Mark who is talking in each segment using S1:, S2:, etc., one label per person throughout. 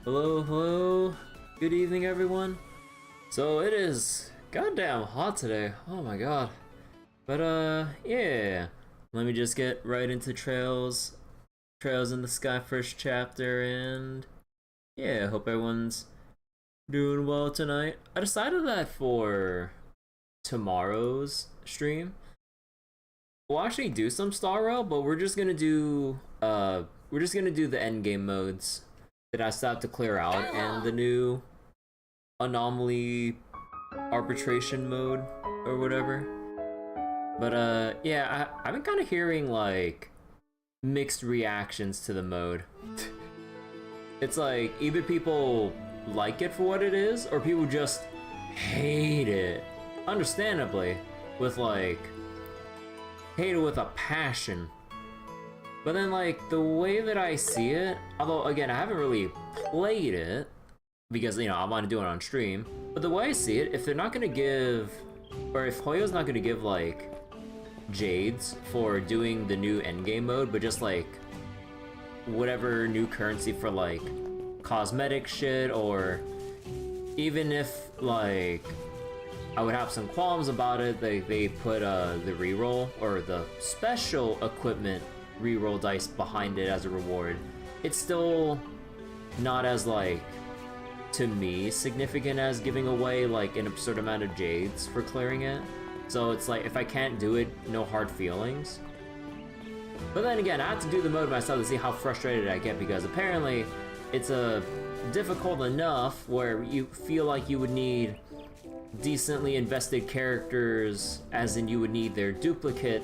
S1: Hello, hello. Good evening, everyone. So it is goddamn hot today. Oh my god. But yeah. Let me just get right into Trails in the Sky first chapter, and yeah, hope everyone's doing well tonight. I decided that for tomorrow's stream, we'll actually do some Star Rail, but we're just gonna do the end game modes that I still have to clear out, and the new anomaly arbitration mode or whatever. But yeah, I've been kind of hearing like mixed reactions to the mode. It's like either people like it for what it is, or people just hate it. Understandably, with like hate it with a passion. But then like the way that I see it, although again I haven't really played it because you know I want to do it on stream, but the way I see it, if they're not gonna give, or if Hoyo's not gonna give like Jades for doing the new endgame mode, but just like whatever new currency for like cosmetic shit, or even if like I would have some qualms about it, they put the reroll or the special equipment reroll dice behind it as a reward, it's still not as like, to me, significant as giving away like an absurd amount of Jades for clearing it. So it's like, if I can't do it, no hard feelings. But then again, I have to do the mode myself to see how frustrated I get, because apparently it's a difficult enough where you feel like you would need decently invested characters, as in you would need their duplicate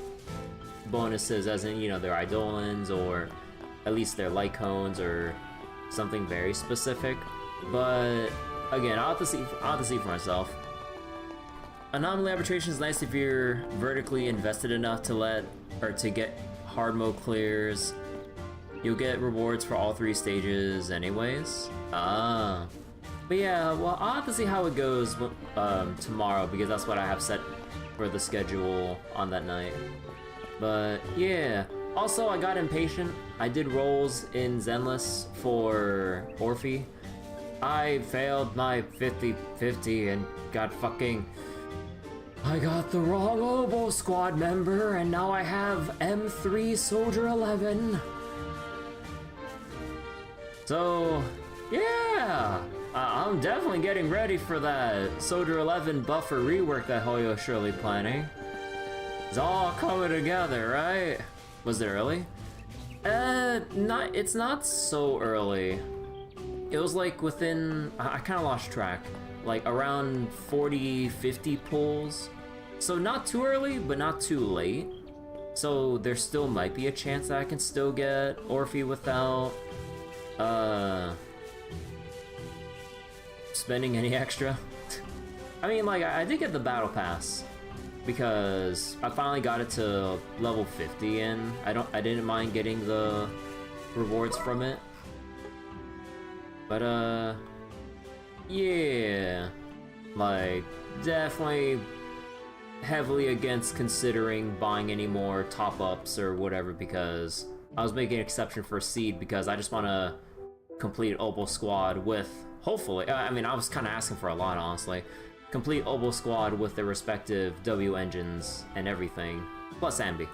S1: bonuses, as in, you know, their Eidolons, or at least their Lycones, or something very specific. But again, I'll have to see for myself. Anomaly arbitration is nice if you're vertically invested enough to get hard mode clears. You'll get rewards for all 3 stages anyways. But yeah, well, I'll have to see how it goes tomorrow, because that's what I have set for the schedule on that night. But yeah, also I got impatient. I did rolls in Zenless for Orphe. I failed my 50-50 and I got the wrong Oboe Squad member, and now I have M3 Soldier 11. So yeah, I'm definitely getting ready for that Soldier 11 buffer rework that Hoyo's surely planning. It's all coming together, right? Was it early? It's not so early. It was like within, I kind of lost track, like around 40-50 pulls. So not too early, but not too late. So there still might be a chance that I can still get Orphe without spending any extra. I mean, like, I did get the battle pass because I finally got it to level 50, and I didn't mind getting the rewards from it. But yeah, like, definitely heavily against considering buying any more top-ups or whatever, because I was making an exception for Seed because I just want to complete Oboe Squad with, hopefully, I mean, I was kind of asking for a lot, honestly. Complete Oboe Squad with their respective W engines and everything, plus Sambi.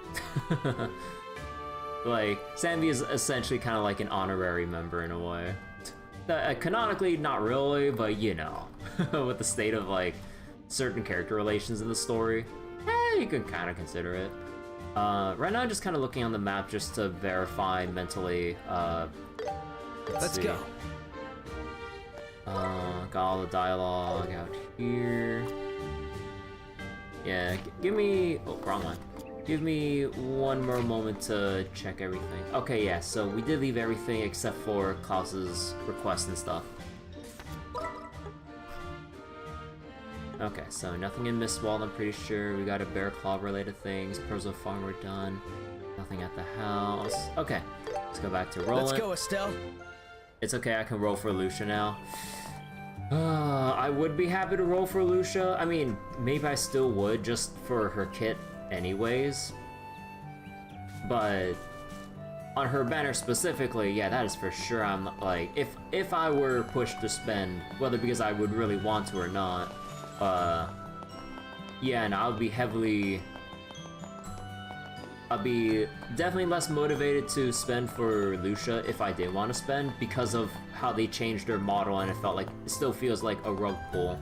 S1: Like, Sambi is essentially kind of like an honorary member in a way. Canonically, not really, but you know, with the state of like certain character relations in the story, you can kind of consider it. Right now I'm just kind of looking on the map just to verify mentally. Let's go. Got all the dialogue out here. Yeah, give me, oh, wrong one. Give me one more moment to check everything. Okay, yeah, so we did leave everything except for Klaus's request and stuff. Okay, so nothing in Mistwall, I'm pretty sure. We got a Bear Claw related things. Perzo Farm we're done. Nothing at the house. Okay, let's go back to Rolent.
S2: Let's go, Estelle.
S1: It's okay, I can roll for Lucia now. I would be happy to roll for Lucia. I mean, maybe I still would, just for her kit anyways. But on her banner specifically, yeah, that is for sure. I'm like, if I were pushed to spend, whether because I would really want to or not, yeah, and I'll be definitely less motivated to spend for Lucia if I did want to spend, because of how they changed their model, and it felt like, it still feels like a rug pull.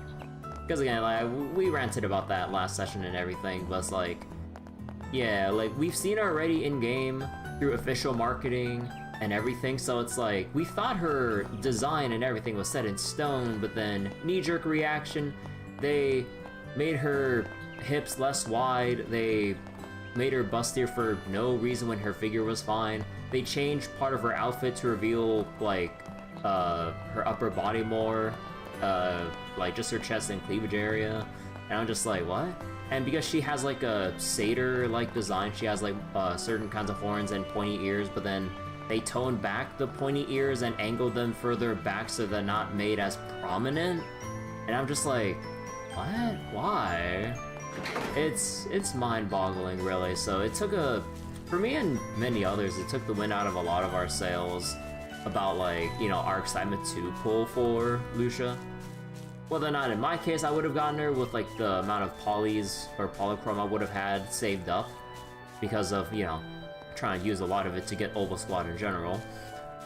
S1: Because again, like, we ranted about that last session and everything, but it's like, yeah, like, we've seen her already in-game through official marketing and everything, so it's like, we thought her design and everything was set in stone, but then knee-jerk reaction, they made her hips less wide, they made her bustier for no reason when her figure was fine, they changed part of her outfit to reveal, like, her upper body more, like just her chest and cleavage area, and I'm just like, what? And because she has like a satyr-like design, she has like certain kinds of horns and pointy ears, but then they toned back the pointy ears and angled them further back so they're not made as prominent, and I'm just like, what? Why? It's mind-boggling, really. So it took for me and many others, it took the wind out of a lot of our sails about, like, you know, our excitement to pull for Lucia. Whether or not in my case I would have gotten her with like the amount of polys or polychrome I would have had saved up, because of, you know, trying to use a lot of it to get Oval Squad in general.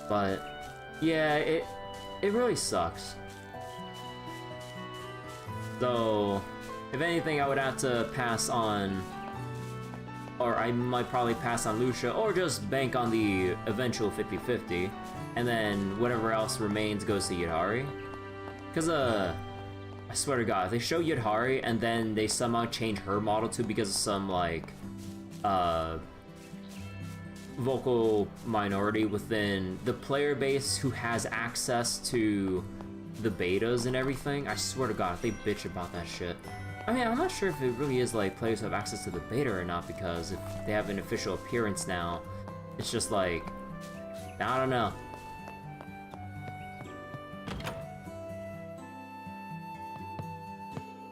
S1: But yeah, it really sucks. So if anything, I would have to pass on, or I might probably pass on Lucia, or just bank on the eventual 50-50, and then whatever else remains goes to Yudhari. Because, I swear to God, if they show Yudhari and then they somehow change her model too because of some, like, vocal minority within the player base who has access to the betas and everything, I swear to God, if they bitch about that shit. I mean, I'm not sure if it really is, like, players who have access to the beta or not, because if they have an official appearance now, it's just like, I don't know.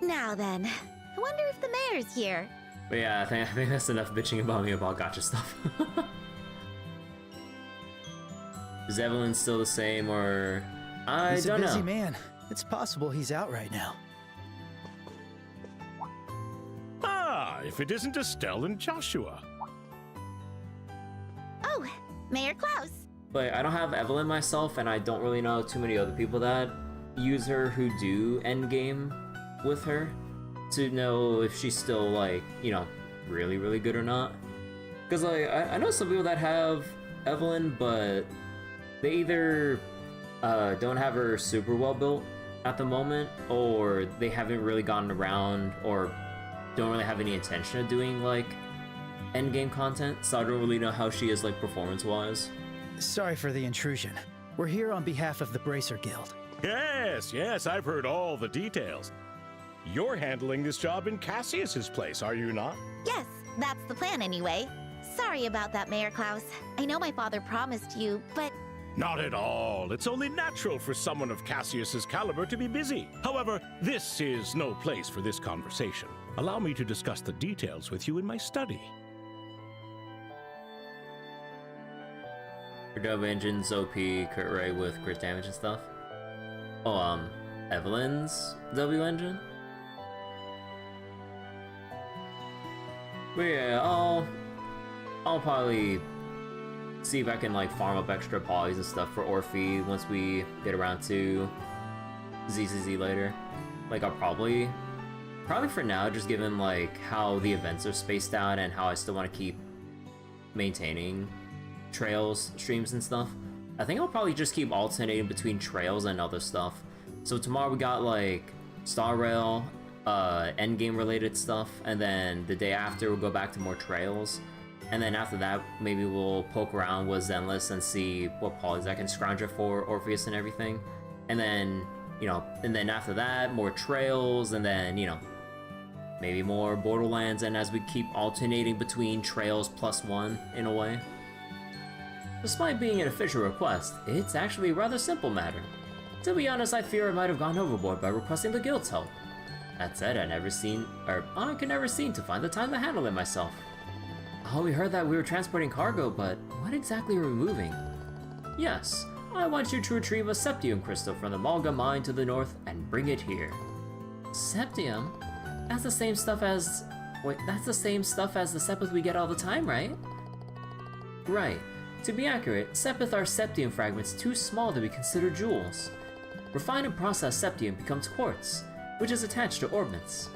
S2: Now then, I wonder if the mayor's here.
S1: But yeah, I think that's enough bitching about me about gacha stuff. Is Evelyn still the same, or... I don't know.
S3: He's a busy man. It's possible he's out right now.
S4: Ah, if it isn't Estelle and Joshua.
S2: Oh, Mayor Klaus.
S1: But I don't have Evelyn myself, and I don't really know too many other people that use her who do endgame with her to know if she's still, like, you know, really, really good or not. Because, like, I know some people that have Evelyn, but they either don't have her super well built at the moment, or they haven't really gotten around, or don't really have any intention of doing, like, endgame content, so I don't really know how she is, like, performance-wise.
S3: Sorry for the intrusion. We're here on behalf of the Bracer Guild.
S4: Yes, I've heard all the details. You're handling this job in Cassius's place, are you not?
S2: Yes, that's the plan anyway. Sorry about that, Mayor Klaus. I know my father promised you, but...
S4: Not at all. It's only natural for someone of Cassius's caliber to be busy. However, this is no place for this conversation. Allow me to discuss the details with you in my study.
S1: Her W engine's OP, crit rate with crit damage and stuff. Oh, Evelyn's W engine? But yeah, I'll probably see if I can, like, farm up extra polys and stuff for Orphe once we get around to ZZZ later. Like, I'll probably for now, just given, like, how the events are spaced out and how I still want to keep maintaining Trails streams and stuff, I think I'll probably just keep alternating between Trails and other stuff. So tomorrow we got, like, Star Rail, endgame related stuff, and then the day after we'll go back to more Trails, and then after that maybe we'll poke around with Zenless and see what polys I can scrounge it for Orpheus and everything, and then, you know, and then after that more Trails, and then, you know, maybe more Borderlands, and as we keep alternating between Trails +1 in a way. Despite being an official request, it's actually a rather simple matter. To be honest, I fear I might have gone overboard by requesting the guild's help. That said, I could never seem to find the time to handle it myself. Oh, we heard that we were transporting cargo, but what what exactly are we moving? Yes, I want you to retrieve a Septium crystal from the Malga mine to the north and bring it here. Septium? That's the same stuff as... Wait, that's the same stuff as the Sepith we get all the time, right? Right. To be accurate, Sepith are Septium fragments too small to be considered jewels. Refined and processed Septium becomes quartz, which is attached to orbits.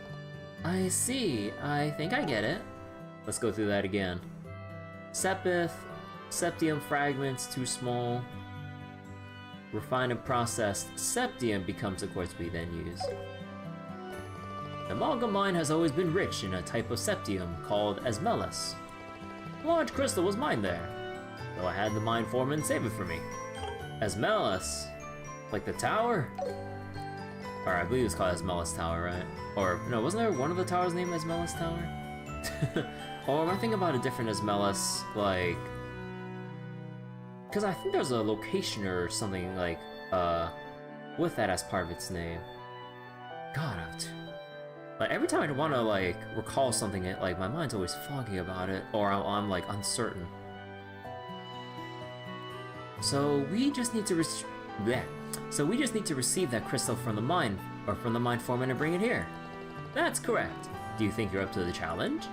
S1: I see. I think I get it. Let's go through that again. Sepith, Septium fragments too small. Refined and processed Septium becomes the quartz we then use. The Malga mine has always been rich in a type of Septium called Esmelas. A large crystal was mined there, though I had the mine foreman save it for me. Esmelas? Like the tower? Or I believe it's called Esmelas Tower, right? Or, no, wasn't there one of the towers named Esmelas Tower? Or am I thinking about a different Esmelas, like... Because I think there's a location or something, like, with that as part of its name. God, like, every time I want to, like, recall something, like, my mind's always foggy about it, or I'm like, uncertain. So we just need to receive that crystal from the mine, or from the mine foreman and bring it here. That's correct. Do you think you're up to the challenge?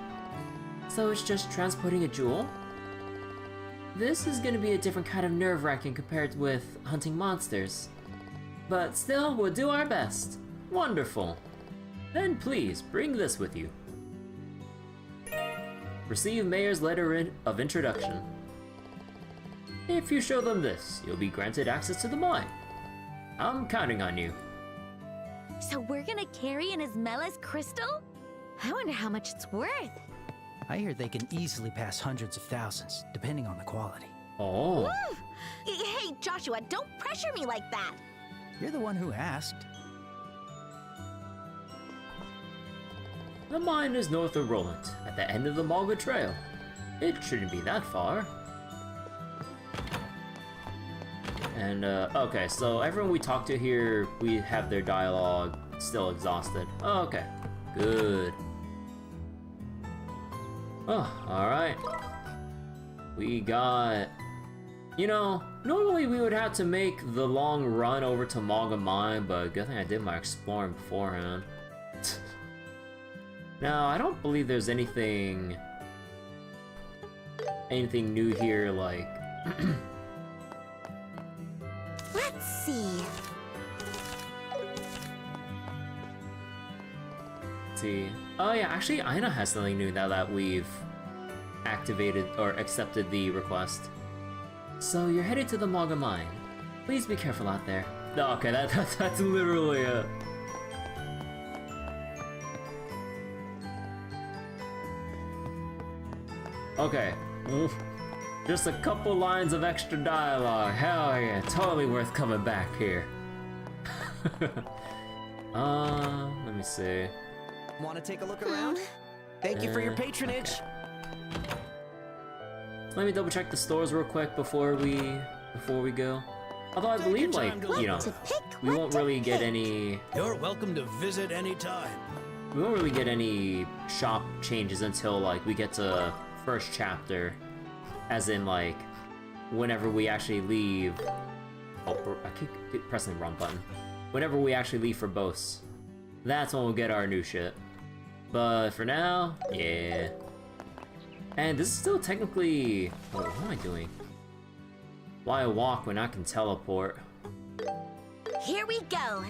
S1: So it's just transporting a jewel? This is gonna be a different kind of nerve-wracking compared with hunting monsters. But still, we'll do our best. Wonderful. Then please, bring this with you. Receive Mayor's letter of introduction. If you show them this, you'll be granted access to the mine. I'm counting on you.
S2: So we're gonna carry an Esmelas crystal? I wonder how much it's worth.
S3: I hear they can easily pass hundreds of thousands, depending on the quality.
S1: Oh.
S2: Woo! Hey, Joshua, don't pressure me like that.
S3: You're the one who asked.
S1: The mine is north of Rolent, at the end of the Malga Trail. It shouldn't be that far. And, okay, so everyone we talk to here, we have their dialogue still exhausted. Oh, okay, good. Oh, alright. We got... You know, normally we would have to make the long run over to Malga Mine, but good thing I did my exploring beforehand. Now, I don't believe there's anything new here, like...
S2: Let's see.
S1: See. Oh yeah, actually Aina has something new now that we've activated or accepted the request. So you're headed to the Malga Mine. Please be careful out there. No, okay, that's literally it. Okay. Just a couple lines of extra dialogue. Hell yeah, totally worth coming back here. Let me see.
S5: Want to take a look around? Thank you for your patronage.
S1: Okay. Let me double check the stores real quick before we go. Although I believe, like, you know, we won't really get any...
S5: You're welcome to visit anytime.
S1: We won't really get any shop changes until, like, we get to first chapter. As in, like, whenever we actually leave... Oh, I keep pressing the wrong button. Whenever we actually leave for Bose. That's when we'll get our new shit. But for now, yeah. And this is still technically... What am I doing? Why walk when I can teleport?
S2: Here we go.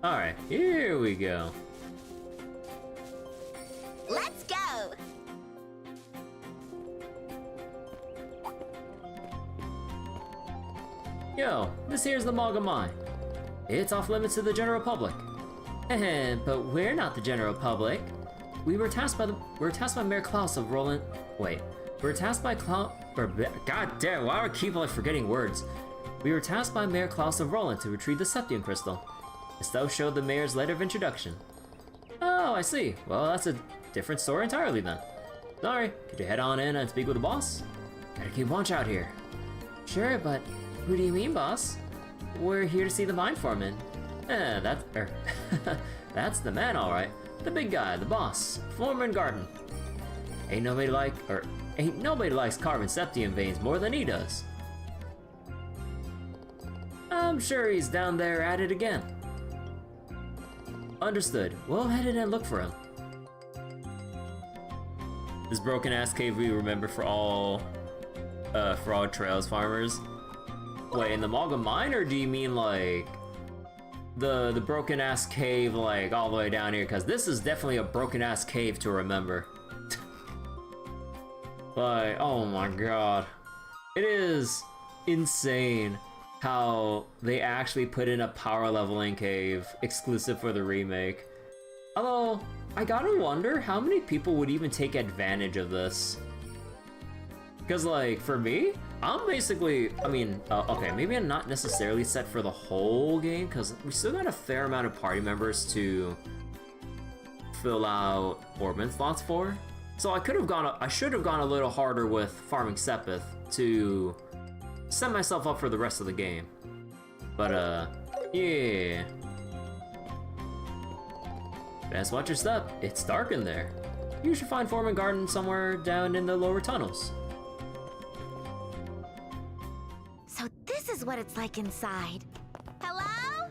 S1: Alright, here we go.
S2: Let's go.
S1: Yo, this here's the Malga Mine. It's off limits to the general public. But we're not the general public. We were tasked by Mayor Klaus of Rolent. Wait, we were tasked by God damn, why do I keep like forgetting words? We were tasked by Mayor Klaus of Rolent to retrieve the Septium crystal. Estelle showed the mayor's letter of introduction. Oh, I see. Well, that's a different story entirely then. Sorry, could you head on in and speak with the boss? Gotta keep watch out here. Sure, but who do you mean, boss? We're here to see the mine foreman. That's the man, all right. The big guy, the boss, Foreman Garton. Ain't nobody like, Ain't nobody likes carving septium veins more than he does. I'm sure he's down there at it again. Understood. We'll head in and look for him. This broken ass cave we remember for all Trails farmers. Wait, in the Malga mine, or do you mean like the broken ass cave like all the way down here? Because this is definitely a broken ass cave to remember. Like, oh my god. It is insane how they actually put in a power leveling cave exclusive for the remake. Although, I gotta wonder how many people would even take advantage of this. Because like, for me, I'm basically, I mean, okay, maybe I'm not necessarily set for the whole game, because we still got a fair amount of party members to fill out Orban slots for. So I should have gone a little harder with farming Sepith to set myself up for the rest of the game. But yeah. Best watch your step, it's dark in there. You should find Foreman Garden somewhere down in the lower tunnels.
S2: So this is what it's like inside. Hello?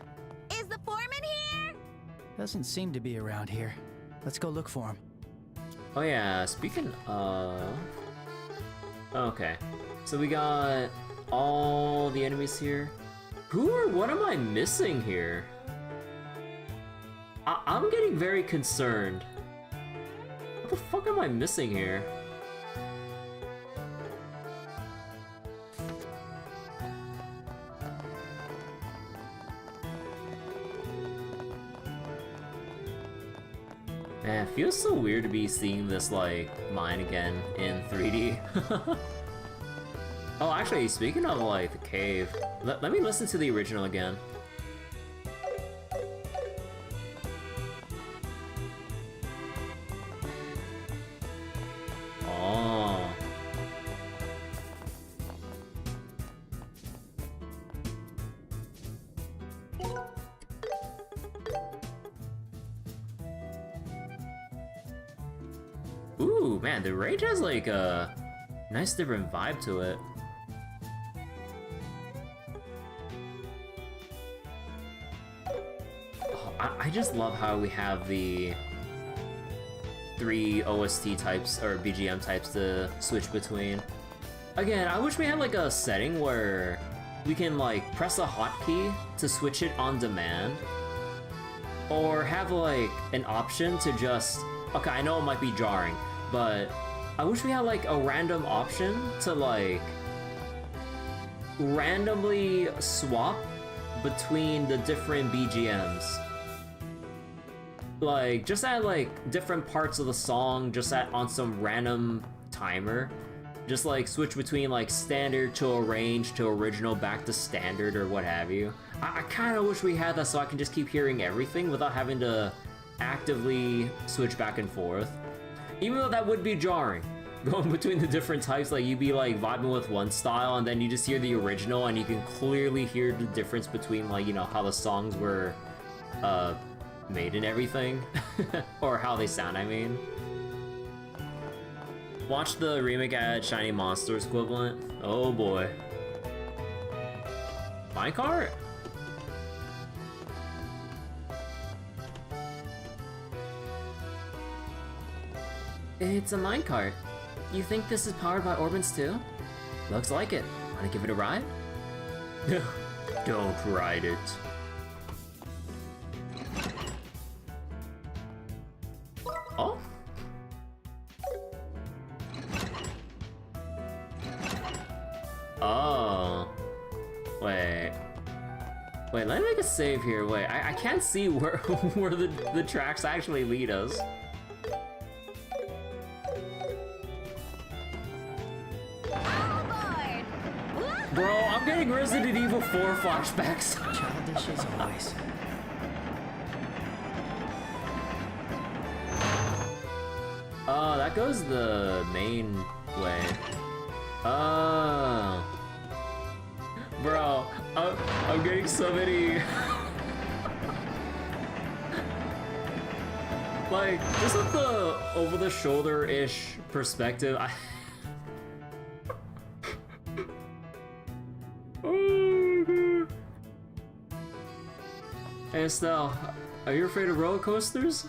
S2: Is the foreman here?
S3: Doesn't seem to be around here. Let's go look for him.
S1: Oh yeah, speaking of... Okay, so we got all the enemies here. What am I missing here? I'm getting very concerned. What the fuck am I missing here? Man, it feels so weird to be seeing this, like, mine again in 3D. Oh, actually, speaking of, like, the cave, let me listen to the original again. Oh. Ooh, man, the range has like a nice different vibe to it. Oh, I just love how we have the 3 OST types or BGM types to switch between. Again, I wish we had like a setting where we can like press a hotkey to switch it on demand, or have like an option to just, okay, I know it might be jarring, but I wish we had like a random option to like randomly swap between the different BGMs. Like, just at like different parts of the song, just on some random timer. Just like switch between like standard to arrange to original back to standard or what have you. I kind of wish we had that so I can just keep hearing everything without having to actively switch back and forth. Even though that would be jarring, going between the different types, like you'd be like vibing with one style and then you just hear the original and you can clearly hear the difference between like, you know, how the songs were made and everything. Or how they sound, I mean. Watch the remake at Shiny Monsters equivalent. Oh boy. Minecart? It's a minecart. You think this is powered by Orbans too? Looks like it. Wanna give it a ride? Don't ride it. Oh? Oh. Wait. Wait, let me make a save here. Wait, I can't see where where the tracks actually lead us. Bro, I'm getting Resident Evil 4 flashbacks.
S3: Childish as always.
S1: Oh, that goes the main way. Oh. Bro, I'm getting so many... like, just with the over-the-shoulder-ish perspective, Hey Estelle, are you afraid of roller coasters?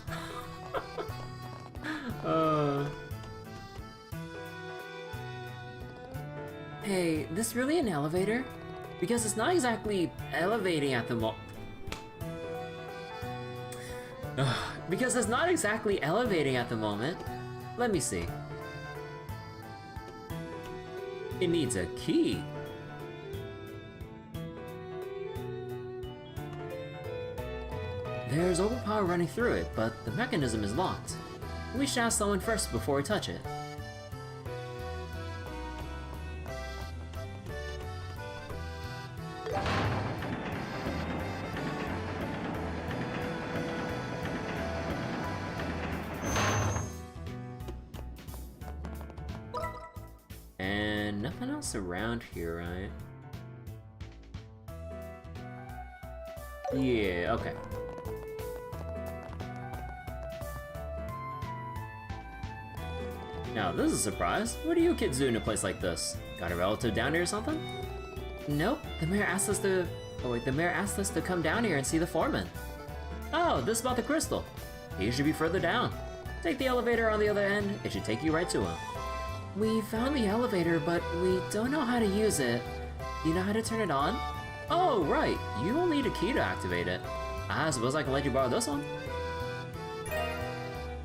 S1: Hey, this really an elevator? Because it's not exactly elevating at the moment. Because it's not exactly elevating at the moment. Let me see. It needs a key. There's overpower running through it, but the mechanism is locked. We should ask someone first before we touch it. And nothing else around here, right? Yeah, okay. Now, this is a surprise. What do you kids do in a place like this? Got a relative down here or something? Nope. The mayor asked us to... Oh wait, the mayor asked us to come down here and see the foreman. Oh, this is about the crystal. He should be further down. Take the elevator on the other end. It should take you right to him. We found the elevator, but we don't know how to use it. Do you know how to turn it on? Oh, right. You will need a key to activate it. I suppose I can let you borrow this one.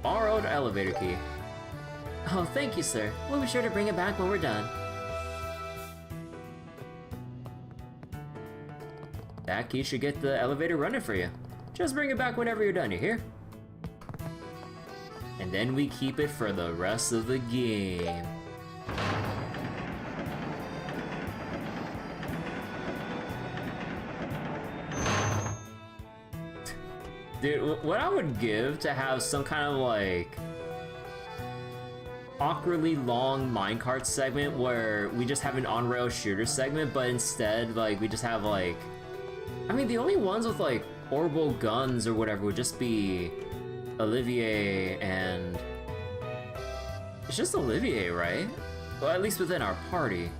S1: Borrowed elevator key. Oh, thank you, sir. We'll be sure to bring it back when we're done. That key should get the elevator running for you. Just bring it back whenever you're done, you hear? And then we keep it for the rest of the game. Dude, what I would give to have some kind of like awkwardly long minecart segment where we just have an on-rail shooter segment, but instead like we just have like, I mean the only ones with like orbital guns or whatever would just be Olivier and it's just Olivier, right? Well, at least within our party.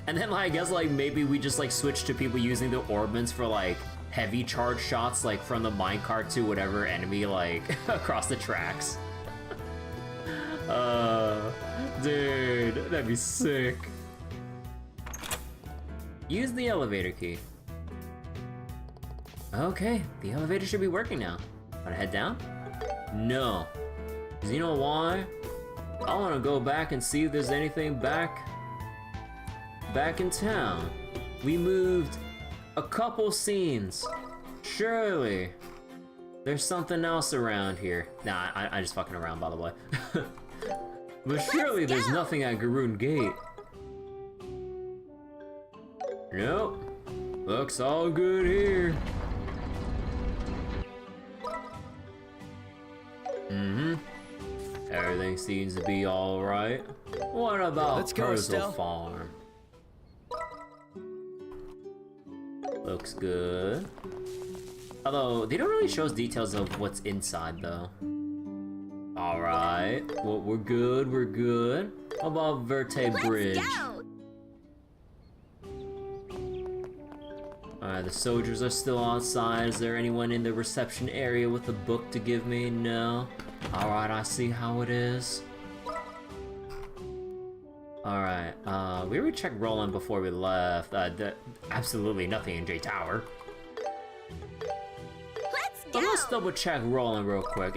S1: And then like, I guess like maybe we just like switch to people using the orbments for like heavy charge shots like from the minecart to whatever enemy like across the tracks. Dude, that'd be sick. Use the elevator key. Okay, the elevator should be working now. Wanna head down? No. Cause you know why? I wanna go back and see if there's anything back in town. We moved a couple scenes. Surely there's something else around here. Nah, I just fucking around, by the way. But surely there's nothing at Garton Gate. Nope. Looks all good here. Everything seems to be alright. What about Persil Farm? Looks good. Although, they don't really show us details of what's inside though. Alright, well, we're good, we're good. How about Verte Bridge? Alright, the soldiers are still outside. Is there anyone in the reception area with a book to give me? No. Alright, I see how it is. Alright, we already checked Rolent before we left. Absolutely nothing in J Tower.
S2: Let's go!
S1: But let's double check Rolent real quick.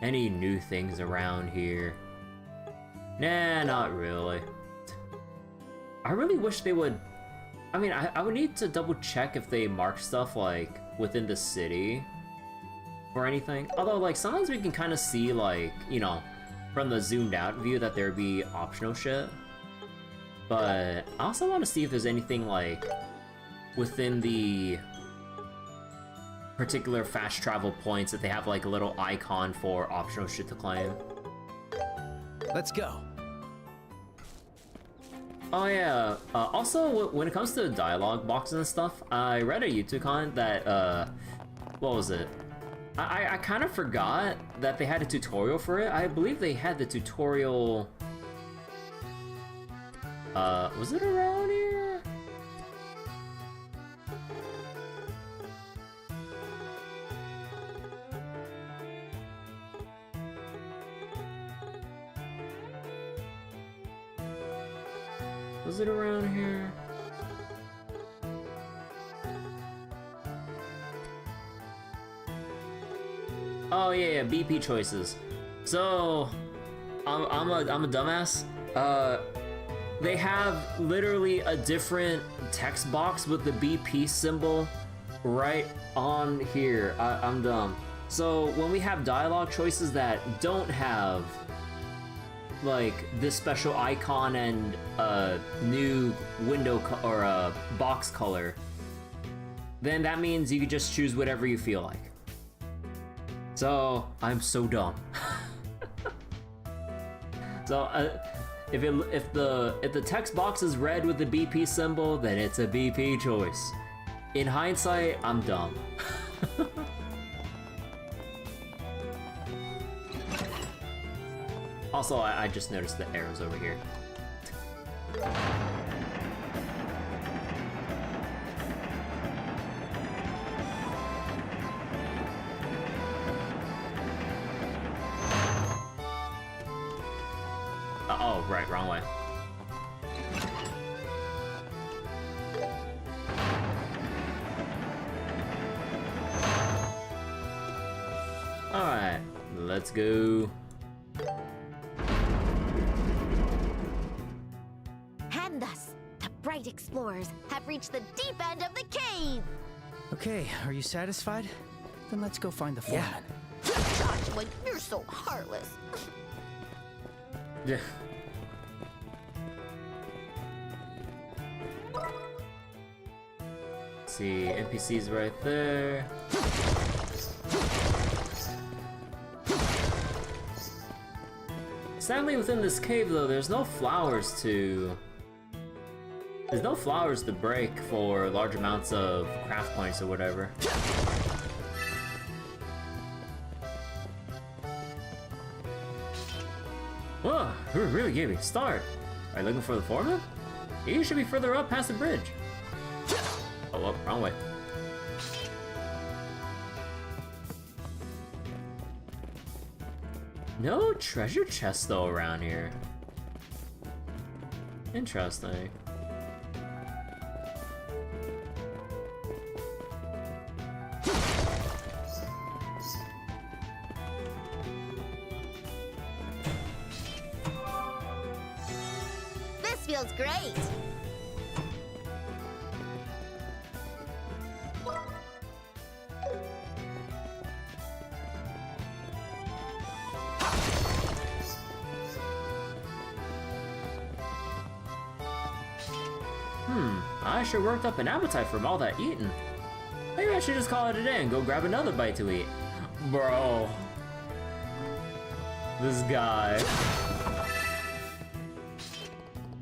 S1: Any new things around here? Nah, not really. I really wish they would... I mean, I would need to double check if they mark stuff like within the city or anything. Although like sometimes we can kind of see like, you know, from the zoomed out view that there'd be optional shit. But I also want to see if there's anything like within the particular fast travel points that they have like a little icon for optional shit to claim.
S3: Let's go.
S1: Oh yeah, also when it comes to dialogue boxes and stuff, I read a YouTube comment that, what was it? I kind of forgot that they had a tutorial for it. I believe they had the tutorial, was it around here? Was it around here? Oh yeah, BP choices. So, I'm a dumbass. They have literally a different text box with the BP symbol right on here. I'm dumb. So when we have dialogue choices that don't have like this special icon and new window or box color, then that means you can just choose whatever you feel like. So I'm so dumb. So if the text box is red with the BP symbol, then it's a BP choice. In hindsight, I'm dumb. Also, I just noticed the arrows over here. Oh, right, wrong way. Alright, let's go.
S2: And thus, the bright explorers have reached the deep end of the cave!
S3: Okay, are you satisfied? Then let's go find the foreman.
S2: Joshua, you're so heartless.
S1: Yeah. Let's see, NPC's right there. Sadly, within this cave, though, there's no flowers to break for large amounts of craft points or whatever. Whoa, you really gave me a start. Are you looking for the foreman? You should be further up past the bridge. Oh, well, wrong way. No treasure chest though around here. Interesting.
S2: This feels great!
S1: I sure worked up an appetite from all that eating. Maybe I should just call it a day and go grab another bite to eat. Bro. This guy.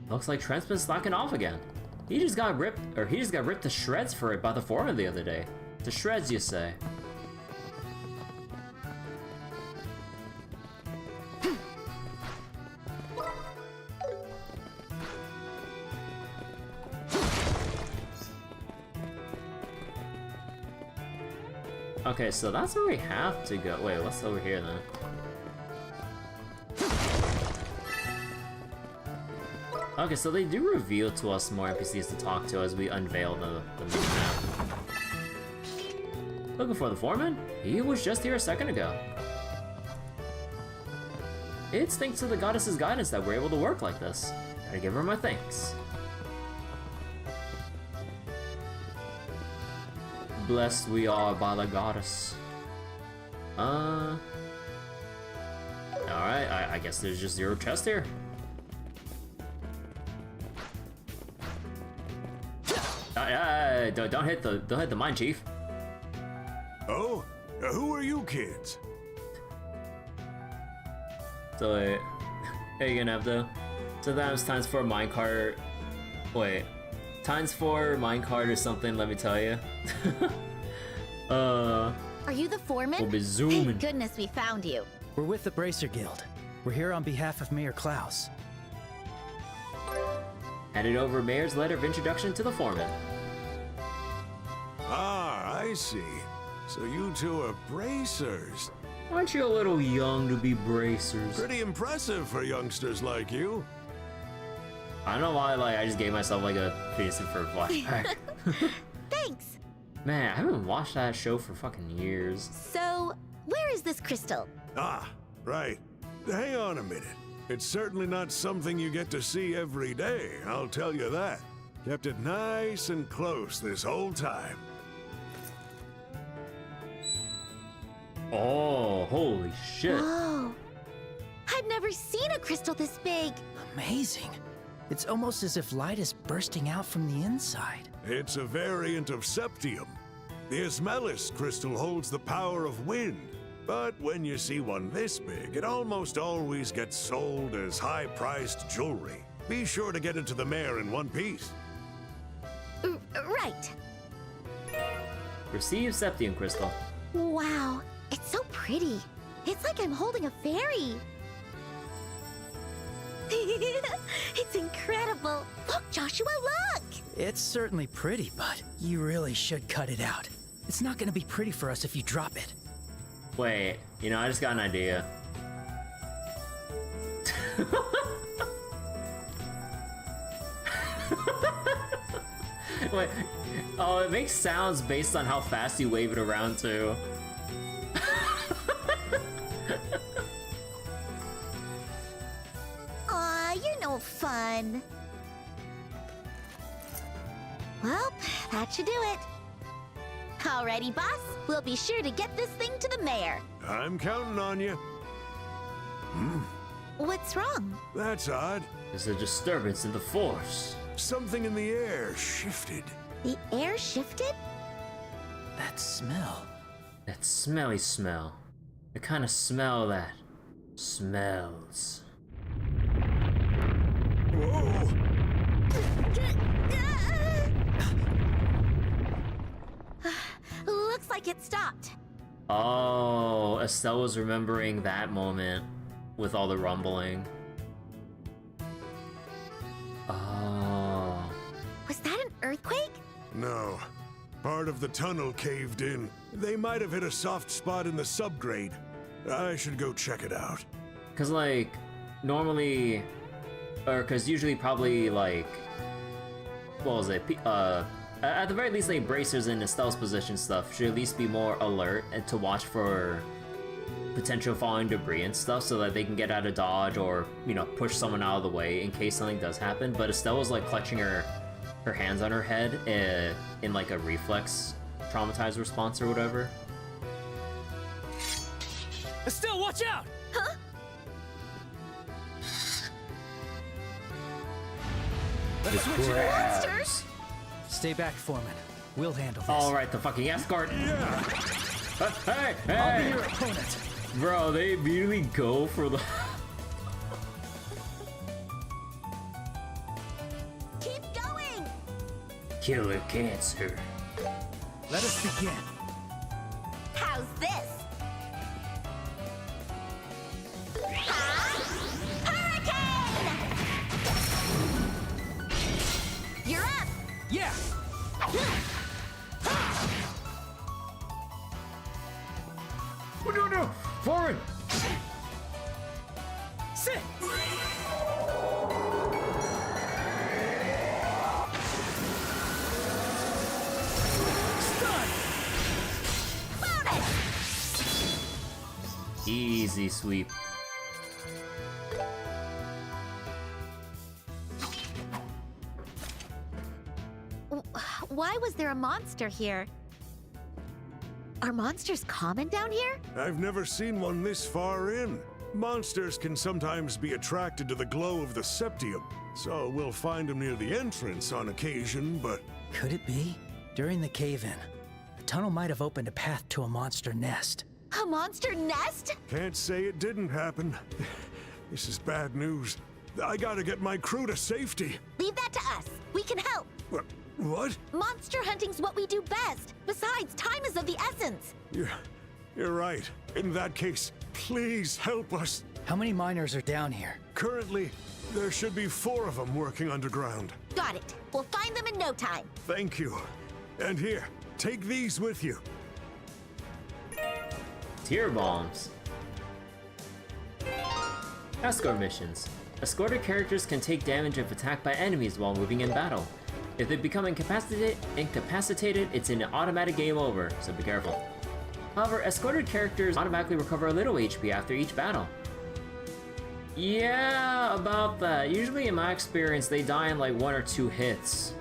S1: Looks like Trent's been slacking off again. He just got ripped to shreds for it by the foreman the other day. To shreds, you say? Okay, so that's where we have to go. Wait, what's over here then? Okay, so they do reveal to us more NPCs to talk to as we unveil the main map. Looking for the foreman? He was just here a second ago. It's thanks to the goddess's guidance that we're able to work like this. Gotta give her my thanks. Blessed we are by the goddess. Alright, I guess there's just zero chest here. Don't hit the mine, chief.
S6: Oh? Who are you kids?
S1: So wait, hey, you gonna have to. So that was times 4 minecart. Wait, times 4 minecart or something. Let me tell you.
S2: Are you the foreman?
S1: We'll be zooming.
S2: Thank goodness we found you.
S3: We're with the Bracer Guild. We're here on behalf of Mayor Klaus.
S1: Handed over Mayor's letter of introduction to the foreman.
S6: Ah, I see. So you two are bracers.
S1: Aren't you a little young to be bracers?
S6: Pretty impressive for youngsters like you.
S1: I don't know why, like, I just gave myself, like, a Phineas and Ferb flashback.
S2: Thanks.
S1: Man, I haven't watched that show for fucking years.
S2: So, where is this crystal?
S6: Ah, right. Hang on a minute. It's certainly not something you get to see every day, I'll tell you that. Kept it nice and close this whole time.
S1: Oh, holy shit.
S2: Whoa. I've never seen a crystal this big.
S3: Amazing. It's almost as if light is bursting out from the inside.
S6: It's a variant of septium. The Esmelas crystal holds the power of wind. But when you see one this big, it almost always gets sold as high-priced jewelry. Be sure to get it to the mayor in one piece.
S2: Right.
S1: Receive Septium Crystal.
S2: Wow, it's so pretty. It's like I'm holding a fairy. It's incredible. Look, Joshua, look!
S3: It's certainly pretty, but you really should cut it out. It's not gonna be pretty for us if you drop it.
S1: Wait, you know, I just got an idea. Wait, oh, it makes sounds based on how fast you wave it around, too.
S2: Aw, you're no fun. Well, that should do it. Alrighty, boss. We'll be sure to get this thing to the mayor.
S6: I'm counting on you.
S2: What's wrong?
S6: That's odd.
S1: There's a disturbance in the force.
S6: Something in the air shifted.
S2: The air shifted?
S3: That smell.
S1: That smelly smell. The kind of smell that smells.
S6: Whoa!
S2: Looks like it stopped.
S1: Oh, Estelle was remembering that moment with all the rumbling. Oh.
S2: Was that an earthquake?
S6: No. Part of the tunnel caved in. They might have hit a soft spot in the subgrade. I should go check it out.
S1: Cause like, normally, or cause usually probably like, what was it? At the very least, like bracers in Estelle's position stuff should at least be more alert and to watch for potential falling debris and stuff so that they can get out of dodge or, you know, push someone out of the way in case something does happen. But Estelle was like clutching her hands on her head in like a reflex traumatized response or whatever.
S3: Estelle, watch out!
S2: Huh?
S3: Let's switch it.
S2: Monsters?
S3: Stay back, Foreman. We'll handle this.
S1: All right, the fucking Escort.
S6: Yeah!
S1: Hey,
S3: I'll be
S1: hey,
S3: your opponent.
S1: bro! They immediately go for the.
S2: Keep going!
S1: Killer cancer.
S3: Let us begin.
S2: How's this? Huh? Hurricane! You're up!
S3: Yeah!
S1: No! Forward!
S3: Sit! Stun!
S2: Bonus!
S1: Easy sweep.
S2: Why was there a monster here? Are monsters common down here?
S6: I've never seen one this far in. Monsters can sometimes be attracted to the glow of the septium, so we'll find them near the entrance on occasion, but...
S3: Could it be? During the cave-in, the tunnel might have opened a path to a monster nest.
S2: A monster nest?
S6: Can't say it didn't happen. This is bad news. I gotta get my crew to safety.
S2: Leave that to us. We can help.
S6: What?
S2: Monster hunting's what we do best. Besides, time is of the essence.
S6: You're right. In that case, please help us.
S3: How many miners are down here?
S6: Currently, there should be 4 of them working underground.
S2: Got it. We'll find them in no time.
S6: Thank you. And here, take these with you.
S1: Tear bombs. Escort missions. Escorted characters can take damage if attacked by enemies while moving in battle. If they become incapacitated, it's an automatic game over, so be careful. However, escorted characters automatically recover a little HP after each battle. Yeah, about that. Usually in my experience, they die in like 1 or 2 hits.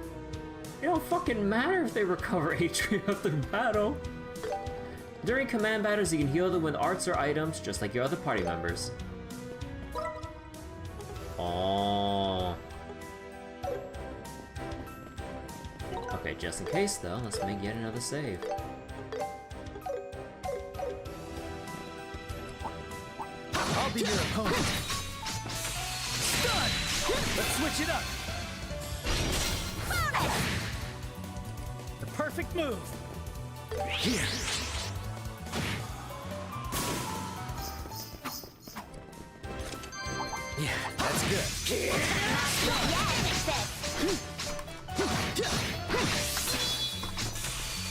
S1: It don't fucking matter if they recover HP after battle. During command battles, you can heal them with arts or items, just like your other party members. Oh. Okay, just in case though, let's make yet another save.
S3: I'll be your opponent. Stun! Let's switch it up. The perfect move. Here. Yeah, that's good.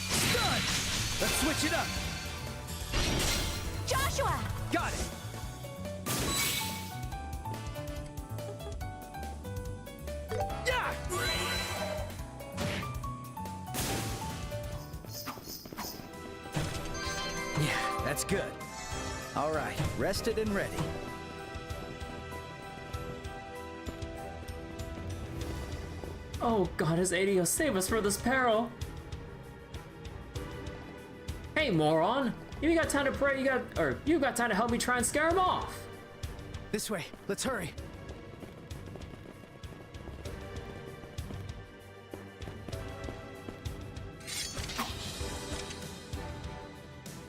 S3: Stun! Let's switch it up.
S2: Joshua!
S3: Got it. Yeah! Yeah, that's good. All right, rested and ready.
S1: Oh god, his ADO, save us from this peril! Hey moron! You got time to pray, you got time to help me try and scare him off!
S3: This way, let's hurry.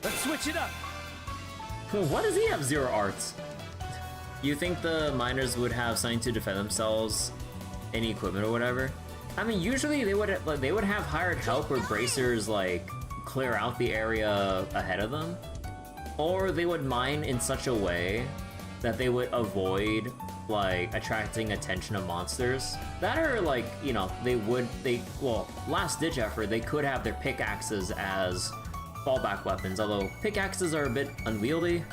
S3: Let's switch it up.
S1: Why does he have 0 arts? You think the miners would have something to defend themselves? Any equipment or whatever? I mean, usually they would have hired help or bracers like clear out the area ahead of them, or they would mine in such a way that they would avoid like attracting attention of monsters. That are like, you know, well, last ditch effort, they could have their pickaxes as fallback weapons, although pickaxes are a bit unwieldy,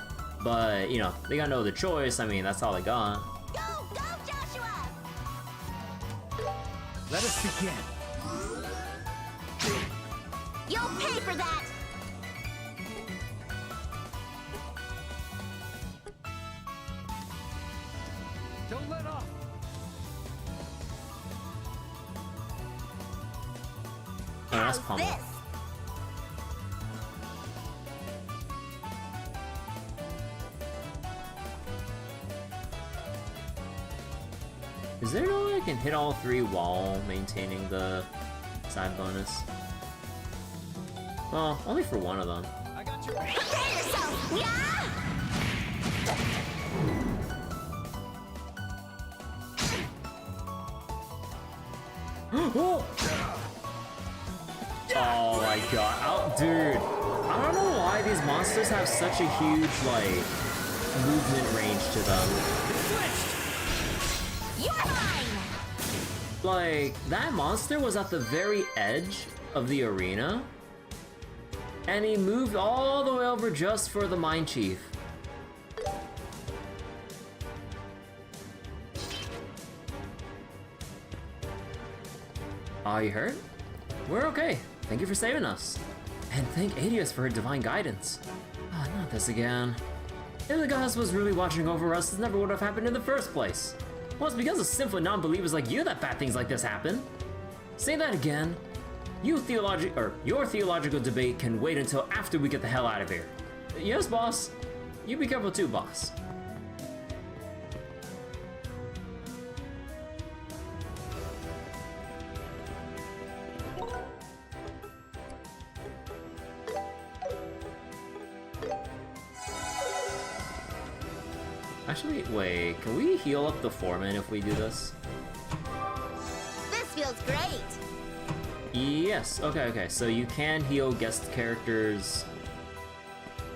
S1: but you know, they got no other choice. I mean, that's all they got.
S2: Go, go, Joshua!
S3: Let us begin.
S2: You'll pay for that!
S3: Don't let off.
S1: Oh, that's
S2: How's
S1: pummel.
S2: this?
S1: Is there no way I can hit all 3 while maintaining the side bonus? Well, only for one of them.
S3: I got your
S2: Prepare yourself! Yeah!
S1: Oh my god. Oh, dude. I don't know why these monsters have such a huge, like, movement range to them.
S2: You're mine!
S1: Like, that monster was at the very edge of the arena, and he moved all the way over just for the Mine Chief. Are you hurt? We're okay. Thank you for saving us. And thank Adius for her divine guidance. Ah, not this again. If the goddess was really watching over us, this never would have happened in the first place. Well, it's because of sinful non-believers like you that bad things like this happen. Say that again. Your theological debate can wait until after we get the hell out of here. Yes, boss. You be careful too, boss. Actually, wait, can we heal up the foreman if we do this?
S2: This feels great!
S1: Yes, okay, so you can heal guest characters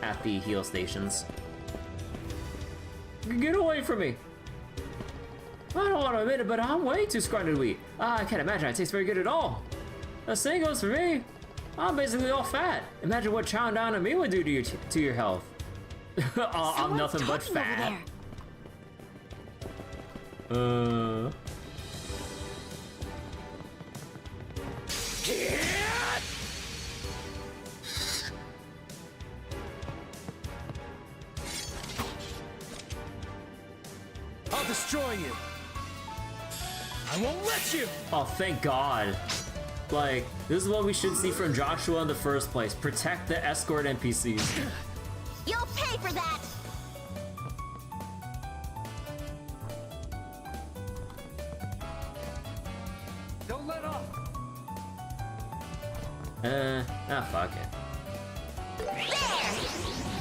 S1: at the heal stations. Get away from me! I don't want to admit it, but I'm way too scrawny to eat. I can't imagine I taste very good at all. The same goes for me. I'm basically all fat. Imagine what chowing down on me would do to your health. Oh, I'm nothing but
S2: talking over
S1: fat.
S2: there.
S3: I'll destroy you. I won't let you.
S1: Oh, thank God. Like, this is what we should see from Joshua in the first place. Protect the escort NPCs.
S2: You'll pay for that!
S3: Don't let off.
S1: Fuck it.
S2: There!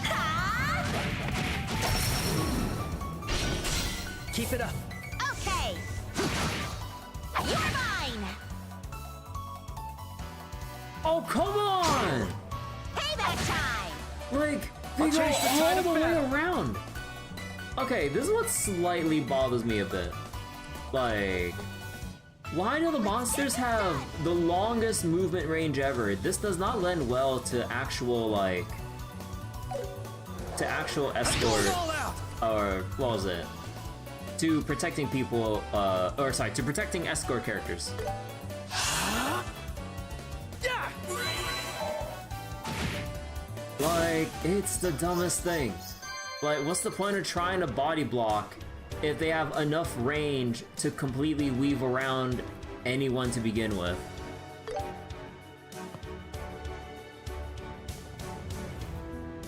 S2: Ha!
S3: Keep it up.
S2: Okay! You're mine!
S1: Oh, come on!
S2: Payback time!
S1: Like, they
S3: I'll
S1: go
S3: change the
S1: all
S3: tide
S1: the
S3: of
S1: way
S3: battle.
S1: around. Okay, this is what slightly bothers me a bit. Like, why do the monsters have the longest movement range ever? This does not lend well to actual, like, escort,
S3: All out.
S1: or what was it? To protecting people, to protecting escort characters.
S3: Yeah.
S1: Like, it's the dumbest thing. Like, what's the point of trying to body block if they have enough range to completely weave around anyone to begin with?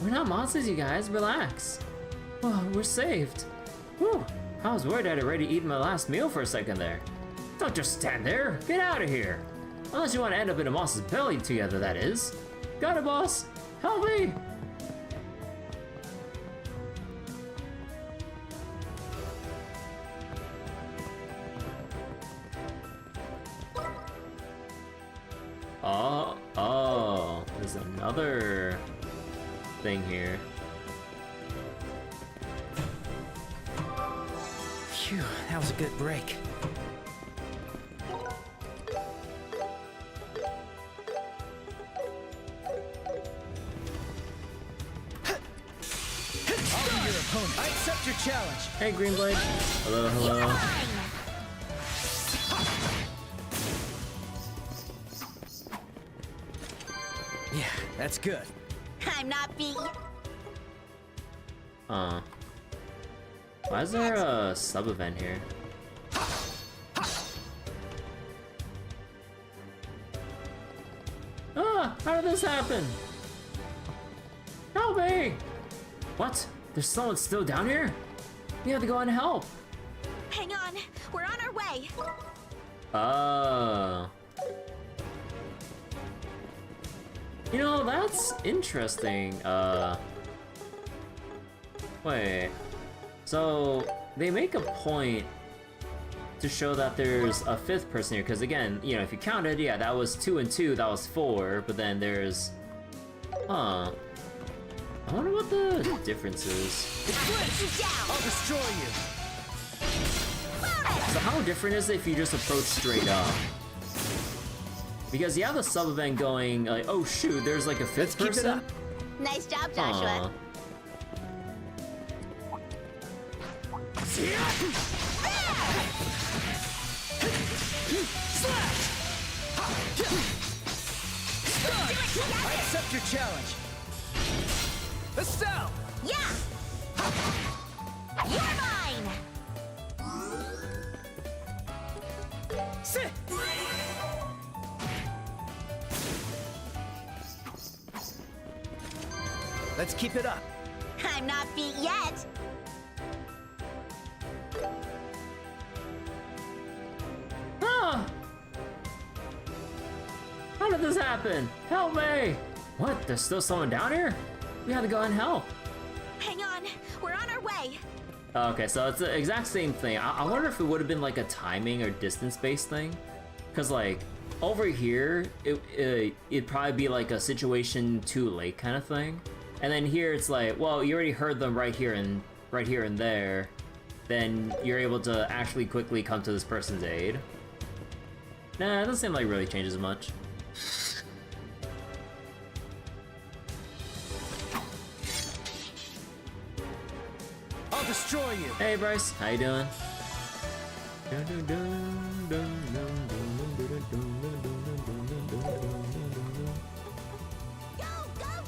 S1: We're not monsters, you guys. Relax. Oh, we're saved. Whew. I was worried I'd already eaten my last meal for a second there. Don't just stand there. Get out of here. Unless you want to end up in a monster's belly together, that is. Got it, boss. Help me. Oh, there's another thing here.
S3: Phew, that was a good break. I'll be your opponent. I accept your challenge.
S1: Hey, Greenblade. Hello,
S2: You're
S1: hello.
S2: mine!
S3: Yeah, that's good.
S2: I'm not beat.
S1: Why is there a sub-event here? Ah! How did this happen? Help me! What? There's someone still down here? We have to go and help.
S2: Hang on, we're on our way.
S1: Oh. You know, that's interesting. Wait. So, they make a point to show that there's a fifth person here, because again, you know, if you counted, yeah, that was 2 and 2, that was 4, but then there's... Huh. I wonder what the difference is.
S2: You down!
S3: I'll destroy you.
S1: So how different is it if you just approach straight up? Because you have the sub-event going, like, oh shoot, there's like a fifth
S3: Keep it
S1: person?
S3: up.
S2: Nice job, Joshua.
S3: I accept your challenge. Estelle!
S2: Yeah! You're mine!
S3: Sit! Let's keep it up.
S2: I'm not beat yet.
S1: Ah! How did this happen? Help me! What? There's still someone down here? We have to go and help.
S2: Hang on, we're on our way.
S1: Okay, so it's the exact same thing. I wonder if it would have been like a timing or distance-based thing. Because like, over here, it'd probably be like a situation too late kind of thing. And then here it's like, well, you already heard them right here and there. Then you're able to actually quickly come to this person's aid. Nah, it doesn't seem like it really changes much.
S3: I'll destroy you.
S1: Hey Bryce, how you doing?
S2: Go, go,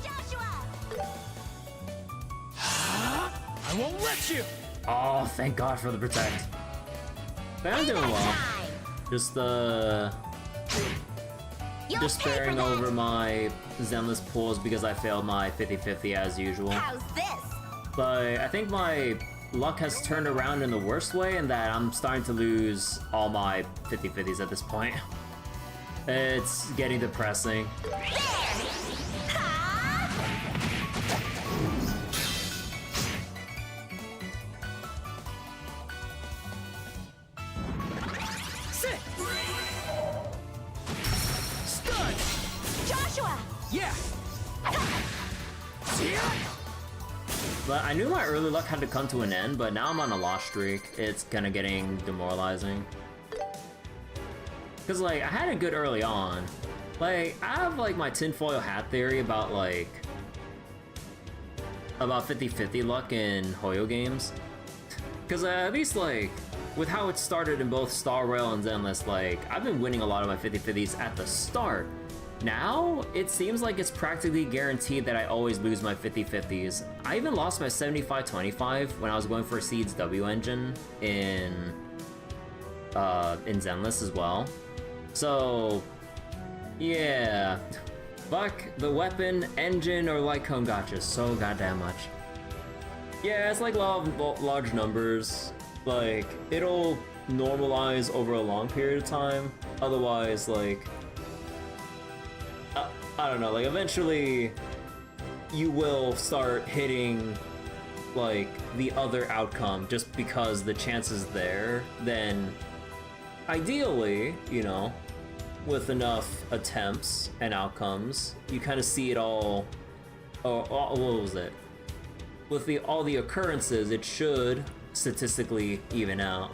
S2: Joshua!
S3: I won't let you!
S1: Oh, thank God for the protect. But I'm doing well. Just
S2: You'll
S1: just
S2: pay for
S1: bearing
S2: that.
S1: over my Zenless pulls because I failed my 50-50 as usual.
S2: How's this?
S1: But I think my luck has turned around in the worst way in that I'm starting to lose all my 50-50s at this point. It's getting depressing.
S2: There! Ha!
S3: Sit! Stun!
S2: Joshua!
S3: Yeah!
S1: But I knew my early luck had to come to an end, but now I'm on a loss streak. It's kind of getting demoralizing. Cause like, I had it good early on. Like, I have like my tinfoil hat theory about like, about 50-50 luck in Hoyo games. Cause at least like, with how it started in both Star Rail and Zenless, like, I've been winning a lot of my 50-50s at the start. Now, it seems like it's practically guaranteed that I always lose my 50-50s. I even lost my 75-25 when I was going for Seed's W engine in Zenless as well. So, yeah. Fuck the weapon, engine, or light cone gotcha so goddamn much. Yeah, it's like large numbers. Like, it'll normalize over a long period of time. Otherwise, like, I don't know, like eventually you will start hitting like the other outcome just because the chance is there. Then ideally, you know, with enough attempts and outcomes, you kind of see it all. Oh, what was it? With all the occurrences, it should statistically even out.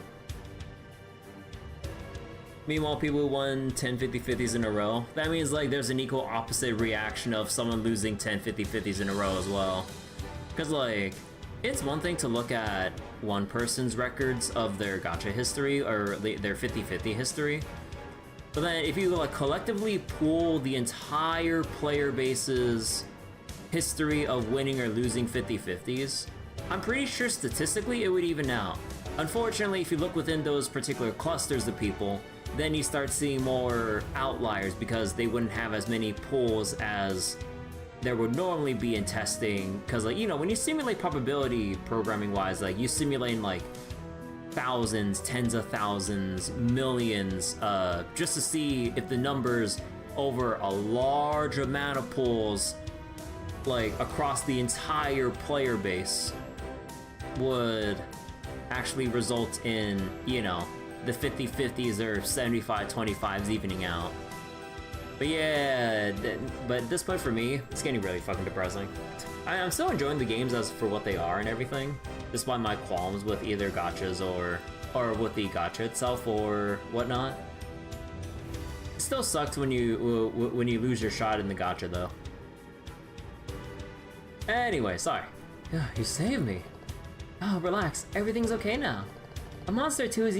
S1: Meanwhile, people who won 10 50-50s in a row, that means like there's an equal opposite reaction of someone losing 10 50-50s in a row as well. Because like, it's one thing to look at one person's records of their gacha history or their 50-50 history, but then if you like collectively pool the entire player base's history of winning or losing 50-50s, I'm pretty sure statistically it would even out. Unfortunately, if you look within those particular clusters of people, then you start seeing more outliers because they wouldn't have as many pools as there would normally be in testing. Because, like, you know, when you simulate probability programming wise, like, you simulate like thousands, tens of thousands, millions, just to see if the numbers over a large amount of pools, like across the entire player base, would actually result in, you know, the 50-50s or 75-25s evening out. But yeah, but at this point for me, it's getting really fucking depressing. I'm still enjoying the games as for what they are and everything, despite my qualms with either gachas or with the gacha itself or whatnot. It still sucks when you lose your shot in the gacha though. Anyway, sorry. You saved me. Oh, relax. Everything's okay now. A monster 2 is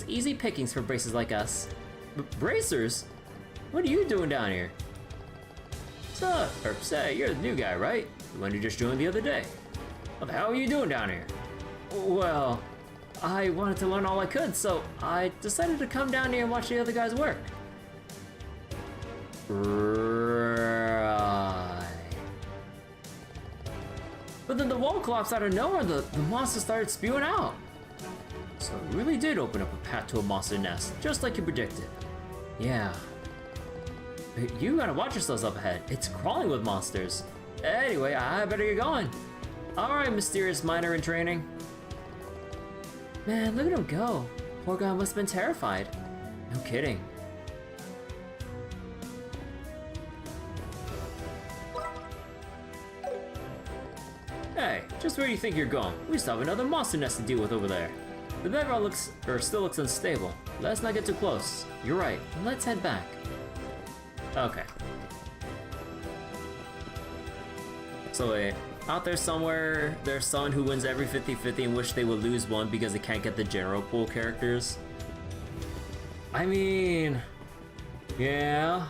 S1: easy pickings for bracers like us. Bracers? What are you doing down here? Say, you're the new guy, right? The one you just joined the other day. What the hell are you doing down here? Well, I wanted to learn all I could, so I decided to come down here and watch the other guys work. Right. But then the wall collapsed out of nowhere, the monster started spewing out. So it really did open up a path to a monster nest, just like you predicted. Yeah. But you gotta watch yourselves up ahead. It's crawling with monsters. Anyway, I better get going. Alright, mysterious miner in training. Man, look at him go. Poor guy must have been terrified. No kidding. Hey, just where do you think you're going? We still have another monster nest to deal with over there. The bedrock still looks unstable. Let's not get too close. You're right. Let's head back. Okay. So wait, out there somewhere, there's someone who wins every 50-50 and wish they would lose one because they can't get the general pool characters. I mean, yeah.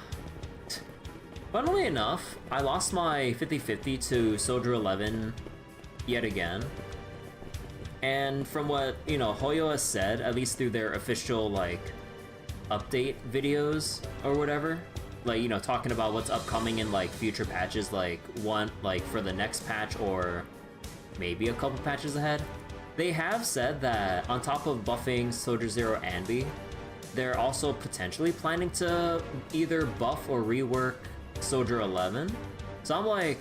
S1: Funnily enough, I lost my 50-50 to Soldier 11 yet again. And from what, you know, Hoyo has said, at least through their official, like, update videos or whatever, like, you know, talking about what's upcoming in, like, future patches, like, one, like, for the next patch or maybe a couple patches ahead, they have said that on top of buffing Soldier Zero and B, they're also potentially planning to either buff or rework Soldier 11. So I'm like,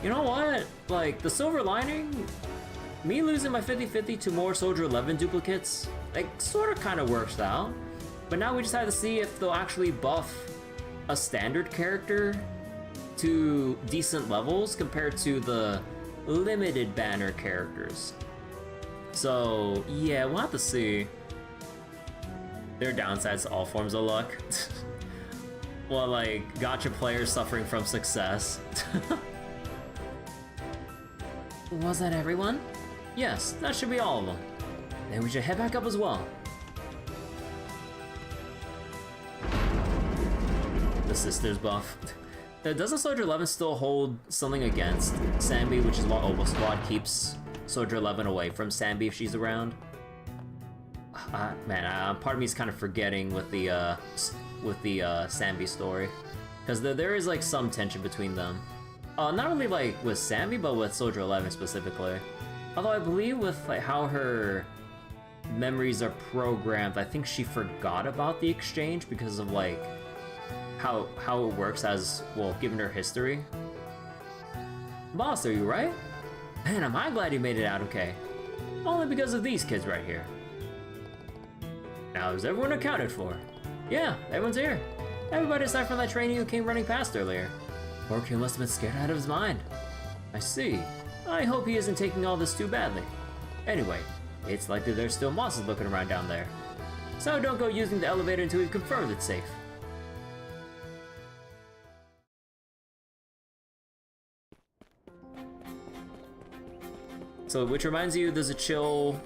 S1: you know what? Like, the silver lining, me losing my 50-50 to more Soldier 11 duplicates, like, sort of kind of works out. But now we just have to see if they'll actually buff a standard character to decent levels compared to the limited banner characters. So, yeah, we'll have to see. There are downsides to all forms of luck. Well, like, gacha players suffering from success. Was that everyone? Yes, that should be all of them. Then we should head back up as well. The sisters buff. Doesn't Soldier 11 still hold something against Sambi, which is why Oval Squad keeps Soldier 11 away from Sambi if she's around? Man, part of me is kind of forgetting with the Sambi story, because there is like some tension between them. Not only like with Sambi, but with Soldier 11 specifically. Although I believe with like how her memories are programmed, I think she forgot about the exchange because of like how it works as, well, given her history. Boss, are you right? Man, am I glad you made it out okay. Only because of these kids right here. Now, is everyone accounted for? Yeah, everyone's here. Everybody aside from that trainee who came running past earlier. Poor kid must have been scared out of his mind. I see. I hope he isn't taking all this too badly. Anyway, it's likely there's still monsters looking around down there. So don't go using the elevator until we've confirmed it's safe. So, which reminds you, there's a chill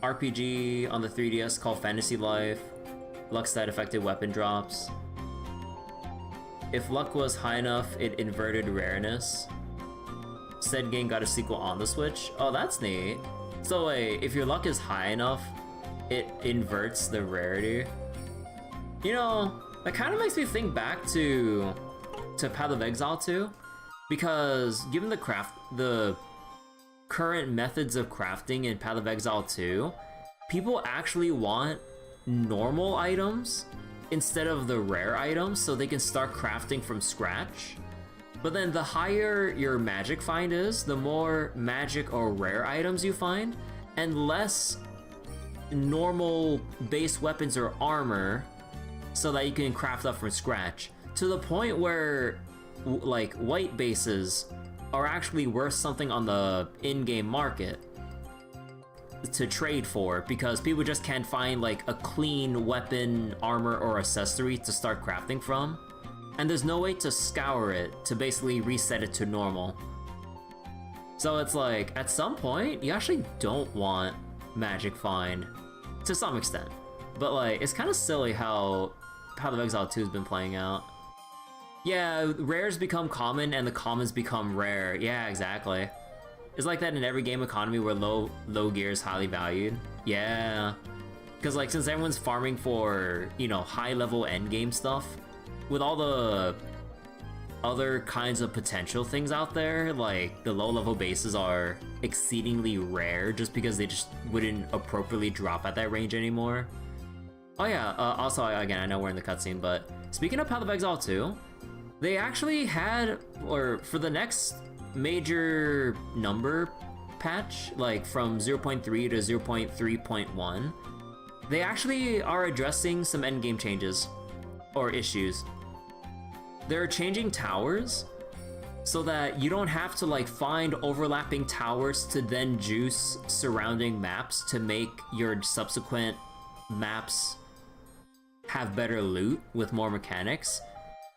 S1: RPG on the 3DS called Fantasy Life. Luck stat affected weapon drops. If luck was high enough, it inverted rareness. Said game got a sequel on the Switch. Oh, that's neat. So wait, if your luck is high enough, it inverts the rarity. You know, that kind of makes me think back to Path of Exile 2, because given the current methods of crafting in Path of Exile 2, people actually want normal items instead of the rare items so they can start crafting from scratch. But then the higher your magic find is, the more magic or rare items you find, and less normal base weapons or armor so that you can craft up from scratch. To the point where like white bases are actually worth something on the in-game market to trade for, because people just can't find like a clean weapon, armor, or accessory to start crafting from, and there's no way to scour it to basically reset it to normal. So it's like, at some point, you actually don't want magic find, to some extent. But like, it's kind of silly how Path of Exile 2 has been playing out. Yeah, rares become common and the commons become rare. Yeah, exactly. It's like that in every game economy where low gear is highly valued. Yeah. Because like, since everyone's farming for, you know, high level end game stuff, with all the other kinds of potential things out there, like the low level bases are exceedingly rare just because they just wouldn't appropriately drop at that range anymore. Oh yeah, also, again, I know we're in the cutscene, but speaking of Path of Exile 2, they actually had, or for the next major number patch, like from 0.3 to 0.3.1, they actually are addressing some endgame changes, or issues. They're changing towers so that you don't have to like find overlapping towers to then juice surrounding maps to make your subsequent maps have better loot with more mechanics.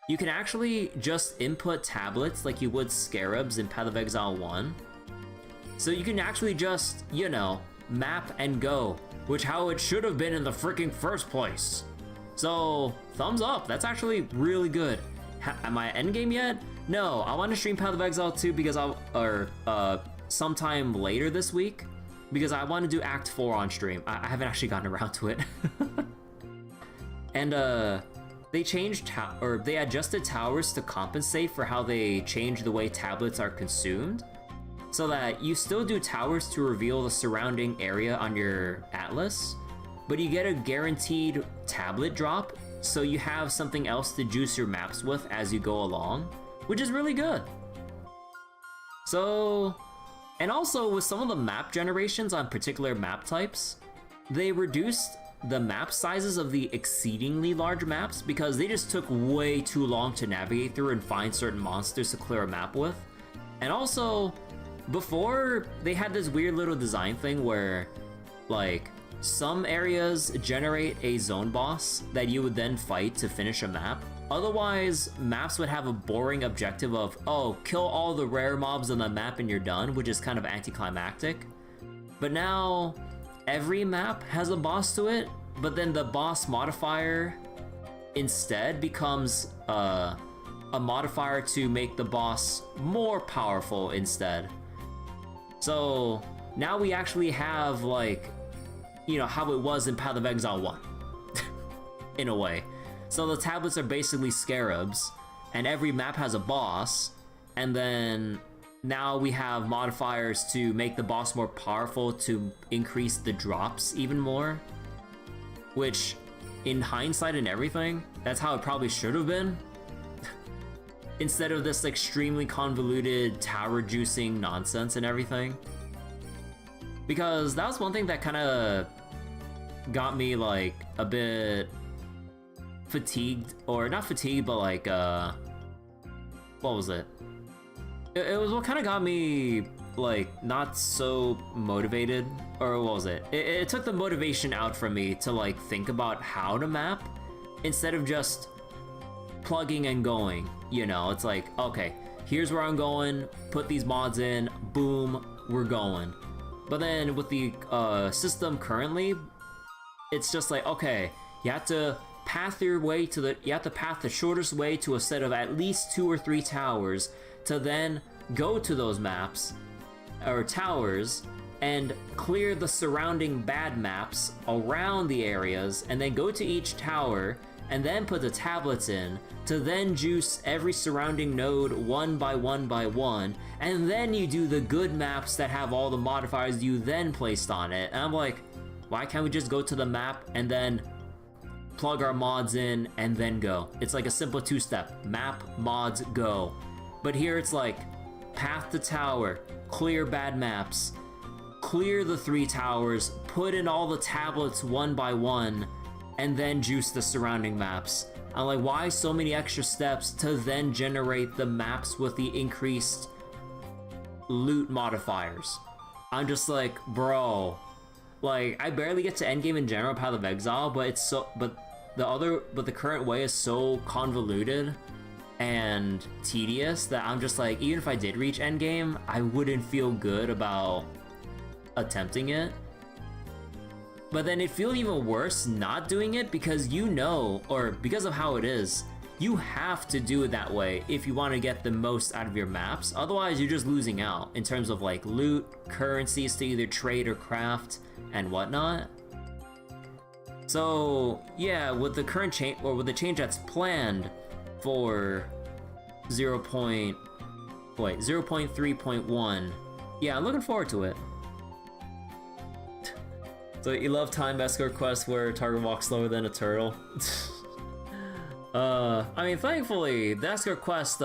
S1: You can actually just input tablets like you would scarabs in Path of Exile 1, So you can actually just, you know, map and go, which how it should have been in the freaking first place. So thumbs up, that's actually really good. Am I at endgame yet? No, I want to stream Path of Exile 2 because sometime later this week, because I want to do Act 4 on stream. I haven't actually gotten around to it. And they changed they adjusted towers to compensate for how they changed the way tablets are consumed, so that you still do towers to reveal the surrounding area on your atlas, but you get a guaranteed tablet drop, so you have something else to juice your maps with as you go along, which is really good. So, and also with some of the map generations on particular map types, they reduced the map sizes of the exceedingly large maps because they just took way too long to navigate through and find certain monsters to clear a map with. And also, before, they had this weird little design thing where, like, some areas generate a zone boss that you would then fight to finish a map. Otherwise, maps would have a boring objective of, oh, kill all the rare mobs on the map and you're done, which is kind of anticlimactic. But now, every map has a boss to it, but then the boss modifier instead becomes a modifier to make the boss more powerful instead. So now we actually have, like, you know, how it was in Path of Exile 1, in a way. So the tablets are basically scarabs, and every map has a boss, and then now we have modifiers to make the boss more powerful to increase the drops even more, which, in hindsight and everything, that's how it probably should have been. Instead of this extremely convoluted tower juicing nonsense and everything. Because that was one thing that kind of got me, like, a bit fatigued, or not fatigued, but like, what was it? It was what kind of got me, like, not so motivated, or what was it? It took the motivation out from me to, like, think about how to map, instead of just plugging and going, you know? It's like, okay, here's where I'm going, put these mods in, boom, we're going. But then with the system currently, it's just like, okay, you have to path your way to you have to path the shortest way to a set of at least 2 or 3 towers to then go to those maps or towers and clear the surrounding bad maps around the areas, and then go to each tower and then put the tablets in to then juice every surrounding node one by one, and then you do the good maps that have all the modifiers you then placed on it. And I'm like, why can't we just go to the map and then plug our mods in and then go? It's like a simple 2-step, map, mods, go. But here it's like, path to tower, clear bad maps, clear the 3 towers, put in all the tablets one by one, and then juice the surrounding maps. I'm like, why so many extra steps to then generate the maps with the increased loot modifiers? I'm just like, bro, like, I barely get to endgame in general, Path of Exile, but it's so, but the current way is so convoluted and tedious that I'm just like, even if I did reach endgame, I wouldn't feel good about attempting it. But then it feels even worse not doing it because you know, or because of how it is, you have to do it that way if you want to get the most out of your maps. Otherwise, you're just losing out in terms of like loot, currencies to either trade or craft, and whatnot. So yeah, with the current change, or with the change that's planned for 0.3.1, yeah, I'm looking forward to it. So you love time escort quests where a target walks slower than a turtle. I mean, thankfully, the escort quests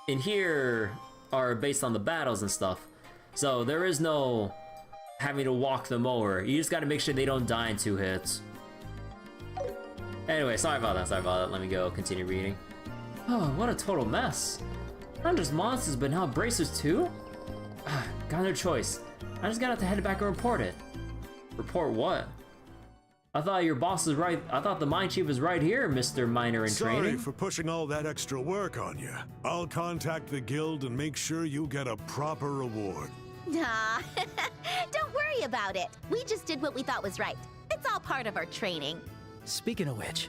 S1: in here are based on the battles and stuff. So there is no having to walk them over. You just gotta make sure they don't die in 2 hits. Anyway, sorry about that. Let me go continue reading. Oh, what a total mess. Not just monsters, but now bracers too? Got no choice. I just gotta have to head back and report it. Report what? I thought your boss is right. I thought the mine chief is right here, Mr. Miner in Training.
S6: Sorry for pushing all that extra work on you. I'll contact the guild and make sure you get a proper reward.
S2: Nah, don't worry about it. We just did what we thought was right. It's all part of our training.
S3: Speaking of which,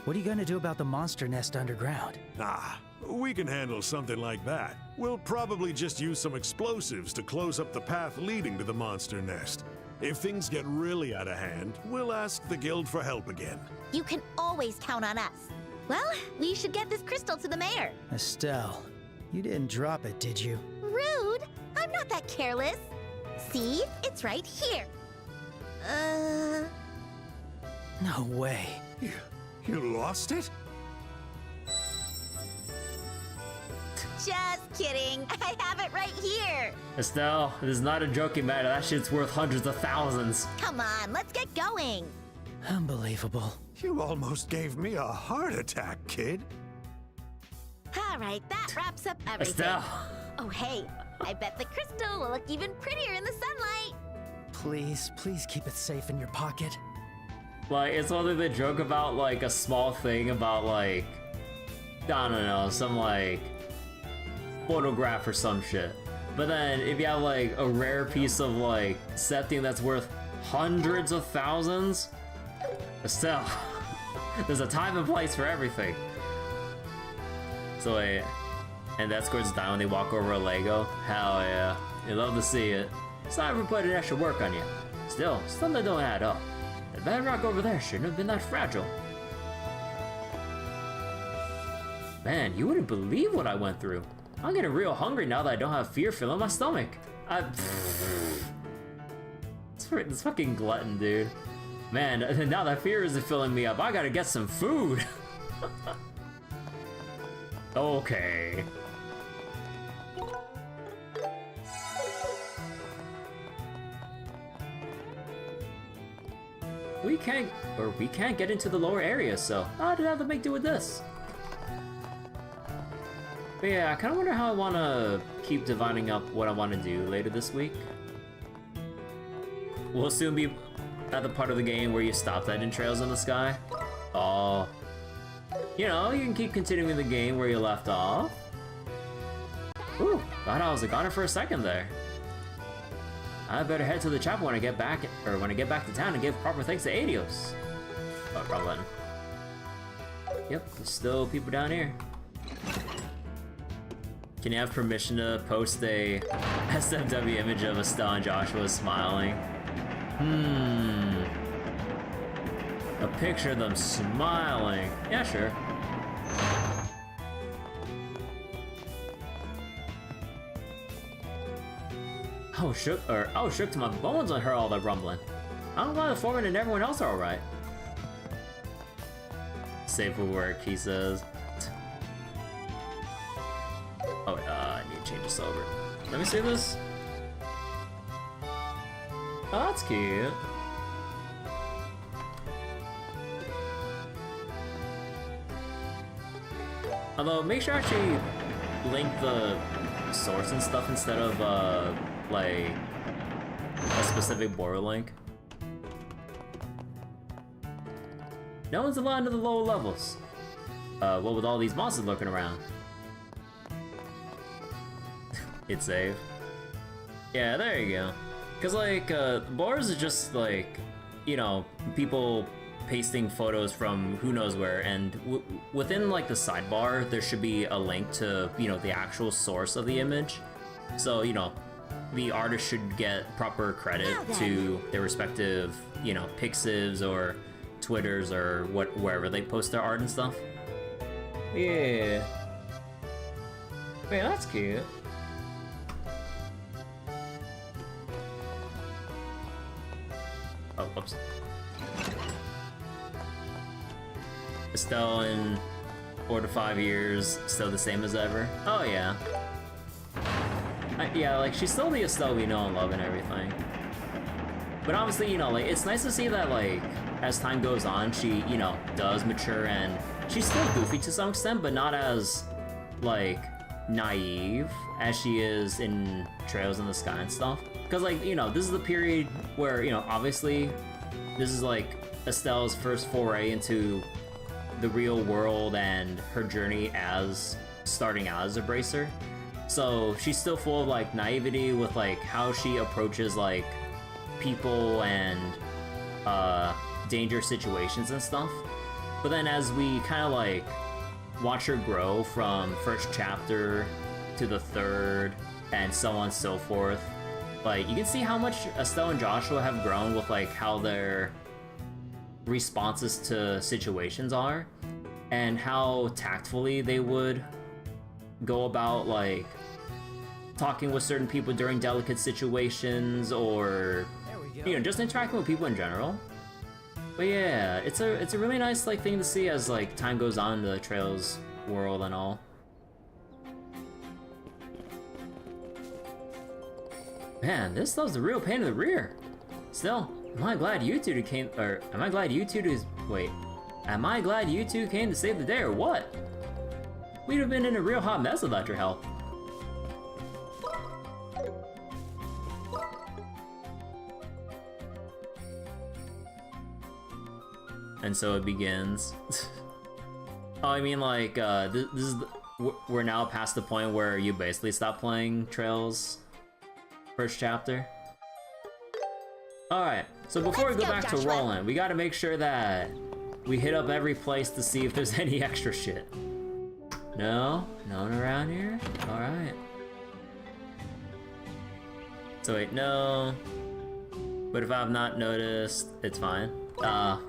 S3: what are you gonna do about the monster nest underground?
S6: Ah, we can handle something like that. We'll probably just use some explosives to close up the path leading to the monster nest. If things get really out of hand, we'll ask the guild for help again.
S2: You can always count on us. Well, we should get this crystal to the mayor.
S3: Estelle, you didn't drop it, did you?
S2: Rude! I'm not that careless. See? It's right here.
S3: No way.
S6: You lost it?
S2: Just kidding. I have it right here.
S1: Estelle, it is not a joking matter. That shit's worth hundreds of thousands.
S2: Come on, let's get going.
S3: Unbelievable.
S6: You almost gave me a heart attack, kid.
S2: All right, that wraps up everything.
S1: Estelle.
S2: Oh, hey, I bet the crystal will look even prettier in the sunlight.
S3: Please, please keep it safe in your pocket.
S1: Like, it's one thing they joke about, like, a small thing about, like, I don't know, some, like, photograph or some shit. But then, if you have, like, a rare piece of, like, septium that's worth hundreds of thousands, Estelle, there's a time and place for everything. So, and the escorts die when they walk over a Lego. Hell yeah. You love to see it. It's not ever putting extra work on you. Still, something don't add up. The bedrock over there shouldn't have been that fragile. Man, you wouldn't believe what I went through. I'm getting real hungry now that I don't have fear filling my stomach. This fucking glutton, dude. Man, now that fear isn't filling me up, I gotta get some food. Okay. We can't get into the lower area, so I'd have to make do with this. But yeah, I kind of wonder how I want to keep dividing up what I want to do later this week. We'll soon be at the part of the game where you stopped at in Trails in the Sky. Oh. You know, you can keep continuing the game where you left off. Ooh, thought I was a goner for a second there. I better head to the chapel when I get back, to town and give proper thanks to Adios. Oh, Rolent. Yep, there's still people down here. Can you have permission to post a SFW image of Estelle and Joshua smiling? A picture of them smiling. Yeah, sure. I was shook to my bones when I heard all that rumbling. I don't know why the foreman and everyone else are alright. Safe for work, he says. Oh, I need to change this over. Let me see this. Oh, that's cute. Although, make sure I actually link the source and stuff instead of, like, a specific border link. No one's allowed into the lower levels. What with all these monsters lurking around? It's safe. Yeah, there you go. Cause like, borders are just like, you know, people pasting photos from who knows where, and within like the sidebar, there should be a link to, you know, the actual source of the image. So, you know, the artist should get proper credit to their respective, you know, Pixives or Twitters or wherever they post their art and stuff. Yeah. Man, that's cute. Oh, whoops. Estelle in 4 to 5 years, still the same as ever. Oh yeah. Yeah, like she's still the Estelle we know and love and everything. But obviously, you know, like it's nice to see that like as time goes on, she, you know, does mature and she's still goofy to some extent, but not as like naive as she is in Trails in the Sky and stuff. Because like, you know, this is the period where, you know, obviously this is like Estelle's first foray into the real world and her journey as starting out as a bracer. So she's still full of like naivety with like how she approaches like people and dangerous situations and stuff. But then as we kind of like watch her grow from first chapter to the third and so on and so forth, like you can see how much Estelle and Joshua have grown with like how their responses to situations are and how tactfully they would go about like talking with certain people during delicate situations, or you know, just interacting with people in general. But yeah, it's a really nice like thing to see as like time goes on in the Trails world and all. Man, this stuff's a real pain in the rear. Still, am I glad you two came to save the day or what? We'd have been in a real hot mess without your help. And so it begins. Oh, I mean, like, this is we're now past the point where you basically stop playing Trails first chapter. Alright, so before we go back to Rolent, we gotta make sure that we hit up every place to see if there's any extra shit. No? No one around here? Alright. So wait, no. But if I've not noticed, it's fine. Let's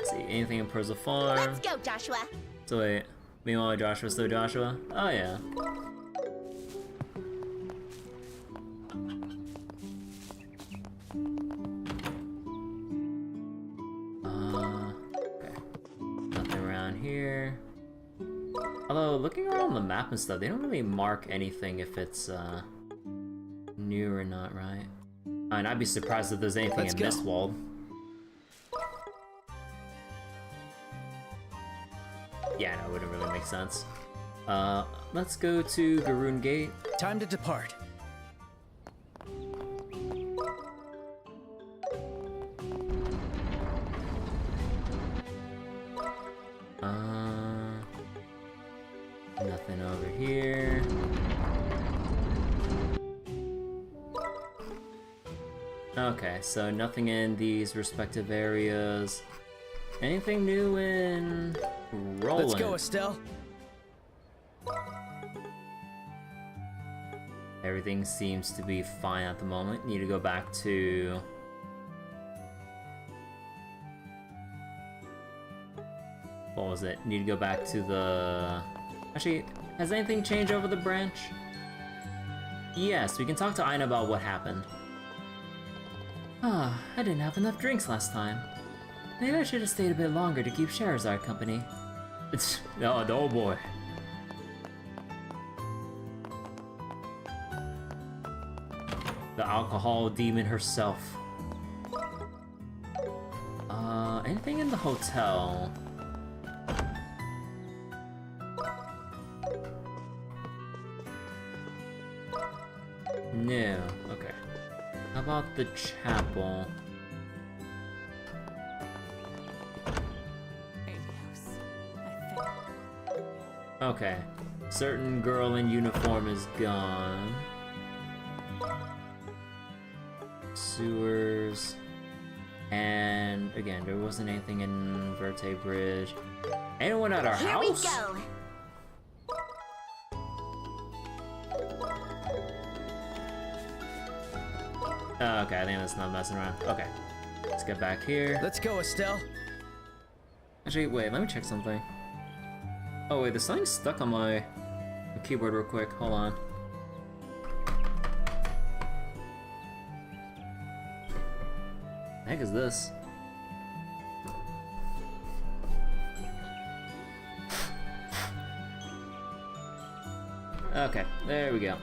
S1: see, anything in Persil Farm?
S2: Let's go, Joshua.
S1: So wait, meanwhile Joshua's still Joshua? Oh yeah. Okay. Nothing around here. Although, looking around the map and stuff, they don't really mark anything if it's, new or not, right? I mean, I'd be surprised if there's anything in Mistwald. Yeah, no, it wouldn't really make sense. Let's go to Garoon Gate.
S3: Time to depart.
S1: Nothing over here. Okay, so nothing in these respective areas. Anything new in Rolent?
S3: Let's go, Estelle.
S1: Everything seems to be fine at the moment. Need to go back to... What was it? Need to go back to the... Actually, has anything changed over the branch? Yes, we can talk to Aina about what happened. Ah, I didn't have enough drinks last time. Maybe I should have stayed a bit longer to keep Scherazard company. It's... oh boy. The alcohol demon herself. Anything in the hotel? No. Okay. How about the chapel? Okay. Certain girl in uniform is gone. Sewers. And again, there wasn't anything in Verte Bridge. Anyone at our house?
S2: Here we go.
S1: Okay, I think that's not messing around. Okay. Let's get back here.
S3: Let's go, Estelle.
S1: Actually, wait, let me check something. Oh wait, there's something stuck on my keyboard real quick. Hold on. The heck is this? Okay, there we go.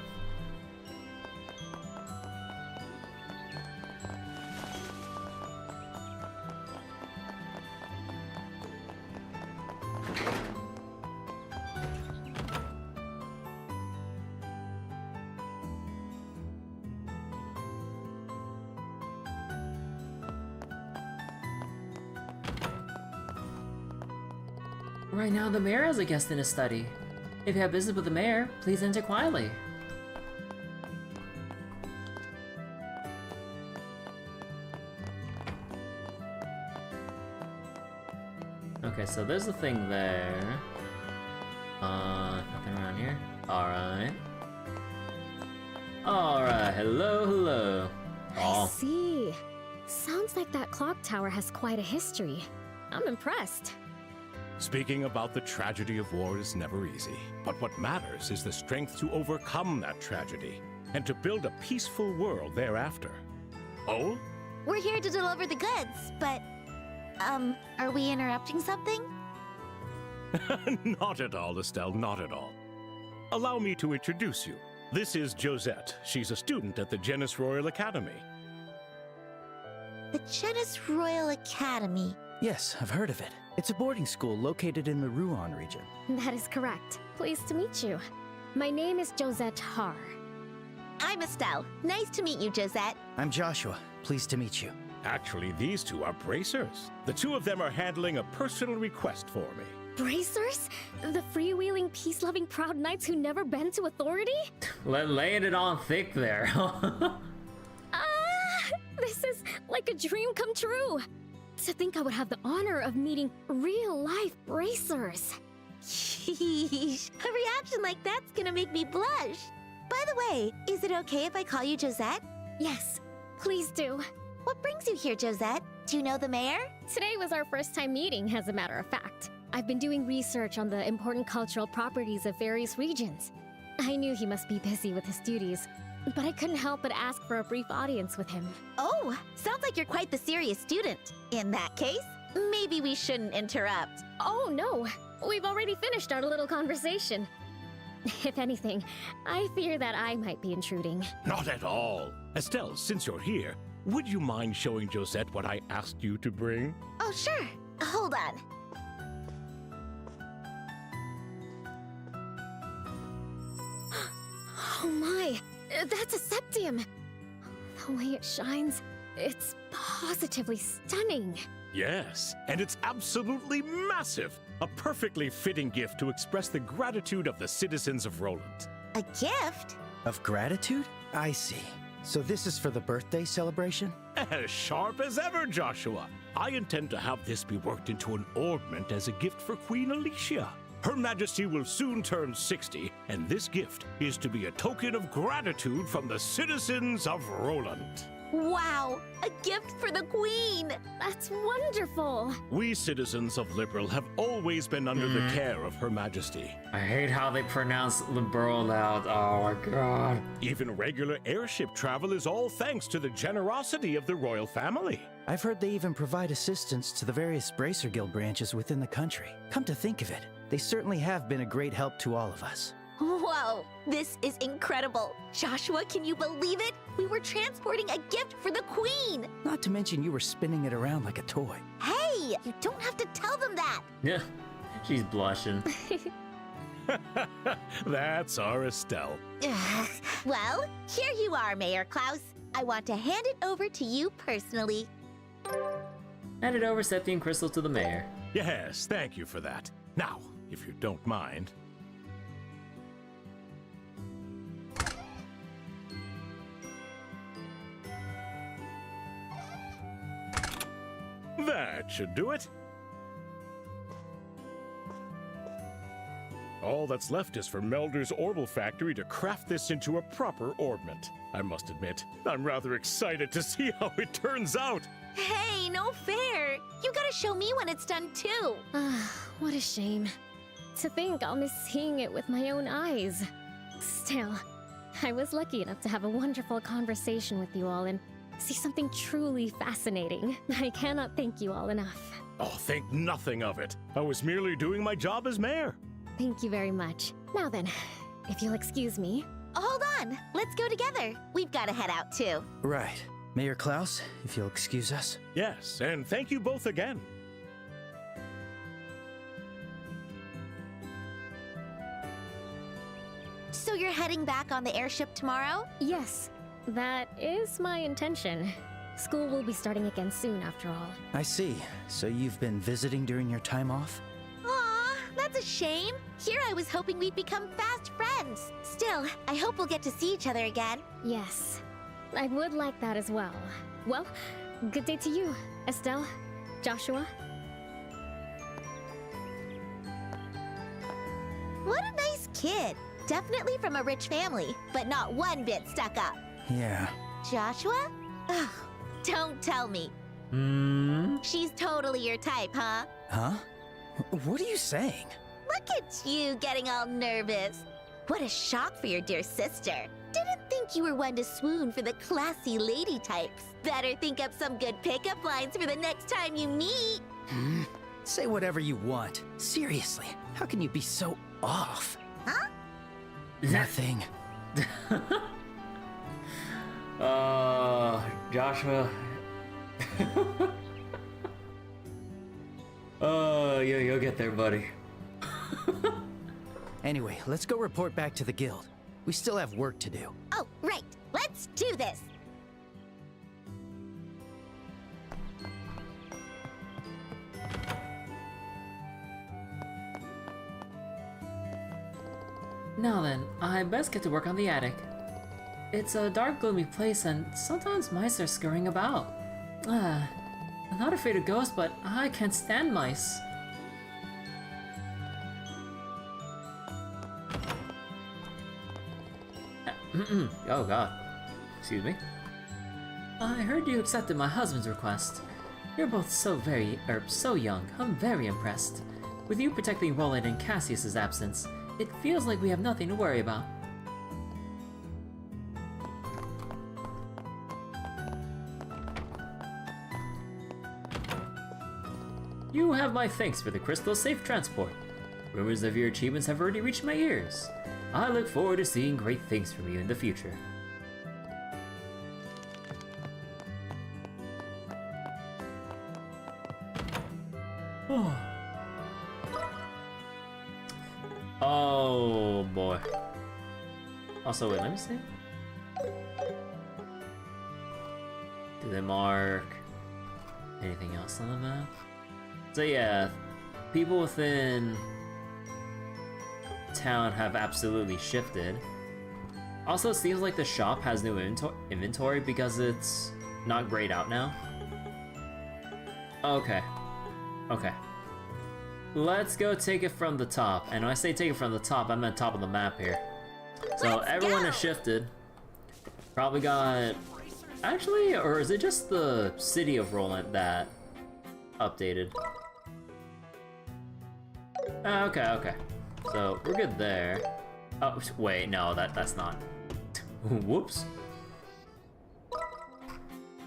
S1: Right now, the mayor has a guest in his study. If you have business with the mayor, please enter quietly. Okay, so there's a thing there. Nothing around here. Alright. Alright, hello.
S7: I see. Sounds like that clock tower has quite a history. I'm impressed.
S4: Speaking about the tragedy of war is never easy, but what matters is the strength to overcome that tragedy and to build a peaceful world thereafter. Oh?
S2: We're here to deliver the goods, but... are we interrupting something?
S4: Not at all, Estelle, not at all. Allow me to introduce you. This is Josette. She's a student at the Genus Royal Academy.
S2: The Genus Royal Academy.
S3: Yes, I've heard of it. It's a boarding school located in the Rouen region.
S7: That is correct. Pleased to meet you. My name is Josette Har.
S2: I'm Estelle. Nice to meet you, Josette.
S3: I'm Joshua. Pleased to meet you.
S4: Actually, these two are bracers. The two of them are handling a personal request for me.
S7: Bracers? The freewheeling, peace-loving proud knights who never bend to authority?
S1: Laying it on thick there.
S7: This is like a dream come true. To think I would have the honor of meeting real-life bracers.
S2: Sheesh. A reaction like that's gonna make me blush. By the way, is it okay if I call you Josette?
S7: Yes, please do.
S2: What brings you here, Josette? Do you know the mayor?
S7: Today was our first time meeting, as a matter of fact. I've been doing research on the important cultural properties of various regions. I knew he must be busy with his duties, but I couldn't help but ask for a brief audience with him.
S2: Oh, sounds like you're quite the serious student. In that case, maybe we shouldn't interrupt.
S7: Oh, no. We've already finished our little conversation. If anything, I fear that I might be intruding.
S4: Not at all. Estelle, since you're here, would you mind showing Josette what I asked you to bring?
S2: Oh, sure. Hold on.
S7: Oh my, that's a septium. The way it shines, it's positively stunning.
S4: Yes, and it's absolutely massive. A perfectly fitting gift to express the gratitude of the citizens of Rolent.
S2: A gift?
S3: Of gratitude? I see. So this is for the birthday celebration?
S4: As sharp as ever, Joshua. I intend to have this be worked into an ornament as a gift for Queen Alicia. Her Majesty will soon turn 60, and this gift is to be a token of gratitude from the citizens of Rolent.
S2: Wow, a gift for the Queen!
S7: That's wonderful.
S4: We citizens of Liberal have always been under the care of Her Majesty.
S1: I hate how they pronounce liberal out. Oh my god.
S4: Even regular airship travel is all thanks to the generosity of the royal family.
S3: I've heard they even provide assistance to the various Bracer Guild branches within the country. Come to think of it, they certainly have been a great help to all of us.
S2: Whoa, this is incredible. Joshua, can you believe it? We were transporting a gift for the Queen.
S3: Not to mention you were spinning it around like a toy.
S2: Hey, you don't have to tell them that.
S1: Yeah, she's blushing.
S4: That's our Estelle.
S2: Well, here you are, Mayor Klaus. I want to hand it over to you personally.
S1: Hand it over Septium Crystal to the mayor.
S4: Yes, thank you for that. Now, if you don't mind. That should do it. All that's left is for Melder's Orbital Factory to craft this into a proper ornament. I must admit, I'm rather excited to see how it turns out.
S2: Hey, no fair. You gotta show me when it's done too.
S7: What a shame. To think I'll miss seeing it with my own eyes. Still, I was lucky enough to have a wonderful conversation with you all and see something truly fascinating. I cannot thank you all enough.
S4: Oh, think nothing of it. I was merely doing my job as mayor.
S7: Thank you very much. Now then, if you'll excuse me.
S2: Hold on. Let's go together. We've gotta head out too.
S3: Right. Mayor Klaus, if you'll excuse us.
S4: Yes, and thank you both again.
S2: So you're heading back on the airship tomorrow?
S7: Yes, that is my intention. School will be starting again soon, after all.
S3: I see. So you've been visiting during your time off?
S2: Aw, that's a shame. Here I was hoping we'd become fast friends. Still, I hope we'll get to see each other again.
S7: Yes, I would like that as well. Well, good day to you, Estelle, Joshua.
S2: What a nice kid. Definitely from a rich family, but not one bit stuck up.
S3: Yeah.
S2: Joshua? Ugh, don't tell me. She's totally your type, huh?
S3: Huh? What are you saying?
S2: Look at you getting all nervous. What a shock for your dear sister. Didn't think you were one to swoon for the classy lady types. Better think up some good pickup lines for the next time you meet.
S3: Say whatever you want. Seriously, how can you be so off?
S2: Huh?
S3: Nothing.
S1: Joshua. You'll get there, buddy.
S3: Anyway, let's go report back to the guild. We still have work to do.
S2: Oh, right. Let's do this.
S1: Now then, I best get to work on the attic. It's a dark, gloomy place, and sometimes mice are scurrying about. I'm not afraid of ghosts, but I can't stand mice. Oh god. Excuse me. I heard you accepted my husband's request. You're both so young. I'm very impressed. With you protecting Rolent in Cassius's absence, it feels like we have nothing to worry about. You have my thanks for the crystal safe transport. Rumors of your achievements have already reached my ears. I look forward to seeing great things from you in the future. Oh boy. Also, wait, let me see. Do they mark anything else on the map? So yeah, people within town have absolutely shifted. Also, it seems like the shop has new inventory because it's not grayed out now. Okay. Okay. Let's go take it from the top. And when I say take it from the top, I meant top of the map here. So everyone has shifted. Probably got... Actually, or is it just the city of Rolent that updated? Okay, okay. So we're good there. Oh, wait, no, that's not. Whoops.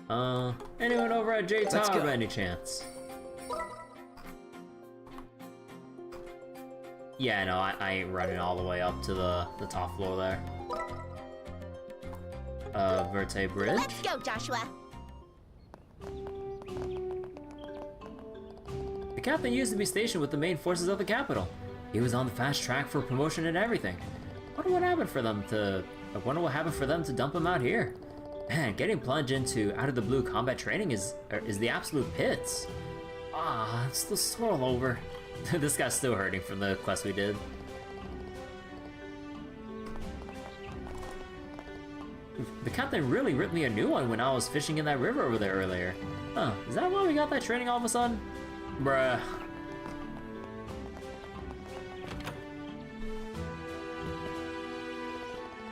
S1: Anyone over at Jade Tower by any chance? Yeah, no, I ain't running all the way up to the top floor there. Verte Bridge?
S2: Let's go, Joshua.
S1: The captain used to be stationed with the main forces of the capital. He was on the fast track for promotion and everything. I wonder what happened for them to dump him out here. Man, getting plunged into out-of-the-blue combat training is the absolute pits. Ah, it's still sore all over. This guy's still hurting from the quest we did. The captain really ripped me a new one when I was fishing in that river over there earlier. Huh, is that why we got that training all of a sudden? Bruh.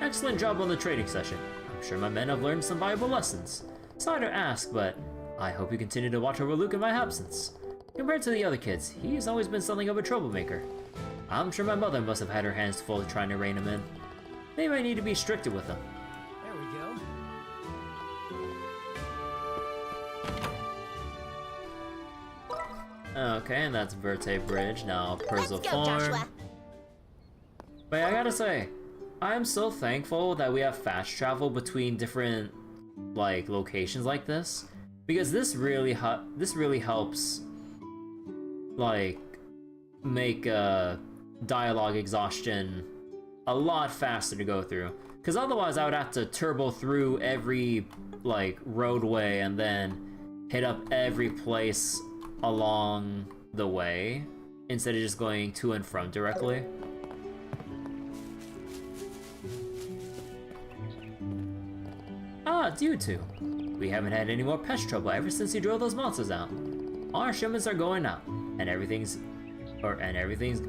S1: Excellent job on the training session. I'm sure my men have learned some valuable lessons. Sorry to ask, but I hope you continue to watch over Luke in my absence. Compared to the other kids, he's always been something of a troublemaker. I'm sure my mother must have had her hands full trying to rein him in. Maybe I need to be stricter with him.
S3: There we go.
S1: Okay, and that's Verte Bridge. Now, Persil
S2: Let's go,
S1: Farm.
S2: Joshua.
S1: But I gotta say, I'm so thankful that we have fast travel between different, like, locations like this. Because this really helps, like, make dialogue exhaustion a lot faster to go through. Because otherwise I would have to turbo through every, like, roadway and then hit up every place along the way instead of just going to and from directly. not due to. We haven't had any more pest trouble ever since you drove those monsters out. Our shipments are going out, and everything's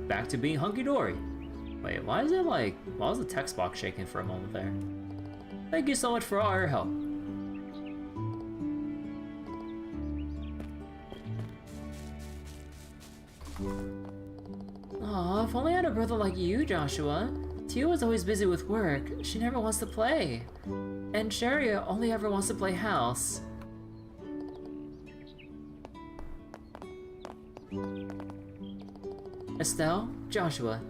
S1: back to being hunky-dory. Wait, why was the text box shaking for a moment there? Thank you so much for all your help. Aw, if only I had a brother like you, Joshua. Tia was always busy with work. She never wants to play. And Schera only ever wants to play house. Estelle, Joshua,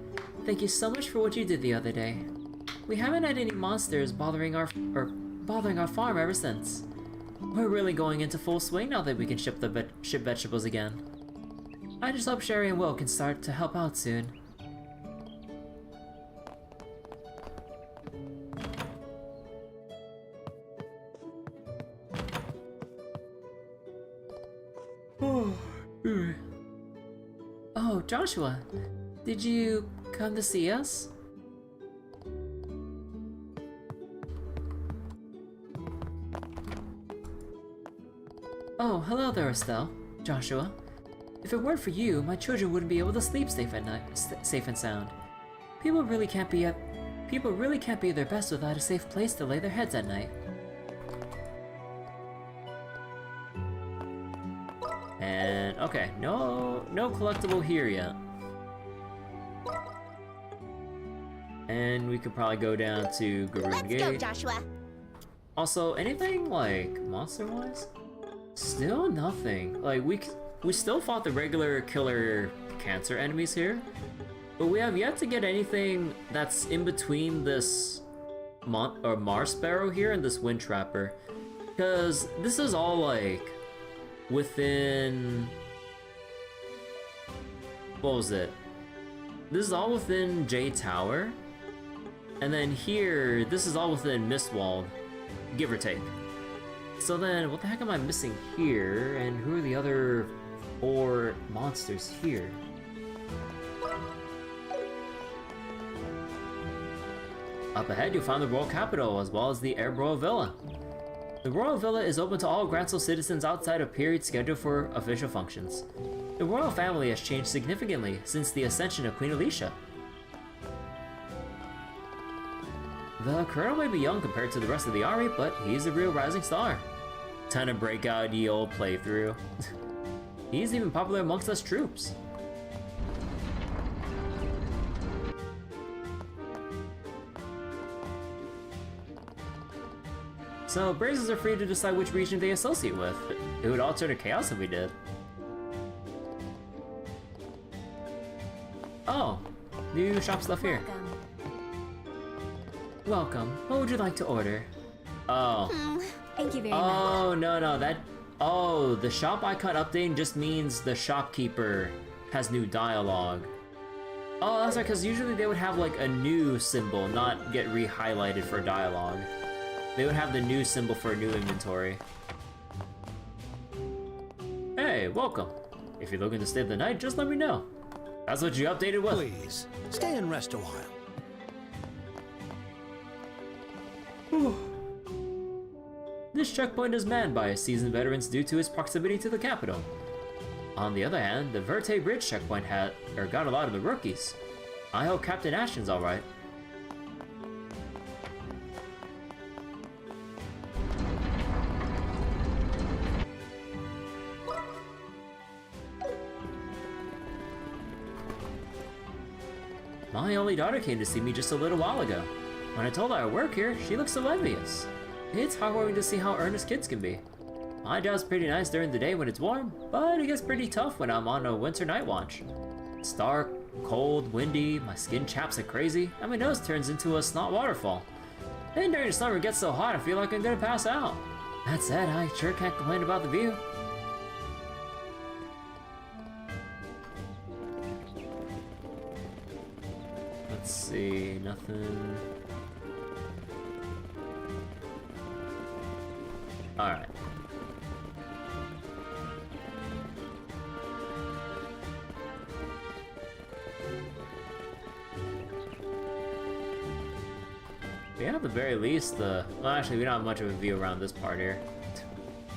S1: thank you so much for what you did the other day. We haven't had any monsters bothering our farm ever since. We're really going into full swing now that we can ship vegetables again. I just hope Schera and Will can start to help out soon. Oh, Joshua, did you come to see us? Oh, hello there, Estelle. Joshua. If it weren't for you, my children wouldn't be able to sleep safe at night, safe and sound. People really can't be at their best without a safe place to lay their heads at night. And okay, no collectible here yet. And we could probably go down to Garton Gate.
S2: Let's go, Joshua.
S1: Also, anything like monster-wise? Still nothing. Like we still fought the regular killer cancer enemies here, but we have yet to get anything that's in between this Mars Sparrow here and this Wind Trapper, because this is all like within, what was it? This is all within Jade Tower, and then here this is all within Mistwald, give or take. So then, what the heck am I missing here? And who are the other 4 monsters here? Up ahead, you'll find the Royal Capital, as well as the Royal Villa. The Royal Villa is open to all Gransel citizens outside of periods scheduled for official functions. The royal family has changed significantly since the ascension of Queen Alicia. The colonel may be young compared to the rest of the army, but he's a real rising star. Time to break out the old playthrough. He's even popular amongst us troops. So, Brazers are free to decide which region they associate with. It would all turn to chaos if we did. Oh, new shop stuff here. Welcome. What would you like to order? Oh.
S7: Thank you very much.
S1: Oh, no, that... Oh, the shop icon updating just means the shopkeeper has new dialogue. Oh, that's right, because usually they would have like a new symbol, not get re-highlighted for dialogue. They would have the new symbol for a new inventory. Hey, welcome. If you're looking to stay the night, just let me know. That's what you updated with.
S8: Please, stay and rest a while.
S1: This checkpoint is manned by seasoned veterans due to its proximity to the capital. On the other hand, the Verte Bridge checkpoint got a lot of the rookies. I hope Captain Ashton's alright. My only daughter came to see me just a little while ago. When I told her I work here, she looked so envious. It's heartwarming to see how earnest kids can be. My job's pretty nice during the day when it's warm, but it gets pretty tough when I'm on a winter night watch. It's dark, cold, windy, my skin chaps like crazy, and my nose turns into a snot waterfall. Then during the summer it gets so hot I feel like I'm gonna pass out. That said, I sure can't complain about the view. Let's see, nothing... Alright. Yeah, at the very least, well, actually, we don't have much of a view around this part here.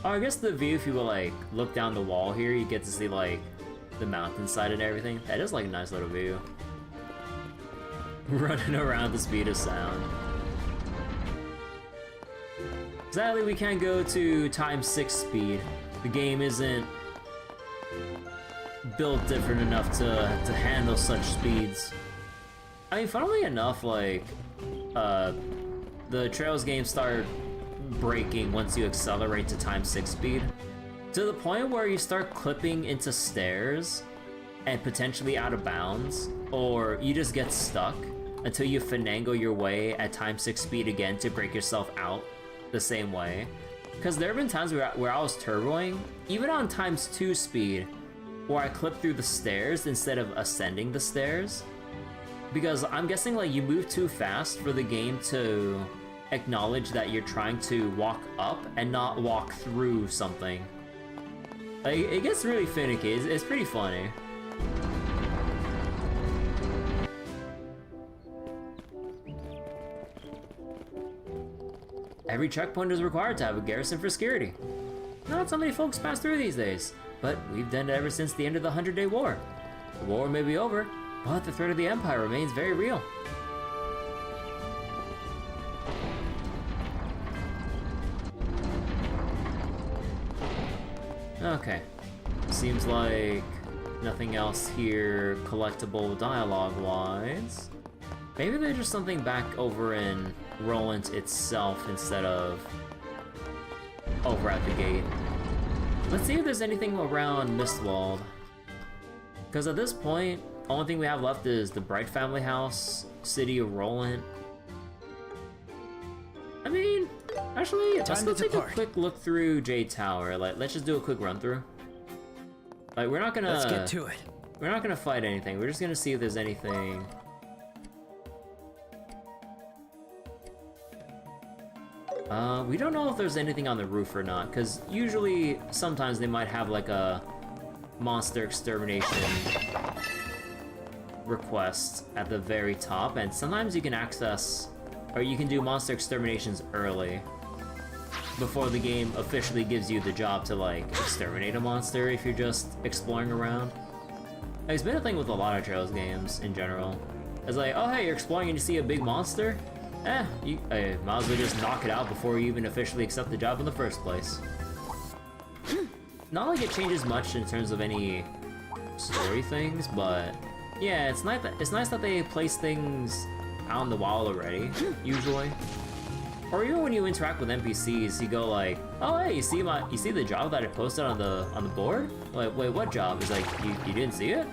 S1: Oh, I guess the view, if you will, like, look down the wall here, you get to see, like, the mountainside and everything. That is, like, a nice little view. Running around the speed of sound. Sadly, we can't go to ×6 speed. The game isn't built different enough to handle such speeds. I mean, funnily enough, like, the Trails games start breaking once you accelerate to ×6 speed, to the point where you start clipping into stairs and potentially out of bounds, or you just get stuck until you finagle your way at ×6 speed again to break yourself out the same way. Because there have been times where I was turboing, even on ×2 speed, where I clipped through the stairs instead of ascending the stairs. Because I'm guessing, like, you move too fast for the game to acknowledge that you're trying to walk up and not walk through something. Like, it gets really finicky. It's pretty funny. Every checkpoint is required to have a garrison for security. Not so many folks pass through these days, but we've done it ever since the end of the 100-Day War. The war may be over, but the threat of the Empire remains very real. Okay, seems like nothing else here collectible dialogue-wise. Maybe there's just something back over in Rolent itself instead of over at the gate. Let's see if there's anything around Mistwald. Because at this point, the only thing we have left is the Bright family house, city of Rolent. I mean, actually, let's go take a quick look through Jade Tower. Like, let's just do a quick run through. Like, we're not gonna...
S3: Let's get to it.
S1: We're not gonna fight anything. We're just gonna see if there's anything... we don't know if there's anything on the roof or not, because usually, sometimes they might have like a monster extermination request at the very top, and sometimes you can access, or you can do monster exterminations early, before the game officially gives you the job to, like, exterminate a monster if you're just exploring around. It's been a thing with a lot of Trails games in general. It's like, oh hey, you're exploring and you see a big monster? You might as well just knock it out before you even officially accept the job in the first place. Not like it changes much in terms of any story things, but yeah, it's nice that they place things out in the wild already, usually. Or even when you interact with NPCs, you go like, oh hey, you see the job that I posted on the board? Like, wait, what job? It's like, you didn't see it?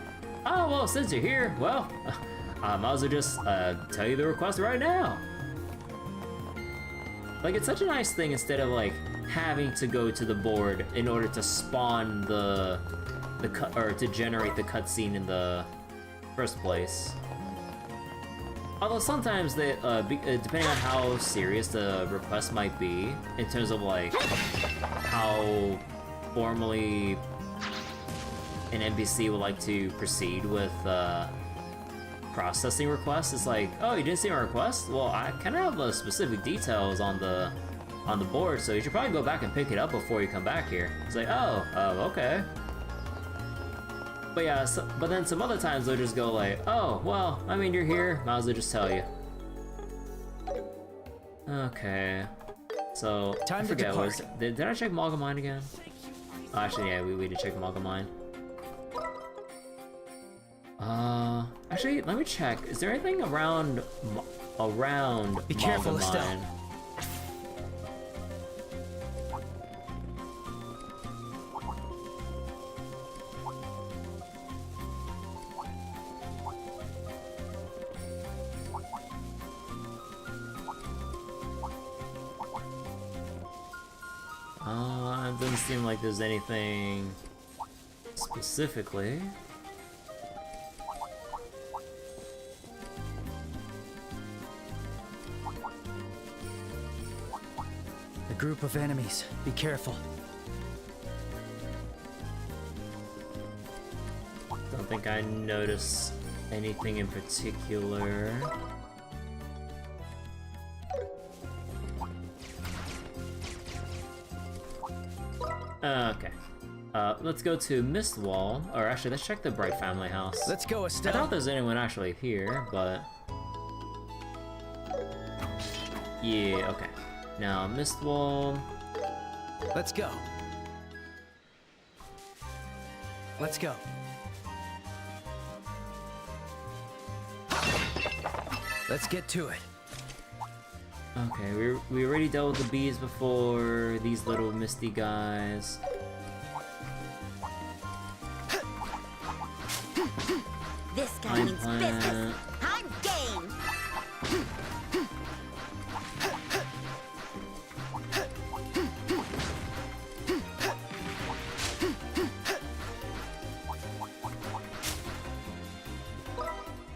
S1: Oh well, since you're here, well, I might as well just tell you the request right now. Like, it's such a nice thing instead of like having to go to the board in order to spawn the cut, or to generate the cutscene in the first place. Although sometimes they, depending on how serious the request might be, in terms of like how formally an NPC would like to proceed with processing requests, it's like, oh, you didn't see my request? Well, I kind of have the specific details on the board, so you should probably go back and pick it up before you come back here. It's like, oh, okay. But yeah, but then some other times they'll just go like, oh, well, I mean, you're here, might as well just tell you. Okay. So, I forget, did I check Malga Mine again? Oh, actually, yeah, we did check Malga Mine. Actually, let me check. Is there anything around
S3: Be careful,
S1: Malga
S3: Estelle.
S1: Mine? It doesn't seem like there's anything specifically.
S3: A group of enemies. Be careful.
S1: Don't think I notice anything in particular. Okay. Let's go to Mistwall, or actually, let's check the Bright family house.
S3: Let's go,
S1: I
S3: Estelle.
S1: doubt there's anyone actually here, but... Yeah, okay. Now, Mistwall...
S3: Let's go. Let's go. Let's get to it.
S1: Okay, we already dealt with the bees before, these little misty guys.
S2: This guy means business. I'm game.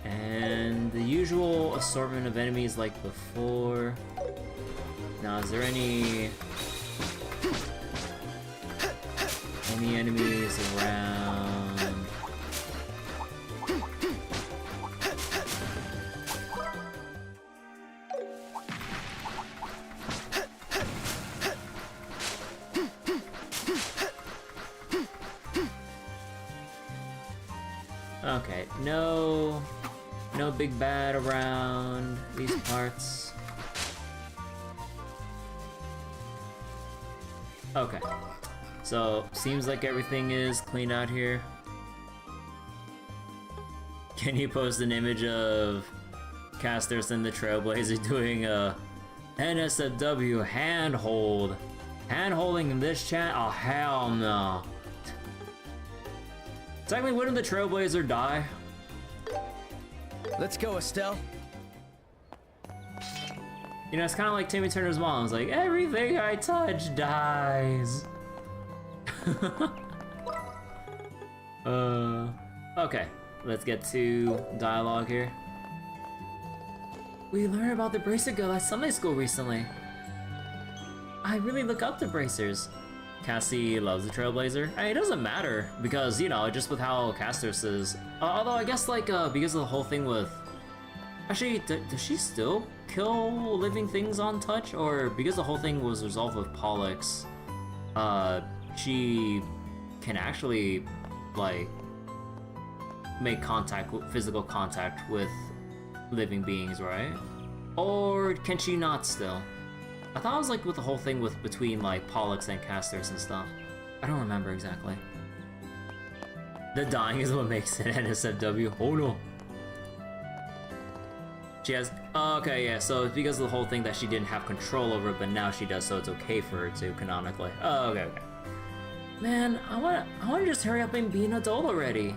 S1: And the usual assortment of enemies like before. Now, is there any enemies around? Okay, no big bad around these parts. Okay, so seems like everything is clean out here. Can you post an image of Casters and the Trailblazer doing a NSFW handhold? Handholding in this chat? Oh, hell no. Technically, wouldn't the Trailblazer die?
S3: Let's go, Estelle.
S1: You know, it's kind of like Timmy Turner's mom. It's like, everything I touch dies. Okay. Let's get to dialogue here. We learned about the Bracer Guild at Sunday school recently. I really look up to Bracers. Cassie loves the Trailblazer. I mean, it doesn't matter because, you know, just with how Castos is. Although I guess like because of the whole thing with. Actually, does she still kill living things on touch, or because the whole thing was resolved with Pollux, she can actually like make physical contact with living beings, right? Or can she not still? I thought it was like with the whole thing with between like Pollux and Casters and stuff. I don't remember exactly. The dying is what makes it NSFW. Oh no. She has. Oh, okay, yeah. So it's because of the whole thing that she didn't have control over it, but now she does, so it's okay for her to canonically. Oh, okay, okay. Man, I wanna just hurry up and be an adult already.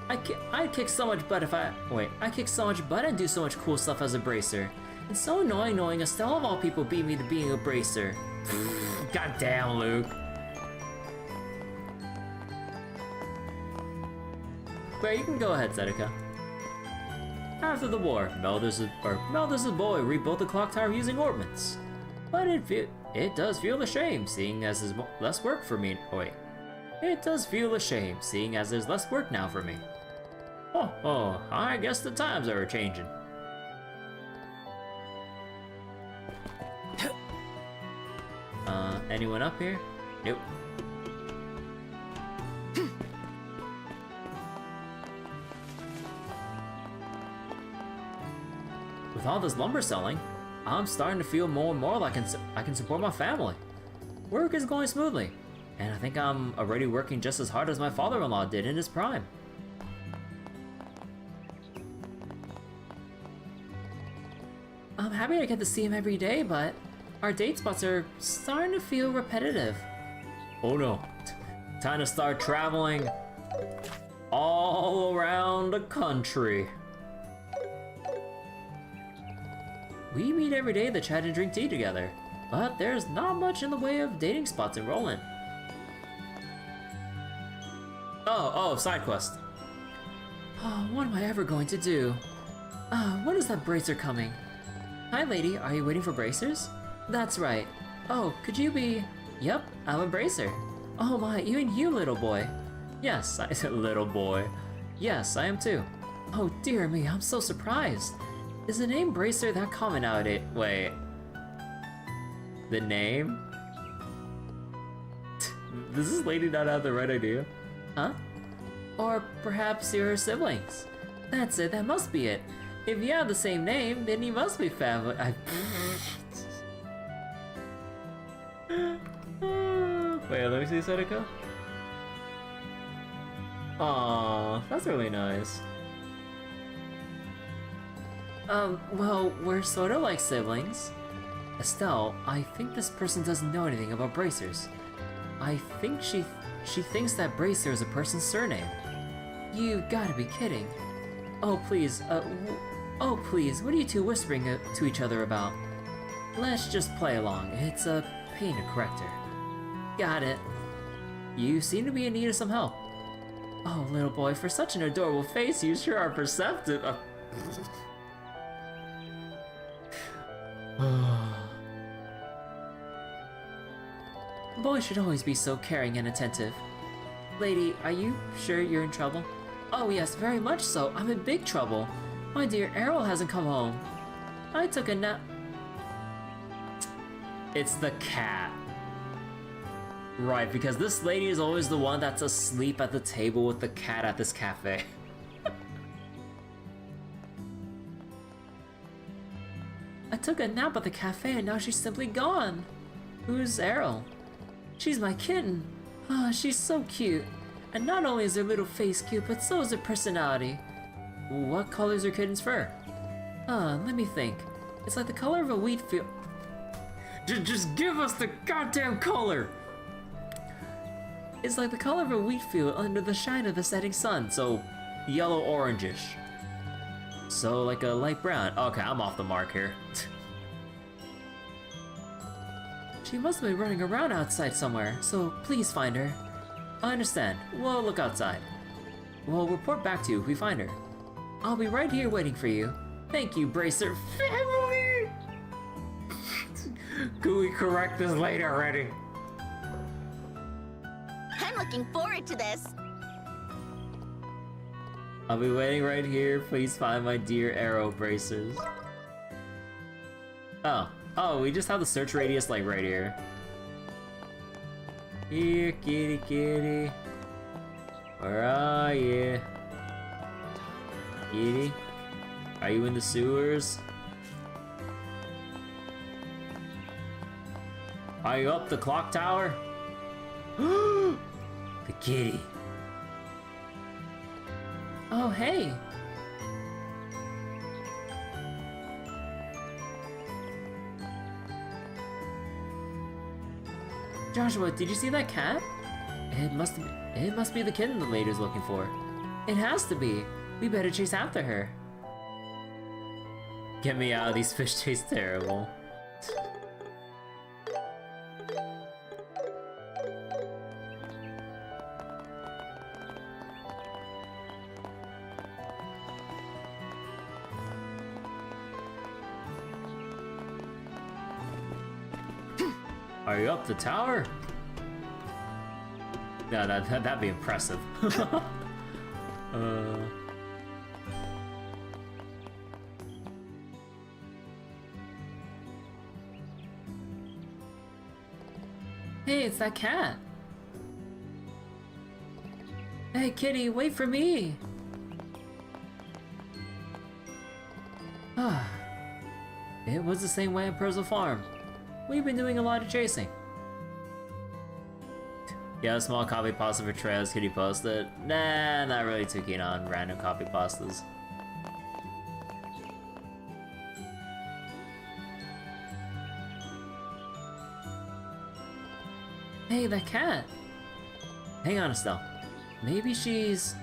S1: I'd kick so much butt if I kick so much butt and do so much cool stuff as a bracer. It's so annoying knowing Estelle of all people beat me to being a bracer. God damn, Luke. Wait, you can go ahead, Zedeka. After the war, Meldus' boy rebuilt the clock tower using ornaments. But it does feel a shame, seeing as there's less work for me. Oh wait. It does feel a shame, seeing as there's less work now for me. Oh, I guess the times are changing. Anyone up here? Nope. With all this lumber selling, I'm starting to feel more and more like I can support my family. Work is going smoothly, and I think I'm already working just as hard as my father-in-law did in his prime. I'm happy I get to see him every day, but our date spots are starting to feel repetitive. Oh no, time to start traveling all around the country. We meet every day to chat and drink tea together, but there's not much in the way of dating spots in Rolent. Oh, side quest. Oh, what am I ever going to do? When is that bracer coming? Hi lady, are you waiting for bracers? That's right. Oh, could you be... Yep, I'm a bracer. Oh my, even you, little boy. Yes, I said little boy. Yes, I am too. Oh dear me, I'm so surprised. Is the name Bracer that common nowadays? Wait. The name? does this lady not have the right idea? Huh? Or perhaps you're siblings. That's it, that must be it. If you have the same name, then you must be family. Wait, let me see Sadako. Aww, that's really nice. Well, we're sort of like siblings. Estelle, I think this person doesn't know anything about bracers. I think she thinks that bracer is a person's surname. You gotta be kidding. Oh please, oh please, what are you two whispering to each other about? Let's just play along, it's a pain to correct her. Got it. You seem to be in need of some help. Oh little boy, for such an adorable face, you sure are perceptive. Boys should always be so caring and attentive. Lady, are you sure you're in trouble? Oh yes, very much so. I'm in big trouble. My dear Errol hasn't come home. I took a nap. It's the cat. Right, because this lady is always the one that's asleep at the table with the cat at this cafe. I took a nap at the cafe and now she's simply gone. Who's Errol? She's my kitten. Ah, she's so cute. And not only is her little face cute, but so is her personality. What color is her kitten's fur? Let me think. It's like the color of a wheat field. Just give us the goddamn color! It's like the color of a wheat field under the shine of the setting sun, so yellow-orangish. So like a light brown. Okay, I'm off the mark here. She must have been running around outside somewhere, so please find her. I understand. We'll look outside. We'll report back to you if we find her. I'll be right here waiting for you. Thank you, Bracer family! Could we correct this later already?
S2: I'm looking forward to this.
S1: I'll be waiting right here. Please find my dear arrow bracers. Oh, we just have the search radius like right here. Here, kitty, kitty. Where are you? Kitty? Are you in the sewers? Are you up the clock tower? The kitty. Oh, hey. Joshua, did you see that cat? It must be the kitten the lady's looking for. It has to be. We better chase after her. Get me out of these fish taste terrible. Are you up the tower? Yeah, that'd be impressive. Hey, it's that cat. Hey, kitty, wait for me. It was the same way at Persil Farm. We've been doing a lot of chasing. Yeah, a small copy pasta for trails, kitty posted. Nah, not really too keen on random copy pastas. Hey, that cat! Hang on, Estelle. Maybe she's...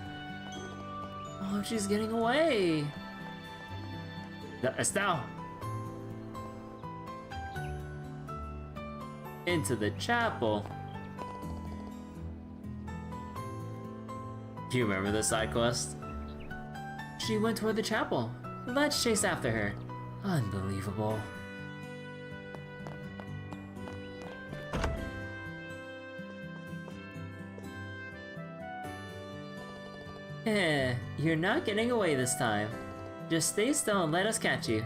S1: Oh, she's getting away! Estelle! Into the chapel. Do you remember this side quest? She went toward the chapel. Let's chase after her. Unbelievable. You're not getting away this time. Just stay still and let us catch you.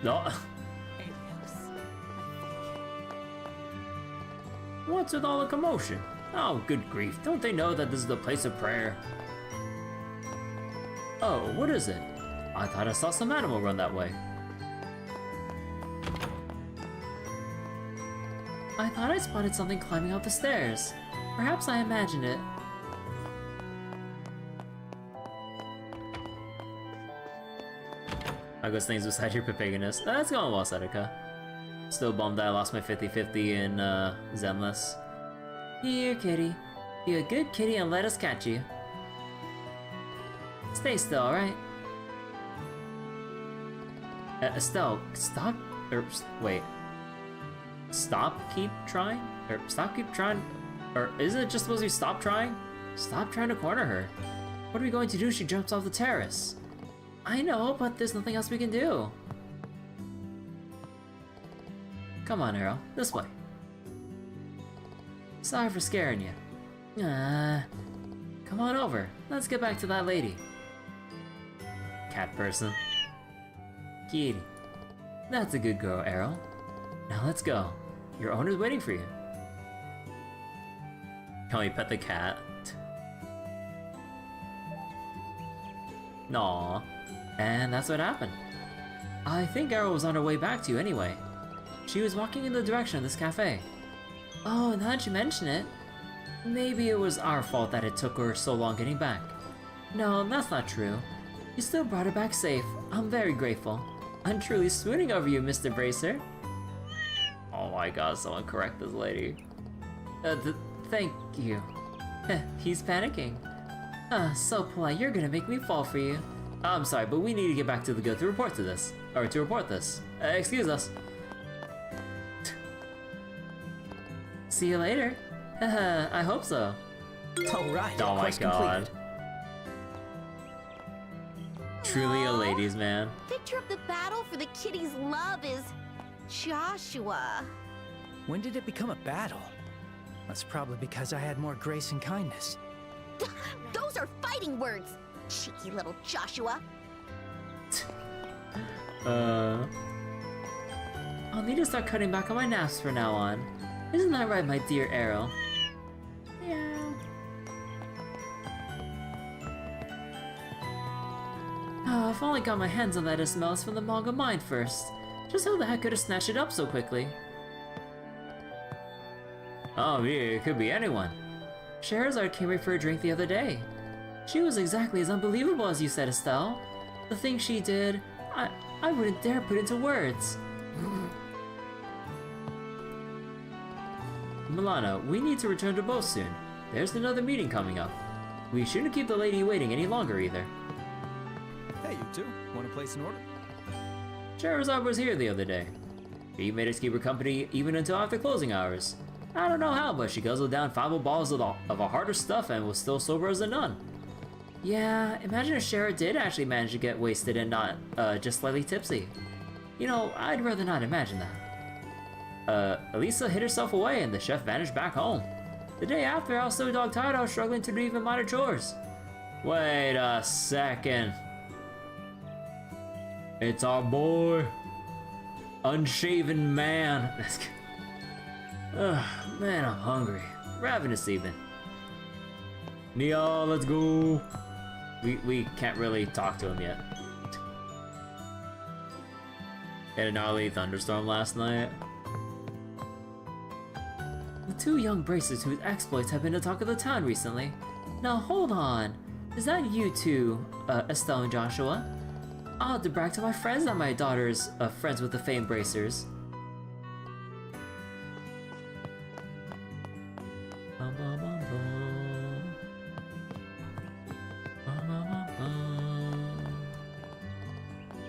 S1: No. What's with all the commotion? Oh, good grief. Don't they know that this is the place of prayer? Oh, what is it? I thought I saw some animal run that way. I thought I spotted something climbing up the stairs. Perhaps I imagined it. I guess things beside your Papaganus. That's going well, Seneca. Still bummed that I lost my 50-50 in Zenless. Here, kitty. Be a good kitty and let us catch you. Stay still, alright? Estelle, stop. Wait. Stop, keep trying? Or stop, keep trying? Or isn't it just supposed to be stop trying? Stop trying to corner her. What are we going to do if she jumps off the terrace? I know, but there's nothing else we can do. Come on, Arrow. This way. Sorry for scaring you. Come on over. Let's get back to that lady. Cat person. Kitty. That's a good girl, Arrow. Now let's go. Your owner's waiting for you. Can we pet the cat? Aww. And that's what happened. I think Arrow was on her way back to you anyway. She was walking in the direction of this cafe. Oh, now that you mention it, maybe it was our fault that it took her so long getting back. No, that's not true. You still brought her back safe. I'm very grateful. I'm truly swooning over you, Mr. Bracer. Oh my god, someone correct this lady. Thank you. He's panicking. So polite, you're gonna make me fall for you. I'm sorry, but we need to get back to the good to report this. Excuse us. See you later. I hope so.
S3: Alright,
S1: Oh my
S3: quest
S1: god.
S3: completed.
S1: Truly a ladies' man.
S2: Victor of the battle for the kitty's love is Joshua.
S3: When did it become a battle? That's probably because I had more grace and kindness.
S2: Those are fighting words, cheeky little Joshua.
S1: I'll need to start cutting back on my naps from now on. Isn't that right, my dear Arrow? Yeah. Oh, if only got my hands on that Esmelas from the Malga mine first. Just how the heck could have snatched it up so quickly? Oh, yeah, it could be anyone. Scherazard came here for a drink the other day. She was exactly as unbelievable as you said, Estelle. The things she did, I wouldn't dare put into words. Milano, we need to return to both soon. There's another meeting coming up. We shouldn't keep the lady waiting any longer either.
S3: Hey, you two. Want to place an order?
S1: Scherazard was here the other day. She made us keep her company even until after closing hours. I don't know how, but she guzzled down 5 balls of a harder stuff and was still sober as a nun. Yeah, imagine if Schera did actually manage to get wasted and not, just slightly tipsy. You know, I'd rather not imagine that. Elise hid herself away and the chef vanished back home. The day after, I was so dog-tired I was struggling to do even minor chores. Wait a second. It's our boy. Unshaven man. Ugh, man, I'm hungry. Ravenous even. Nial, let's go. We can't really talk to him yet. Had a gnarly thunderstorm last night. The 2 young bracers whose exploits have been the talk of the town recently. Now hold on. Is that you two, Estelle and Joshua? I'll have to brag to my friends that my daughter's friends with the famed bracers.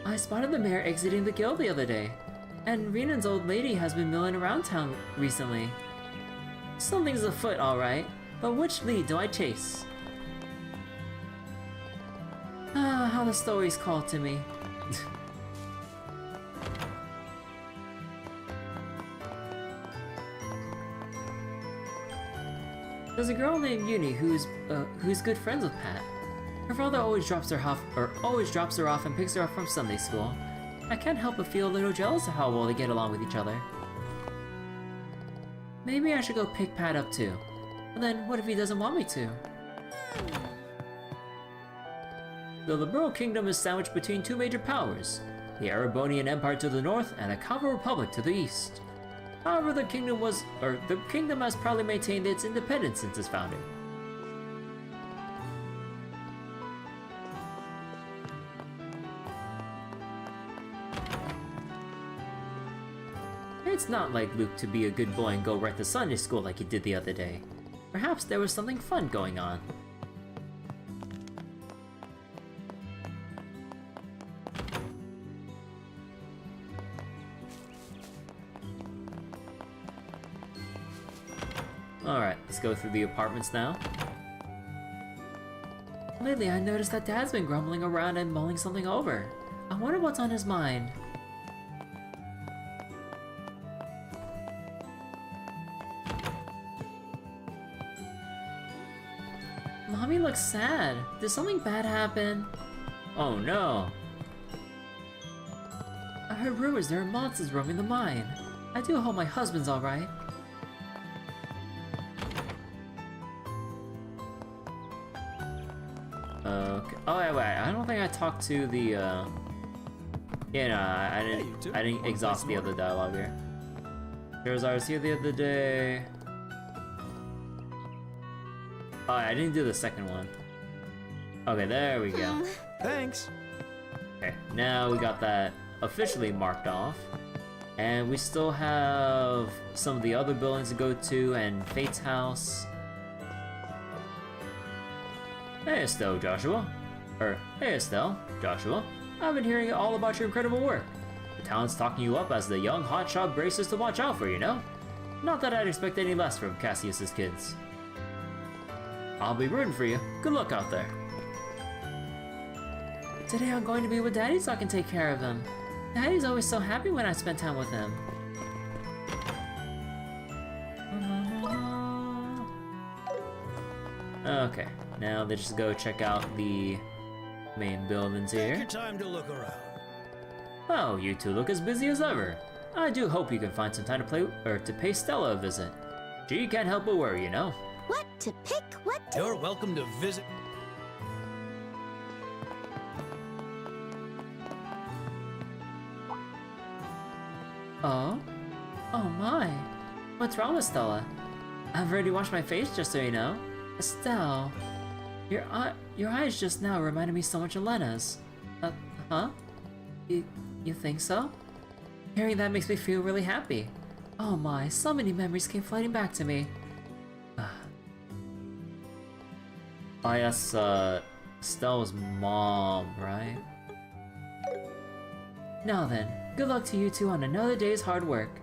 S1: I spotted the mayor exiting the guild the other day, and Renan's old lady has been milling around town recently. Something's afoot, alright, but which lead do I chase? Ah, how the stories call to me. There's a girl named Uni who's good friends with Pat. Her father always drops her off and picks her up from Sunday school, I can't help but feel a little jealous of how well they get along with each other. Maybe I should go pick Pat up too. But then, what if he doesn't want me to? The Liberal Kingdom is sandwiched between two major powers, the Erebonian Empire to the north and a Kava Republic to the east. However, the kingdom has proudly maintained its independence since its founding. It's not like Luke to be a good boy and go right to Sunday school like he did the other day. Perhaps there was something fun going on. Alright, let's go through the apartments now. Lately, I noticed that Dad's been grumbling around and mulling something over. I wonder what's on his mind. Mommy looks sad. Did something bad happen? Oh no. I heard rumors there are monsters roaming the mine. I do hope my husband's alright. Okay. Oh wait, I don't think I talked to the yeah, no, I didn't exhaust the other dialogue here. Scherazard was here the other day. Oh, I didn't do the second one. Okay, there we go.
S5: Thanks.
S1: Okay, now we got that officially marked off. And we still have some of the other buildings to go to and Fate's house. Hey Estelle, Joshua. Hey Estelle, Joshua. I've been hearing all about your incredible work. The town's talking you up as the young hotshot bracers to watch out for, you know? Not that I'd expect any less from Cassius's kids. I'll be rooting for you. Good luck out there. Today I'm going to be with Daddy so I can take care of him. Daddy's always so happy when I spend time with him. Okay, now let's just go check out the main buildings here.
S8: Take your time to look around.
S1: Oh, you two look as busy as ever. I do hope you can find some time to play or to pay Stella a visit. She can't help but worry, you know.
S2: What to pick? What to...
S8: You're welcome to visit.
S1: Oh? Oh my. What's wrong with Stella? I've already washed my face just so you know. Estelle, your eyes just now reminded me so much of Lena's. Huh? You think so? Hearing that makes me feel really happy. Oh my, so many memories came flooding back to me. Oh yes, Estelle's mom, right? Now then, good luck to you two on another day's hard work.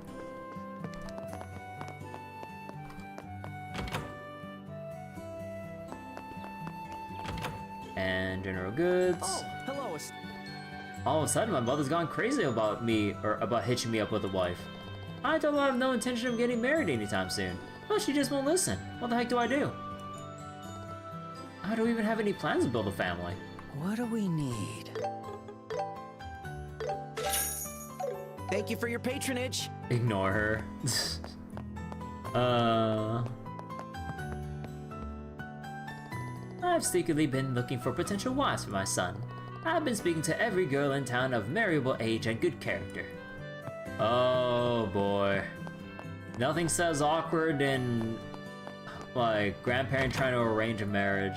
S1: And general goods.
S5: Oh, hello.
S1: All of a sudden, my mother's gone crazy about me, or about hitching me up with a wife. I told her I have no intention of getting married anytime soon, but she just won't listen. What the heck do I do? I don't even have any plans to build a family.
S3: What do we need?
S5: Thank you for your patronage.
S1: Ignore her. I've secretly been looking for potential wives for my son. I've been speaking to every girl in town of marriable age and good character. Oh boy. Nothing says awkward in like grandparent trying to arrange a marriage.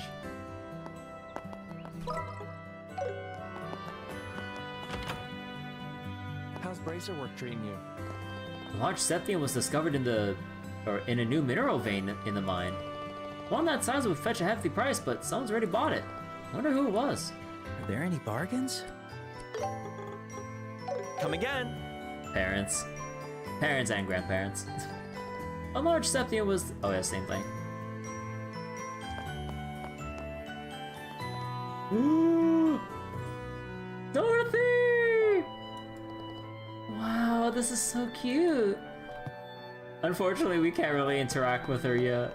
S5: How's bracer work treating you?
S1: A large septium was discovered in a new mineral vein in the mine. One that size would fetch a hefty price, but someone's already bought it. Wonder who it was.
S3: Are there any bargains?
S5: Come again.
S1: Parents. Parents and grandparents. A large septium was... oh yeah, same thing. Ooh! Dorothy! Wow, this is so cute. Unfortunately, we can't really interact with her yet.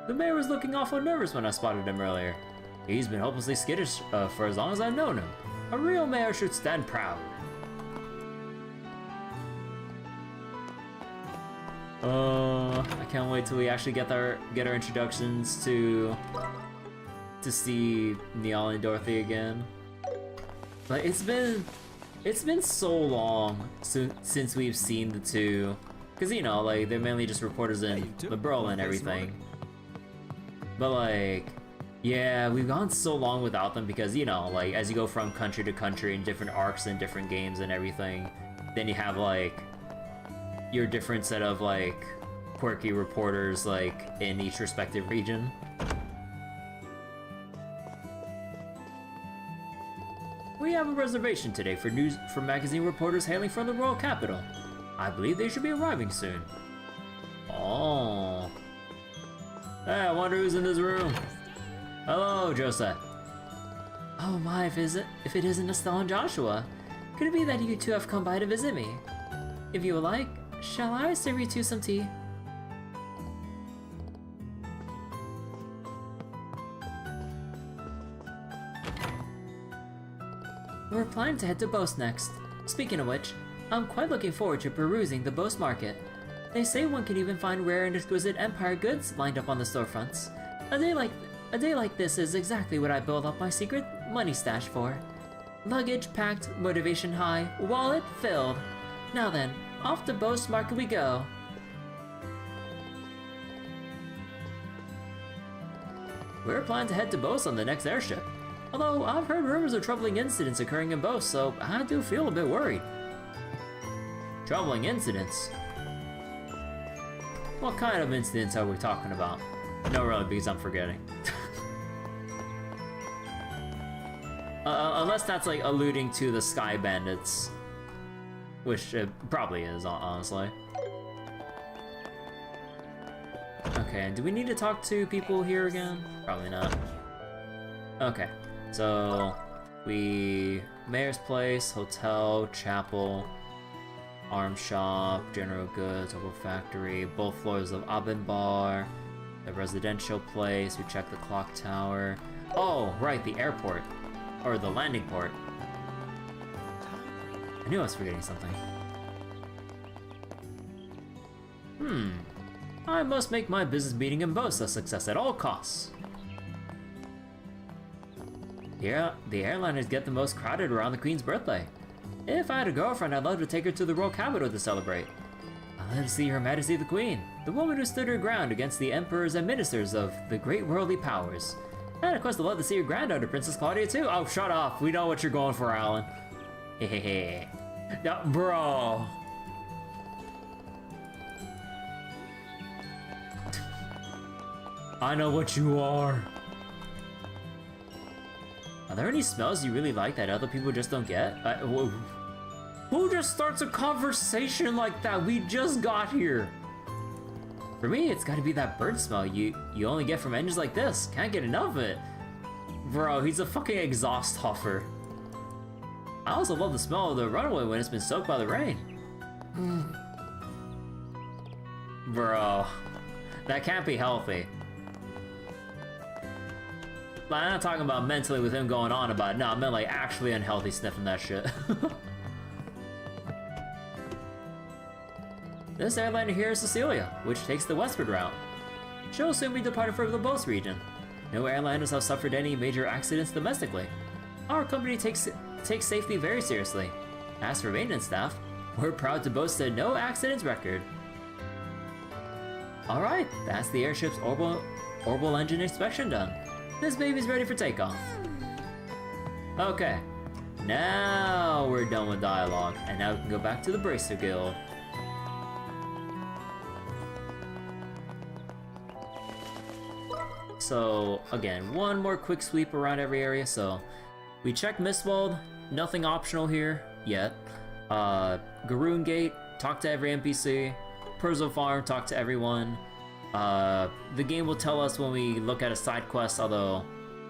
S1: The mayor was looking awful nervous when I spotted him earlier. He's been hopelessly skittish for as long as I've known him. A real mayor should stand proud. I can't wait till we actually get our introductions to see Nial and Dorothy again. Like it's been so long since we've seen the two, because you know, like they're mainly just reporters in Liberal and everything. But like, yeah, we've gone so long without them because you know, like as you go from country to country in different arcs and different games and everything, then you have like your different set of like quirky reporters like in each respective region. We have a reservation today for magazine reporters hailing from the royal capital. I believe they should be arriving soon. Oh. Hey, I wonder who's in this room. Hello, Josette. Oh my, if it isn't Estelle and Joshua. Could it be that you two have come by to visit me? If you would like, shall I serve you two some tea? We're planning to head to Boast next. Speaking of which, I'm quite looking forward to perusing the Boast market. They say one can even find rare and exquisite Empire goods lined up on the storefronts. A day like this is exactly what I build up my secret money stash for. Luggage packed, motivation high, wallet filled. Now then, off to Boast market we go. We're planning to head to Boast on the next airship. Although I've heard rumors of troubling incidents occurring in Boast, so I do feel a bit worried. Troubling incidents? What kind of incidents are we talking about? No, really, because I'm forgetting. Unless that's like alluding to the Sky Bandits. Which it probably is, honestly. Okay, do we need to talk to people here again? Probably not. Okay, so Mayor's Place, Hotel, Chapel, Arms Shop, General Goods, Opal Factory, both floors of Abin Bar, the residential place, we checked the clock tower. Oh, right, the airport. Or the landing port. I knew I was forgetting something. I must make my business meeting in Boast a success at all costs. Yeah, the airliners get the most crowded around the Queen's birthday. If I had a girlfriend, I'd love to take her to the royal capital to celebrate. I'd love to see Her Majesty the Queen, the woman who stood her ground against the emperors and ministers of the great worldly powers. And of course, I'd love to see your granddaughter, Princess Claudia, too. Oh, shut up. We know what you're going for, Alan. Hehehe. No, bro. I know what you are. Are there any smells you really like that other people just don't get? Who just starts a conversation like that? We just got here. For me, it's gotta be that bird smell you only get from engines like this. Can't get enough of it. Bro, he's a fucking exhaust huffer. I also love the smell of the runway when it's been soaked by the rain. Bro, that can't be healthy. Like, I'm not talking about mentally with him going on about it. No, I meant like actually unhealthy sniffing that shit. This airliner here is Cecilia, which takes the westward route. She'll soon be departing for the Boast region. No airliners have suffered any major accidents domestically. Our company takes safety very seriously. As for maintenance staff, we're proud to boast a no accidents record. Alright, that's the airship's orbital engine inspection done. This baby's ready for takeoff. Okay, now we're done with dialogue, and now we can go back to the Bracer Guild. So, again, one more quick sweep around every area. So, we checked Mistwald, nothing optional here yet. Garoon Gate, talk to every NPC. Perzo Farm, talk to everyone. The game will tell us when we look at a side quest, although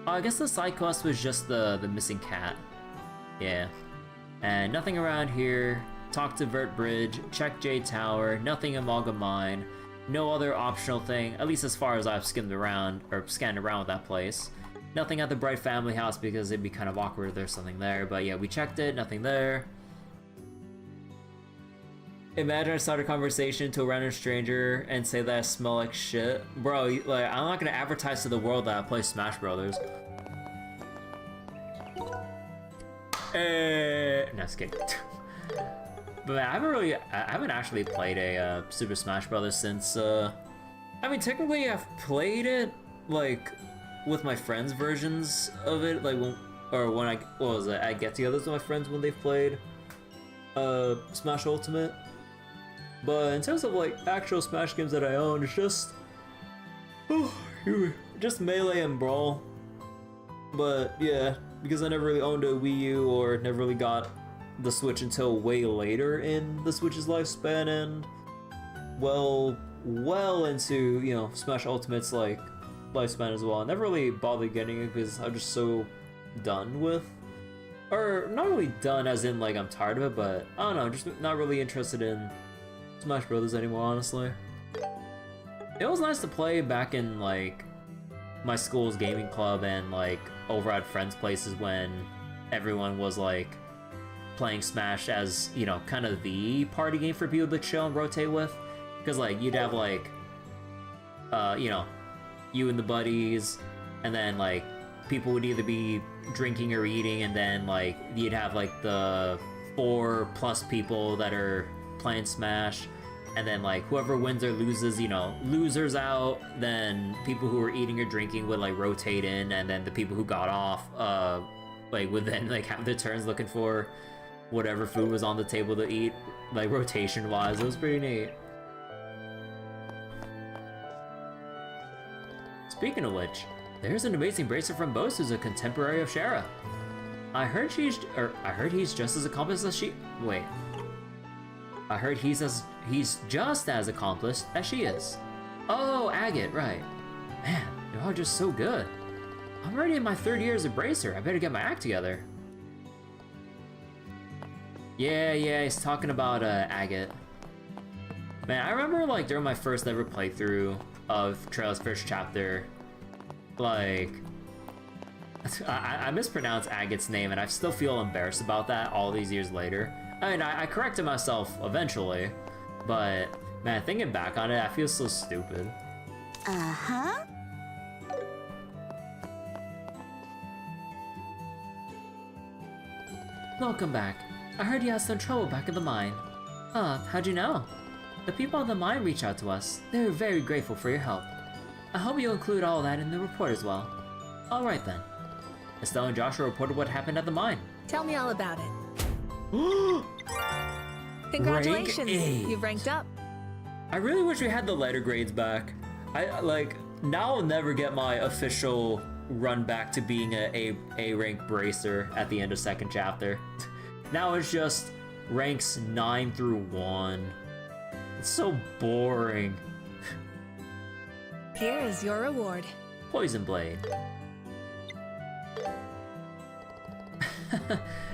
S1: I guess the side quest was just the missing cat. Yeah. And nothing around here. Talk to Vert Bridge, check Jade Tower, nothing in Malga Mine. No other optional thing, at least as far as I've skimmed around, or scanned around with that place. Nothing at the Bright family house because it'd be kind of awkward if there's something there. But yeah, we checked it, nothing there. Imagine I start a conversation to a random stranger and say that I smell like shit. Bro, like, I'm not gonna advertise to the world that I play Smash Brothers. No, just kidding. But man, I haven't actually played a Super Smash Brothers since, I mean, technically I've played it, like, with my friends' versions of it, like, I get-togethers with my friends when they've played, Smash Ultimate. But in terms of, like, actual Smash games that I own, it's just, just Melee and Brawl. But, yeah, because I never really owned a Wii U or never really got the Switch until way later in the Switch's lifespan, and well into, you know, Smash Ultimate's like lifespan as well. I never really bothered getting it because I'm just so done with, or not really done as in like I'm tired of it, but I don't know, just not really interested in Smash Brothers anymore, honestly. It was nice to play back in like my school's gaming club and like over at friends' places when everyone was like playing Smash as, you know, kind of the party game for people to chill and rotate with. Because, like, you'd have, like, you know, you and the buddies, and then, like, people would either be drinking or eating, and then, like, you'd have, like, the 4+ people that are playing Smash, and then, like, whoever wins or loses, you know, losers out, then people who were eating or drinking would, like, rotate in, and then the people who got off, like, would then, like, have their turns looking for whatever food was on the table to eat, like, rotation-wise. It was pretty neat. Speaking of which, there's an amazing bracer from Bose who's a contemporary of Schera. I heard he's just as accomplished as she... Wait. I heard he's just as accomplished as she is. Oh, Agate, right. Man, you're all just so good. I'm already in my 3rd year as a bracer. I better get my act together. Yeah, he's talking about Agate. Man, I remember like during my first ever playthrough of Trail's first chapter, like I mispronounced Agate's name and I still feel embarrassed about that all these years later. I mean, I corrected myself eventually, but man, thinking back on it, I feel so stupid.
S2: Uh-huh.
S1: Welcome back. I heard you had some trouble back at the mine. How'd you know? The people at the mine reached out to us. They were very grateful for your help. I hope you'll include all that in the report as well. Alright then. Estelle and Joshua reported what happened at the mine.
S9: Tell me all about it. Congratulations,
S1: Rank 8.
S9: you've ranked up.
S1: I really wish we had the letter grades back. Now I'll never get my official run back to being a rank bracer at the end of 2nd chapter. Now it's just ranks 9 through 1. It's so boring.
S9: Here is your reward.
S1: Poison Blade.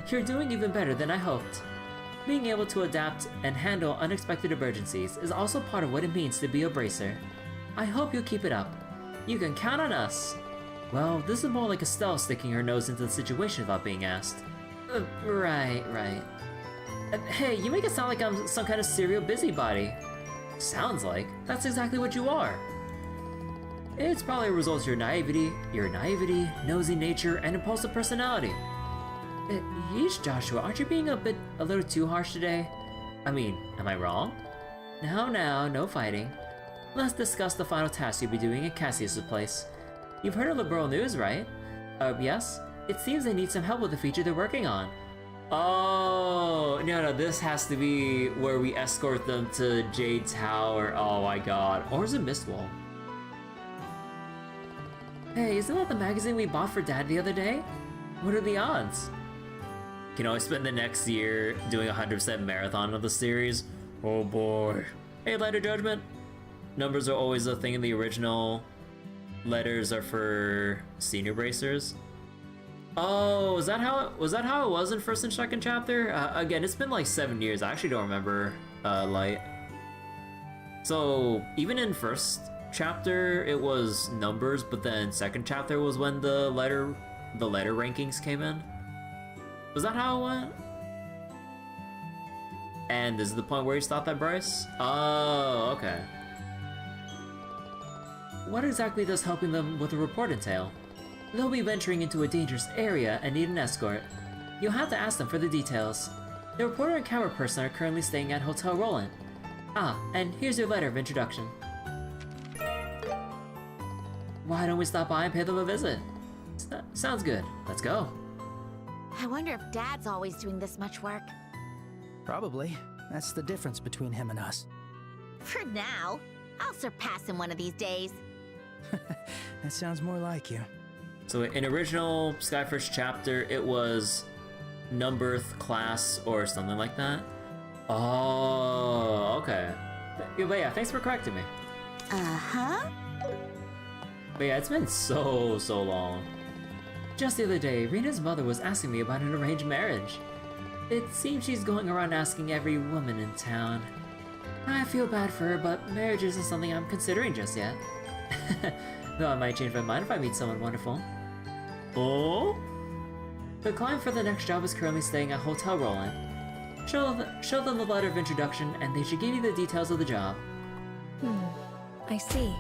S1: You're doing even better than I hoped. Being able to adapt and handle unexpected emergencies is also part of what it means to be a bracer. I hope you'll keep it up. You can count on us. Well, this is more like Estelle sticking her nose into the situation without being asked. Right. Hey, you make it sound like I'm some kind of serial busybody. Sounds like. That's exactly what you are. It's probably a result of your naivety, nosy nature, and impulsive personality. Yeesh, Joshua, aren't you being a little too harsh today? I mean, am I wrong? Now, no fighting. Let's discuss the final task you'll be doing at Cassius's place. You've heard of Liberal News, right? Yes? It seems they need some help with the feature they're working on. Oh, no, this has to be where we escort them to Jade Tower. Oh my god. Or is it Mistwall? Hey, isn't that the magazine we bought for Dad the other day? What are the odds? Can always spend the next year doing a 100% marathon of the series. Oh boy. Hey, Letter Judgment. Numbers are always a thing in the original. Letters are for senior bracers. Oh, was that how it was in 1st and 2nd chapter? Again, it's been like 7 years. I actually don't remember Light. So even in 1st chapter it was numbers, but then second chapter was when the letter rankings came in. Was that how it went? And this is the point where you stopped at Bryce? Oh, okay. What exactly does helping them with the report entail? They'll be venturing into a dangerous area and need an escort. You'll have to ask them for the details. The reporter and camera person are currently staying at Hotel Rolent. Ah, and here's your letter of introduction. Why don't we stop by and pay them a visit? Sounds good. Let's go.
S2: I wonder if Dad's always doing this much work.
S3: Probably. That's the difference between him and us.
S2: For now. I'll surpass him one of these days.
S3: That sounds more like you.
S1: So in original Skyfirst chapter, it was Numberth class or something like that. Oh, okay. But yeah, thanks for correcting me.
S2: Uh-huh.
S1: But yeah, it's been so long. Just the other day, Rena's mother was asking me about an arranged marriage. It seems she's going around asking every woman in town. I feel bad for her, but marriage isn't something I'm considering just yet. Though I might change my mind if I meet someone wonderful. Oh? The client for the next job is currently staying at Hotel Rolent. Show them the letter of introduction, and they should give you the details of the job.
S9: I see.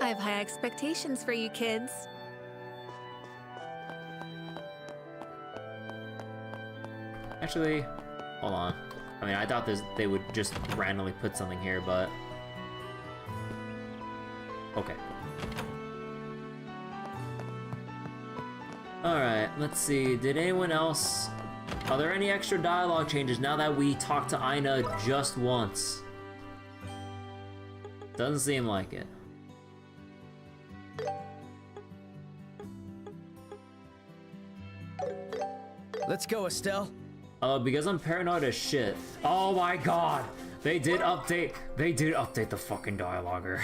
S9: I have high expectations for you kids.
S1: Actually, hold on. I mean, I thought they would just randomly put something here, but... Okay. Alright, let's see. Did anyone else... Are there any extra dialogue changes now that we talked to Aina just once? Doesn't seem like it.
S3: Let's go, Estelle.
S1: Because I'm paranoid as shit. Oh my god! They did update the fucking dialoguer.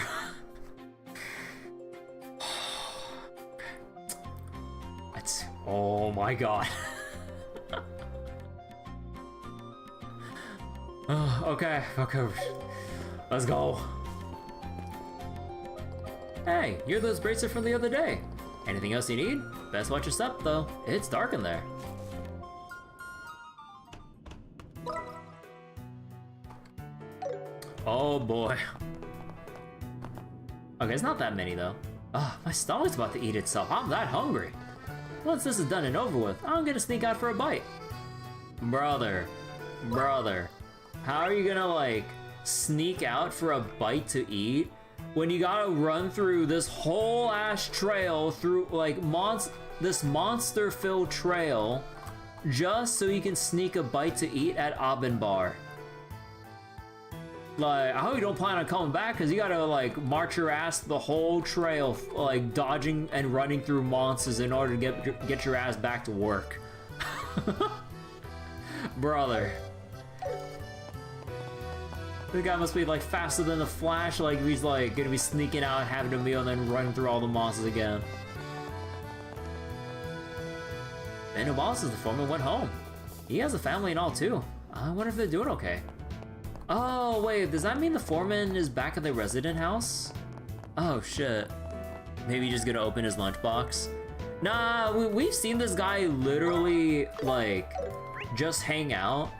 S1: That's... Oh my god. Okay. Let's go. Hey, you're those bracer from the other day. Anything else you need? Best watch your step, though. It's dark in there. Oh boy. Okay, it's not that many though. My stomach's about to eat itself. I'm that hungry. Once this is done and over with, I'm gonna sneak out for a bite. Brother. How are you gonna like sneak out for a bite to eat when you gotta run through this whole ass trail through like this monster filled trail just so you can sneak a bite to eat at Abendbar? Like, I hope you don't plan on coming back, because you gotta, like, march your ass the whole trail, like, dodging and running through monsters in order to get your ass back to work. Brother. This guy must be, like, faster than the Flash, like, he's, like, gonna be sneaking out, having a meal, and then running through all the monsters again. And no boss is the foreman went home. He has a family and all, too. I wonder if they're doing okay. Oh, wait, does that mean the foreman is back at the resident house? Oh, shit. Maybe he's just gonna open his lunchbox? Nah, we've seen this guy literally, like, just hang out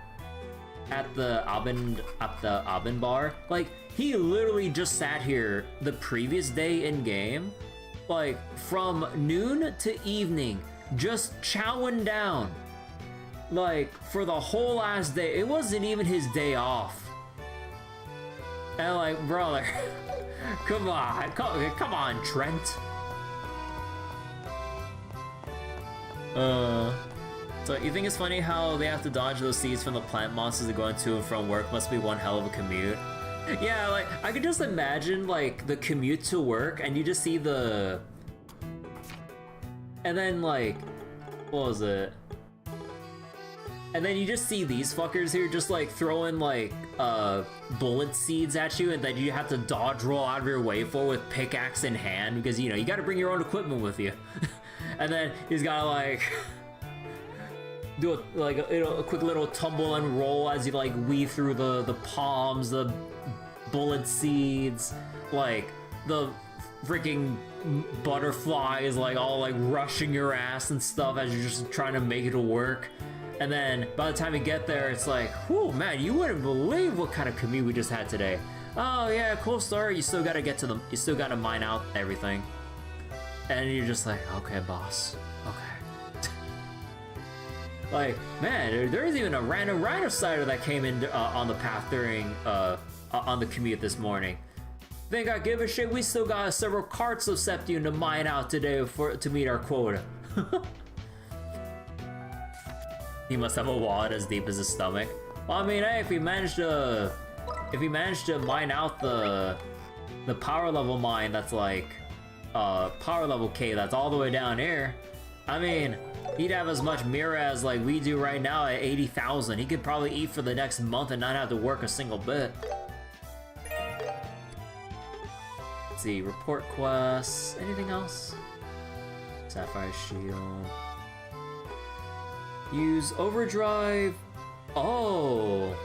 S1: at the Abend bar. Like, he literally just sat here the previous day in game, like, from noon to evening, just chowing down. Like, for the whole last day. It wasn't even his day off. And like, brother, come on, Trent. So you think it's funny how they have to dodge those seeds from the plant monsters that going to and from work? Must be one hell of a commute. Yeah, like, I could just imagine, like, the commute to work, and you just see the... And then, like, what was it? And then you just see these fuckers here just, like, throwing, like, bullet seeds at you, and then you have to dodge roll out of your way for with pickaxe in hand, because, you know, you gotta bring your own equipment with you. And then he's gotta, like... do a quick little tumble and roll as you like weave through the palms, the bullet seeds, like the freaking butterflies like all like rushing your ass and stuff as you're just trying to make it work. And then by the time you get there, it's like, whew, man, you wouldn't believe what kind of commute we just had today. Oh yeah, cool story. You still gotta get to them. You still gotta mine out everything. And you're just like, okay, boss. Okay. Like, man, there was even a random rhino cider that came in on the path during on the commute this morning. Think I give a shit? We still got several carts of Septium to mine out today to meet our quota. He must have a wallet as deep as his stomach. Well, I mean, hey, if we managed to mine out the power level mine that's like power level K that's all the way down here, I mean, he'd have as much mirror as like we do right now at 80,000. He could probably eat for the next month and not have to work a single bit. Let's see, report quests. Anything else? Sapphire Shield. Use overdrive. Oh.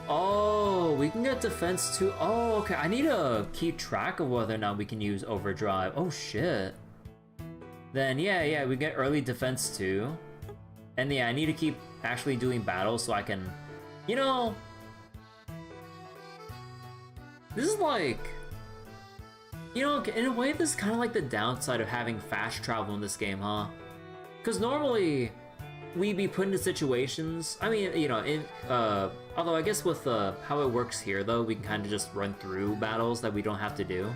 S1: Oh, we can get defense too. Oh, okay. I need to keep track of whether or not we can use overdrive. Oh, shit. Then, yeah, we get early defense too. And yeah, I need to keep actually doing battles so I can, you know, this is like, you know, in a way, this is kind of like the downside of having fast travel in this game, huh? Because normally, we'd be put into situations, I mean, you know, although I guess with how it works here, though, we can kind of just run through battles that we don't have to do.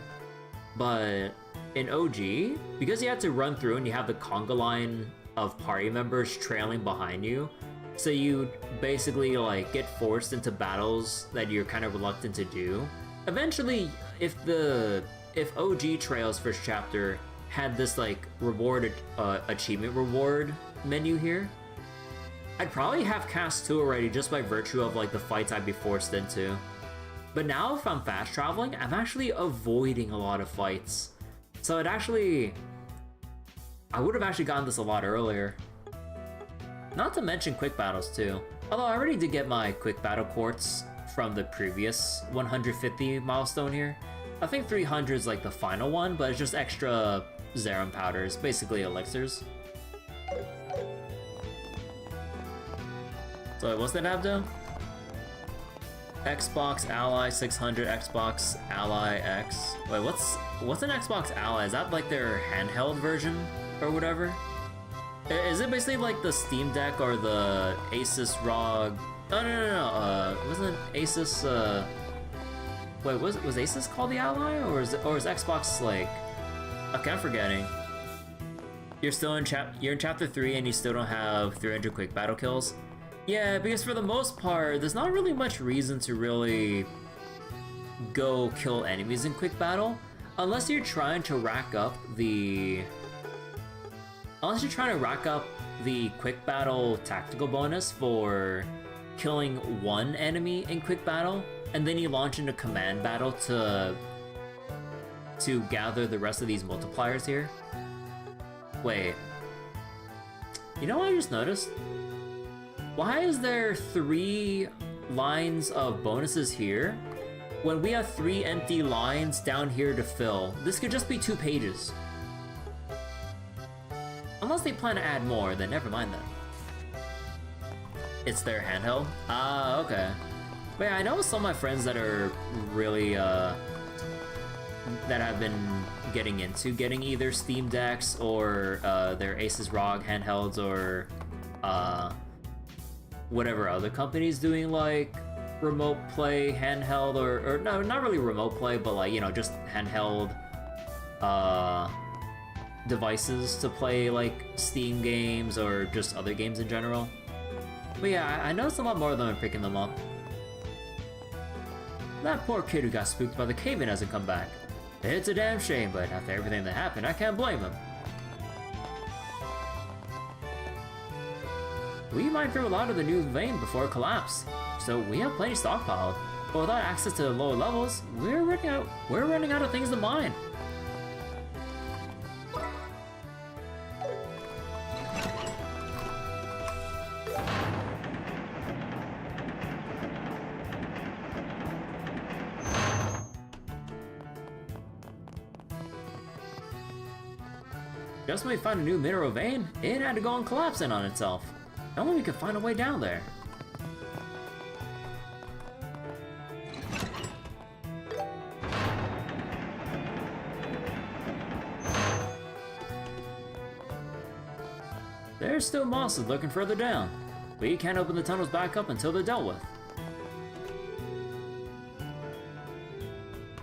S1: But in OG, because you have to run through and you have the conga line of party members trailing behind you, so you basically, like, get forced into battles that you're kind of reluctant to do. Eventually, if OG Trails First Chapter had this, like, reward, achievement reward menu here, I'd probably have cast 2 already just by virtue of, like, the fights I'd be forced into. But now, if I'm fast traveling, I'm actually avoiding a lot of fights. So I would have actually gotten this a lot earlier. Not to mention quick battles, too. Although I already did get my quick battle quartz from the previous 150 milestone here. I think 300 is like the final one, but it's just extra Zerum powders, basically elixirs. So what's that Abdo? Xbox Ally 600, Xbox Ally X. Wait, what's an Xbox Ally? Is that like their handheld version or whatever? Is it basically like the Steam Deck or the Asus ROG? No. Wasn't Asus? Wait, was Asus called the Ally, or is Xbox like? Okay, I'm forgetting. You're still in chapter 3 and you still don't have 300 quick battle kills. Yeah, because for the most part, there's not really much reason to really go kill enemies in quick battle, unless you're trying to rack up the quick battle tactical bonus for killing one enemy in quick battle, and then you launch into command battle to gather the rest of these multipliers here. Wait. You know what I just noticed? Why is there 3 lines of bonuses here when we have 3 empty lines down here to fill? This could just be 2 pages. Unless they plan to add more, then never mind then. It's their handheld? Ah, okay. But yeah, I know some of my friends that are really, that have been getting into getting either Steam Decks or their Asus ROG handhelds or whatever other companies doing like remote play handheld or no, not really remote play, but like, you know, just handheld devices to play like Steam games or just other games in general. But yeah, I noticed a lot more of them are picking them up. That poor kid who got spooked by the cave-in hasn't come back. It's a damn shame, but after everything that happened, I can't blame him. We mined through a lot of the new vein before it collapsed, so we have plenty stockpiled. But without access to the lower levels, we're running out of things to mine. Just when we found a new mineral vein, it had to go and collapse in on itself. If only we could find a way down there. There's still mosses lurking further down. We can't open the tunnels back up until they're dealt with.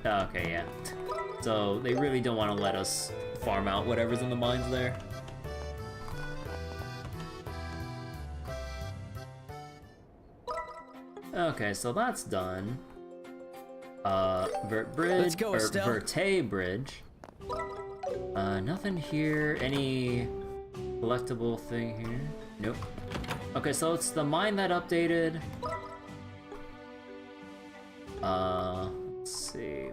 S1: Okay, yeah. So they really don't want to let us farm out whatever's in the mines there. Okay, so that's done. Vert Bridge,
S5: Let's go,
S1: or
S5: Estelle.
S1: Verte Bridge. Nothing here. Any collectible thing here? Nope. Okay, so it's the mine that updated. Let's see.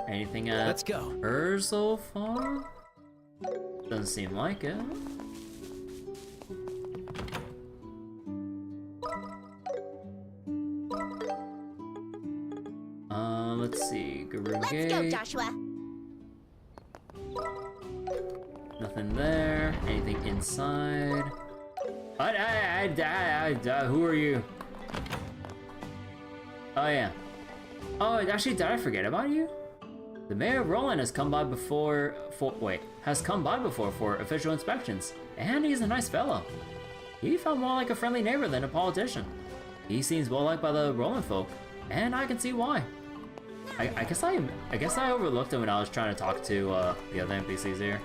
S1: Anything at
S5: Let's go.
S1: Urzel Farm? Doesn't seem like it. Let's see. Guru
S2: Let's
S1: Gate.
S2: go, Joshua.
S1: Nothing there. Anything inside? Who are you? Oh yeah. Oh, actually, did I forget about you? The mayor of Rolent has come by before for official inspections, and he's a nice fellow. He felt more like a friendly neighbor than a politician. He seems well liked by the Rolent folk, and I can see why. I guess I overlooked him when I was trying to talk to the other NPCs here.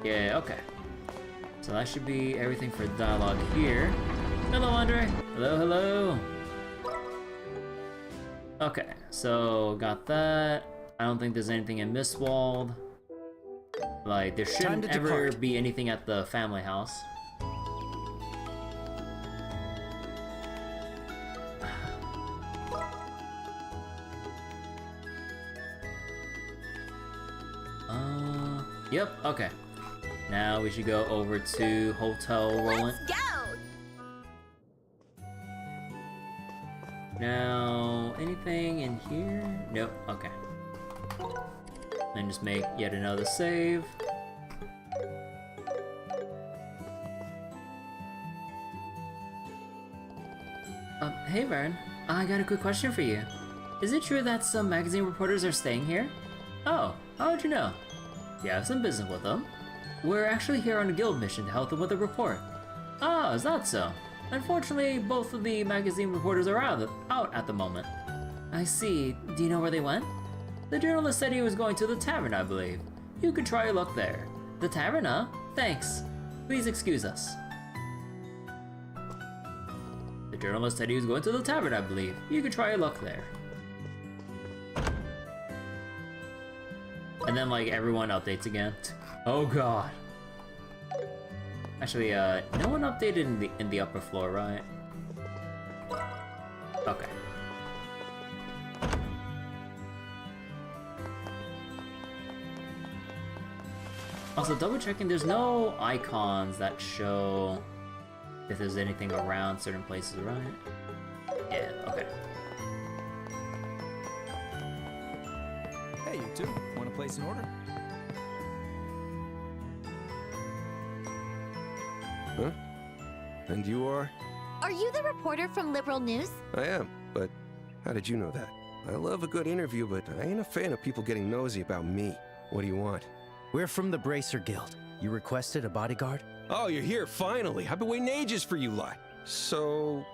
S1: Yeah, okay. So that should be everything for dialogue here. Hello, Andre. Hello, hello. Okay, so got that. I don't think there's anything in Mistwald. Like, there shouldn't ever be anything at the family house. Yep, okay. Now we should go over to Hotel Rolent.
S2: Let's go!
S1: Now, anything in here? Nope, okay. Then just make yet another save. Hey Vern, I got a quick question for you. Is it true that some magazine reporters are staying here? Oh, how would you know? You have some business with them? We're actually here on a guild mission to help them with a report. Ah, is that so? Unfortunately, both of the magazine reporters are out at the moment. I see. Do you know where they went? The journalist said he was going to the tavern, I believe. You could try your luck there. The tavern, huh? Thanks. Please excuse us. The journalist said he was going to the tavern, I believe. You could try your luck there. And then, like, everyone updates again. Oh god. Actually, no one updated in the upper floor, right? Okay. Also, double checking, there's no icons that show if there's anything around certain places, right? Yeah, okay.
S5: Hey, you two. Want to place an order?
S10: Huh? And you are?
S2: Are you the reporter from Liberal News?
S10: I am, but how did you know that? I love a good interview, but I ain't a fan of people getting nosy about me. What do you want?
S3: We're from the Bracer Guild. You requested a bodyguard?
S10: Oh, you're here, finally. I've been waiting ages for you lot. So...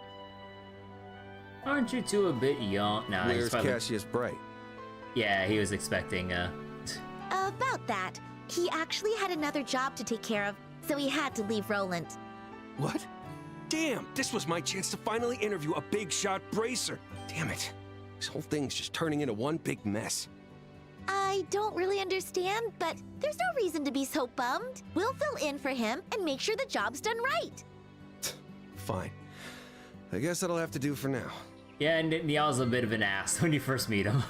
S1: Aren't you two a bit young? Nah,
S10: where's
S1: he's probably...
S10: Cassius Bright?
S1: Yeah, he was expecting,
S2: About that. He actually had another job to take care of, so he had to leave Rolent.
S10: What? Damn, this was my chance to finally interview a big shot bracer. Damn it. This whole thing's just turning into one big mess.
S2: I don't really understand, but there's no reason to be so bummed. We'll fill in for him and make sure the job's done right.
S10: Fine. I guess that'll have to do for now.
S1: Yeah, and Nial's a bit of an ass when you first meet him.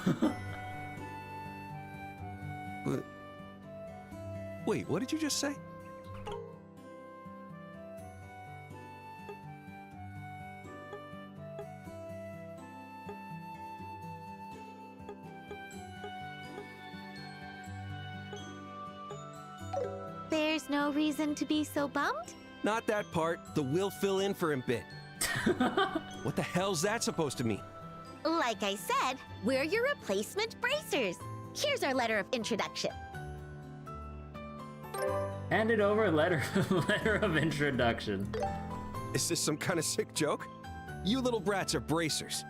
S10: Wait, what did you just say?
S2: there's no reason to be so bummed?
S10: Not that part. The will fill in for him bit. What the hell's that supposed to mean?
S2: Like I said, we're your replacement bracers. Here's our letter of introduction.
S1: Handed over a letter of introduction.
S10: Is this some kind of sick joke? You little brats are bracers.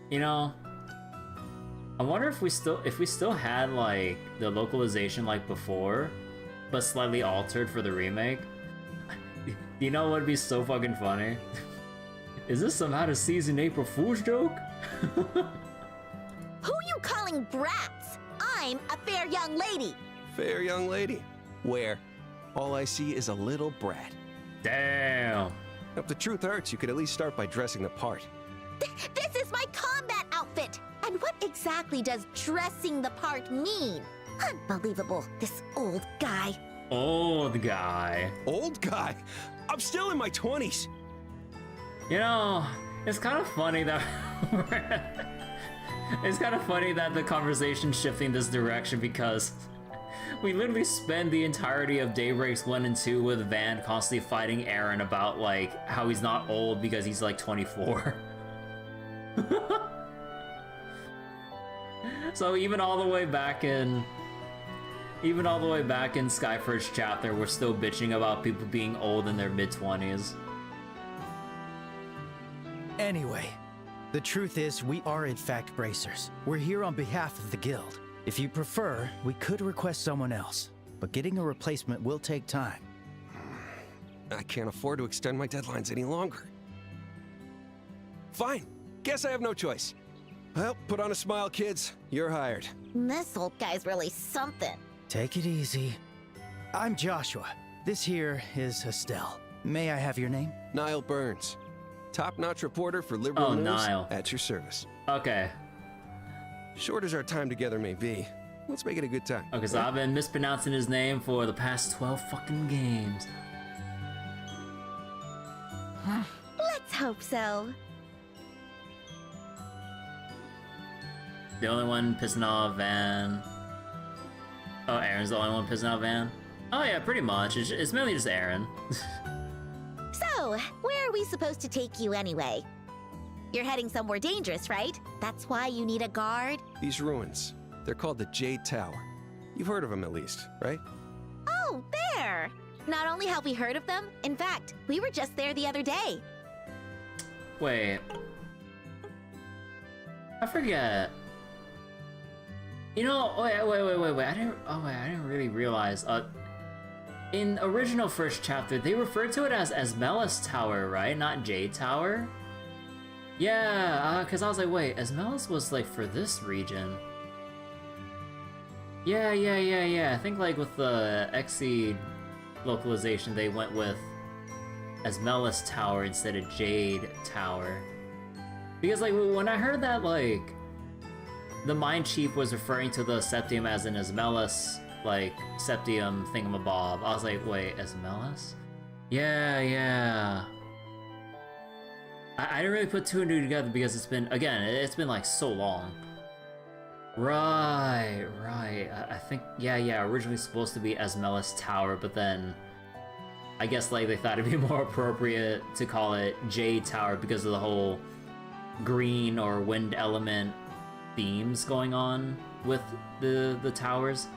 S1: You know, I wonder if we still had like the localization like before, but slightly altered for the remake. You know what would be so fucking funny? Is this some out of season April Fool's joke?
S2: Who you calling brats? I'm a fair young lady.
S10: Fair young lady. Where? All I see is a little brat.
S1: Damn.
S10: If the truth hurts, you could at least start by dressing the part.
S2: This is my combat outfit. And what exactly does dressing the part mean? Unbelievable, this old guy.
S1: Old guy.
S10: Old guy? I'm still in my 20s.
S1: You know, it's kind of funny that it's kind of funny that the conversation's shifting this direction because we literally spend the entirety of Daybreaks 1 and 2 with Van constantly fighting Aaron about like how he's not old because he's like 24. So even all the way back in Sky First Chapter, we're still bitching about people being old in their mid-20s.
S3: Anyway, the truth is we are in fact bracers. We're here on behalf of the guild. If you prefer, we could request someone else, but getting a replacement will take time.
S10: I can't afford to extend my deadlines any longer. Fine. Guess I have no choice. Well, put on a smile, kids. You're hired.
S2: This old guy's really something.
S3: Take it easy. I'm Joshua. This here is Estelle. May I have your name?
S10: Nial Burns. Top-notch reporter for Liberal News.
S1: Nial.
S10: At your service.
S1: Okay.
S10: Short as our time together may be, let's make it a good time.
S1: Okay, so I've been mispronouncing his name for the past 12 fucking games.
S2: Let's hope so.
S1: The only one pissing off Van. Oh, Aaron's the only one pissing off Van? Oh yeah, pretty much. It's mainly just Aaron.
S2: So, where are we supposed to take you anyway? You're heading somewhere dangerous, right? That's why you need a guard?
S10: These ruins, they're called the Jade Tower. You've heard of them at least, right?
S2: Oh, there! Not only have we heard of them, in fact, we were just there the other day.
S1: Wait. I forget. You know, wait. I didn't really realize. In original first chapter, they referred to it as Esmelas Tower, right? Not Jade Tower? Yeah, because I was like, wait, Esmelas was like for this region. Yeah. I think like with the Exceed localization, they went with Esmelas Tower instead of Jade Tower. Because like when I heard that like the Mine Chief was referring to the Septium as an Esmelas like Septium thingamabob, I was like, wait, Esmelas? Yeah. I didn't really put two and two together because it's been like so long. Right. I think, yeah, originally supposed to be Esmelas Tower, but then I guess like they thought it'd be more appropriate to call it Jade Tower because of the whole green or wind element themes going on with the towers.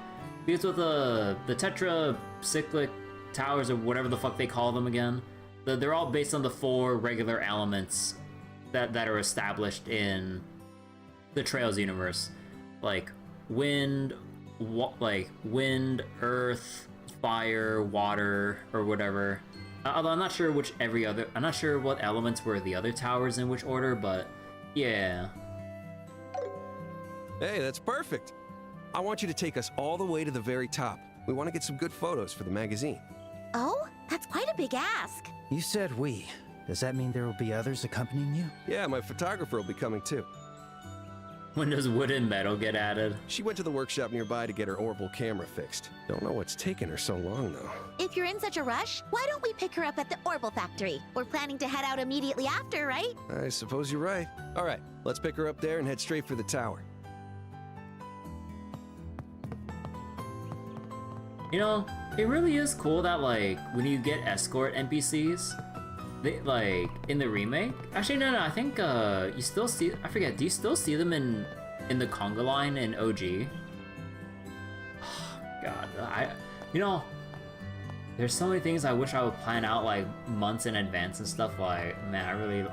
S1: Because with the tetracyclic towers or whatever the fuck they call them again, they're all based on the four regular elements that are established in the Trails universe, like wind, earth, fire, water, or whatever. Although I'm not sure I'm not sure what elements were the other towers in which order, but yeah.
S10: Hey, that's perfect. I want you to take us all the way to the very top. We want to get some good photos for the magazine.
S2: Oh, that's quite a big ask.
S3: You said we. Does that mean there will be others accompanying you?
S10: Yeah, my photographer will be coming too.
S1: When does wood and metal get added?
S10: She went to the workshop nearby to get her orbital camera fixed. Don't know what's taken her so long, though.
S2: If you're in such a rush, why don't we pick her up at the Orbital Factory? We're planning to head out immediately after, right?
S10: I suppose you're right. All right, let's pick her up there and head straight for the tower.
S1: You know, it really is cool that like when you get escort NPCs, they like in the remake. Actually, no, I think you still see. I forget. Do you still see them in the conga line in OG? God, you know, there's so many things I wish I would plan out like months in advance and stuff. Like, man,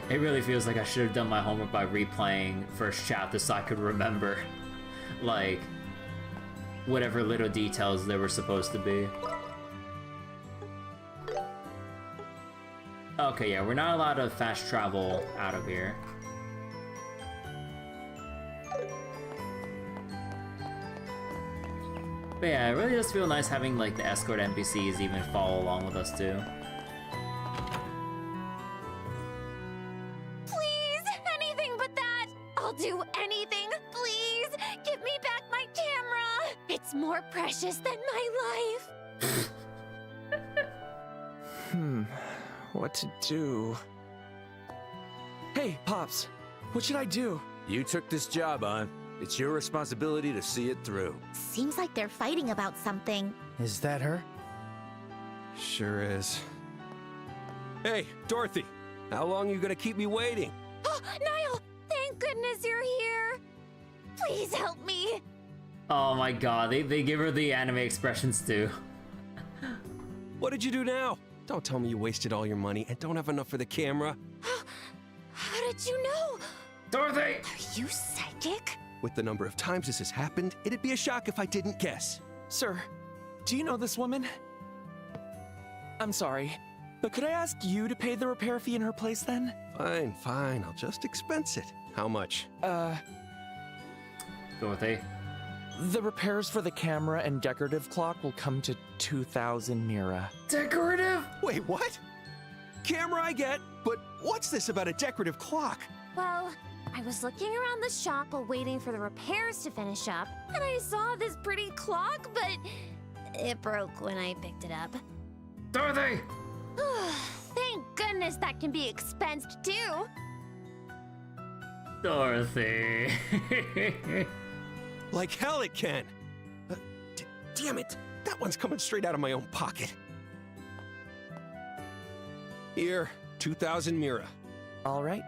S1: it really feels like I should have done my homework by replaying first chapter so I could remember, like, whatever little details there were supposed to be. Okay, yeah, we're not allowed to fast travel out of here. But yeah, it really does feel nice having like the escort NPCs even follow along with us too.
S7: Please, anything but that! I'll do anything, please! Give me back my camera! It's more precious than my life!
S5: What to do? Hey, Pops, what should I do?
S8: You took this job on. It's your responsibility to see it through.
S2: Seems like they're fighting about something.
S3: Is that her?
S10: Sure is. Hey, Dorothy, how long are you gonna keep me waiting?
S7: Oh, Nial! Thank goodness you're here! Please help me!
S1: Oh my god, they give her the anime expressions too.
S10: What did you do now? Don't tell me you wasted all your money and don't have enough for the camera.
S7: How did you know?
S1: Dorothy!
S7: Are you psychic?
S10: With the number of times this has happened, it'd be a shock if I didn't guess.
S5: Sir, do you know this woman? I'm sorry, but could I ask you to pay the repair fee in her place then?
S10: Fine, I'll just expense it. How much?
S1: Dorothy.
S5: The repairs for the camera and decorative clock will come to 2,000 Mira.
S1: Decorative?
S10: Wait, what? Camera I get, but what's this about a decorative clock?
S7: Well, I was looking around the shop while waiting for the repairs to finish up, and I saw this pretty clock, but it broke when I picked it up.
S1: Dorothy!
S7: Thank goodness that can be expensed too.
S1: Dorothy.
S10: Like hell it can. Damn it, that one's coming straight out of my own pocket. Here, 2,000 Mira.
S5: All right,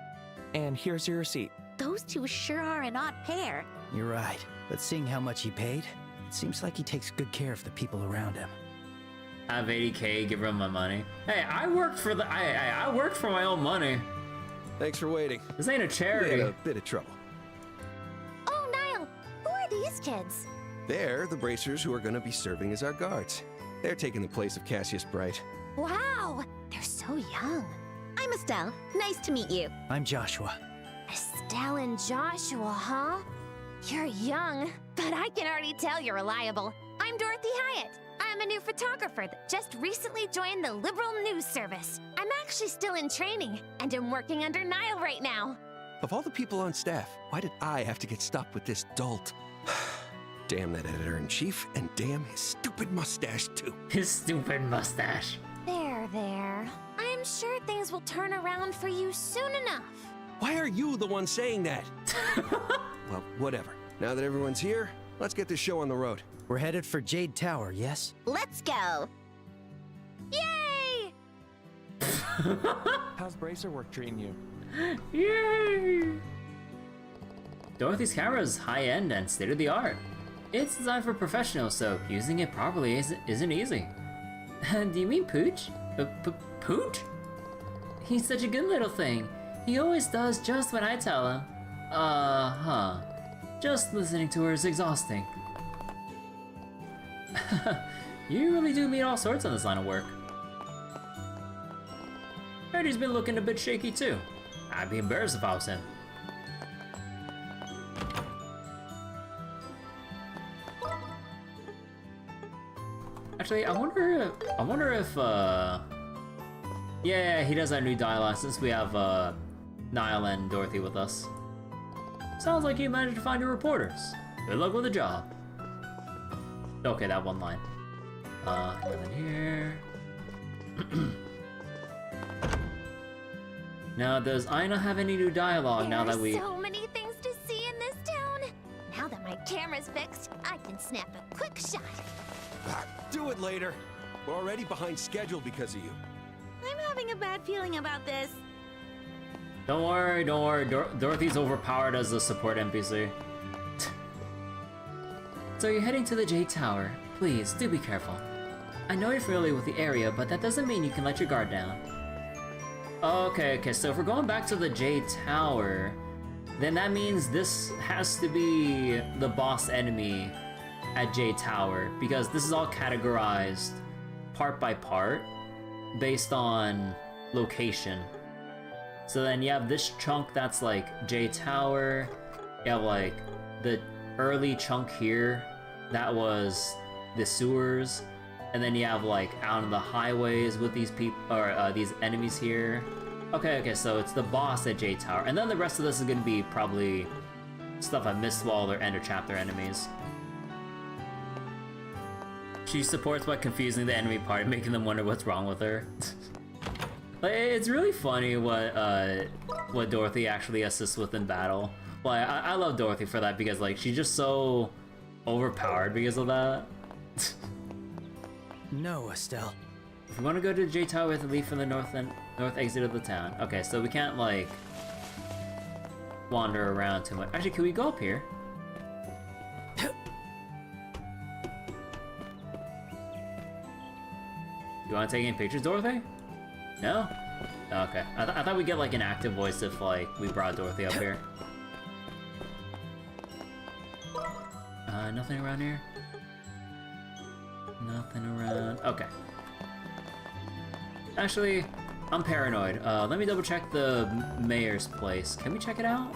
S5: and here's your receipt.
S2: Those two sure are an odd pair.
S3: You're right, but seeing how much he paid, it seems like he takes good care of the people around him.
S1: I have 80K, give her my money. Hey, I worked for I worked for my own money.
S10: Thanks for waiting.
S1: This ain't a charity.
S10: We had a bit of trouble.
S7: Oh, Nial, who are these kids?
S10: They're the bracers who are going to be serving as our guards. They're taking the place of Cassius Bright.
S7: Wow, they're so young.
S2: I'm Estelle. Nice to meet you.
S3: I'm Joshua.
S7: Estelle and Joshua, huh? You're young, but I can already tell you're reliable. I'm Dorothy Hyatt. I'm a new photographer that just recently joined the Liberal News Service. I'm actually still in training, and I'm working under Nial right now.
S10: Of all the people on staff, why did I have to get stuck with this dolt? Damn that editor-in-chief, and damn his stupid mustache, too.
S1: His stupid mustache.
S7: There. I'm sure things will turn around for you soon enough.
S10: Why are you the one saying that? Well, whatever. Now that everyone's here, let's get this show on the road.
S3: We're headed for Jade Tower, yes?
S2: Let's go.
S7: Yay!
S5: How's bracer work treating you?
S1: Yay! Dorothy's camera is high-end and state-of-the-art. It's designed for professionals, so using it properly isn't easy. Do you mean Pooch? Pooch? He's such a good little thing. He always does just what I tell him. Just listening to her is exhausting. You really do meet all sorts on this line of work. Heard he's been looking a bit shaky too. I'd be embarrassed if I was him. Actually, I wonder if yeah, he does have new dialogue since we have Nial and Dorothy with us. Sounds like you managed to find your reporters. Good luck with the job. Okay, that one line. Nothing here. Now, does Aina have any new dialogue now that we...
S7: There are so many things to see in this town. Now that my camera's fixed, I can snap a quick shot.
S10: Do it later. We're already behind schedule because of you.
S2: I'm having a bad feeling about this.
S1: Don't worry, don't worry. Dorothy's overpowered as a support NPC. So you're heading to the Jade Tower. Please, do be careful. I know you're familiar with the area, but that doesn't mean you can let your guard down. Okay, so if we're going back to the Jade Tower, then that means this has to be the boss enemy at Jade Tower, because this is all categorized part by part based on location. So then you have this chunk that's like Jade Tower, you have like the early chunk here, that was the sewers, and then you have like out on the highways with these people, or these enemies here. Okay, so it's the boss at Jade Tower, and then the rest of this is gonna be probably stuff I missed while they're end of chapter enemies. She supports by confusing the enemy party, making them wonder what's wrong with her. Like, it's really funny what Dorothy actually assists with in battle. Like, I love Dorothy for that, because like she's just so overpowered because of that.
S3: No, Estelle.
S1: If we want to go to the Jade Tower, we have to leave from the north exit of the town. Okay, so we can't like wander around too much. Actually, can we go up here? You want to take any pictures, Dorothy? No? Okay. I thought we'd get like an active voice if like we brought Dorothy up here. Nothing around here? Nothing around. Okay. Actually, I'm paranoid. Let me double check the mayor's place. Can we check it out?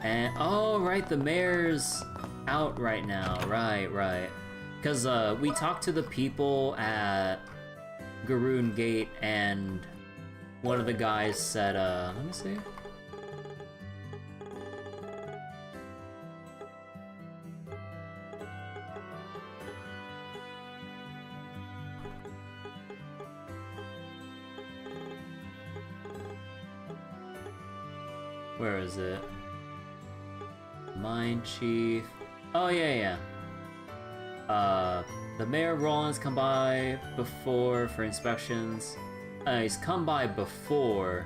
S1: And oh right, the mayor's out right now. Right. Because we talked to the people at Garoon Gate, and one of the guys said, let me see. Where is it? Mine Chief. Oh, yeah. The Mayor Rolent's come by before for inspections. He's come by before.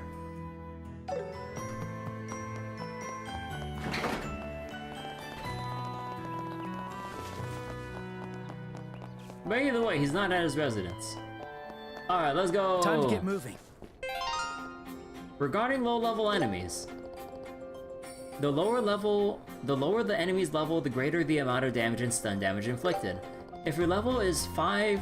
S1: But either way, he's not at his residence. Alright, let's go.
S3: Time to get moving.
S1: Regarding low-level enemies. The lower the enemy's level, the greater the amount of damage and stun damage inflicted. If your level is 5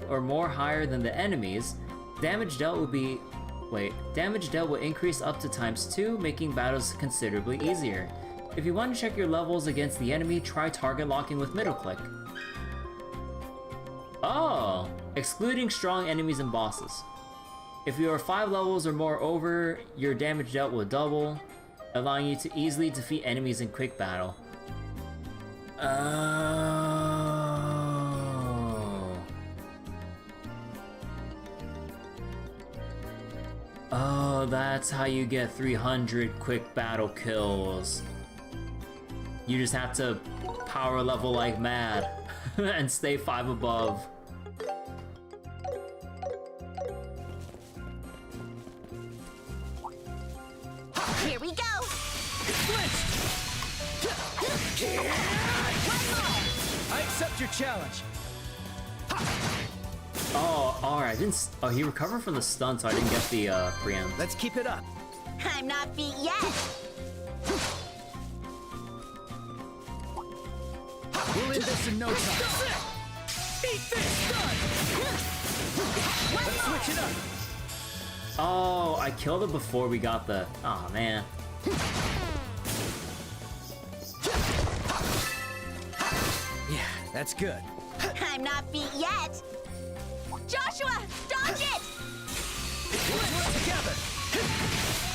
S1: or more higher than the enemy's, damage dealt will increase up to ×2, making battles considerably easier. If you want to check your levels against the enemy, try target locking with middle click. Oh! Excluding strong enemies and bosses. If you are 5 levels or more over, your damage dealt will double, allowing you to easily defeat enemies in quick battle. Oh, that's how you get 300 quick battle kills. You just have to power level like mad and stay 5 above.
S2: Here we go!
S3: I accept your challenge.
S1: Oh, alright. Oh, he recovered from the stun, so I didn't get the preempt.
S3: Let's keep it up.
S2: I'm not beat yet!
S3: We'll end this in no time. Beat this! Done! Let's switch it up.
S1: Oh, I killed it before we got the... Aw, oh, man.
S3: Yeah, that's good.
S2: I'm not beat yet! Joshua, dodge it!
S3: Let's work together.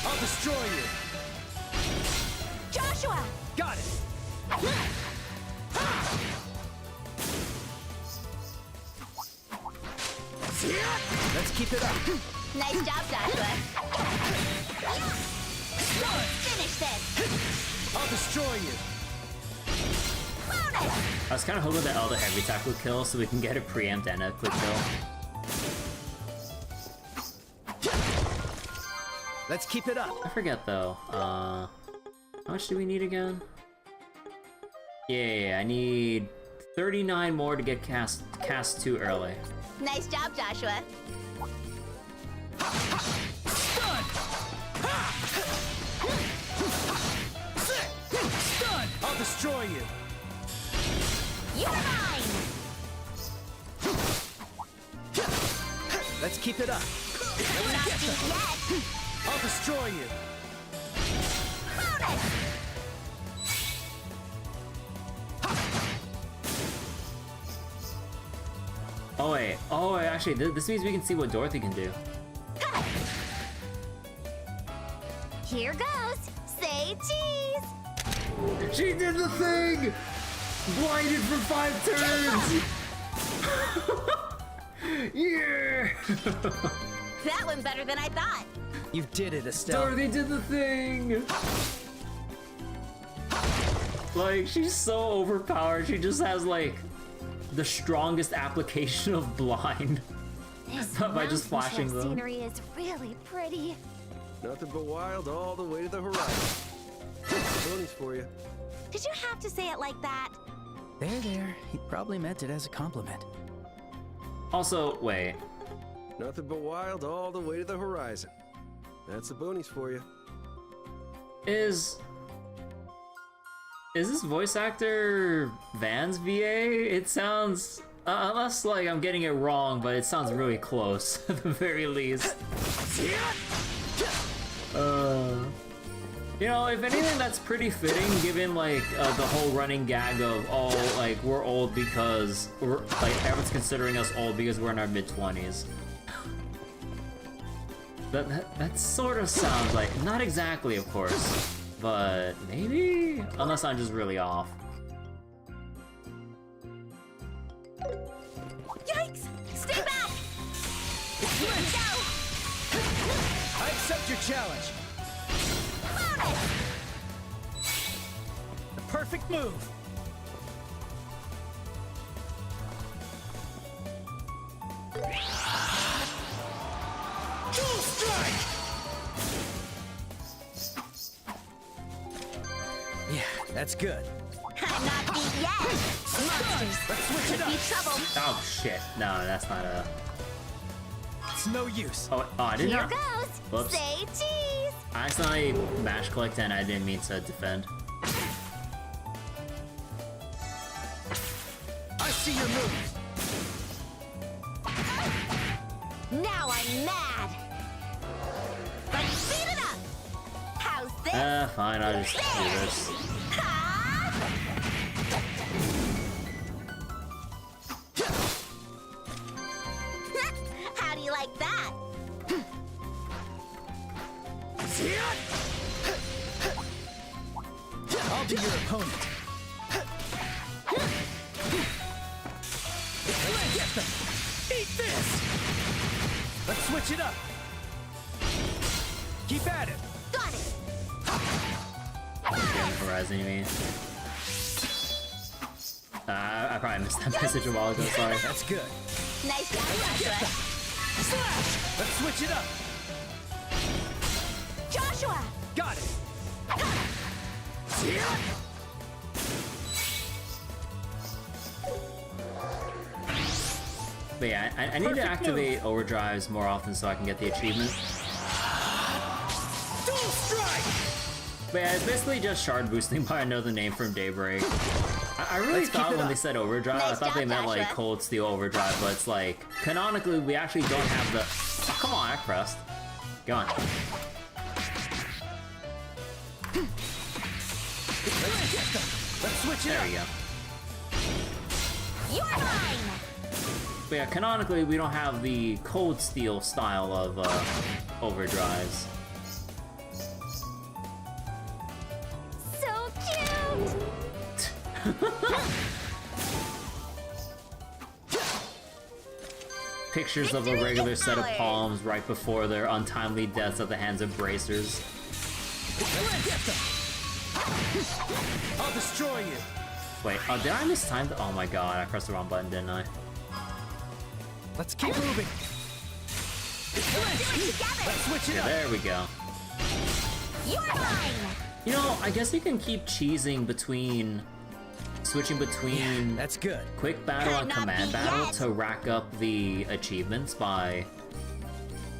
S3: I'll destroy you.
S2: Joshua!
S3: Got it. Let's keep it up.
S2: Nice job, Joshua. Finish this!
S3: I'll destroy you.
S2: Bonus!
S1: I was kind of hoping that Elder Heavy Attack would kill so we can get a preempt and a quick kill.
S3: Let's keep it up.
S1: I forget though. How much do we need again? Yeah, I need 39 more to get cast 2 early.
S2: Nice job, Joshua.
S3: Stun! Stun! I'll destroy you.
S2: You're mine!
S3: Let's keep it up.
S2: Not beat yet!
S3: I'll destroy you.
S2: Bonus!
S1: Oh wait, actually, this means we can see what Dorothy can do.
S2: Cut! Here goes! Say cheese!
S1: She did the thing! Blinded for 5 turns! Yeah!
S2: That went better than I thought.
S3: You did it, Estelle.
S1: Dorothy did the thing! Like, she's so overpowered, she just has, like, the strongest application of blind.
S2: This
S1: By just flashing them.
S2: scenery is really pretty.
S10: Nothing but wild all the way to the horizon. Ponies for you.
S2: Did you have to say it like that?
S3: There. He probably meant it as a compliment.
S1: Also, wait.
S10: Nothing but wild all the way to the horizon. That's the boonies for you.
S1: Is this voice actor Van's VA? It sounds, unless like I'm getting it wrong, but it sounds really close at the very least. You know, if anything, that's pretty fitting given like the whole running gag of, oh, like we're old because we're like everyone's considering us old because we're in our mid-20s. That sort of sounds like, not exactly, of course. But maybe? Unless I'm just really off.
S2: Yikes! Stay back! Here we go!
S3: I accept your challenge.
S2: Bonus!
S3: The perfect move. Dual strike! Yeah, that's good.
S2: I'm not beat yet! Monsters!
S3: Let's switch it
S2: Could
S3: up.
S2: be trouble!
S1: Oh shit, no, that's not a...
S3: It's no use.
S1: Oh, I didn't
S2: Here
S1: know.
S2: goes!
S1: Whoops.
S2: Say cheese!
S1: I accidentally mash clicked and I didn't mean to defend.
S3: I see your moves.
S2: Now I'm mad! Let's speed it up! How's this?
S1: Fine, I'll just do this.
S2: Ha! How do you like that?
S3: I'll be your opponent. Get them. Eat this. Let's switch it up. Keep at it.
S2: Got it!
S1: Horizon, you mean? I probably missed that message a while ago, sorry.
S3: That's good.
S2: Nice job, Joshua!
S3: Slash. Let's switch it up.
S2: Joshua!
S3: Got it.
S1: But yeah, I need to activate overdrives more often so I can get the achievement.
S3: Dual strike.
S1: But yeah, it's basically just shard boosting by another name from Daybreak. I really thought when they said overdrive, I
S2: Nice
S1: thought they
S2: job,
S1: meant like
S2: Joshua.
S1: cold steel overdrive, but it's like, canonically we actually don't have the... Oh, come on, I pressed. Go on.
S3: Let's switch it
S1: There
S3: up.
S1: we go.
S2: You're mine!
S1: But yeah, canonically we don't have the cold steel style of overdrives.
S2: So cute!
S1: Pictures of a regular set of palms right before their untimely deaths at the hands of bracers.
S3: I'll destroy you.
S1: Wait, oh, did I mistime the— oh my god, I pressed the wrong button, didn't I?
S3: Let's keep moving. Let's switch it
S1: Yeah,
S3: up.
S1: there we go.
S2: You're mine!
S1: You know, I guess you can keep cheesing between— switching between
S3: That's good.
S1: quick battle and
S2: Could not
S1: command
S2: be
S1: battle
S2: yet.
S1: to rack up the achievements by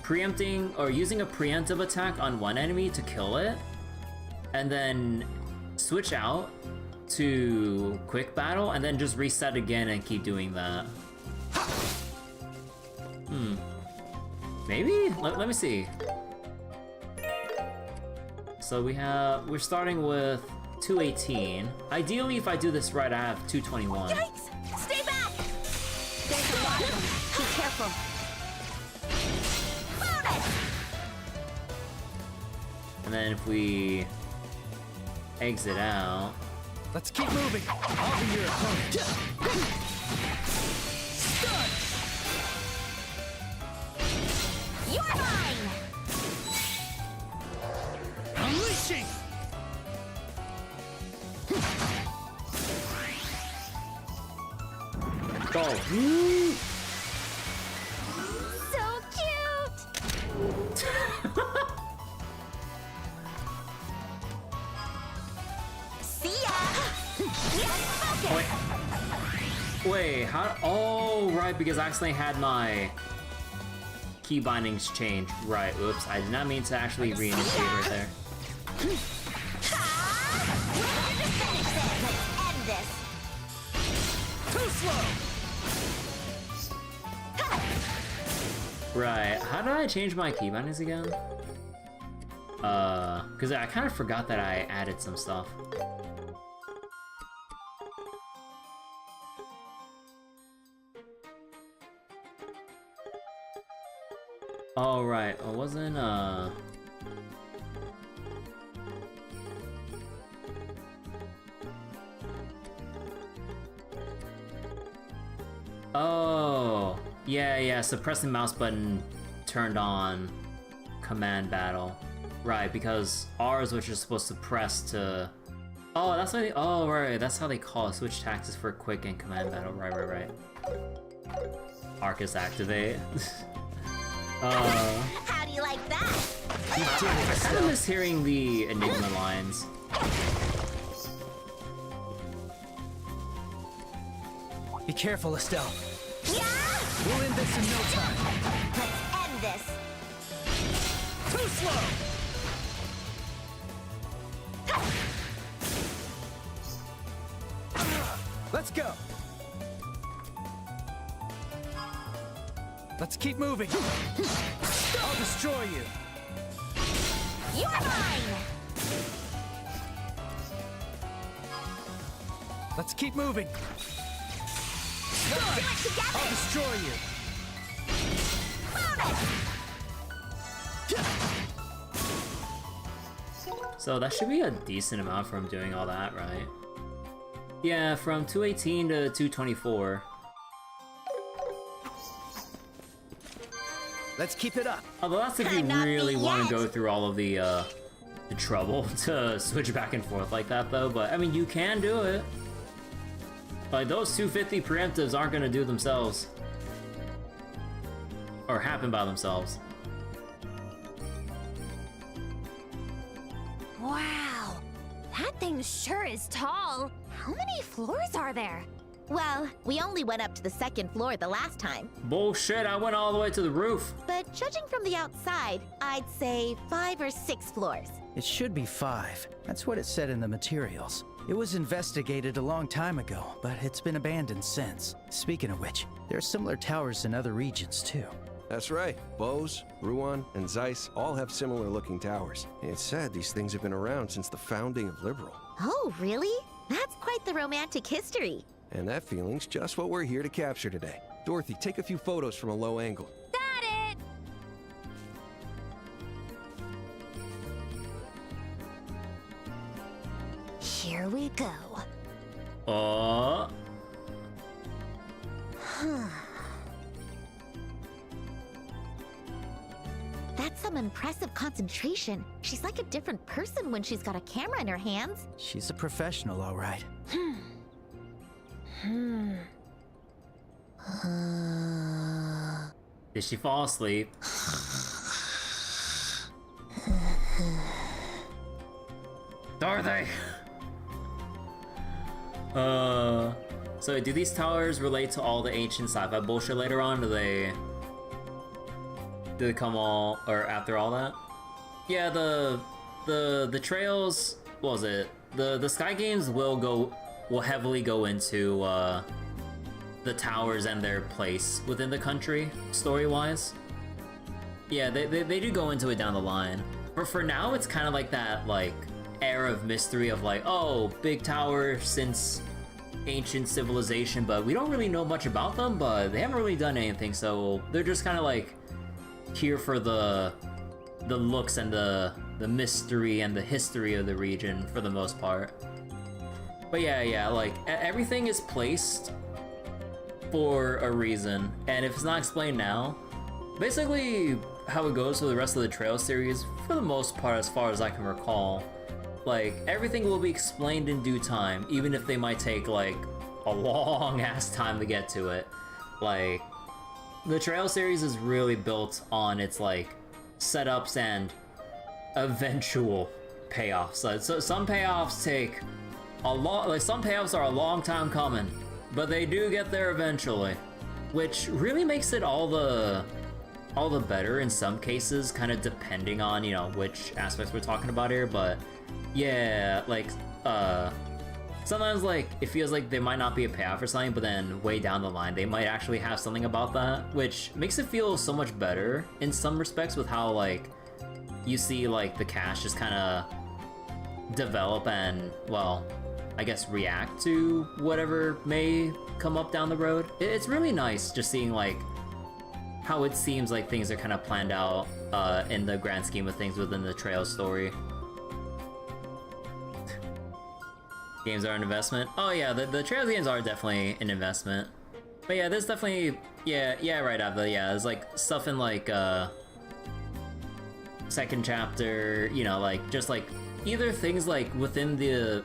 S1: preempting or using a preemptive attack on one enemy to kill it, and then switch out to quick battle and then just reset again and keep doing that. Maybe? Let me see. So we're starting with 218. Ideally, if I do this right, I have 221.
S2: Yikes! Stay back! There's a lot of them. Be careful. Bonus!
S1: And then if we exit out,
S3: Let's keep moving. I'll be your opponent. Stun!
S2: You're mine!
S3: Unleashing!
S1: go!
S2: So cute! See ya! Yes, focus!
S1: Wait, how— oh, right, because I accidentally had my key bindings changed. Right, oops, I did not mean to actually reinitiate right there.
S2: We're to finish this! Let's end this!
S3: Too slow!
S1: Right, how did I change my key bindings again? Because I kind of forgot that I added some stuff. Oh, right, it wasn't, oh, yeah, suppressing mouse button turned on command battle. Right, because ours, which is supposed to press to— oh, that's why they— oh, right, that's how they call it. Switch taxes for quick and command battle. Right. Arcus activate.
S2: How do you like that?
S1: I kind of miss hearing the Enigma lines.
S3: Be careful, Estelle.
S2: Yeah!
S3: We'll end this in no time.
S2: Let's end this!
S3: Too slow! Let's go. Let's keep moving. I'll destroy you.
S2: You're mine!
S3: Let's keep moving.
S2: We'll do it together!
S3: I'll destroy you.
S2: Bonus!
S1: So that should be a decent amount from doing all that, right? Yeah, from 218 to 224.
S3: Let's keep it up.
S1: Although that's if you
S2: Could not be
S1: really want to
S2: yet.
S1: go through all of the trouble to switch back and forth like that, though. But I mean, you can do it. Like, those 250 preemptives aren't gonna do themselves. Or happen by themselves.
S7: Wow, that thing sure is tall. How many floors are there?
S2: Well, we only went up to the second floor the last time.
S1: Bullshit, I went all the way to the roof.
S2: But judging from the outside, I'd say 5 or 6 floors.
S3: It should be 5. That's what it said in the materials. It was investigated a long time ago, but it's been abandoned since. Speaking of which, there are similar towers in other regions too.
S10: That's right. Bose, Ruan, and Zeiss all have similar-looking towers. It's sad these things have been around since the founding of Liberal.
S2: Oh, really? That's quite the romantic history.
S10: And that feeling's just what we're here to capture today. Dorothy, take a few photos from a low angle.
S7: Got it!
S2: Here we go. That some impressive concentration. She's like a different person when she's got a camera in her hands.
S3: She's a professional, all right.
S1: Did she fall asleep? Dorothy! So do these towers relate to all the ancient sci-fi bullshit later on? Do they come all, or after all that? Yeah, the trails, what was it? The Sky games will heavily go into the towers and their place within the country, story-wise. Yeah, they do go into it down the line. But for now, it's kind of like that, like, air of mystery of like, oh, big tower since ancient civilization, but we don't really know much about them, but they haven't really done anything, so they're just kind of like here for the looks and the mystery and the history of the region for the most part. But yeah, like everything is placed for a reason, and if it's not explained now, basically how it goes for the rest of the Trail series, for the most part, as far as I can recall, like everything will be explained in due time, even if they might take like a long ass time to get to it. Like the Trail series is really built on its like setups and eventual payoffs. So some payoffs take a long, like some payoffs are a long time coming, but they do get there eventually, which really makes it all the better in some cases, kind of depending on, you know, which aspects we're talking about here. But yeah, like sometimes like it feels like there might not be a payoff for something, but then way down the line they might actually have something about that, which makes it feel so much better in some respects with how like you see like the cast just kind of develop and, well, I guess react to whatever may come up down the road. It's really nice just seeing like how it seems like things are kind of planned out in the grand scheme of things within the Trail story. Games are an investment. Oh yeah, the Trails games are definitely an investment. But yeah, there's definitely, yeah, right after, yeah, there's like stuff in like second chapter, you know, like just like either things like within the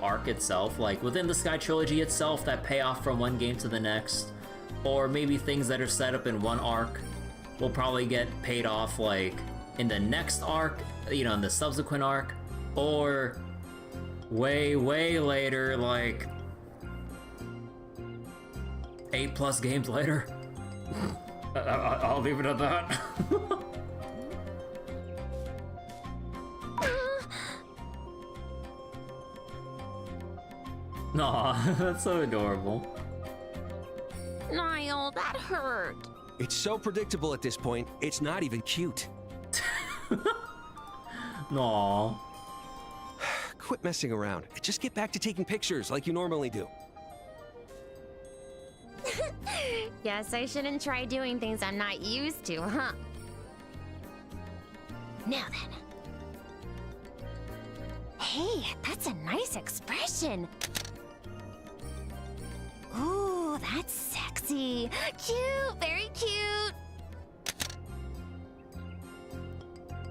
S1: arc itself, like within the Sky Trilogy itself that pay off from one game to the next, or maybe things that are set up in one arc will probably get paid off like in the next arc, you know, in the subsequent arc, or way later, like 8+ games later. I'll leave it at that. Aw, that's so adorable.
S2: Niall, that hurt.
S10: It's so predictable at this point, it's not even cute.
S1: Aw.
S10: Quit messing around. Just get back to taking pictures like you normally do.
S7: Guess I shouldn't try doing things I'm not used to, huh?
S2: Now then. Hey, that's a nice expression. Ooh, that's sexy. Cute, very cute.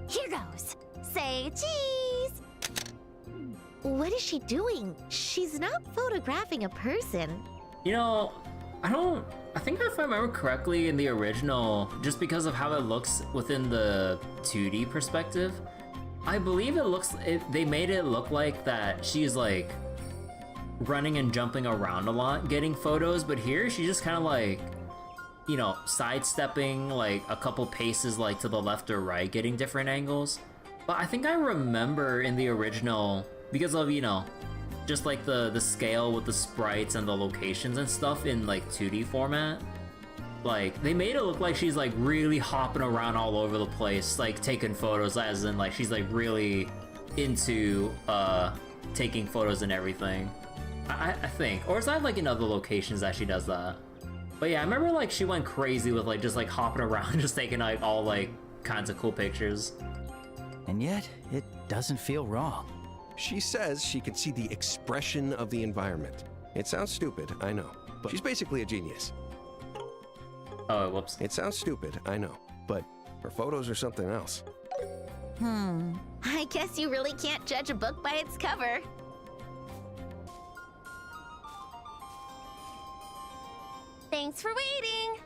S2: Here goes. Say cheese. What is she doing? She's not photographing a person.
S1: You know, I think if I remember correctly in the original, just because of how it looks within the 2D perspective, I believe they made it look like that she's like running and jumping around a lot getting photos, but here she's just kind of like, you know, sidestepping like a couple paces like to the left or right, getting different angles. But I think I remember in the original, because of, you know, just like the scale with the sprites and the locations and stuff in like 2D format, like they made it look like she's like really hopping around all over the place, like taking photos, as in like she's like really into taking photos and everything. I think, or is that like in other locations that she does that? But yeah, I remember like she went crazy with like just like hopping around, just taking like all like kinds of cool pictures.
S3: And yet, it doesn't feel wrong.
S10: She says she can see the expression of the environment. It sounds stupid, I know, but she's basically a genius.
S1: Oh, whoops.
S10: It sounds stupid, I know, but Her photos are something else.
S2: I guess you really can't judge a book by its cover.
S9: Thanks for waiting.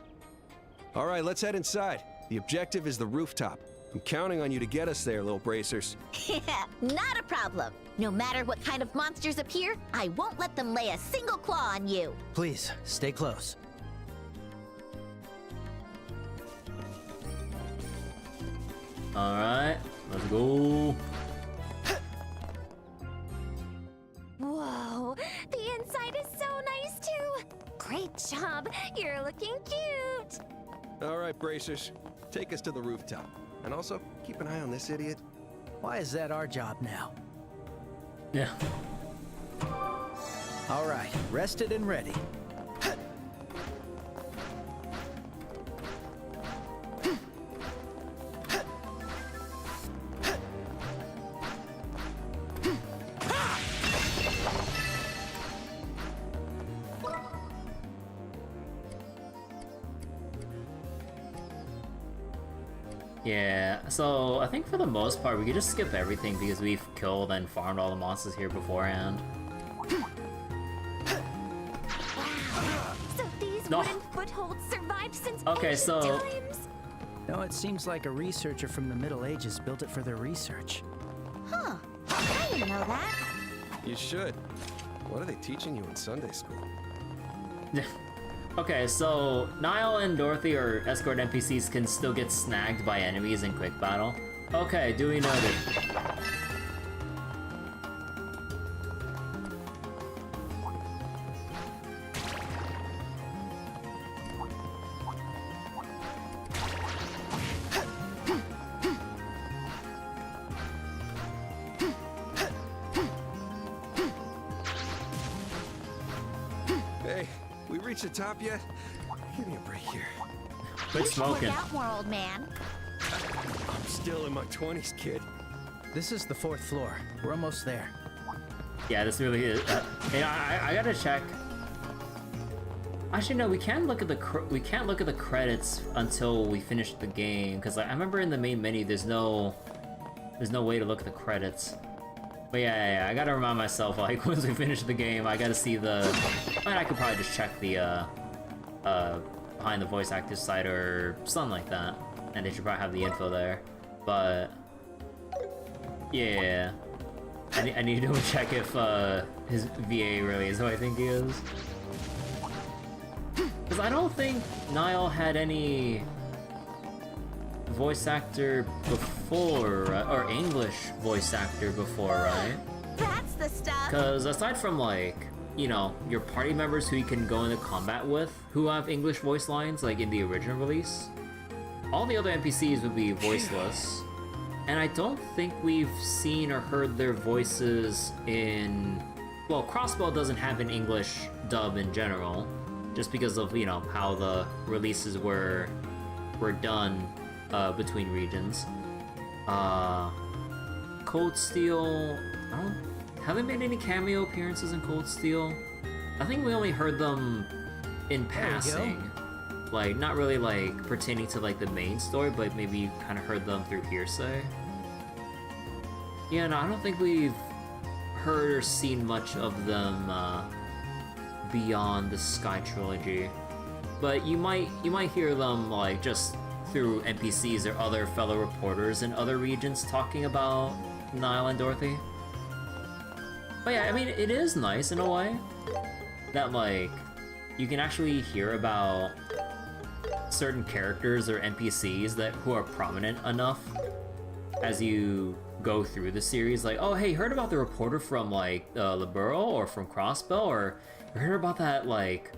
S10: All right, let's head inside. The objective is the rooftop. I'm counting on you to get us there, little bracers.
S2: Yeah, not a problem. No matter what kind of monsters appear, I won't let them lay a single claw on you.
S3: Please, stay close.
S1: Alright, let's go.
S9: Whoa, the inside is so nice too. Great job, you're looking cute.
S10: All right, bracers, take us to the rooftop. And also, keep an eye on this idiot.
S3: Why is that our job now?
S1: Yeah.
S3: All right, rested and ready.
S1: Yeah, so I think for the most part we could just skip everything because we've killed and farmed all the monsters here beforehand.
S9: So these
S1: No.
S9: wooden footholds survived since
S1: Okay,
S9: ancient
S1: so-
S9: times?
S3: No, it seems like a researcher from the Middle Ages built it for their research.
S2: Huh, I didn't know that.
S10: You should. What are they teaching you in Sunday school?
S1: Okay, so Nial and Dorothy or Escort NPCs can still get snagged by enemies in quick battle. Okay, duly noted.
S10: Hey, we reached the top yet? Give me a break here.
S1: Quit
S2: Look
S1: smoking.
S2: out more, old man.
S10: I'm still in my 20s, kid.
S3: This is the 4th floor. We're almost there.
S1: Yeah, this really is. I gotta check. Actually, no, we can't look at the credits until we finish the game because I remember in the main menu there's no way to look at the credits. But yeah, I gotta remind myself like once we finish the game, I gotta see the. And I could probably just check the behind the voice actor's site or something like that, and they should probably have the info there. But yeah. I need to check if his VA really is who I think he is. Because I don't think Nial had any voice actor before, or English voice actor before, right?
S2: That's the stuff.
S1: Because aside from like, you know, your party members who you can go into combat with, who have English voice lines, like in the original release, all the other NPCs would be voiceless. And I don't think we've seen or heard their voices in... Well, Crossbow doesn't have an English dub in general, just because of, you know, how the releases were done between regions. Cold Steel... Have they made any cameo appearances in Cold Steel? I think we only heard them in passing. Like, not really, like, pertaining to, like, the main story, but maybe you kind of heard them through hearsay. Yeah, no, I don't think we've heard or seen much of them beyond the Sky Trilogy. But you might hear them, like, just through NPCs or other fellow reporters in other regions talking about Nial and Dorothy. But yeah, I mean, it is nice in a way that, like, you can actually hear about certain characters or NPCs who are prominent enough as you go through the series. Like, oh, hey, heard about the reporter from, like, Libero or from Crossbell, or heard about that, like,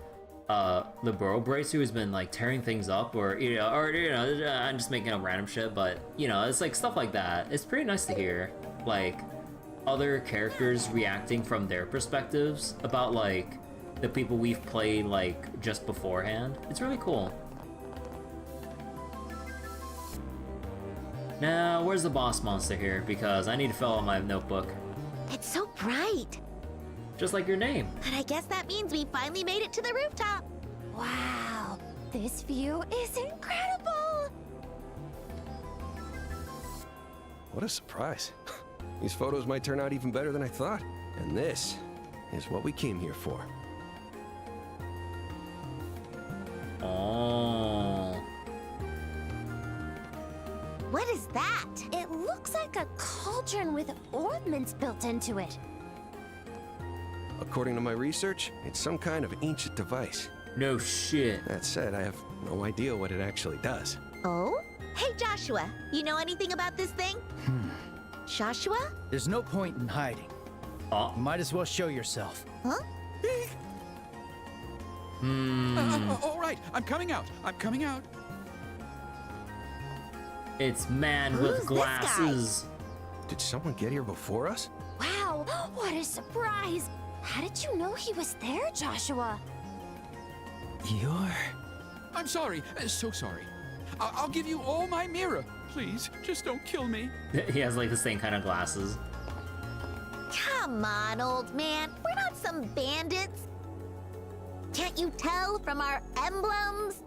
S1: Libero bracer who's been, like, tearing things up, or, you know, I'm just making up random shit, but, you know, it's, like, stuff like that. It's pretty nice to hear, like, other characters reacting from their perspectives about, like, the people we've played, like, just beforehand. It's really cool. Now, where's the boss monster here? Because I need to fill out my notebook.
S2: It's so bright.
S1: Just like your name.
S2: But I guess that means we finally made it to the rooftop.
S9: Wow, this view is incredible.
S10: what a surprise. These photos might turn out even better than I thought. And this is what we came here for.
S1: Oh.
S2: What is that?
S11: It looks like a cauldron with ornaments built into it.
S10: According to my research, it's some kind of ancient device.
S1: No shit.
S10: That said, I have no idea what it actually does.
S2: Oh? Hey, Joshua, you know anything about this thing? Joshua?
S3: There's no point in hiding.
S1: Oh.
S3: You might as well show yourself.
S2: Huh?
S12: All right, I'm coming out. I'm coming out.
S1: It's man
S2: Who's
S1: with
S2: this guy?
S1: glasses.
S10: Did someone get here before us?
S11: Wow, what a surprise! How did you know he was there, Joshua?
S3: You're...
S12: I'm sorry. So sorry. I'll give you all my mirror. Please, just don't kill me.
S1: He has like the same kind of glasses.
S2: Come on, old man. We're not some bandits. Can't you tell from our emblems?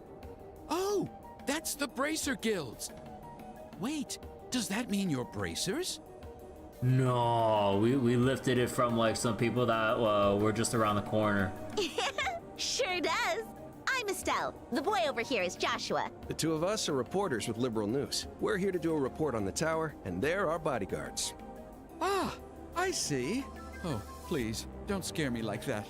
S12: Oh, that's the Bracer Guilds. Wait, does that mean you're bracers?
S1: No, we lifted it from like some people that were just around the corner.
S2: Sure does. I'm Estelle. The boy over here is Joshua.
S10: The two of us are reporters with Liberal News. We're here to do a report on the tower, and they're our bodyguards.
S12: Ah, I see. Oh, please, don't scare me like that.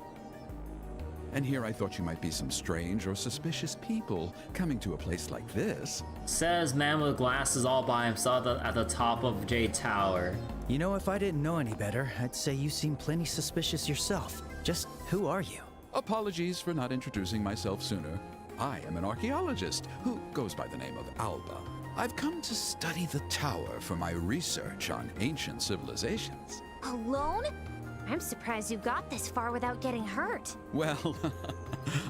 S12: And here I thought you might be some strange or suspicious people coming to a place like this.
S1: Says man with glasses all by himself at the top of Jade Tower.
S3: You know, if I didn't know any better, I'd say you seem plenty suspicious yourself. Just who are you?
S12: Apologies for not introducing myself sooner. I am an archaeologist who goes by the name of Alba. I've come to study the tower for my research on ancient civilizations.
S11: Alone? I'm surprised you got this far without getting hurt.
S12: Well,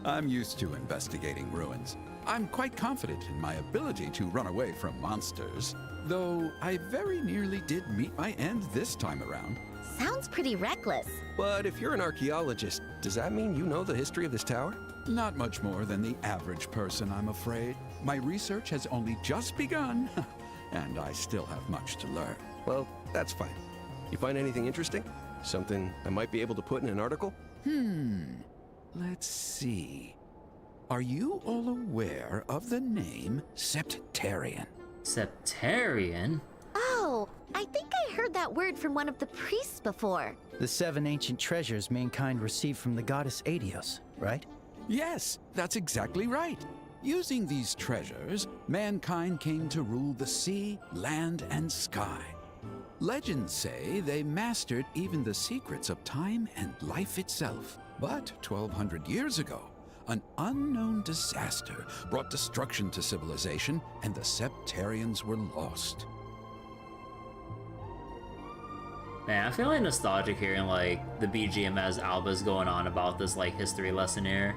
S12: I'm used to investigating ruins. I'm quite confident in my ability to run away from monsters, though I very nearly did meet my end this time around.
S2: Sounds pretty reckless.
S10: But if you're an archaeologist, does that mean you know the history of this tower?
S12: Not much more than the average person, I'm afraid. My research has only just begun, and I still have much to learn.
S10: Well, that's fine. You find anything interesting? Something I might be able to put in an article?
S12: Let's see. Are you all aware of the name Septarian?
S1: Septarian?
S2: Oh, I think I heard that word from one of the priests before.
S3: The 7 ancient treasures mankind received from the goddess Adios, right?
S12: Yes, that's exactly right. Using these treasures, mankind came to rule the sea, land, and sky. Legends say they mastered even the secrets of time and life itself. But 1,200 years ago, an unknown disaster brought destruction to civilization, and the Septarians were lost.
S1: Man, I feel like nostalgic hearing like the BGM as Alba's going on about this like history lesson here.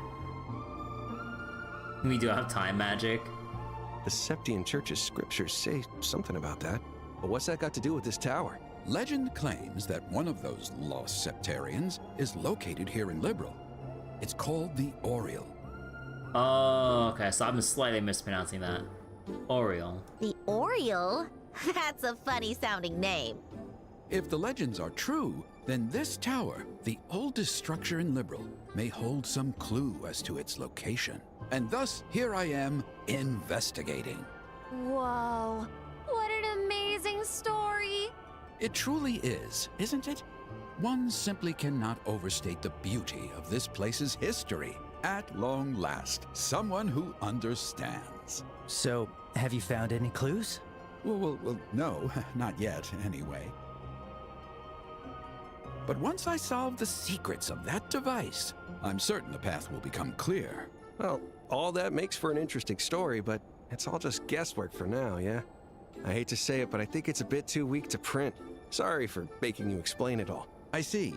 S1: We do have time magic.
S10: The Septian Church's scriptures say something about that. But what's that got to do with this tower?
S12: Legend claims that one of those lost Septarians is located here in Liberal. It's called the Oriole.
S1: Oh, okay, so I've been slightly mispronouncing that. Oriole.
S2: The Oriole? That's a funny sounding name.
S12: If the legends are true, then this tower, the oldest structure in Liberal, may hold some clue as to its location. And thus, here I am, investigating.
S11: Whoa, what an amazing story!
S12: It truly is, isn't it? One simply cannot overstate the beauty of this place's history. At long last, someone who understands.
S3: So, have you found any clues?
S12: Well, no, not yet, anyway. But once I solve the secrets of that device, I'm certain the path will become clear.
S10: Well, all that makes for an interesting story, but it's all just guesswork for now, yeah? I hate to say it, but I think it's a bit too weak to print. Sorry for making you explain it all.
S12: I see.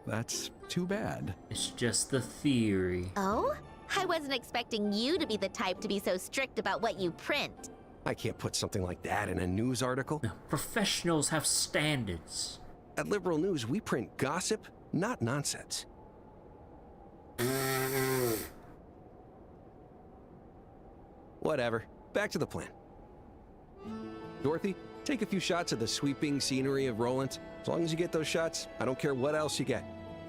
S12: That's too bad.
S1: It's just the theory.
S2: Oh? I wasn't expecting you to be the type to be so strict about what you print.
S10: I can't put something like that in a news article.
S1: No, professionals have standards.
S10: At Liberal News, we print gossip, not nonsense. Whatever. Back to the plan. Dorothy, take a few shots of the sweeping scenery of Rolent. As long as you get those shots, I don't care what else you get.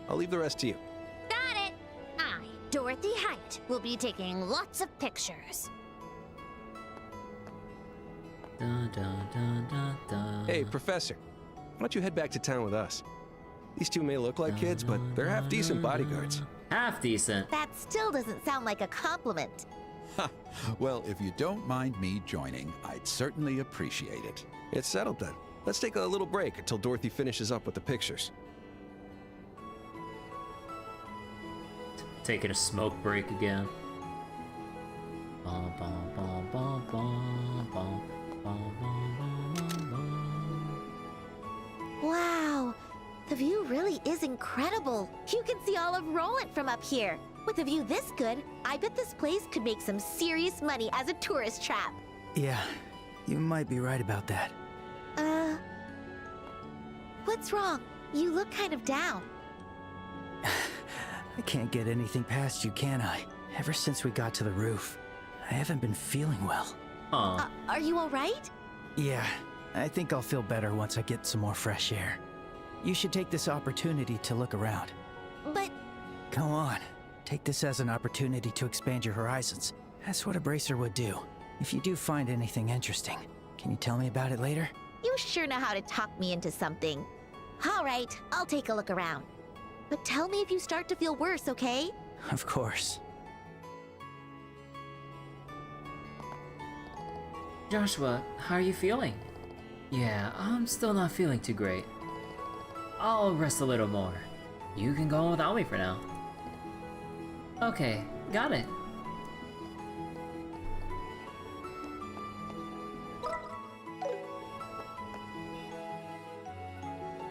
S10: I'll leave the rest to you.
S11: Got it! I, Dorothy Hyatt, will be taking lots of pictures.
S1: Dun, dun, dun, dun, dun.
S10: Hey, Professor, why don't you head back to town with us? These two may look like kids, but they're half-decent bodyguards.
S1: Half decent.
S2: That still doesn't sound like a compliment.
S12: Ha! Well, if you don't mind me joining, I'd certainly appreciate it.
S10: It's settled then. Let's take a little break until Dorothy finishes up with the pictures.
S1: Taking a smoke break again. Bum, bum, bum, bum, bum, bum, bum, bum, bum, bum.
S2: Wow, the view really is incredible. You can see all of Rolent from up here. With a view this good, I bet this place could make some serious money as a tourist trap.
S3: Yeah, you might be right about that.
S2: What's wrong? You look kind of down.
S3: I can't get anything past you, can I? Ever since we got to the roof, I haven't been feeling well.
S2: Are you all right?
S3: Yeah, I think I'll feel better once I get some more fresh air. You should take this opportunity to look around.
S2: But...
S3: Come on, take this as an opportunity to expand your horizons. That's what a bracer would do. If you do find anything interesting, can you tell me about it later?
S2: You sure know how to talk me into something. All right, I'll take a look around. But tell me if you start to feel worse, okay?
S3: Of course.
S1: Joshua, how are you feeling? Yeah, I'm still not feeling too great. I'll rest a little more. You can go on without me for now. Okay, got it.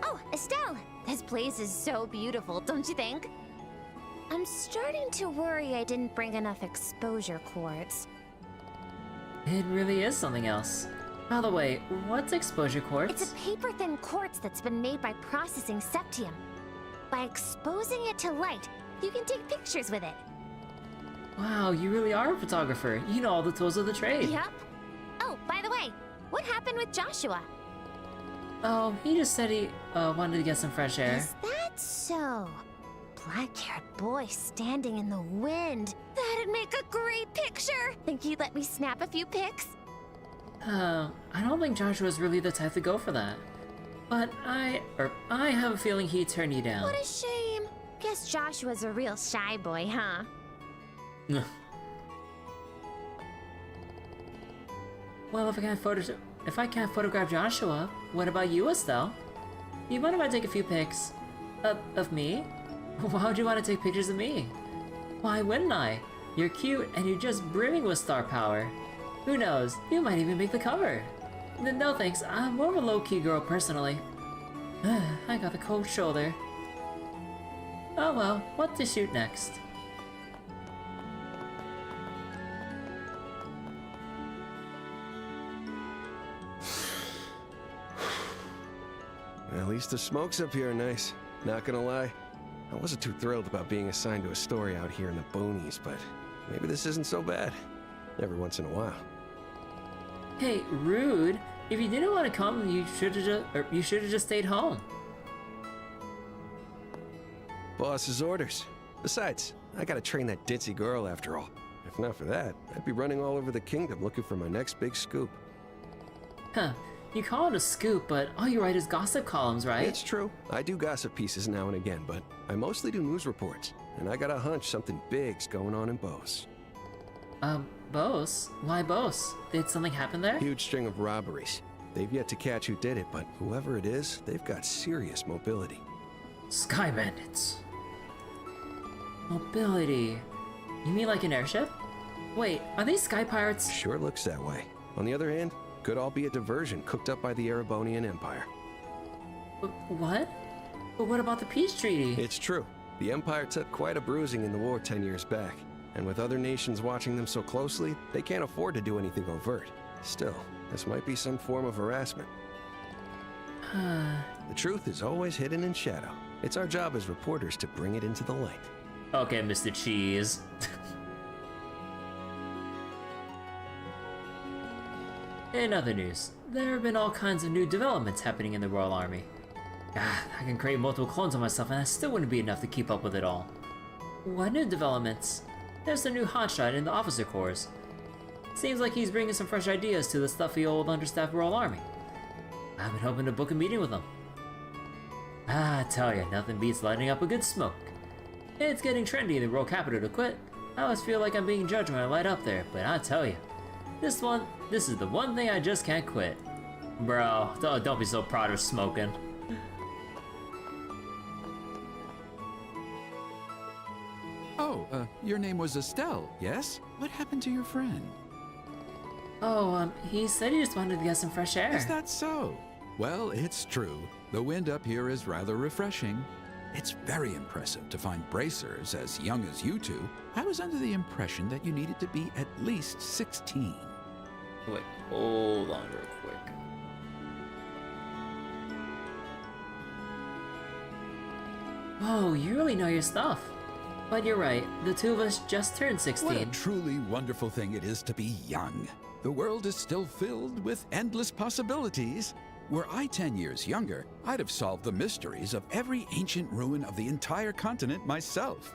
S11: Oh, Estelle! This place is so beautiful, don't you think? I'm starting to worry I didn't bring enough exposure quartz.
S1: It really is something else. By the way, what's exposure quartz?
S11: It's a paper-thin quartz that's been made by processing septium. By exposing it to light, you can take pictures with it.
S1: Wow, you really are a photographer. You know all the tools of the trade.
S11: Yup. Oh, by the way, what happened with Joshua?
S1: Oh, he just said he wanted to get some fresh air.
S11: Is that so? Black-haired boy standing in the wind. That'd make a great picture. Think you'd let me snap a few pics?
S1: I don't think Joshua's really the type to go for that. But I have a feeling he'd turn you down.
S11: What a shame. Guess Joshua's a real shy boy, huh?
S1: Well, if I can't photograph Joshua, what about you, Estelle? You mind if I take a few pics? Of me? Why would you want to take pictures of me? Why wouldn't I? You're cute and you're just brimming with star power. Who knows, you might even make the cover. No thanks, I'm more of a low-key girl personally. I got the cold shoulder. Oh well, what to shoot next?
S10: At least the smokes up here are nice. Not gonna lie, I wasn't too thrilled about being assigned to a story out here in the boonies, but maybe this isn't so bad. Every once in a while.
S1: Hey, rude. If you didn't want to come, you should have just stayed home.
S10: Boss's orders. Besides, I gotta train that ditzy girl after all. If not for that, I'd be running all over the kingdom looking for my next big scoop.
S1: Huh. You call it a scoop, but all you write is gossip columns, right?
S10: It's true. I do gossip pieces now and again, but I mostly do news reports. And I got a hunch something big's going on in Bose.
S1: Bose? Why Bose? Did something happen there?
S10: Huge string of robberies. They've yet to catch who did it, but whoever it is, they've got serious mobility.
S1: Sky bandits. Mobility. You mean like an airship? Wait, are these sky pirates?
S10: Sure looks that way. On the other hand, could all be a diversion cooked up by the Erebonian Empire.
S1: What? But what about the peace treaty?
S10: It's true. The Empire took quite a bruising in the war 10 years back. And with other nations watching them so closely, they can't afford to do anything overt. Still, this might be some form of harassment. The truth is always hidden in shadow. It's our job as reporters to bring it into the light.
S1: Okay, Mr. Cheese. In other news, there have been all kinds of new developments happening in the Royal Army. I can create multiple clones of myself and that still wouldn't be enough to keep up with it all. What new developments? There's a new hotshot in the officer corps. Seems like he's bringing some fresh ideas to the stuffy old understaffed Royal Army. I've been hoping to book a meeting with him. I tell ya, nothing beats lighting up a good smoke. It's getting trendy in the Royal Capital to quit. I always feel like I'm being judged when I light up there, but I tell ya, this is the one thing I just can't quit. Bro, don't be so proud of smoking.
S12: Oh, your name was Estelle, yes? What happened to your friend?
S1: Oh, he said he just wanted to get some fresh air.
S12: Is that so? Well, it's true. The wind up here is rather refreshing. It's very impressive to find bracers as young as you two. I was under the impression that you needed to be at least 16.
S1: Wait, hold on real quick. Whoa, you really know your stuff. But you're right, the two of us just turned 16.
S12: What a truly wonderful thing it is to be young. The world is still filled with endless possibilities. Were I 10 years younger, I'd have solved the mysteries of every ancient ruin of the entire continent myself.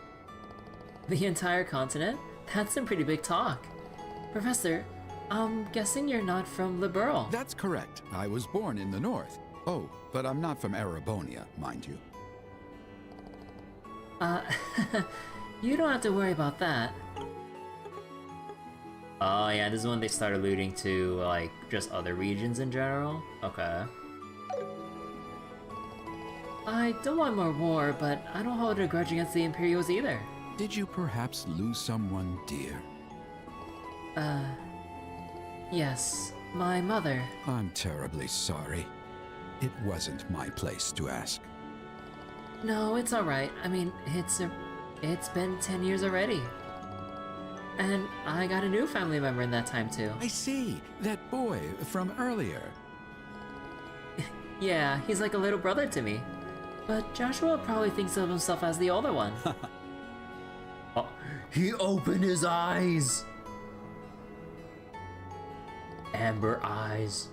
S1: The entire continent? That's some pretty big talk. Professor, I'm guessing you're not from Liberl.
S12: That's correct. I was born in the north. Oh, but I'm not from Erebonia, mind you.
S1: You don't have to worry about that. Oh yeah, this is when they start alluding to, like, just other regions in general? Okay. I don't want more war, but I don't hold a grudge against the Imperials either.
S12: Did you perhaps lose someone dear?
S1: Yes, my mother.
S12: I'm terribly sorry. It wasn't my place to ask.
S1: No, it's alright. I mean, it's been 10 years already. And I got a new family member in that time too.
S12: I see. That boy from earlier.
S1: Yeah, he's like a little brother to me. But Joshua probably thinks of himself as the older one. Oh, he opened his eyes! Amber eyes.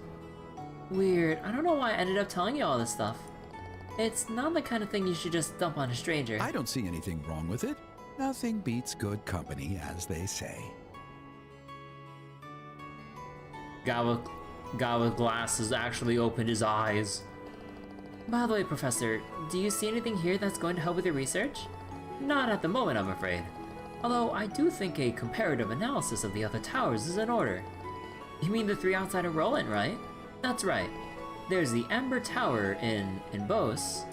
S1: Weird. I don't know why I ended up telling you all this stuff. It's not the kind of thing you should just dump on a stranger.
S12: I don't see anything wrong with it. Nothing beats good company, as they say.
S1: Guy with glasses actually opened his eyes. By the way, Professor, do you see anything here that's going to help with your research? Not at the moment, I'm afraid. Although I do think a comparative analysis of the other towers is in order. You mean the three outside of Rolent, right? That's right. There's the Amber Tower in Bos,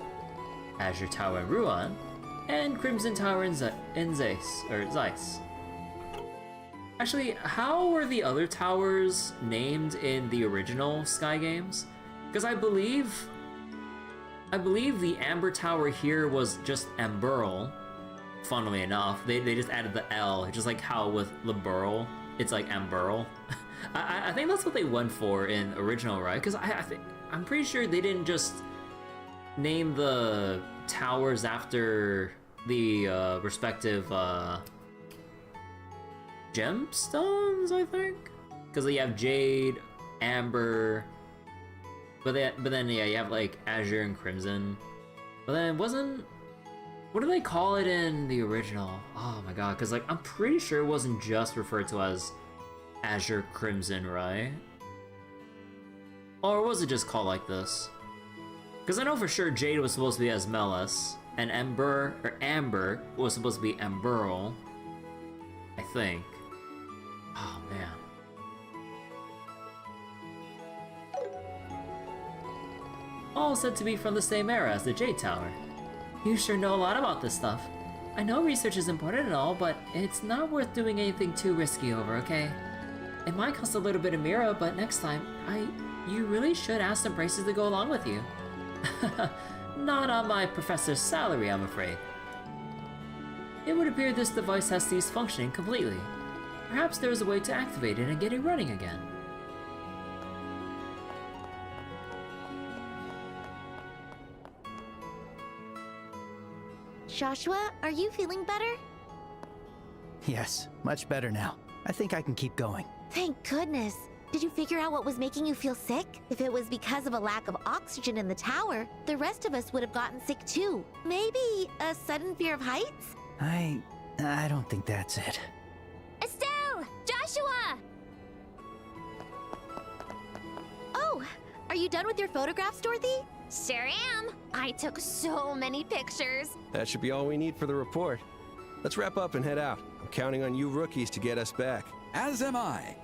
S1: Azure Tower in Ruan, and Crimson Tower in Zeiss. Actually, how were the other towers named in the original Sky games? Because I believe the Amber Tower here was just Amberl. Funnily enough, they just added the L, just like how with Liberl, it's like Amberl. I think that's what they went for in original, right? Because I'm pretty sure they didn't just name the towers after the respective gemstones, I think. Because you have Jade, Amber, but then yeah, you have like Azure and Crimson. But then what do they call it in the original? Oh my god, because like I'm pretty sure it wasn't just referred to as Azure Crimson, right? Or was it just called like this? Because I know for sure Jade was supposed to be Esmelas, and Amber was supposed to be Amberl, I think. Oh man. All said to be from the same era as the Jade Tower. You sure know a lot about this stuff. I know research is important and all, but it's not worth doing anything too risky over, okay? It might cost a little bit of Mira, but next time, you really should ask some braces to go along with you. Not on my professor's salary, I'm afraid. It would appear this device has ceased functioning completely. Perhaps there is a way to activate it and get it running again.
S2: Joshua, are you feeling better?
S3: Yes, much better now. I think I can keep going.
S2: Thank goodness. Did you figure out what was making you feel sick? If it was because of a lack of oxygen in the tower, the rest of us would have gotten sick too. Maybe a sudden fear of heights?
S3: I don't think that's it.
S11: Estelle! Joshua!
S2: Oh, are you done with your photographs, Dorothy?
S11: Sure am. I took so many pictures.
S10: That should be all we need for the report. Let's wrap up and head out. I'm counting on you rookies to get us back.
S12: As am I.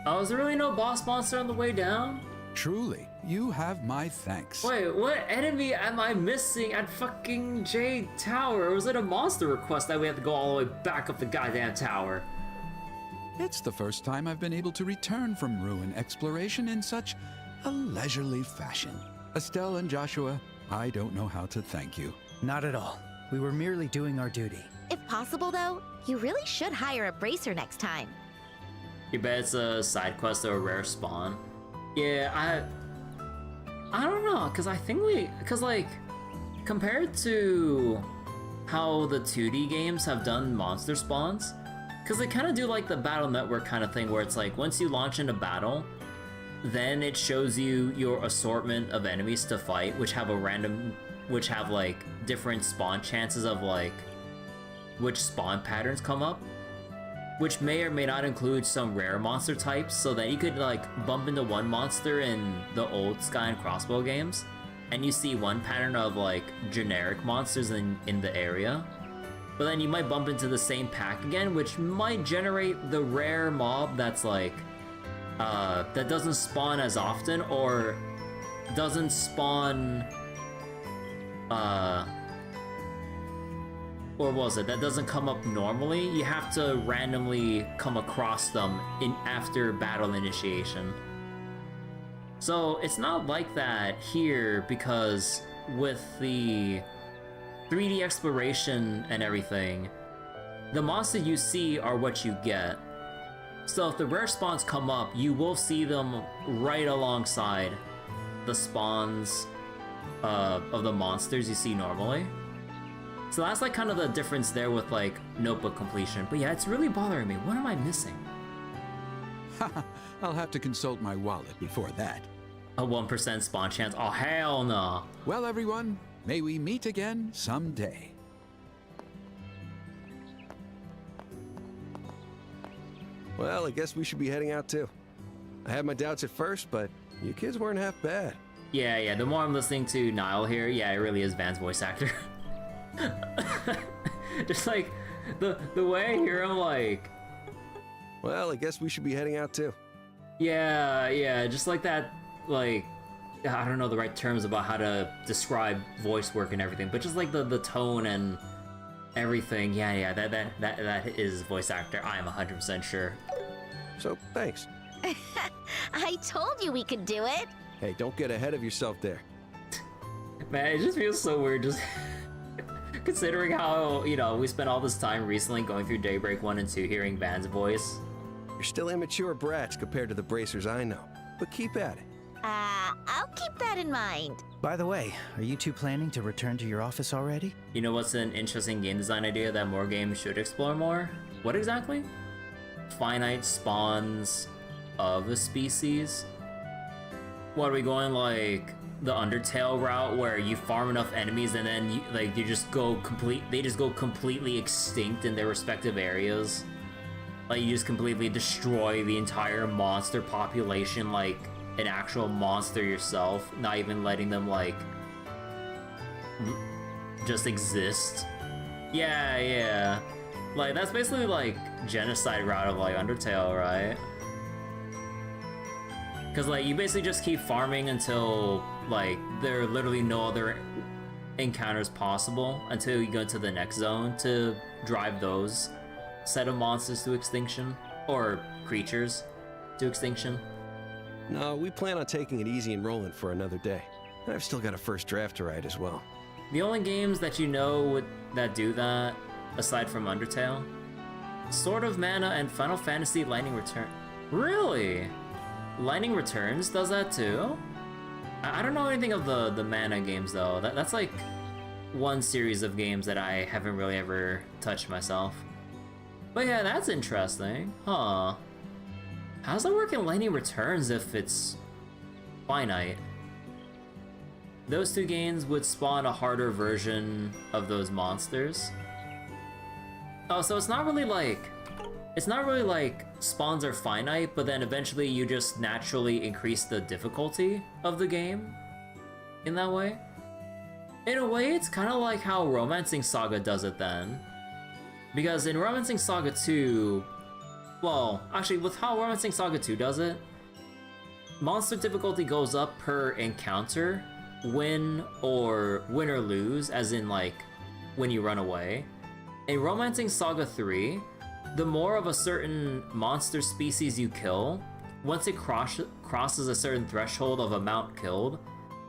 S1: Oh, is there really no boss monster on the way down?
S12: Truly, you have my thanks.
S1: Wait, what enemy am I missing at fucking Jade Tower? Or was it a monster request that we have to go all the way back up the goddamn tower?
S12: It's the first time I've been able to return from ruin exploration in such a leisurely fashion. Estelle and Joshua, I don't know how to thank you.
S3: Not at all. We were merely doing our duty.
S2: If possible, though, you really should hire a bracer next time.
S1: You bet it's a side quest or a rare spawn. Yeah, I don't know, cause I think like, compared to how the 2D games have done monster spawns, cause they kind of do like the battle network kind of thing where it's like, once you launch into battle, then it shows you your assortment of enemies to fight, which have like different spawn chances of like, which spawn patterns come up. Which may or may not include some rare monster types, so that you could like bump into one monster in the old Sky and Crossbow games, and you see one pattern of like generic monsters in the area. But then you might bump into the same pack again, which might generate the rare mob that's like, that doesn't spawn as often, or doesn't spawn, or was it that doesn't come up normally? You have to randomly come across them after battle initiation. So it's not like that here, because with the 3D exploration and everything, the monsters you see are what you get. So if the rare spawns come up, you will see them right alongside the spawns of the monsters you see normally. So that's like kind of the difference there with like notebook completion. But yeah, it's really bothering me. What am I missing?
S12: I'll have to consult my wallet before that.
S1: A 1% spawn chance? Oh, hell no.
S12: Well, everyone, may we meet again someday.
S10: Well, I guess we should be heading out too. I had my doubts at first, but you kids weren't half bad.
S1: Yeah, the more I'm listening to Nial here, yeah, it really is Van's voice actor. Just like the way I hear him, like,
S10: well, I guess we should be heading out too.
S1: Yeah, just like that, like, I don't know the right terms about how to describe voice work and everything, but just like the tone and everything. Yeah, that is voice actor. I am 100% sure.
S10: So thanks.
S2: I told you we could do it.
S10: Hey, don't get ahead of yourself there.
S1: Man, it just feels so weird just considering how, you know, we spent all this time recently going through Daybreak 1 and 2 hearing Van's voice.
S10: You're still immature brats compared to the bracers I know, but keep at it.
S2: I'll keep that in mind.
S3: By the way, are you two planning to return to your office already?
S1: You know what's an interesting game design idea that more games should explore more? What exactly? Finite spawns of a species? What, are we going like the Undertale route where you farm enough enemies and then they just go completely extinct in their respective areas? Like you just completely destroy the entire monster population like an actual monster yourself, not even letting them like just exist. Yeah. Like that's basically like genocide route of like Undertale, right? Because like you basically just keep farming until like there are literally no other encounters possible until you go to the next zone to drive those set of monsters to extinction, or creatures to extinction.
S10: No, we plan on taking it easy and rolling for another day. I've still got a first draft to write as well.
S1: The only games that you know that do that, aside from Undertale, Sword of Mana and Final Fantasy Lightning Return. Really? Lightning Returns does that too? I don't know anything of the Mana games though. That's like one series of games that I haven't really ever touched myself. But yeah, that's interesting. Huh. How's that work in Lightning Returns if it's finite? Those two games would spawn a harder version of those monsters. Oh, so it's not really like spawns are finite, but then eventually you just naturally increase the difficulty of the game in that way. In a way, it's kind of like how Romancing Saga does it then. Because in Romancing Saga 2, well, actually with how Romancing Saga 2 does it, monster difficulty goes up per encounter, win or lose, as in like when you run away. In Romancing Saga 3, the more of a certain monster species you kill, once it crosses a certain threshold of amount killed,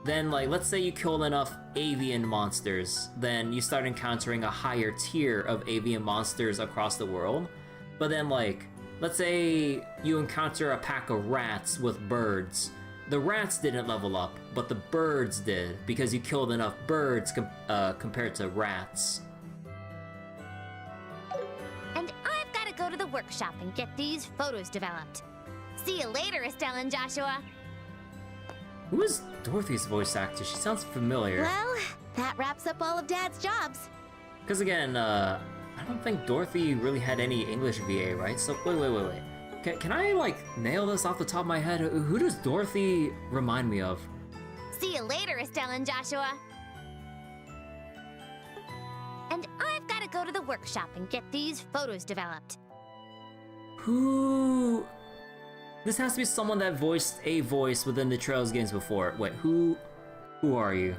S1: then like let's say you killed enough avian monsters, then you start encountering a higher tier of avian monsters across the world. But then like, let's say you encounter a pack of rats with birds. The rats didn't level up, but the birds did, because you killed enough birds compared to rats.
S11: And I've got to go to the workshop and get these photos developed. See you later, Estelle and Joshua.
S1: Who is Dorothy's voice actor? She sounds familiar.
S2: Well, that wraps up all of Dad's jobs.
S1: Because again, I don't think Dorothy really had any English VA, right? So, wait. Can I, like, nail this off the top of my head? Who does Dorothy remind me of?
S11: See you later, Estelle and Joshua. And I've got to go to the workshop and get these photos developed.
S1: Who... This has to be someone that voiced a voice within the Trails games before. Wait, who are you?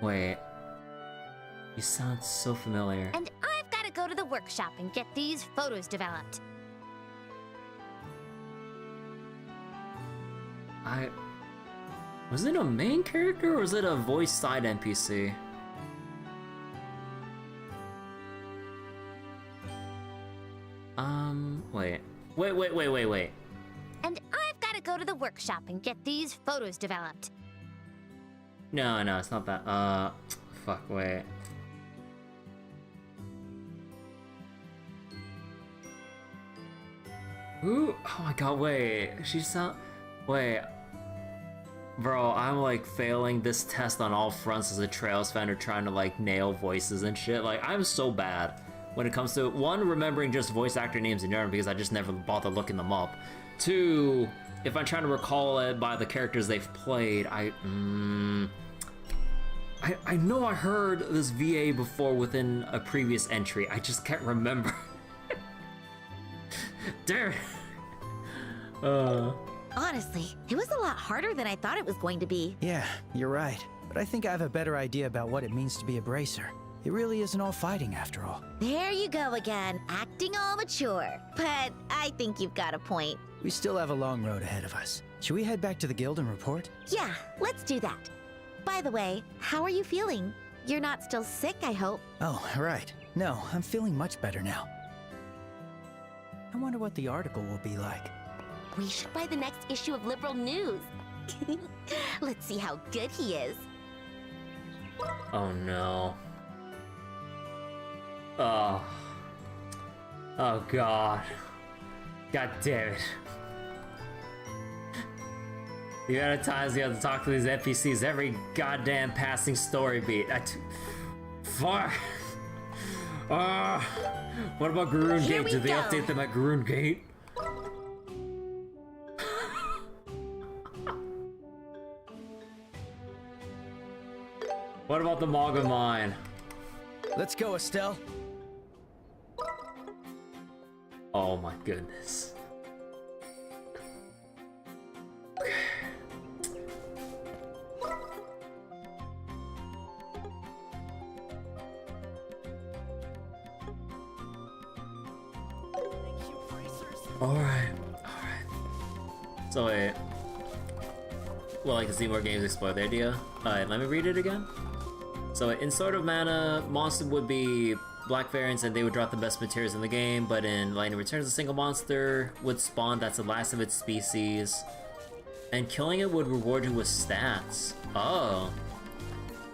S1: Wait. You sound so familiar.
S11: And I've got to go to the workshop and get these photos developed.
S1: Was it a main character or was it a voice side NPC? Wait.
S11: And I've got to go to the workshop and get these photos developed.
S1: No, it's not that. Fuck, wait. Who? Oh my god, wait. Wait. Bro, I'm like failing this test on all fronts as a Trails fan or trying to like nail voices and shit. Like, I'm so bad when it comes to, one, remembering just voice actor names in general because I just never bother looking them up. Two, if I'm trying to recall it by the characters they've played, I know I heard this VA before within a previous entry. I just can't remember. Damn it.
S2: Honestly, it was a lot harder than I thought it was going to be.
S3: Yeah, you're right. But I think I have a better idea about what it means to be a bracer. It really isn't all fighting after all.
S2: There you go again, acting all mature. But I think you've got a point.
S3: We still have a long road ahead of us. Should we head back to the guild and report?
S2: Yeah, let's do that. By the way, how are you feeling? You're not still sick, I hope.
S3: Oh, right. No, I'm feeling much better now. I wonder what the article will be like.
S2: We should buy the next issue of Liberal News. Let's see how good he is.
S1: Oh no. Oh god. God damn it. The amount of times you have to talk to these NPCs every goddamn passing story beat. Fuck. What about Garoon Gate? Did they update them at Garoon Gate? What about the Malga mine?
S3: Let's go, Estelle.
S1: Oh my goodness. Okay. Alright. So wait. Well, I can see more games explore the idea. Alright, let me read it again. So in Sword of Mana, monster would be black variants and they would drop the best materials in the game, but in Lightning Returns, a single monster would spawn that's the last of its species. And killing it would reward you with stats. Oh.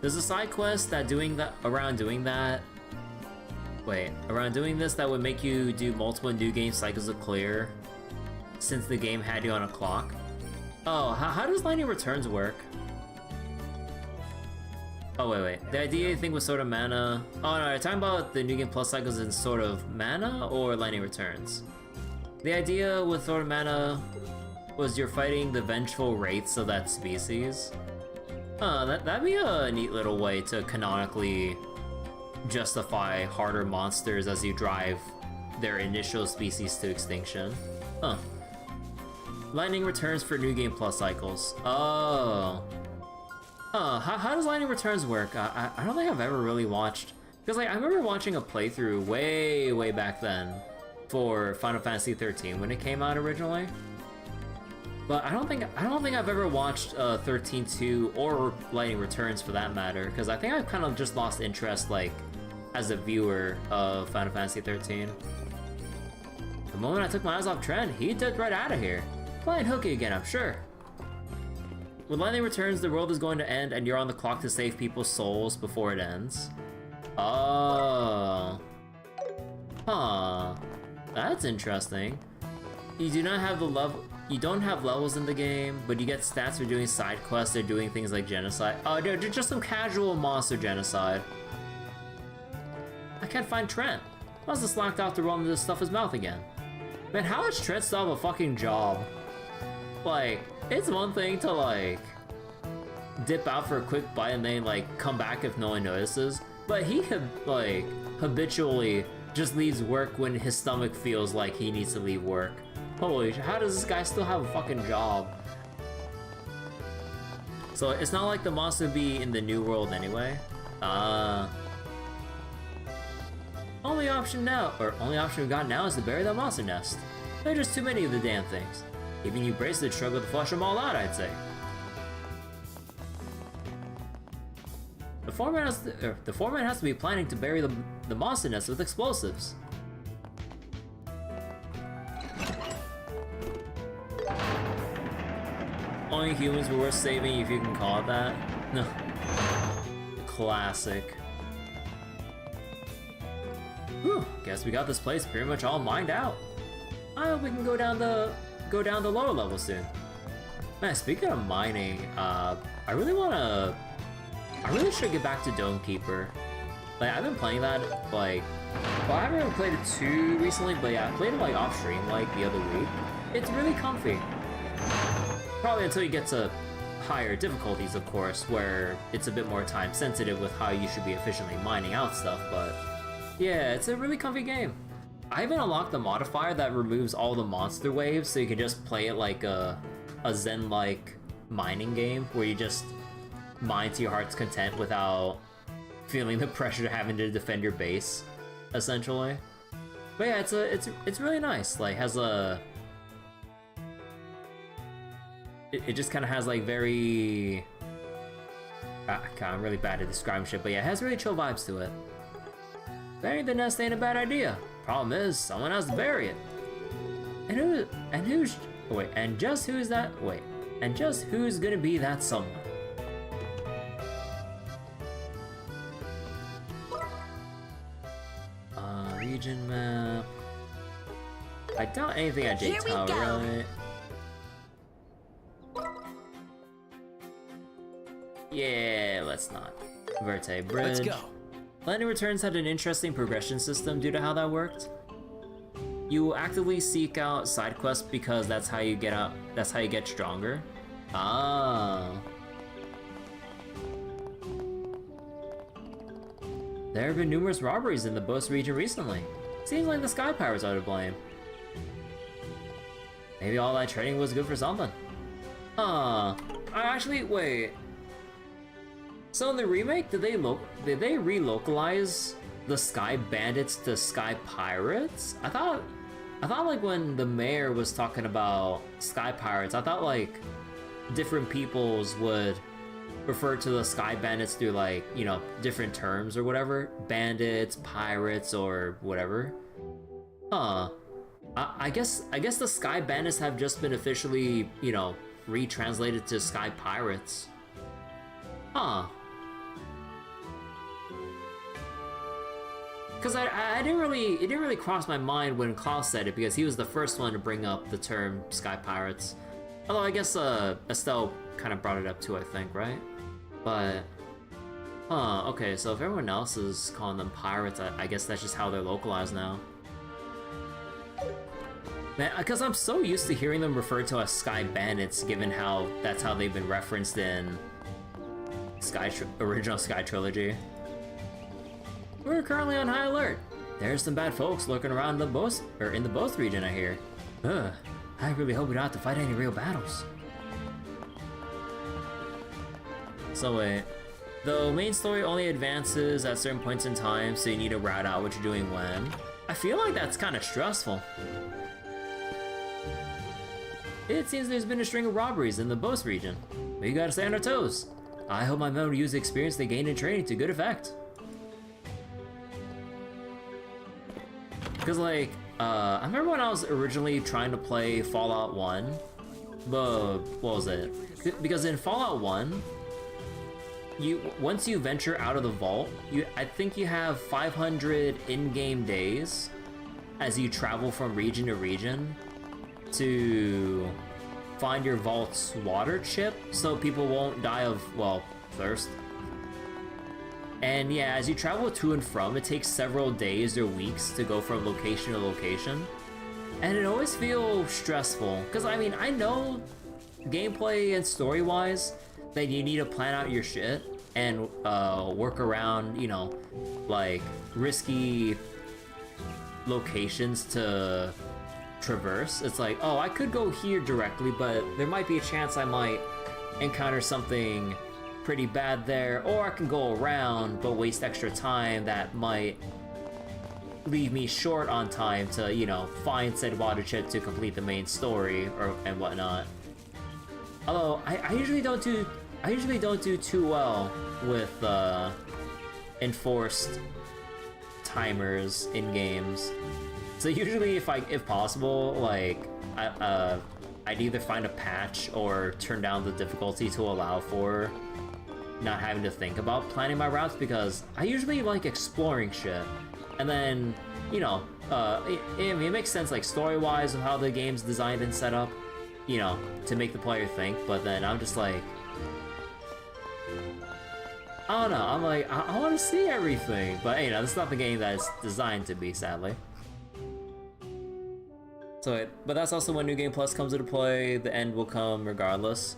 S1: There's a side quest that doing that. wait, around doing this that would make you do multiple new game cycles to clear, since the game had you on a clock. Oh, how does Lightning Returns work? Oh, wait. The idea, I think, was sort of mana. Oh, no, are you talking about the New Game Plus cycles in sort of mana or Lightning Returns? The idea with sort of mana was you're fighting the vengeful wraiths of that species. That'd be a neat little way to canonically justify harder monsters as you drive their initial species to extinction. Huh. Lightning Returns for New Game Plus cycles. Oh. How does Lightning Returns work? I don't think I've ever really watched, because like I remember watching a playthrough way back then for Final Fantasy 13 when it came out originally. But I don't think I've ever watched 13-2 or Lightning Returns for that matter, because I think I've kind of just lost interest like as a viewer of Final Fantasy 13. The moment I took my eyes off Trent, he dipped right out of here. Playing hooky again, I'm sure. When Lightning Returns, the world is going to end and you're on the clock to save people's souls before it ends. Oh. Huh. That's interesting. You do not have the level. You don't have levels in the game, but you get stats for doing side quests or doing things like genocide. Oh, dude, just some casual monster genocide. I can't find Trent. Must have slacked off to roll into stuff his mouth again. Man, how does Trent still have a fucking job? Like, it's one thing to like dip out for a quick bite and then like come back if no one notices, but he like habitually just leaves work when his stomach feels like he needs to leave work. Holy shit, how does this guy still have a fucking job? So it's not like the monster would be in the new world anyway. Only option we got now is to bury the monster nest. There are just too many of the damn things. Even you bracelets struggle to flush them all out, I'd say. The foreman has to be planning to bury the monster nest with explosives. Only humans were worth saving, if you can call it that. No. Classic. Whew, guess we got this place pretty much all mined out. I hope we can go down the lower level soon. Man, speaking of mining, I really should get back to Dome Keeper. Like, I've been playing that, like, well, I haven't really played it too recently, but yeah, I played it like off stream like the other week. It's really comfy. Probably until you get to higher difficulties, of course, where it's a bit more time sensitive with how you should be efficiently mining out stuff, but yeah, it's a really comfy game. I even unlocked the modifier that removes all the monster waves, so you can just play it like a Zen-like mining game, where you just mine to your heart's content without feeling the pressure of having to defend your base, essentially. But yeah, it's really nice. Like, has a... It just kind of has like very... I'm really bad at describing shit, but yeah, it has really chill vibes to it. Burying the nest ain't a bad idea. Problem is, someone has to bury it. And just who's gonna be that someone? Region map. I doubt anything at Jade Tower, right? Yeah, let's not. Verte Bridge.
S3: Let's go.
S1: Lightning Returns had an interesting progression system due to how that worked. You will actively seek out side quests because that's how you get stronger. Ah. There have been numerous robberies in the Boast region recently. Seems like the Sky Pirates are to blame. Maybe all that training was good for something. Actually, wait. So in the remake, did they relocalize the Sky Bandits to Sky Pirates? I thought like when the mayor was talking about Sky Pirates, I thought like different peoples would refer to the Sky Bandits through like, you know, different terms or whatever. Bandits, pirates, or whatever. I guess the Sky Bandits have just been officially, you know, retranslated to Sky Pirates. Because it didn't really cross my mind when Klaus said it, because he was the first one to bring up the term Sky Pirates. Although I guess Estelle kind of brought it up too, I think, right? But, okay, so if everyone else is calling them pirates, I guess that's just how they're localized now. Man, because I'm so used to hearing them referred to as Sky Bandits, given how that's how they've been referenced in original Sky Trilogy. We're currently on high alert. There's some bad folks lurking around in the Both region, I hear. Ugh, I really hope we don't have to fight any real battles. So wait, the main story only advances at certain points in time, so you need to route out what you're doing when. I feel like that's kind of stressful. It seems there's been a string of robberies in the Both region. We gotta stay on our toes. I hope my men will use the experience they gained in training to good effect. Because, like, I remember when I was originally trying to play Fallout 1, but what was it? Because in Fallout 1, once you venture out of the vault, I think you have 500 in-game days as you travel from region to region to find your vault's water chip, so people won't die of, well, thirst. And yeah, as you travel to and from, it takes several days or weeks to go from location to location. And it always feels stressful, because I mean, I know gameplay and story-wise that you need to plan out your shit and work around, you know, like, risky locations to traverse. It's like, oh, I could go here directly, but there might be a chance I might encounter something pretty bad there, or I can go around but waste extra time that might leave me short on time to, you know, find said water chip to complete the main story and whatnot. Although I usually don't do too well with enforced timers in games. So usually, if possible, like I'd either find a patch or turn down the difficulty to allow for not having to think about planning my routes, because I usually like exploring shit. And then, you know, it makes sense, like, story-wise of how the game's designed and set up, you know, to make the player think, but then I'm just like, I don't know, I'm like, I want to see everything, but, you know, that's not the game that it's designed to be, sadly. So, but that's also when New Game Plus comes into play. The end will come regardless.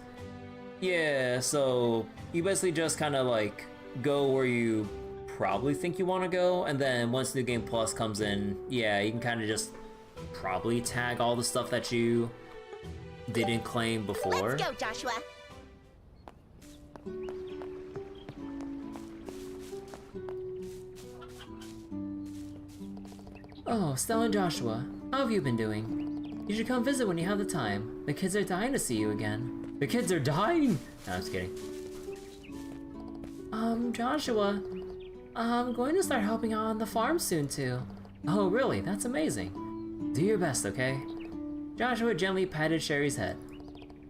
S1: Yeah, so you basically just kind of like go where you probably think you want to go, and then once New Game Plus comes in, yeah, you can kind of just probably tag all the stuff that you didn't claim before.
S2: Let's go, Joshua.
S1: Oh, Stella and Joshua, how have you been doing? You should come visit when you have the time. The kids are dying to see you again. The kids are dying? No, I'm just kidding. Joshua, I'm going to start helping out on the farm soon too. Oh, really? That's amazing. Do your best, okay? Joshua gently patted Sherry's head.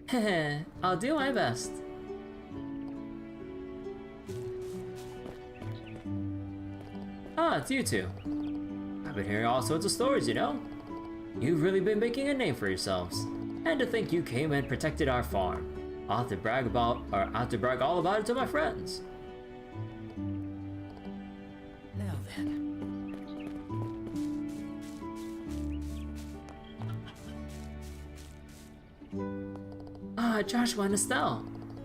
S1: Heh, I'll do my best. Ah, it's you two. I've been hearing all sorts of stories, you know? You've really been making a name for yourselves. And to think you came and protected our farm. I'll have to brag all about it to my friends.
S3: Now then.
S1: Ah, Joshua and Estelle.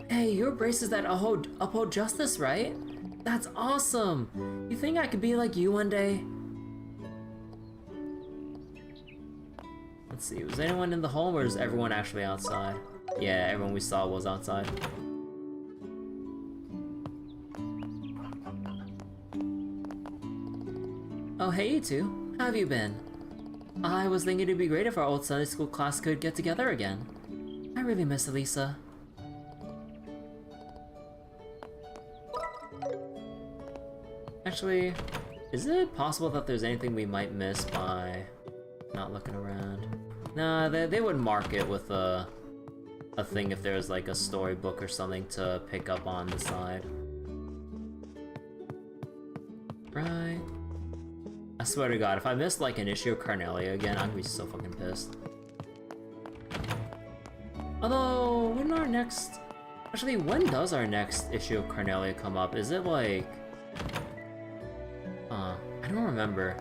S1: Hey, you're braces that uphold justice, right? That's awesome. You think I could be like you one day? Let's see, was anyone in the home or is everyone actually outside? Yeah, everyone we saw was outside. Oh, hey you two. How have you been? I was thinking it'd be great if our old Sunday school class could get together again. I really miss Elisa. Actually, is it possible that there's anything we might miss by not looking around? Nah, they would mark it with a thing if there's like a storybook or something to pick up on the side. Right. I swear to God, if I missed like an issue of Carnelia again, I'm gonna be so fucking pissed. Although, when our next... Actually, when does our next issue of Carnelia come up? Is it like... I don't remember.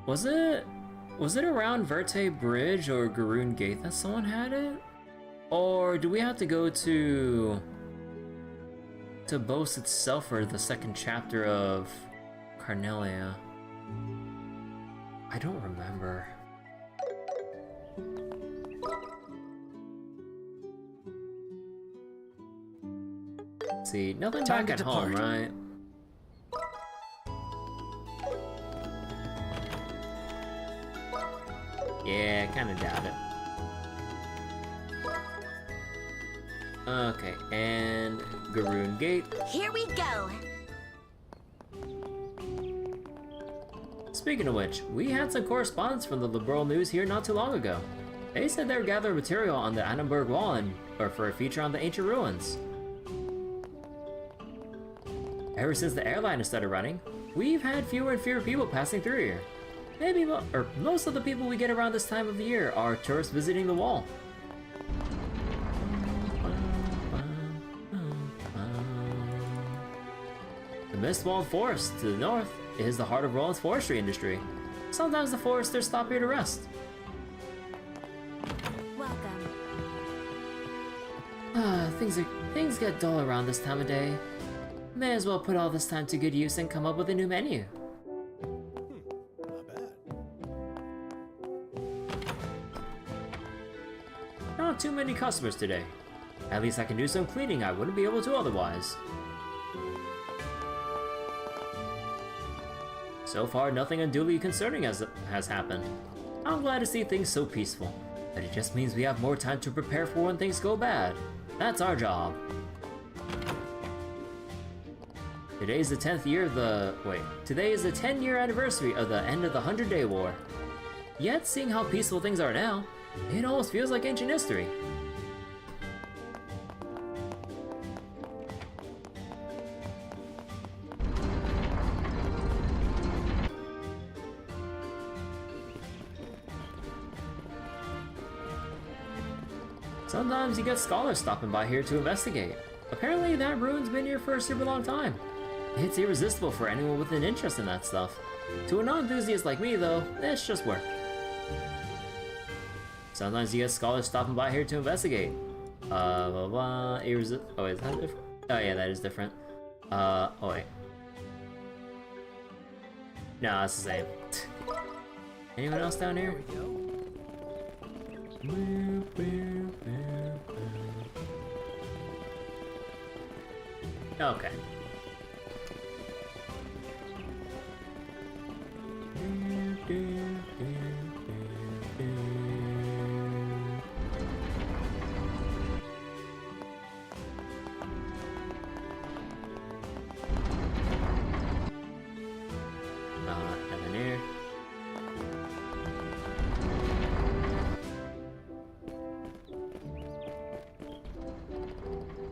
S1: Was it around Verte Bridge or Garoon Gate that someone had it? Or do we have to go to Bose itself for the second chapter of Carnelia? I don't remember. Let's see, nothing back at home, right? Yeah, kinda doubt it. Okay, and Garoon Gate.
S2: Here we go.
S1: Speaking of which, we had some correspondence from the Liberal News here not too long ago. They said they were gathering material on the Annenberg Wall or for a feature on the ancient ruins. Ever since the airliner started running, we've had fewer and fewer people passing through here. Maybe, or most of the people we get around this time of the year are tourists visiting the wall. The Mistwalled Forest to the north is the heart of Rolent's forestry industry. Sometimes the foresters stop here to rest.
S2: Welcome.
S1: Things get dull around this time of day. May as well put all this time to good use and come up with a new menu.
S6: Not bad.
S1: Not too many customers today. At least I can do some cleaning I wouldn't be able to otherwise. So far, nothing unduly concerning has happened. I'm glad to see things so peaceful, but it just means we have more time to prepare for when things go bad. That's our job. Today is the 10-year anniversary of the end of the 100-Day War. Yet, seeing how peaceful things are now, it almost feels like ancient history. Sometimes you get scholars stopping by here to investigate. Apparently that ruin's been here for a super long time. It's irresistible for anyone with an interest in that stuff. To a non-enthusiast like me though, it's just work. Sometimes you get scholars stopping by here to investigate. Oh, is that different? Oh yeah, that is different. Oh wait. No, it's the same. Anyone else down here? Okay. Nothing here.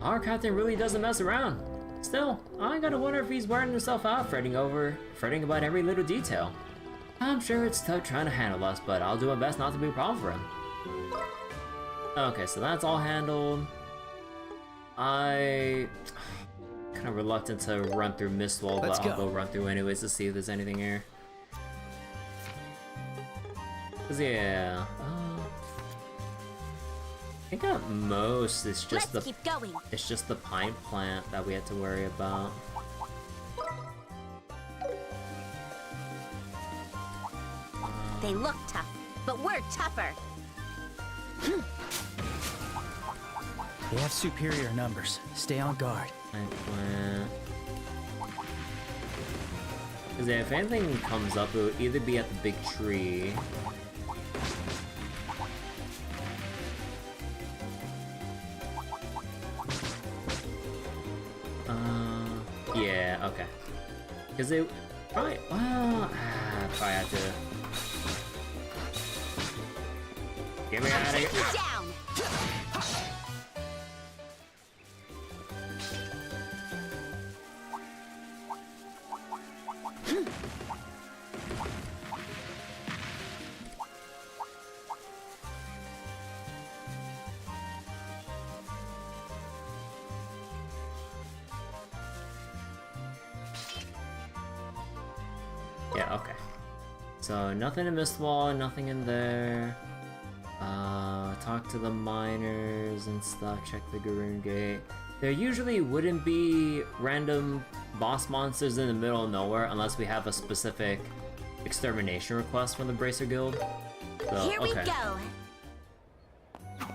S1: Our captain really doesn't mess around. Still, I gotta wonder if he's wearing himself out fretting about every little detail. I'm sure it's tough trying to handle us, but I'll do my best not to be a problem for him. Okay, so that's all handled. I kind of reluctant to run through Mistwall, but I'll go run through anyways to see if there's anything here. 'Cause yeah, I think at most it's just it's just the pine plant that we had to worry about.
S2: They look tough, but we're tougher.
S3: They have superior numbers. Stay on guard.
S1: Pine plant. Because if anything comes up, it would either be at the big tree. Yeah, okay. Because they probably, well, probably have to. Get me out of here.
S2: Down.
S1: Yeah, okay. So nothing in Mistwall, nothing in there. Talk to the miners and stuff, check the Garoon Gate. There usually wouldn't be random boss monsters in the middle of nowhere unless we have a specific extermination request from the Bracer Guild. So,
S2: Here we go!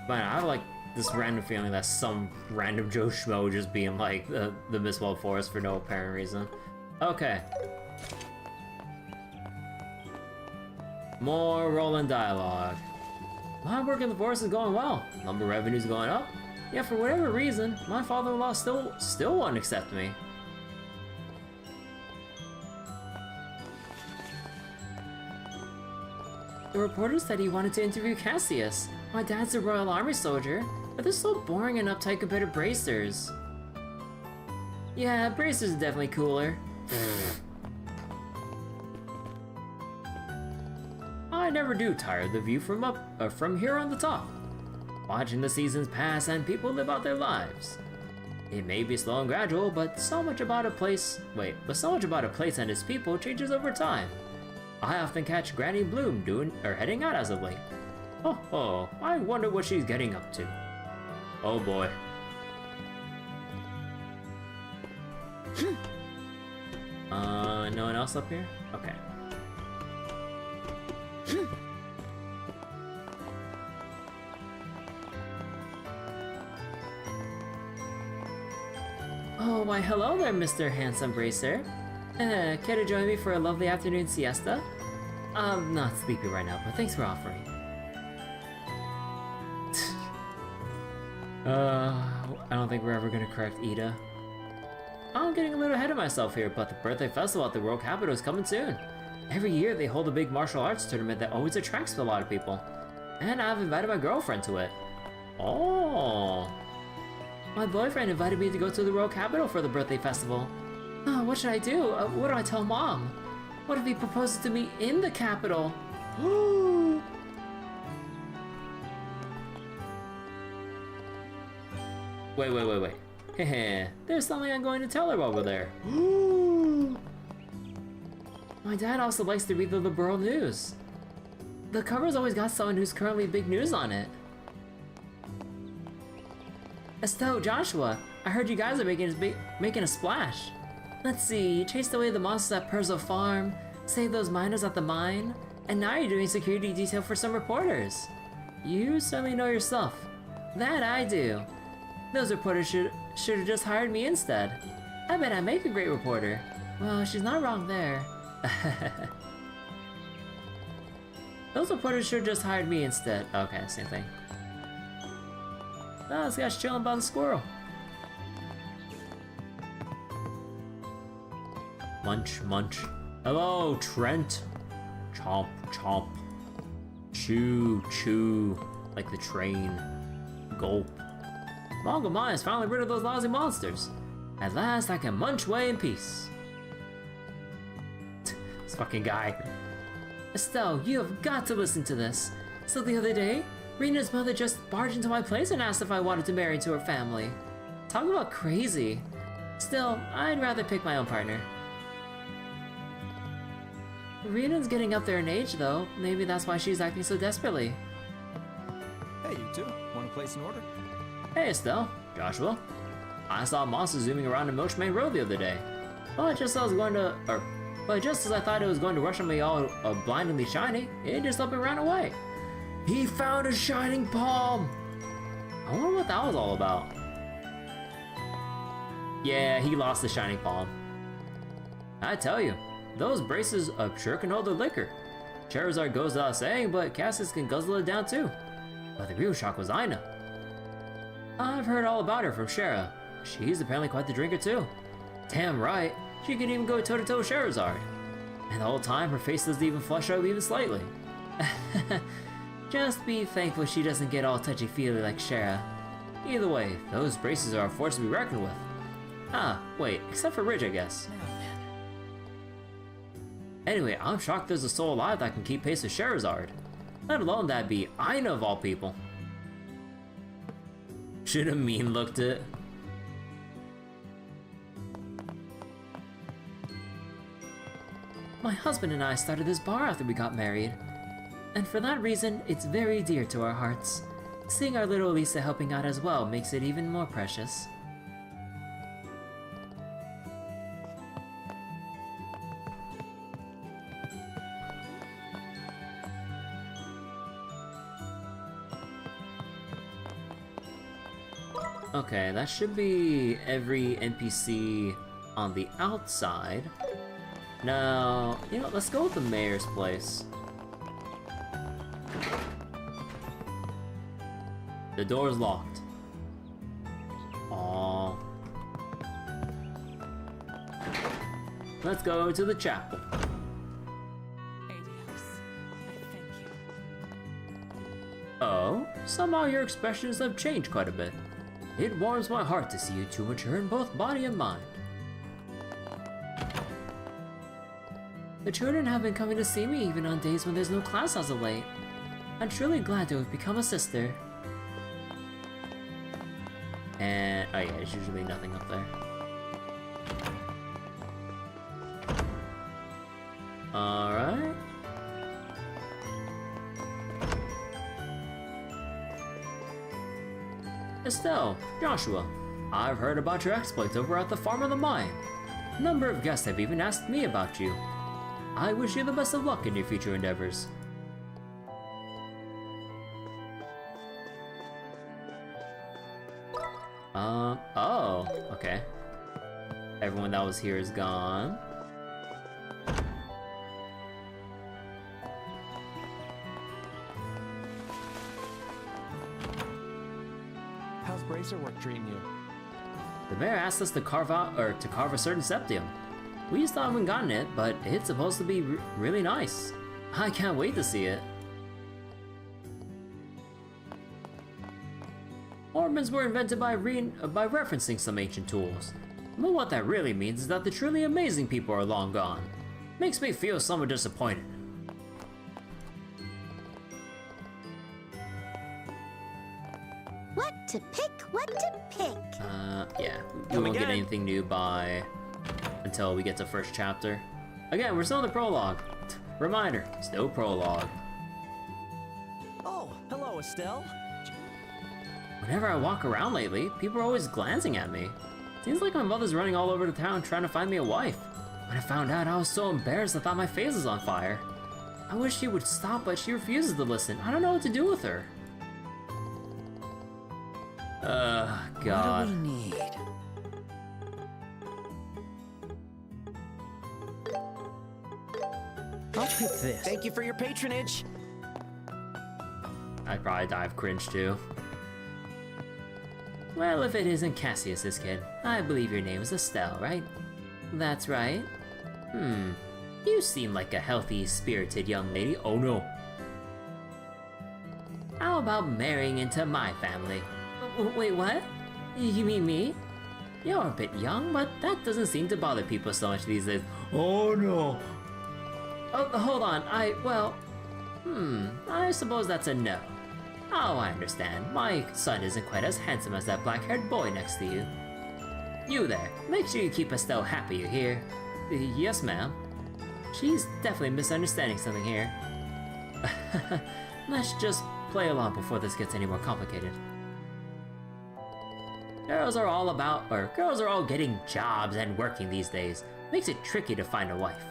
S1: Man, I have like this random feeling that some random Joe Schmo just being like the Mistwall Forest for no apparent reason. Okay. More Rolent dialogue. My work in the forest is going well. Lumber revenue's going up. Yet for whatever reason, my father-in-law still won't accept me. The reporter said he wanted to interview Cassius. My dad's a Royal Army soldier, but they're so boring and uptight compared to Bracers. Yeah, Bracers is definitely cooler. I never do tire of the view from here on the top. Watching the seasons pass and people live out their lives. It may be slow and gradual, but so much about a place and its people changes over time. I often catch Granny Bloom heading out as of late. Oh, I wonder what she's getting up to. Oh boy. No one else up here? Okay. Oh, why hello there, Mr. Handsome Bracer. Care to join me for a lovely afternoon siesta? I'm not sleepy right now, but thanks for offering. I don't think we're ever gonna correct Ida. I'm getting a little ahead of myself here, but the birthday festival at the World Capital is coming soon. Every year they hold a big martial arts tournament that always attracts a lot of people. And I've invited my girlfriend to it. Oh. My boyfriend invited me to go to the World Capital for the birthday festival. Oh, what should I do? What do I tell Mom? What if he proposes to me in the capital? Wait. Heh, there's something I'm going to tell her over there. My dad also likes to read the liberal news. The cover's always got someone who's currently big news on it. Estelle, Joshua, I heard you guys are making a splash. Let's see, you chased away the monsters at Perzo Farm, saved those miners at the mine, and now you're doing security detail for some reporters. You certainly know your stuff. That I do. Those reporters should have just hired me instead. I bet I make a great reporter. Well, she's not wrong there. Those reporters should have just hired me instead. Okay, same thing. Oh, this guy's chilling by the squirrel. Munch, munch. Hello, Trent. Chomp, chomp. Chew, chew. Like the train. Gulp. Malga Mine is finally rid of those lousy monsters. At last, I can munch away in peace. This fucking guy. Estelle, you have got to listen to this. So the other day, Rena's mother just barged into my place and asked if I wanted to marry into her family. Talk about crazy. Still, I'd rather pick my own partner. Rena's getting up there in age, though. Maybe that's why she's acting so desperately.
S5: Hey, you two. Want to place an order?
S1: Hey, Estelle. Joshua. I saw a monster zooming around the Milch Main Road the other day. But just as I thought it was going to rush on me all blindingly shiny, it just up and ran away. He found a shining palm! I wonder what that was all about. Yeah, he lost the shining palm. I tell you, those braces sure can hold the liquor. Scherazard goes without saying, but Cassius can guzzle it down too. But the real shock was Ina. I've heard all about her from Schera. She's apparently quite the drinker too. Damn right, she can even go toe-to-toe with Scherazard. And the whole time her face doesn't even flush out even slightly. Just be thankful she doesn't get all touchy-feely like Schera. Either way, those braces are a force to be reckoned with. Ah, wait, except for Ridge, I guess. Anyway, I'm shocked there's a soul alive that can keep pace with Scherazard. Let alone that be Ina of all people. Should have mean looked it. My husband and I started this bar after we got married. And for that reason, it's very dear to our hearts. Seeing our little Elise helping out as well makes it even more precious. Okay, that should be every NPC on the outside. Now, you know, let's go with the mayor's place. The door's locked. Aww. Let's go to the chapel. Oh, somehow your expressions have changed quite a bit. It warms my heart to see you two mature in both body and mind. The children have been coming to see me even on days when there's no class as of late. I'm truly glad to have become a sister. And, oh yeah, there's usually nothing up there. Alright. Estelle, Joshua, I've heard about your exploits over at the Farm of the Mine. A number of guests have even asked me about you. I wish you the best of luck in your future endeavors. Oh, okay. Everyone that was here is gone.
S5: How's bracer work treating you?
S1: The mayor asked us to carve a certain septium. We still haven't gotten it, but it's supposed to be really nice. I can't wait to see it. Ornaments were invented by referencing some ancient tools. But what that really means is that the truly amazing people are long gone. Makes me feel somewhat disappointed.
S2: What to pick, what to pick.
S1: Yeah, we won't get anything new until we get to first chapter. Again, we're still in the prologue. Reminder, still prologue.
S5: Oh, hello, Estelle.
S1: Whenever I walk around lately, people are always glancing at me. Seems like my mother's running all over the town trying to find me a wife. When I found out, I was so embarrassed I thought my face was on fire. I wish she would stop, but she refuses to listen. I don't know what to do with her. God.
S3: What do we need? I'll pick this.
S5: Thank you for your patronage.
S1: I'd probably die of cringe too. Well, if it isn't Cassius's kid, I believe your name is Estelle, right? That's right. You seem like a healthy, spirited young lady. Oh no. How about marrying into my family? Wait, what? You mean me? You're a bit young, but that doesn't seem to bother people so much these days. Oh no. Oh, hold on. I suppose that's a no. Oh, I understand. My son isn't quite as handsome as that black-haired boy next to you. You there, make sure you keep Estelle happy, you hear? Yes, ma'am. She's definitely misunderstanding something here. Let's just play along before this gets any more complicated. Girls are all getting jobs and working these days. Makes it tricky to find a wife.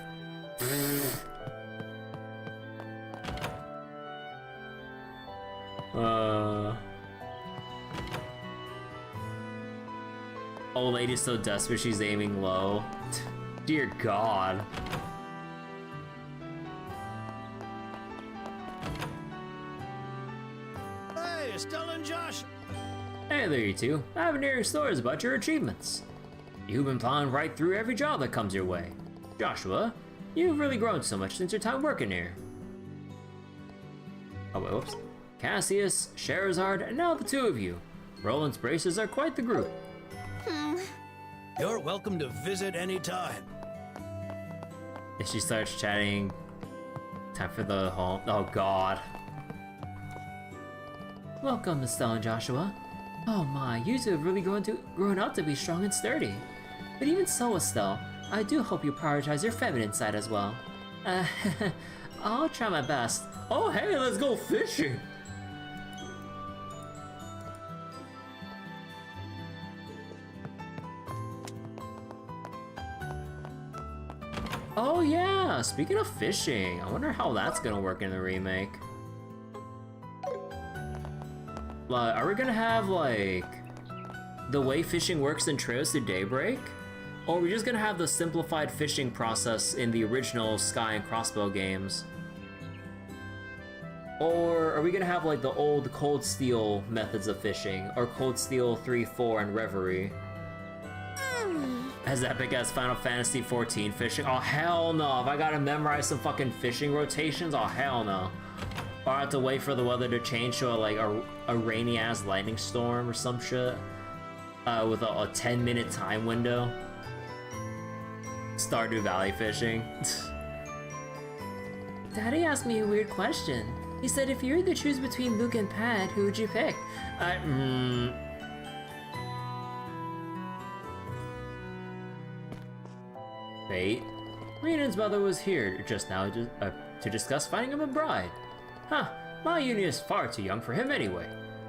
S1: Old lady's so desperate she's aiming low. Dear God.
S13: Hey, Estelle and Josh.
S1: Hey there, you two. I've been hearing stories about your achievements. You've been plowing right through every job that comes your way. Joshua, you've really grown so much since your time working here. Oh, wait, whoops. Cassius, Scherazard, and now the two of you. Rolent's braces are quite the group.
S13: You're welcome to visit anytime.
S1: If she starts chatting, time for the home. Oh God. Welcome, Estelle and Joshua. Oh my, you two have really grown up to be strong and sturdy. But even so, Estelle, I do hope you prioritize your feminine side as well. I'll try my best. Oh, hey, let's go fishing! Oh yeah, speaking of fishing, I wonder how that's gonna work in the remake. Are we gonna have, like, the way fishing works in Trails to Daybreak? Or are we just gonna have the simplified fishing process in the original Sky and Crossbow games? Or are we gonna have, like, the old Cold Steel methods of fishing? Or Cold Steel 3, 4, and Reverie? As epic as Final Fantasy XIV fishing? Oh, hell no. If I gotta memorize some fucking fishing rotations, oh, hell no. Or I have to wait for the weather to change to a rainy-ass lightning storm or some shit. With a 10-minute time window. Stardew Valley fishing. Daddy asked me a weird question. He said if you were to choose between Luke and Pat, who would you pick? Wait. Rhiannon's mother was here just now to discuss finding him a bride. Huh, my Uni is far too young for him anyway.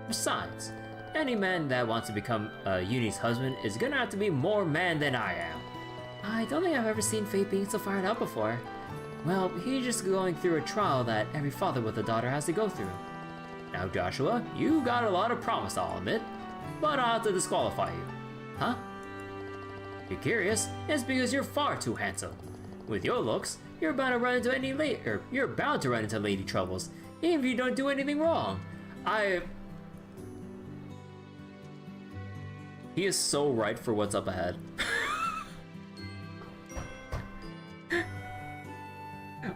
S1: Besides, any man that wants to become Uni's husband is gonna have to be more man than I am. I don't think I've ever seen Fate being so fired up before. Well, he's just going through a trial that every father with a daughter has to go through. Now Joshua, you got a lot of promise, I'll admit, but I'll have to disqualify you. Huh? You're curious? It's because you're far too handsome. With your looks, you're bound to run into lady troubles, even if you don't do anything wrong. He is so right for what's up ahead.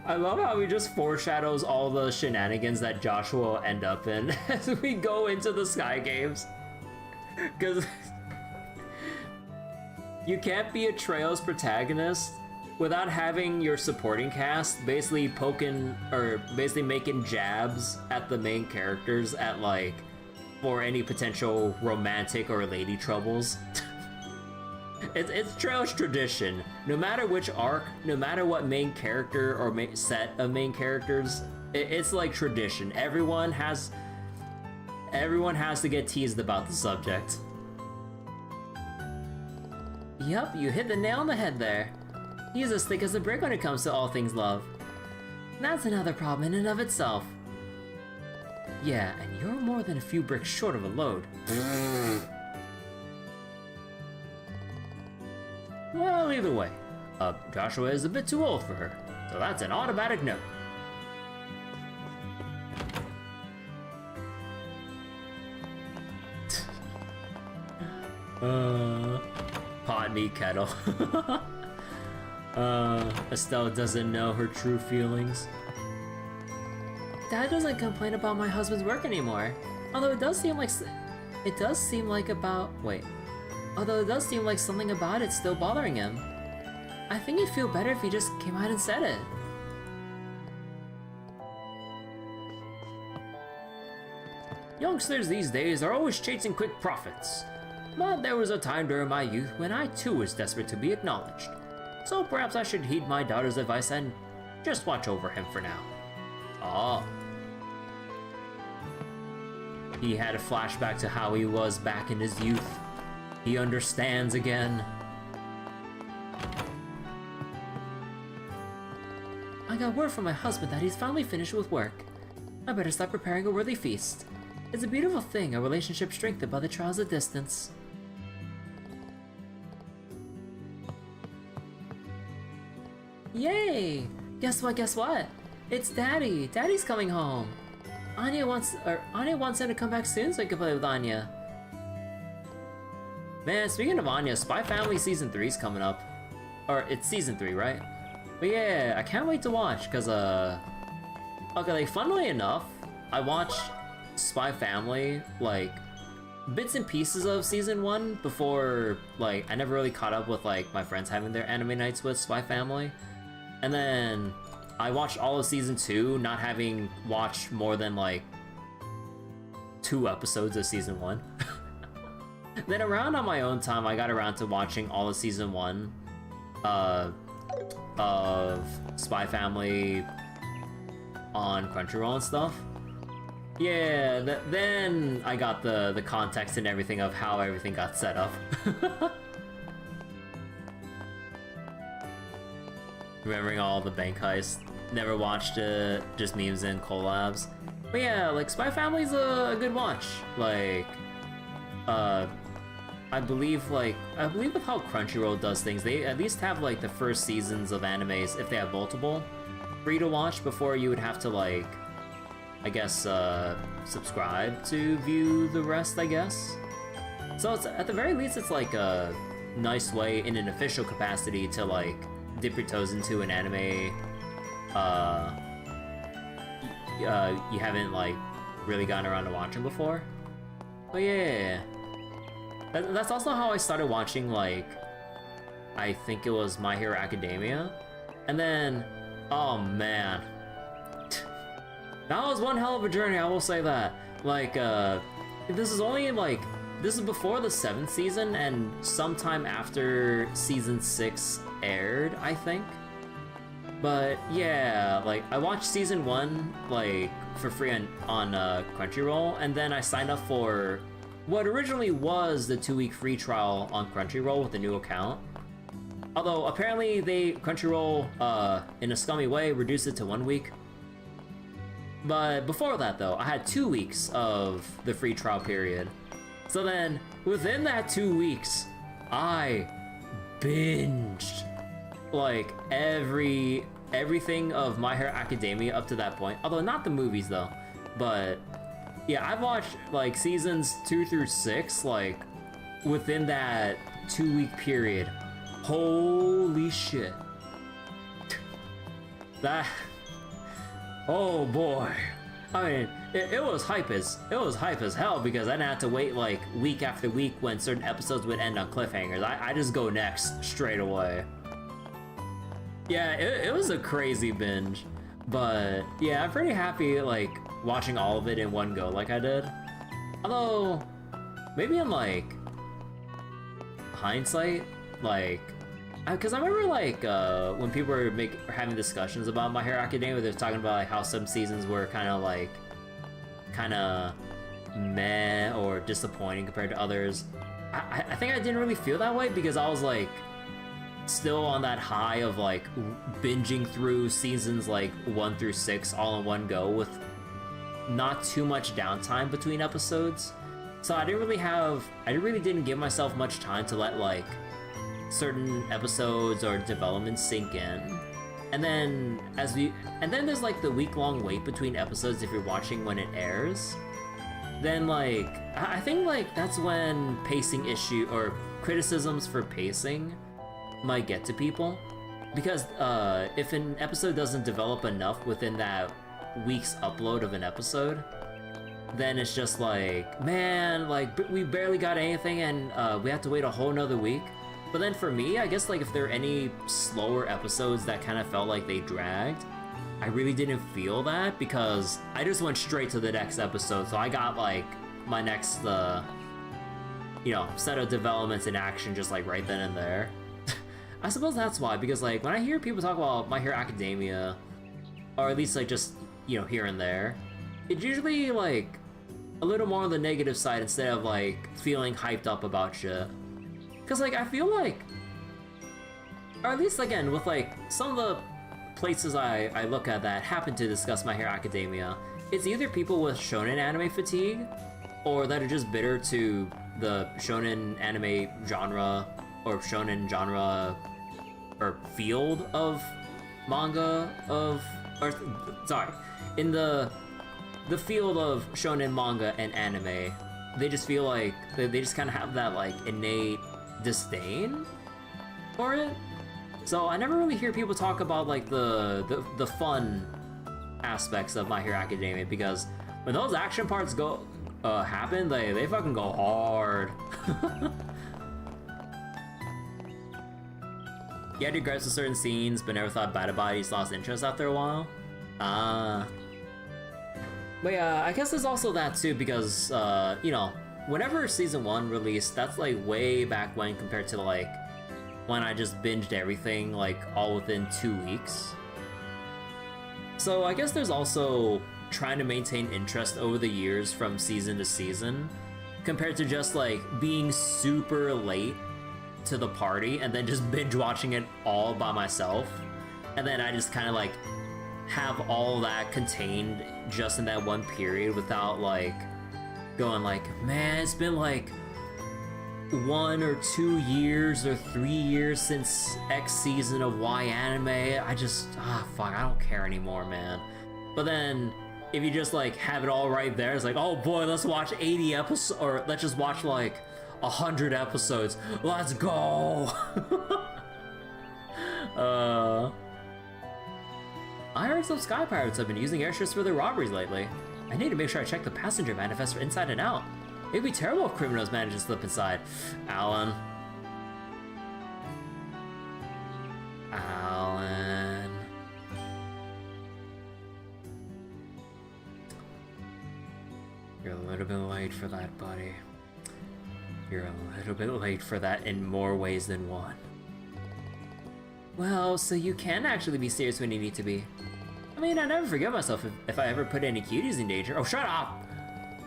S1: I love how he just foreshadows all the shenanigans that Joshua will end up in as we go into the Sky Games. Because you can't be a Trails protagonist without having your supporting cast basically poking or basically making jabs at the main characters at like for any potential romantic or lady troubles. It's Trails tradition. No matter which arc, no matter what main character or set of main characters, it's like tradition. Everyone has to get teased about the subject. Yup, you hit the nail on the head there. He's as thick as a brick when it comes to all things love. That's another problem in and of itself. Yeah, and you're more than a few bricks short of a load. Well, either way, Joshua is a bit too old for her, so that's an automatic no. Pot me kettle. Estelle doesn't know her true feelings. Dad doesn't complain about my husband's work anymore, although it does seem like something about it still bothering him. I think he'd feel better if he just came out and said it. Youngsters these days are always chasing quick profits. But there was a time during my youth when I too was desperate to be acknowledged. So perhaps I should heed my daughter's advice and just watch over him for now. Oh. He had a flashback to how he was back in his youth. He understands again. I got word from my husband that he's finally finished with work. I better start preparing a worthy feast. It's a beautiful thing, a relationship strengthened by the trials of distance. Yay! Guess what? It's Daddy! Daddy's coming home! Anya wants him to come back soon so I can play with Anya. Man, speaking of Anya, Spy Family Season 3's coming up. Or, it's Season 3, right? But yeah, I can't wait to watch, cause okay, like, funnily enough, I watched Spy Family, like, bits and pieces of Season 1 before, like, I never really caught up with, like, my friends having their anime nights with Spy Family. And then I watched all of Season 2, not having watched more than, like, 2 episodes of Season 1. Then around on my own time, I got around to watching all of Season 1. of Spy Family on Crunchyroll and stuff. Yeah, then I got the context and everything of how everything got set up. Remembering all the bank heists. Never watched it, just memes and collabs. But yeah, like, Spy Family's a good watch. Like, I believe with how Crunchyroll does things, they at least have, like, the first seasons of animes, if they have multiple, free to watch before you would have to, like, I guess, subscribe to view the rest, I guess. So it's, at the very least, it's like a nice way in an official capacity to, like, dip your toes into an anime you haven't, like, really gotten around to watching before. But yeah, that's also how I started watching, like, I think it was My Hero Academia. And then, oh man, that was one hell of a journey, I will say that. Like, this is only, like, this is before the 7th season and sometime after season 6 aired, I think. But yeah, like, I watched season 1, like, for free on Crunchyroll, and then I signed up for what originally was the 2-week free trial on Crunchyroll with a new account. Although, apparently, Crunchyroll, in a scummy way, reduced it to 1 week. But before that, though, I had 2 weeks of the free trial period. So then, within that 2 weeks, I binged, like, everything of My Hero Academia up to that point. Although not the movies, though. But yeah, I've watched, like, seasons 2 through 6, like, within that 2-week period. Holy shit. That... Oh boy. I mean, it was hype as hell because I didn't have to wait, like, week after week when certain episodes would end on cliffhangers. I just go next straight away. Yeah, it was a crazy binge. But yeah, I'm pretty happy, like, watching all of it in one go like I did. Although, maybe in, like, hindsight, like, because I remember, like, when people were having discussions about My Hero Academia, they were talking about, like, how some seasons were kind of meh or disappointing compared to others. I think I didn't really feel that way because I was, like, still on that high of, like, binging through seasons, like, 1 through 6 all in one go with not too much downtime between episodes. So I really didn't give myself much time to let, like, certain episodes or developments sink in. And then there's, like, the week-long wait between episodes if you're watching when it airs. Then, like, I think, like, that's when pacing issue or criticisms for pacing might get to people. Because if an episode doesn't develop enough within that week's upload of an episode, then it's just like, man, like, we barely got anything and we have to wait a whole nother week. But then for me, I guess, like, if there are any slower episodes that kind of felt like they dragged, I really didn't feel that because I just went straight to the next episode. So I got, like, my next, set of developments in action just, like, right then and there. I suppose that's why, because, like, when I hear people talk about My Hero Academia, or at least, like, just, here and there, it's usually, like, a little more on the negative side instead of, like, feeling hyped up about shit. Because, like, I feel like, or at least, again, with, like, some of the places I look at that happen to discuss My Hero Academia, it's either people with shonen anime fatigue, or that are just bitter to the shonen anime genre, or shonen genre, or field of manga in the field of shonen manga and anime, they just feel like, they just kind of have that, like, innate disdain for it. So I never really hear people talk about, like, the fun aspects of My Hero Academia, because when those action parts happen, they fucking go hard. You had regrets to certain scenes, but never thought bad about it, you just lost interest after a while? But yeah, I guess there's also that too, because, whenever season 1 released, that's, like, way back when compared to, like, when I just binged everything like all within 2 weeks. So I guess there's also trying to maintain interest over the years from season to season, compared to just like being super late to the party and then just binge watching it all by myself. And then I just kind of like have all that contained just in that one period without like going like, man, it's been like 1 or 2 years or 3 years since X season of Y anime. I just, fuck, I don't care anymore, man. But then if you just like have it all right there, it's like, oh boy, let's watch 80 episodes, or let's just watch like 100 episodes. Let's go. I heard some sky pirates have been using airships for their robberies lately. I need to make sure I check the passenger manifest for inside and out. It'd be terrible if criminals manage to slip inside. Alan. You're a little bit late for that, buddy. You're a little bit late for that in more ways than one. Well, so you can actually be serious when you need to be. I mean, I never forget myself if I ever put any cuties in danger. Oh, shut up!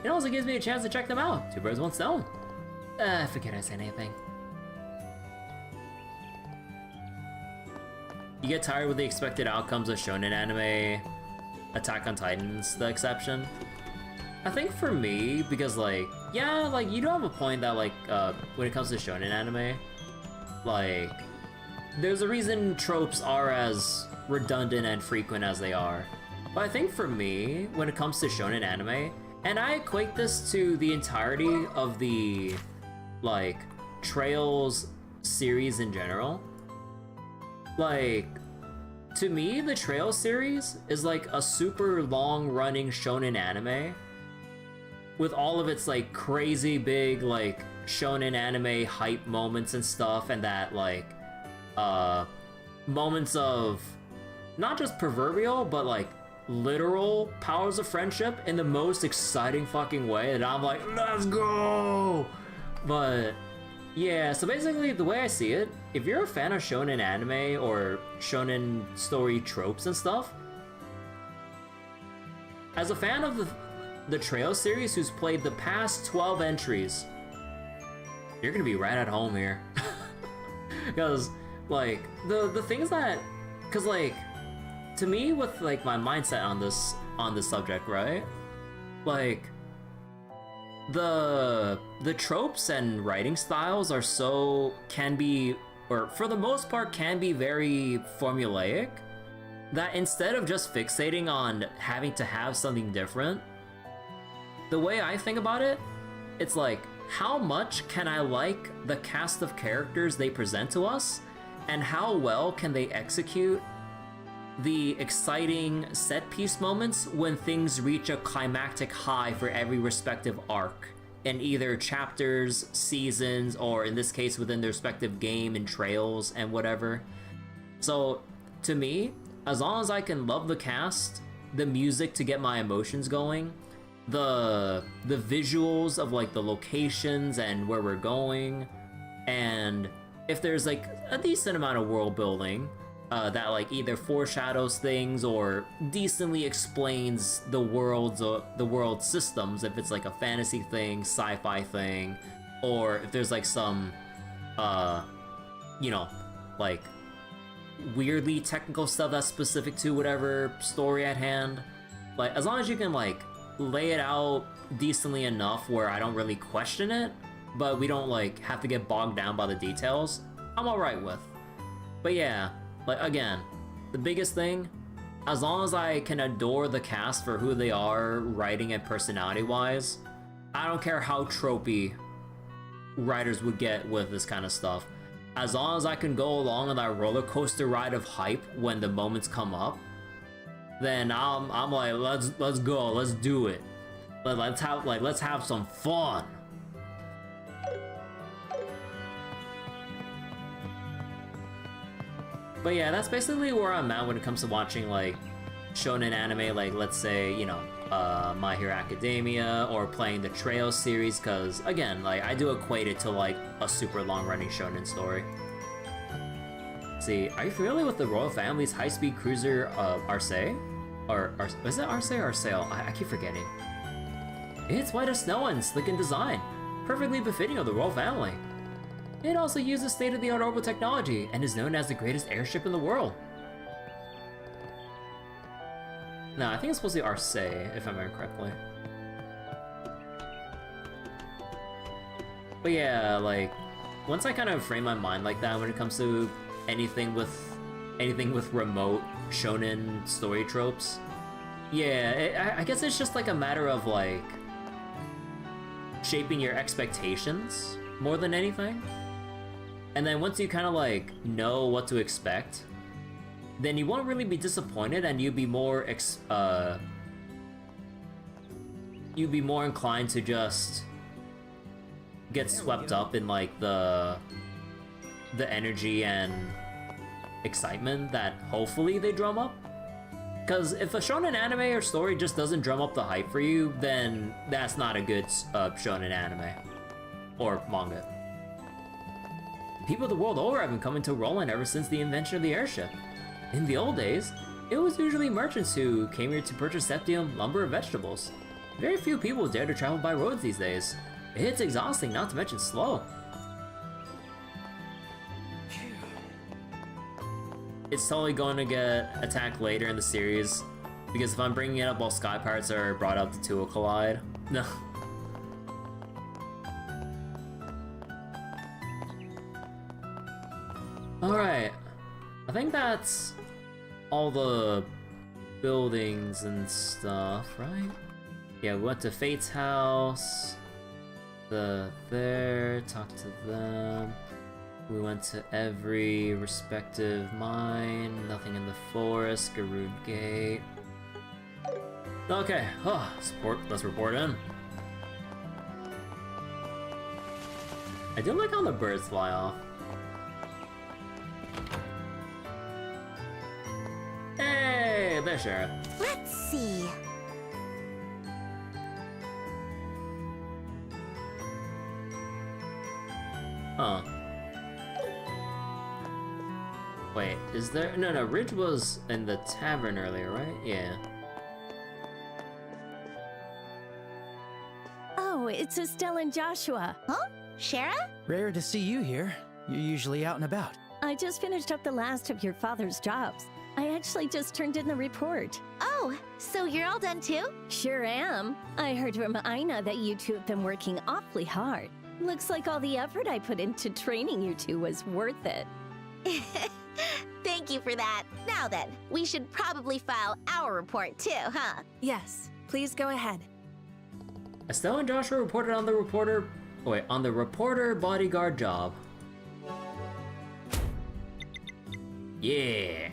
S1: It also gives me a chance to check them out. 2 birds, 1 stone. Forget I said anything. You get tired with the expected outcomes of shonen anime. Attack on Titan's the exception. I think for me, because like, yeah, like you do have a point that like, when it comes to shonen anime, like, there's a reason tropes are as redundant and frequent as they are. But I think for me, when it comes to shonen anime, and I equate this to the entirety of the, like, Trails series in general. Like, to me, the Trails series is like a super long-running shonen anime with all of its, like, crazy big, like, shonen anime hype moments and stuff, and that, like, moments of not just proverbial, but, like, literal powers of friendship in the most exciting fucking way that I'm like, let's go! But yeah, so basically the way I see it, if you're a fan of shonen anime or shonen story tropes and stuff, as a fan of the Trail series who's played the past 12 entries, you're gonna be right at home here. Because like the things that, because like, to me, with like my mindset on this subject, right? Like the tropes and writing styles are can be, or for the most part can be very formulaic, that instead of just fixating on having to have something different, the way I think about it, it's like, how much can I like the cast of characters they present to us, and how well can they execute the exciting set piece moments when things reach a climactic high for every respective arc in either chapters, seasons, or in this case within their respective game and Trails and whatever. So to me, as long as I can love the cast, the music to get my emotions going, the visuals of like the locations and where we're going, and if there's like a decent amount of world building that like either foreshadows things or decently explains the world systems, if it's like a fantasy thing, sci-fi thing, or if there's like some you know, like weirdly technical stuff that's specific to whatever story at hand, like as long as you can like lay it out decently enough where I don't really question it, but we don't like have to get bogged down by the details, I'm alright with. But yeah, like again, the biggest thing, as long as I can adore the cast for who they are, writing and personality wise, I don't care how tropey writers would get with this kind of stuff. As long as I can go along on that roller coaster ride of hype when the moments come up, then I'm like, let's go, let's do it. Let's have some fun. But yeah, that's basically where I'm at when it comes to watching like shonen anime, like let's say, you know, My Hero Academia or playing the Trail series, because again, like I do equate it to like a super long running shonen story. See, are you familiar with the royal family's high-speed cruiser, Arce? Or is it Arce or Arceo? I keep forgetting. It's white as snow and slick in design, perfectly befitting of the royal family. It also uses state-of-the-art orbital technology and is known as the greatest airship in the world. No, I think it's supposed to be Arce, if I remember correctly. But yeah, like, once I kind of frame my mind like that when it comes to anything with remote shonen story tropes, yeah, I guess it's just like a matter of like shaping your expectations more than anything. And then once you kind of like know what to expect, then you won't really be disappointed, and you'd be more inclined to just get swept up in like the energy and excitement that hopefully they drum up. Because if a shonen anime or story just doesn't drum up the hype for you, then that's not a good shonen anime or manga. People the world over have been coming to Rolent ever since the invention of the airship. In the old days, it was usually merchants who came here to purchase septium, lumber, and vegetables. Very few people dare to travel by roads these days. It's exhausting, not to mention slow. It's totally going to get attacked later in the series, because if I'm bringing it up while Sky Pirates are brought up, the two will collide. No. Alright, I think that's all the buildings and stuff, right? Yeah, we went to Fate's house, there, talked to them. We went to every respective mine, nothing in the forest, Garud Gate. Okay, let's report in. I do like how the birds fly off. Hey, there's Schera.
S2: Let's see.
S1: Huh. Wait, is there? No, Ridge was in the tavern earlier, right? Yeah.
S14: Oh, it's Estelle and Joshua.
S2: Huh? Schera?
S3: Rare to see you here. You're usually out and about.
S14: I just finished up the last of your father's jobs. I actually just turned in the report.
S2: Oh, so you're all done too?
S14: Sure am. I heard from Aina that you two have been working awfully hard. Looks like all the effort I put into training you two was worth it.
S2: Thank you for that. Now then, we should probably file our report too, huh?
S9: Yes, please go ahead.
S1: Estelle and Joshua reported on the reporter bodyguard job. Yeah.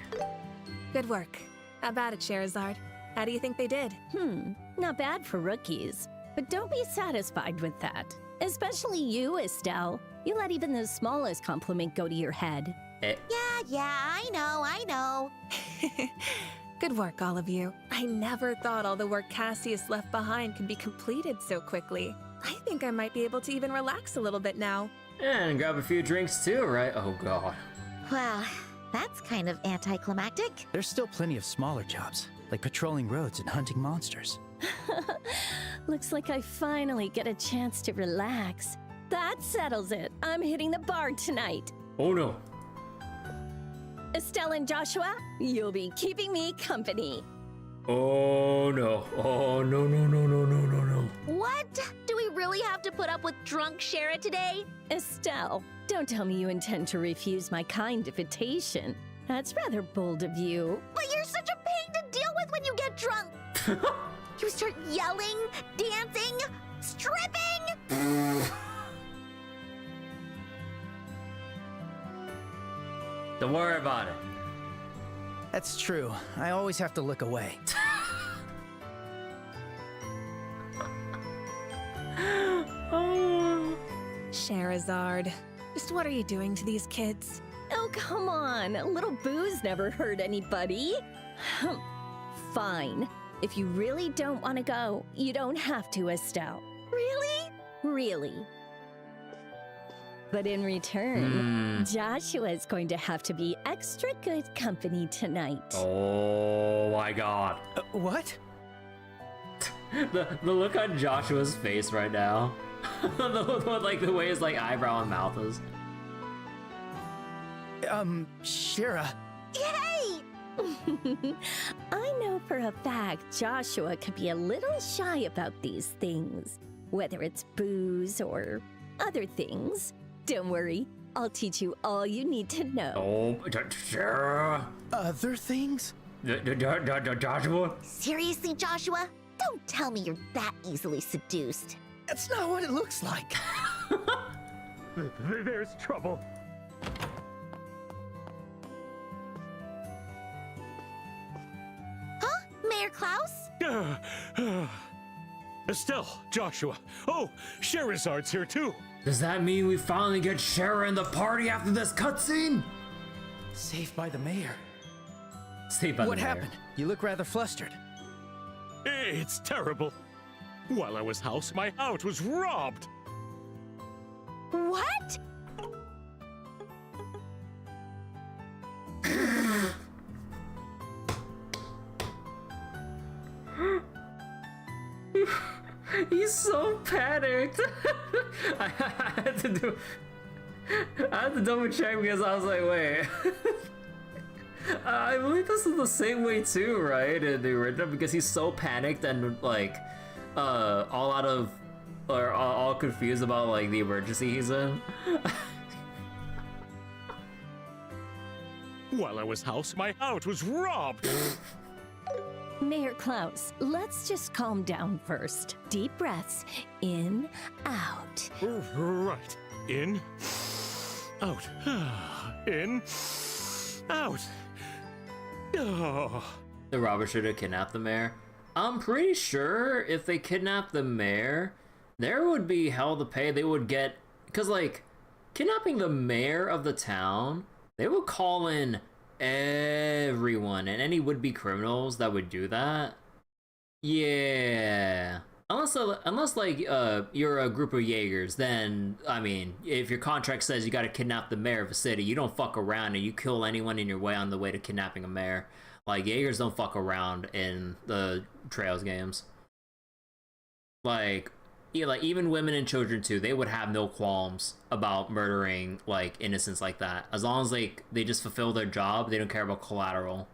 S9: Good work. How about it, Scherazard? How do you think they did?
S14: Not bad for rookies. But don't be satisfied with that. Especially you, Estelle. You let even the smallest compliment go to your head.
S2: Yeah, I know.
S9: Good work, all of you. I never thought all the work Cassius left behind could be completed so quickly. I think I might be able to even relax a little bit now.
S1: And grab a few drinks too, right? Oh god.
S2: Well, that's kind of anticlimactic.
S3: There's still plenty of smaller jobs, like patrolling roads and hunting monsters.
S14: Looks like I finally get a chance to relax. That settles it. I'm hitting the bar tonight.
S1: Oh no.
S14: Estelle and Joshua, you'll be keeping me company.
S1: Oh no. Oh no.
S2: What? Do we really have to put up with drunk Schera today?
S14: Estelle, don't tell me you intend to refuse my kind invitation. That's rather bold of you.
S2: But you're such a pain to deal with when you get drunk. You start yelling, dancing, stripping.
S1: Don't worry about it.
S3: That's true. I always have to look away.
S9: Scherazard, just what are you doing to these kids?
S14: Oh, come on. A little booze never hurt anybody. Fine. If you really don't want to go, you don't have to, Estelle.
S2: Really?
S14: Really. But in return, Joshua is going to have to be extra good company tonight.
S1: Oh my god.
S3: What?
S1: The look on Joshua's face right now. the way his like eyebrow and mouth is.
S3: Schera.
S2: Yay!
S14: I know for a fact Joshua could be a little shy about these things, whether it's booze or other things. Don't worry, I'll teach you all you need to know.
S1: Oh, Schera.
S3: Other things?
S1: Joshua?
S2: Seriously, Joshua? Don't tell me you're that easily seduced.
S3: That's not what it looks like.
S4: There's trouble.
S2: Huh? Mayor Klaus?
S4: Estelle, Joshua. Oh, Scherazard's here too.
S1: Does that mean we finally get Schera in the party after this cutscene?
S3: Saved by the mayor.
S1: Saved by the mayor.
S3: What happened? You look rather flustered.
S4: It's terrible. While I was house, my house was robbed.
S2: What?
S1: He's so panicked. I had to double check because I was like, wait. I believe this is the same way too, right? In the original, because he's so panicked and like, all confused about like the emergency he's in.
S4: While I was house, my house was robbed.
S14: Mayor Klaus, let's just calm down first. Deep breaths. In, out.
S4: Right. In, out. In, out. Oh.
S1: The robbers should have kidnapped the mayor. I'm pretty sure if they kidnapped the mayor, there would be hell to pay. They would get, because like, kidnapping the mayor of the town, they would call in everyone and any would-be criminals that would do that. Yeah. Unless like you're a group of Jaegers, then I mean, if your contract says you got to kidnap the mayor of a city, you don't fuck around and you kill anyone in your way on the way to kidnapping a mayor. Like Jaegers don't fuck around in the Trails games. Like, yeah, like even women and children too, they would have no qualms about murdering like innocents like that. As long as like they just fulfill their job, they don't care about collateral.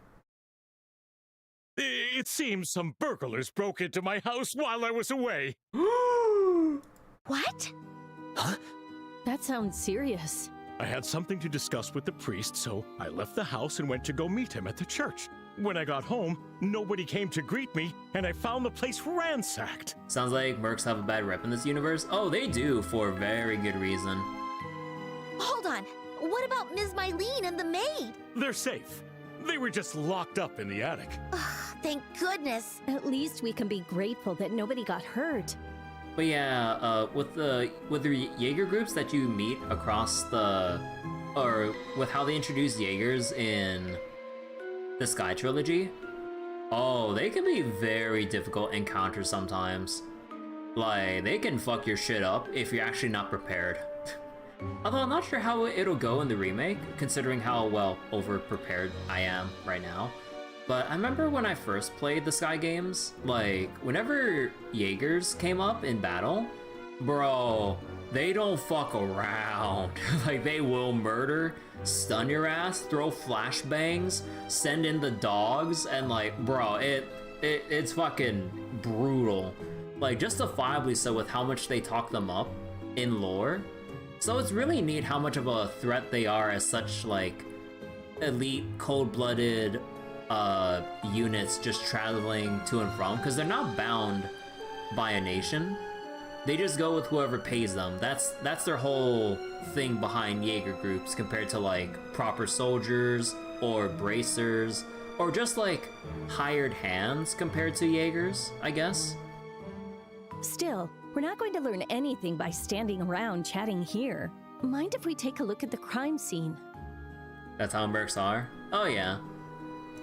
S4: It seems some burglars broke into my house while I was away.
S2: What?
S3: Huh?
S14: That sounds serious.
S4: I had something to discuss with the priest, so I left the house and went to go meet him at the church. When I got home, nobody came to greet me, and I found the place ransacked.
S1: Sounds like mercs have a bad rep in this universe. Oh, they do, for very good reason.
S2: Hold on. What about Ms. Mylene and the maid?
S4: They're safe. They were just locked up in the attic.
S2: Thank goodness.
S14: At least we can be grateful that nobody got hurt.
S1: But yeah, with the Jaeger groups that you meet across the, or with how they introduce Jaegers in the Sky Trilogy, oh, they can be very difficult encounters sometimes. Like, they can fuck your shit up if you're actually not prepared. Although I'm not sure how it'll go in the remake, considering how, well, over-prepared I am right now. But I remember when I first played the Sky games, like, whenever Jaegers came up in battle, bro, they don't fuck around. Like, they will murder, stun your ass, throw flashbangs, send in the dogs, and like, bro, it's fucking brutal. Like, justifiably so with how much they talk them up in lore. So it's really neat how much of a threat they are as such, like, elite, cold-blooded units just traveling to and from, because they're not bound by a nation. They just go with whoever pays them. That's their whole thing behind Jaeger groups compared to like proper soldiers or bracers or just like hired hands compared to Jaegers, I guess.
S14: Still, we're not going to learn anything by standing around chatting here. Mind if we take a look at the crime scene?
S1: That's how mercs are? Oh yeah.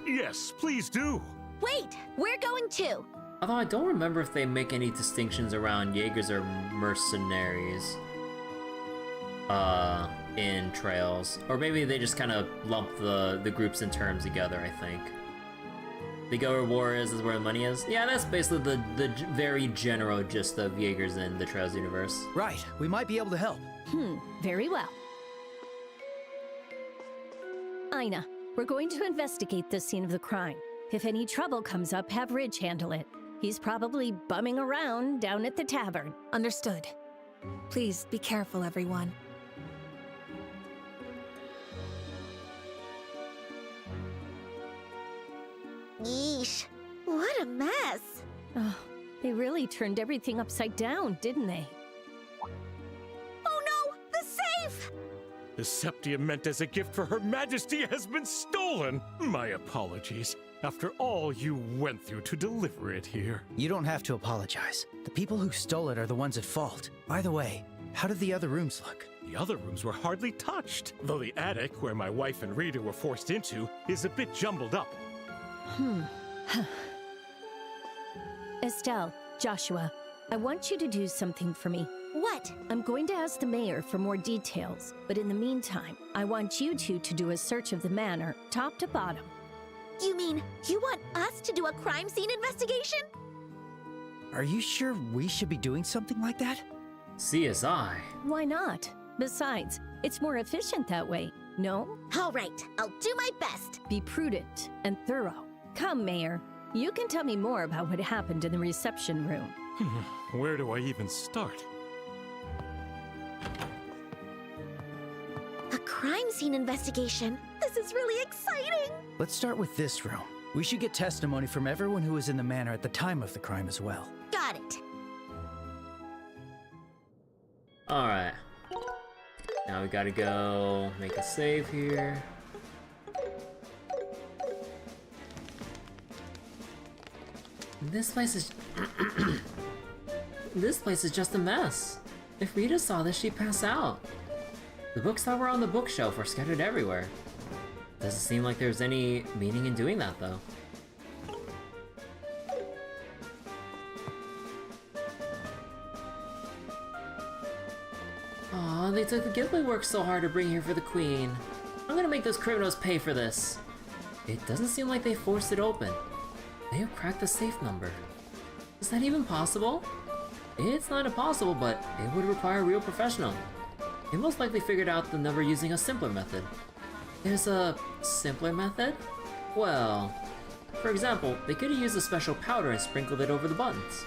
S4: Yes, please do.
S2: Wait, we're going too.
S1: Although I don't remember if they make any distinctions around Jaegers or mercenaries. in Trails. Or maybe they just kind of lump the groups in terms together, I think. They go where war is where the money is. Yeah, that's basically the very general gist of Jaeger's in the Trails universe.
S3: Right, we might be able to help.
S14: Very well. Aina, we're going to investigate the scene of the crime. If any trouble comes up, have Ridge handle it. He's probably bumming around down at the tavern.
S9: Understood. Please be careful, everyone.
S2: Yeesh, what a mess.
S14: Oh, they really turned everything upside down, didn't they?
S2: Oh no, the safe!
S4: The septium meant as a gift for Her Majesty has been stolen! My apologies. After all you went through to deliver it here.
S3: You don't have to apologize. The people who stole it are the ones at fault. By the way, how did the other rooms look?
S4: The other rooms were hardly touched, though the attic, where my wife and Rita were forced into, is a bit jumbled up.
S14: Estelle, Joshua, I want you to do something for me.
S2: What?
S14: I'm going to ask the mayor for more details, but in the meantime, I want you two to do a search of the manor, top to bottom.
S2: You mean you want us to do a crime scene investigation?
S3: Are you sure we should be doing something like that?
S1: CSI.
S14: Why not? Besides, it's more efficient that way, no?
S2: All right, I'll do my best.
S14: Be prudent and thorough. Come, Mayor. You can tell me more about what happened in the reception room.
S4: Where do I even start?
S2: A crime scene investigation? This is really exciting!
S3: Let's start with this room. We should get testimony from everyone who was in the manor at the time of the crime as well.
S2: Got it.
S1: Alright. Now we gotta go make a save here. This place is... This place is just a mess. If Rita saw this, she'd pass out. The books that were on the bookshelf are scattered everywhere. Doesn't seem like there's any meaning in doing that, though. Aw, they took the gift we worked so hard to bring here for the Queen. I'm gonna make those criminals pay for this. It doesn't seem like they forced it open. They have cracked the safe number. Is that even possible? It's not impossible, but it would require a real professional. They most likely figured out the number using a simpler method. There's a simpler method? Well, for example, they could have used a special powder and sprinkled it over the buttons.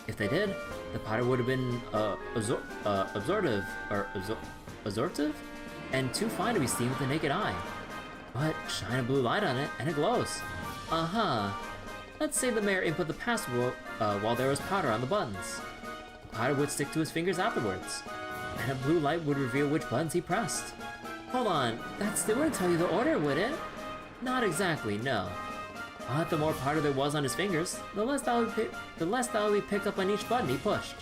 S1: If they did, the powder would have been absorptive and too fine to be seen with the naked eye. But shine a blue light on it and it glows. Let's say the mayor input the password while there was powder on the buttons. The powder would stick to his fingers afterwards, and a blue light would reveal which buttons he pressed. Hold on, that still wouldn't tell you the order, would it? Not exactly, no. But the more powder there was on his fingers, the less that would be picked up on each button he pushed.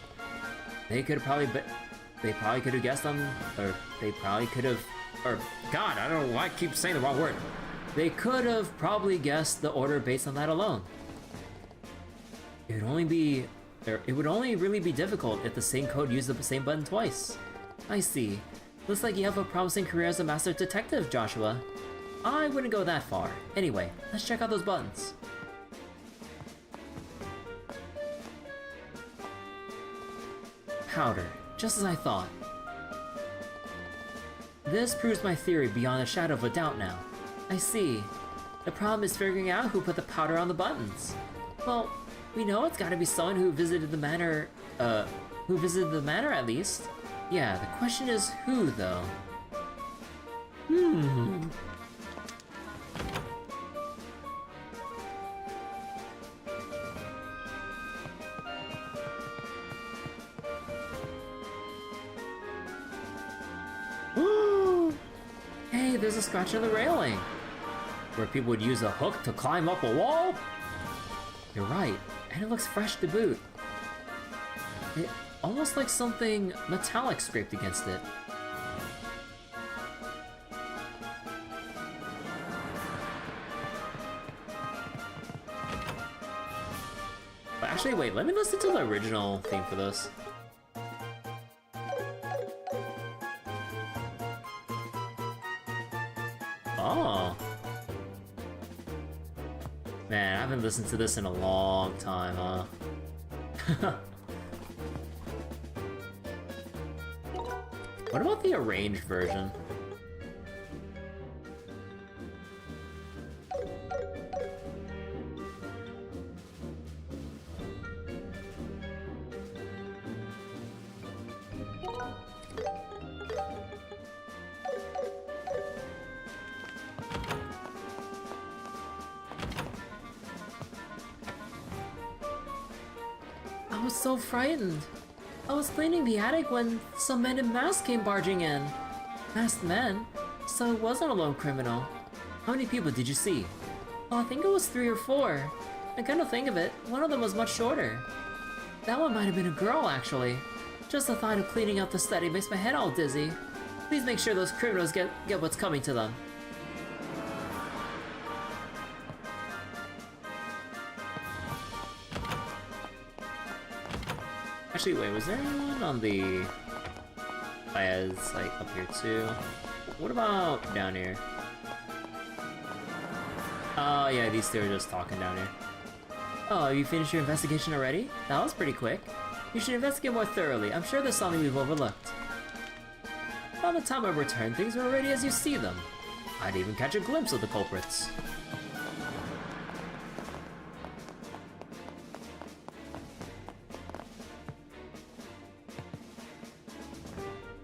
S1: They could have guessed on, or they probably could have, or God, I don't know why I keep saying the wrong word. They could have probably guessed the order based on that alone. It would only really be difficult if the same code used the same button twice. I see. Looks like you have a promising career as a master detective, Joshua. I wouldn't go that far. Anyway, let's check out those buttons. Powder, just as I thought. This proves my theory beyond a shadow of a doubt now. I see. The problem is figuring out who put the powder on the buttons. Well, we know it's gotta be someone who visited the manor, at least. Yeah, the question is who, though? Hey, there's a scratch on the railing. Where people would use a hook to climb up a wall? You're right, and it looks fresh to boot. It almost like something metallic scraped against it. But actually, wait, let me listen to the original theme for this. Man, I haven't listened to this in a long time, huh? What about the arranged version?
S15: I was so frightened. I was cleaning the attic when some men in masks came barging in. Masked men? So it wasn't a lone criminal.
S1: How many people did you see?
S15: Oh, I think it was 3 or 4. And kind of think of it, one of them was much shorter. That one might have been a girl, actually. Just the thought of cleaning up the study makes my head all dizzy. Please make sure those criminals get what's coming to them.
S1: Actually, wait, was there anyone on the... Oh, yeah, it's like up here too. What about down here? Oh, yeah, these two are just talking down here.
S15: Oh, you finished your investigation already? That was pretty quick. You should investigate more thoroughly. I'm sure there's something we've overlooked.
S1: By the time I return, things were already as you see them. I'd even catch a glimpse of the culprits.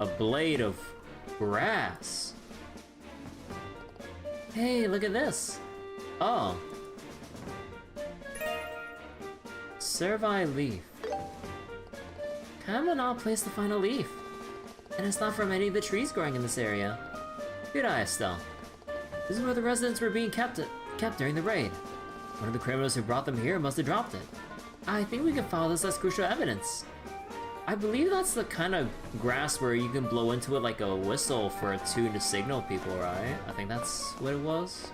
S1: A blade of grass.
S15: Hey, look at this.
S1: Oh. Servile leaf.
S15: Kind of an odd place to find a leaf. And it's not from any of the trees growing in this area.
S1: Good eye, Estelle.
S15: This is where the residents were being kept during the raid.
S1: One of the criminals who brought them here must have dropped it.
S15: I think we can follow this as crucial evidence.
S1: I believe that's the kind of grass where you can blow into it like a whistle for a tune to signal people, right? I think that's what it was.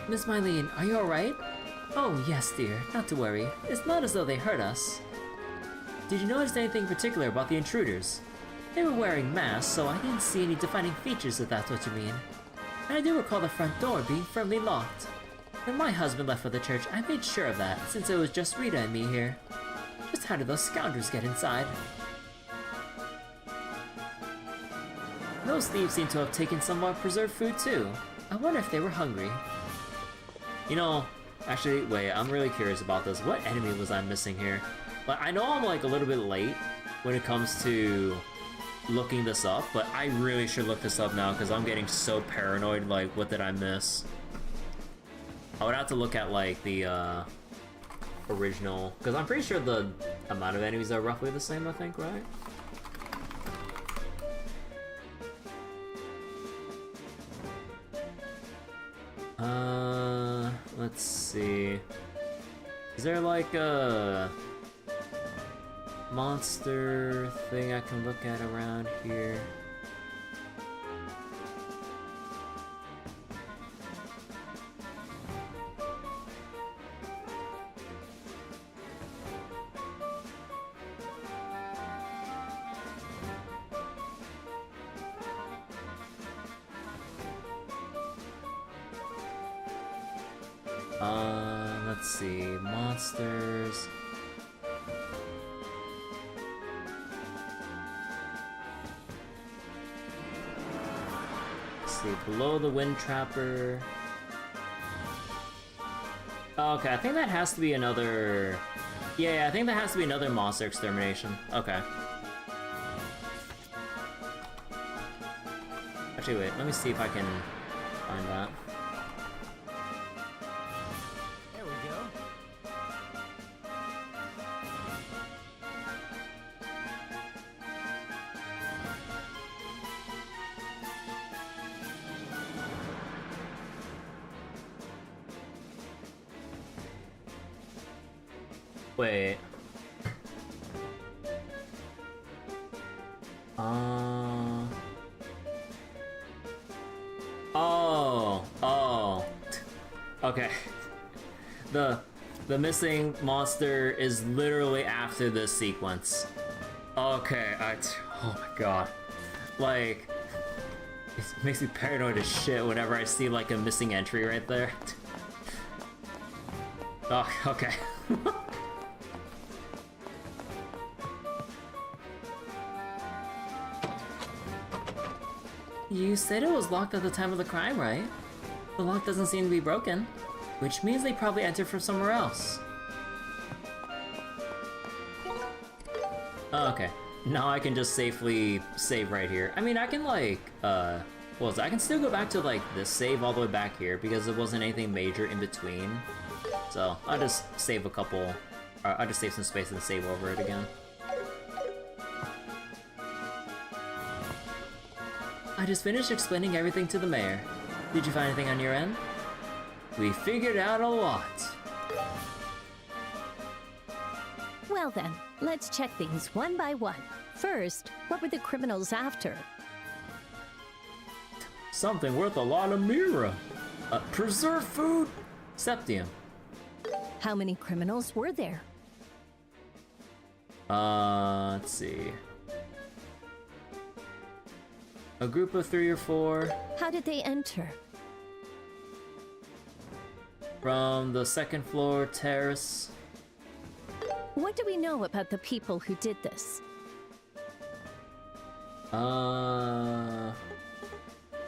S15: Miss Mylene, are you alright? Oh, yes, dear. Not to worry. It's not as though they hurt us.
S1: Did you notice anything particular about the intruders?
S15: They were wearing masks, so I didn't see any defining features if that's what you mean. And I do recall the front door being firmly locked. When my husband left for the church, I made sure of that, since it was just Rita and me here. Just how did those scoundrels get inside? Those thieves seem to have taken some of our preserved food too. I wonder if they were hungry.
S1: You know, actually, wait, I'm really curious about this. What enemy was I missing here? Like, I know I'm like a little bit late when it comes to looking this up, but I really should look this up now because I'm getting so paranoid. Like, what did I miss? I would have to look at like the original, because I'm pretty sure the amount of enemies are roughly the same, I think, right? Let's see. Is there like a monster thing I can look at around here? Let's see, monsters. Let's see, below the Wind Trapper. Oh, okay, I think that has to be another... Yeah, I think that has to be another monster extermination. Okay. Actually, wait, let me see if I can find that. Wait. Oh. Okay. The missing monster is literally after this sequence. Okay, oh my god. Like, It makes me paranoid as shit whenever I see like a missing entry right there. Oh, okay. You said it was locked at the time of the crime, right? The lock doesn't seem to be broken, which means they probably entered from somewhere else. Oh, okay. Now I can just safely save right here. I mean, I can like, I can still go back to like this save all the way back here because there wasn't anything major in between. So I'll just save a couple, I'll just save some space and save over it again. I just finished explaining everything to the mayor. Did you find anything on your end? We figured out a lot.
S14: Well then, let's check things one by one. First, what were the criminals after?
S1: Something worth a lot of mirror. Preserved food? Septium.
S14: How many criminals were there?
S1: Let's see. A group of 3 or 4.
S14: How did they enter?
S1: From the 2nd floor terrace.
S14: What do we know about the people who did this?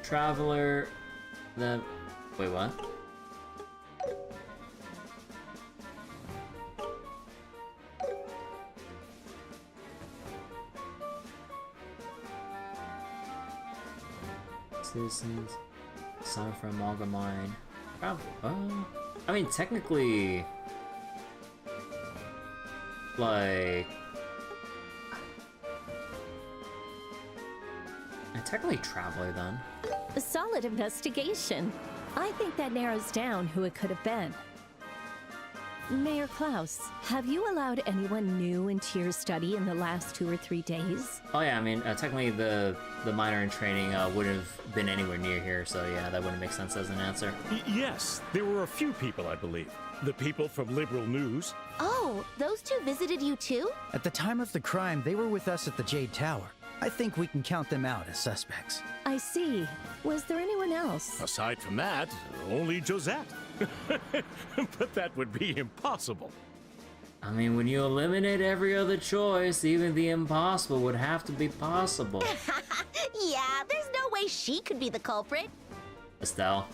S1: Traveler. Wait, what? Citizens. Son from Malga mine. I mean, technically, like, technically Traveler then.
S14: A solid investigation. I think that narrows down who it could have been. Mayor Klaus, have you allowed anyone new into your study in the last 2 or 3 days?
S1: Oh yeah, I mean, technically the minor in training wouldn't have been anywhere near here, so yeah, that wouldn't make sense as an answer.
S4: Yes, there were a few people, I believe. The people from Liberal News.
S2: Oh, those 2 visited you too?
S3: At the time of the crime, they were with us at the Jade Tower. I think we can count them out as suspects.
S14: I see. Was there anyone else?
S4: Aside from that, only Josette. But that would be impossible.
S1: I mean, when you eliminate every other choice, even the impossible would have to be possible.
S2: Yeah, there's no way she could be the culprit.
S1: Estelle.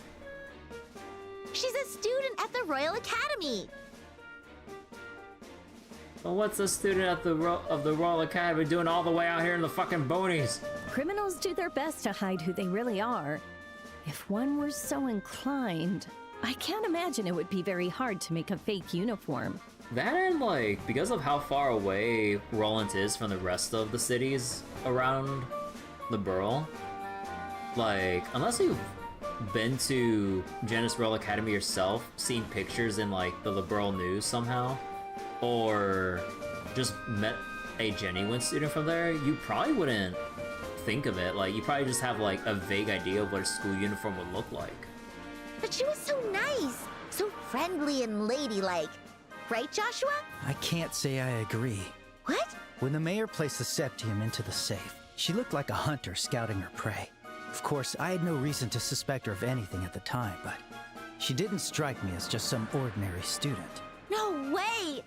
S2: She's a student at the Royal Academy.
S1: Well, what's a student at the Royal Academy doing all the way out here in the fucking boonies?
S14: Criminals do their best to hide who they really are. If one were so inclined, I can't imagine it would be very hard to make a fake uniform.
S1: That and, like, because of how far away Rolent is from the rest of the cities around the borough, like, unless you've been to Janus Royal Academy yourself, seen pictures in, like, the Liberal News somehow, or just met a genuine student from there, you probably wouldn't think of it. Like, you probably just have, like, a vague idea of what a school uniform would look like.
S2: But she was so nice, so friendly and ladylike. Right, Joshua?
S3: I can't say I agree.
S2: What?
S3: When the mayor placed the septium into the safe, she looked like a hunter scouting her prey. Of course, I had no reason to suspect her of anything at the time, but she didn't strike me as just some ordinary student.
S2: No way!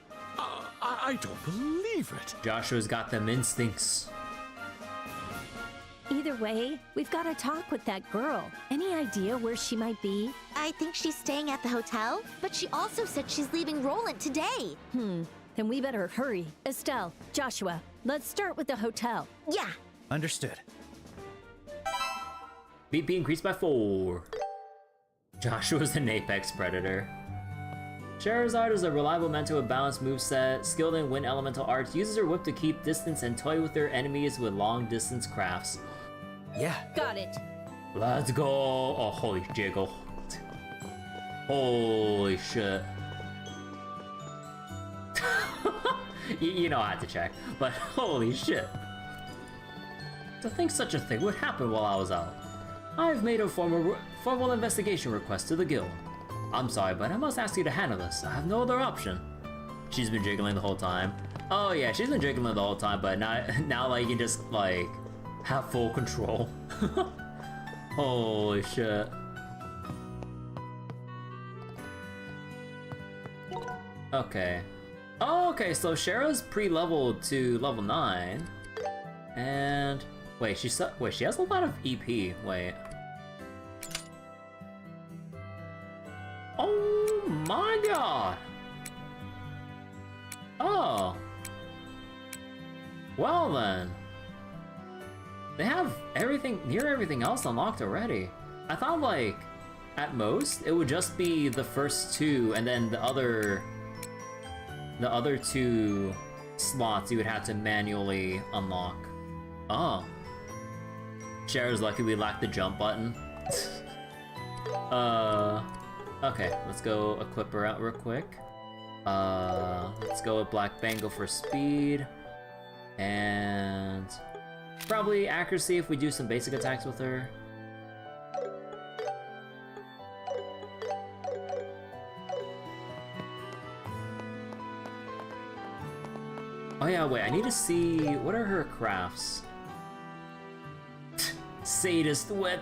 S4: I don't believe it.
S1: Joshua's got them instincts.
S14: Either way, we've got to talk with that girl. Any idea where she might be?
S2: I think she's staying at the hotel, but she also said she's leaving Rolent today.
S14: Then we better hurry. Estelle, Joshua, let's start with the hotel.
S2: Yeah.
S3: Understood.
S1: BP increased by 4. Joshua's an apex predator. Scherazard is a reliable mentor with balanced moveset, skilled in wind elemental arts, uses her whip to keep distance and toy with her enemies with long distance crafts.
S3: Yeah.
S14: Got it.
S1: Let's go. Oh, holy jiggle. Holy shit. You know I had to check, but holy shit. To think such a thing would happen while I was out. I've made a formal investigation request to the guild. I'm sorry, but I must ask you to handle this. I have no other option. She's been jiggling the whole time. Oh yeah, she's been jiggling the whole time, but now like you can just like have full control. Holy shit. Okay. Oh, okay, so Schera's pre-leveled to level 9. And... Wait, she has a lot of EP. Wait. Oh my god! Oh. Well then. They have everything, near everything else unlocked already. I thought like, at most, it would just be the first 2 and then the other 2 slots you would have to manually unlock. Oh. Schera's lucky we lack the jump button. Okay, let's go equip her out real quick. Let's go with Black Bangle for speed. And probably accuracy if we do some basic attacks with her. Oh yeah, wait, I need to see, what are her crafts? Sadist Whip.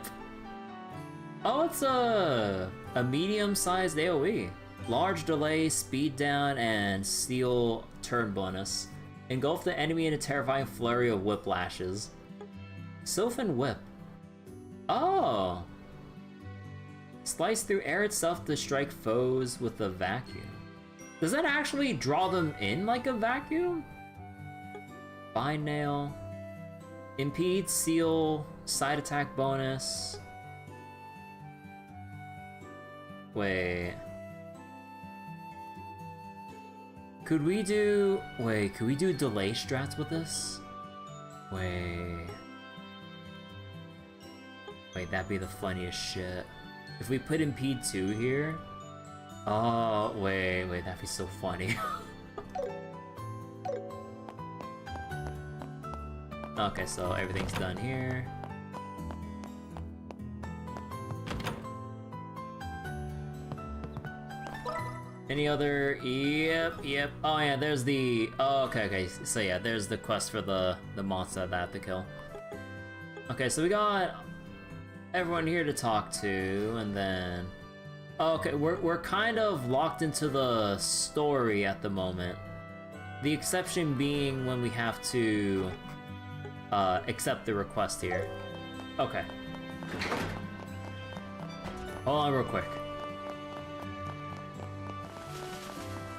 S1: Oh, it's a medium-sized AoE. Large delay, speed down, and steal turn bonus. Engulf the enemy in a terrifying flurry of whiplashes. Sylphan Whip. Oh! Slice through air itself to strike foes with a vacuum. Does that actually draw them in like a vacuum? Bind Nail. Impede, seal, side attack bonus. Wait. Could we do delay strats with this? Wait, that'd be the funniest shit. If we put Impede 2 here... Oh, wait, that'd be so funny. Okay, so everything's done here. Any other? Yep. Oh yeah, there's the... Oh, okay. So yeah, there's the quest for the monster that I have to kill. Okay, so we got everyone here to talk to, and then... Okay, we're kind of locked into the story at the moment. The exception being when we have to accept the request here. Okay. Hold on real quick.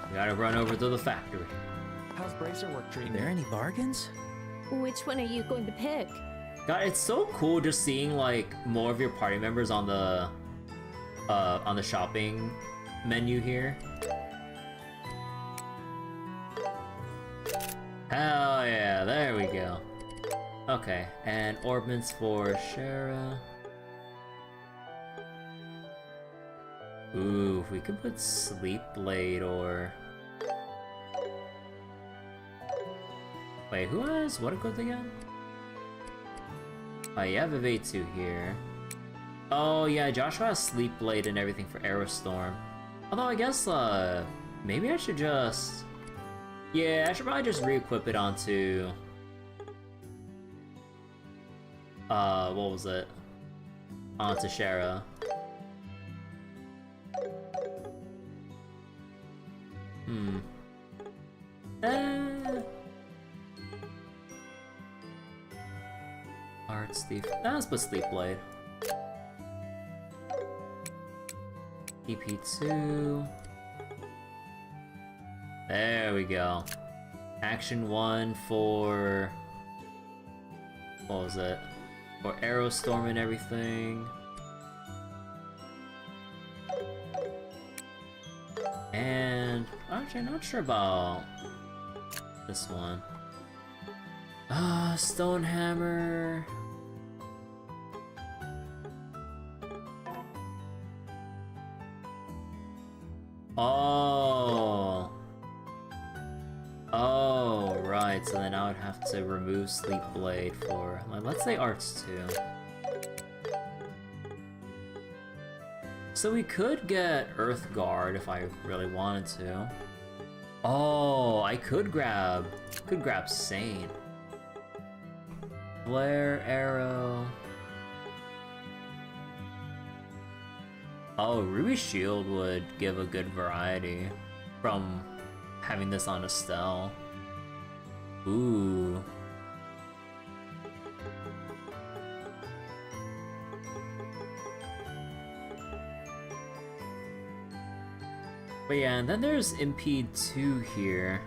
S1: We gotta run over to the factory.
S5: How's bracer work treating
S3: Are there any bargains?
S14: Which one are you going to pick?
S1: God, it's so cool just seeing like more of your party members on the shopping menu here. Hell yeah, there we go. Okay, and orbments for Schera. Ooh, if we could put Sleep Blade or... Wait, who has what equipped again? Oh, you have a V2 here. Oh yeah, Joshua has Sleep Blade and everything for Aerostorm. Although I guess, maybe I should just... Yeah, I should probably just re-equip it onto... what was it? Onto Schera. Art Steve. Let's put Sleep Blade. EP2. There we go. Action 1 for... What was it? For Aerostorm and everything. And... Actually, I'm not sure about this one. Stonehammer... Oh, right, so then I would have to remove Sleep Blade for, let's say Arts 2. So we could get Earth Guard if I really wanted to. Oh, I could grab Sane. Flare, Arrow. Oh, Ruby Shield would give a good variety from having this on Estelle. Ooh. But yeah, and then there's MP2 here.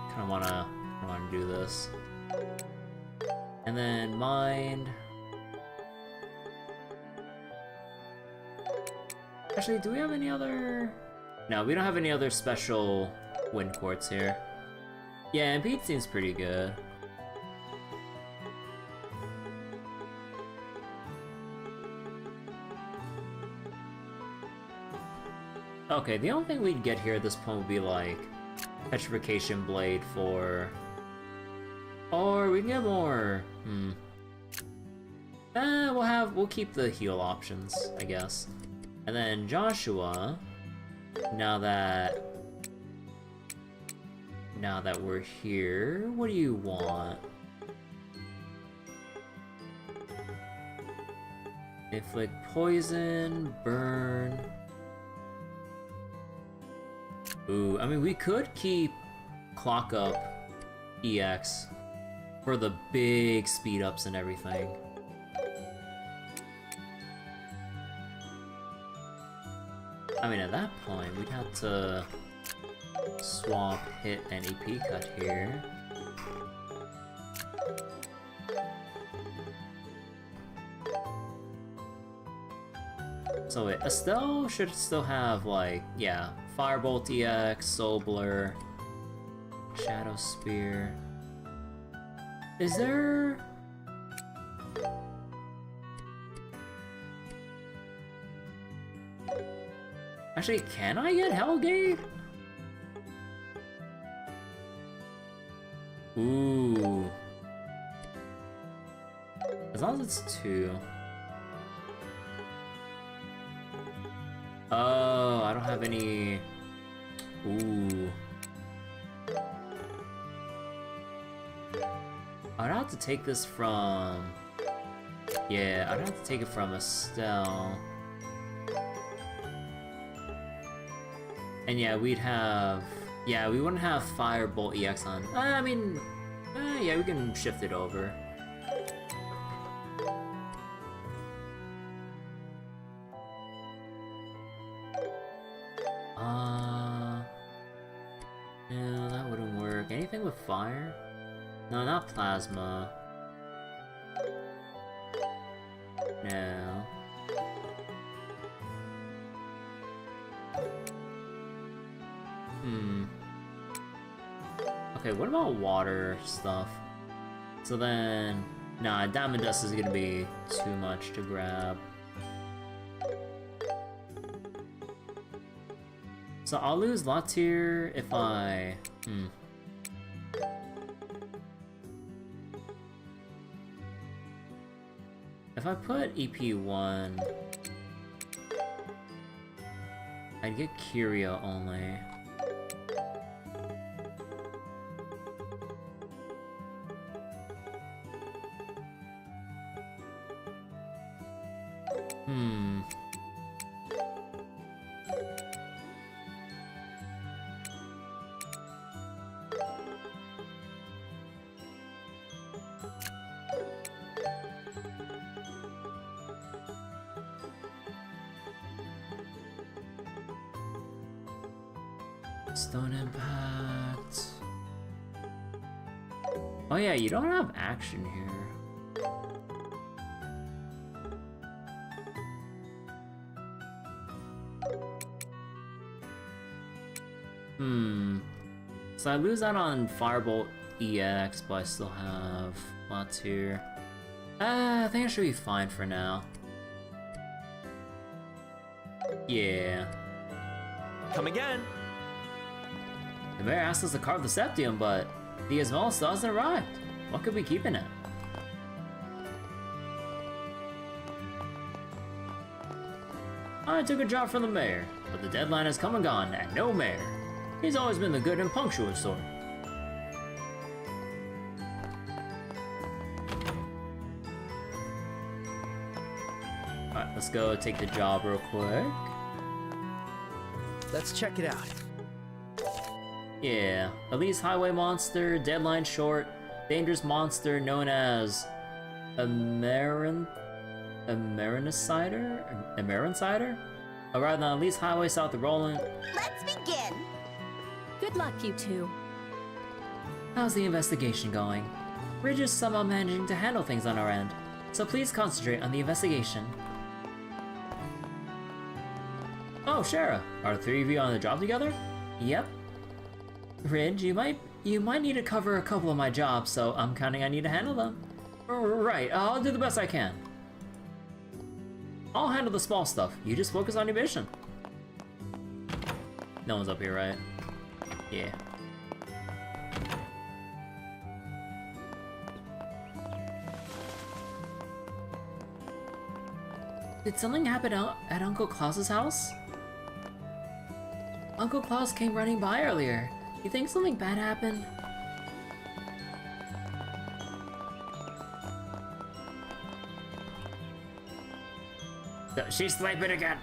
S1: Kinda wanna do this. And then Mind. Actually, do we have any other? No, we don't have any other special wind quartz here. Yeah, MP seems pretty good. Okay, the only thing we'd get here at this point would be like Petrification Blade for... Or we can get more... we'll keep the heal options, I guess. And then Joshua, now that we're here, what do you want? Inflict poison, burn. Ooh, I mean, we could keep Clock Up EX for the big speed ups and everything. I mean, at that point, we'd have to swap hit and EP cut here. So wait, Estelle should still have, like, yeah, Firebolt EX, Soul Blur, Shadow Spear. Is there... Actually, can I get Hellgate? Ooh. As long as it's 2. Oh, I don't have any... Ooh. I'd have to take this from... Yeah, I'd have to take it from Estelle. And yeah, we'd have... Yeah, we wouldn't have Firebolt EX on. I mean... yeah, we can shift it over. No, that wouldn't work. Anything with fire? No, not plasma. No. Okay, what about water stuff? So then... Nah, Diamond Dust is gonna be too much to grab. So I'll lose Latir if I... If I put EP1... I'd get Curia only. Stone Impact. Oh yeah, you don't have action here. So I lose out on Firebolt EX, but I still have lots here. I think I should be fine for now. Yeah.
S5: Come again.
S1: The mayor asked us to carve the septium, but the Esmelas still hasn't arrived. What could we keep in it? I took a job from the mayor, but the deadline has come and gone, and no mayor. He's always been the good and punctual sort. Alright, let's go take the job real quick.
S3: Let's check it out.
S1: Yeah, Elise highway monster, deadline short, dangerous monster known as Amerincider? Arrived on Elise highway south of Rolent.
S2: Let's begin.
S14: Good luck, you two.
S15: How's the investigation going? We're just somehow managing to handle things on our end, so please concentrate on the investigation.
S1: Oh, Schera, are the three of you on the job together?
S15: Yep. Ridge, you might need to cover a couple of my jobs, so I'm counting on you to handle them.
S1: Right, I'll do the best I can. I'll handle the small stuff. You just focus on your mission. No one's up here, right? Yeah.
S15: Did something happen at Uncle Klaus's house? Uncle Klaus came running by earlier. You think something bad happened?
S1: She's sleeping again.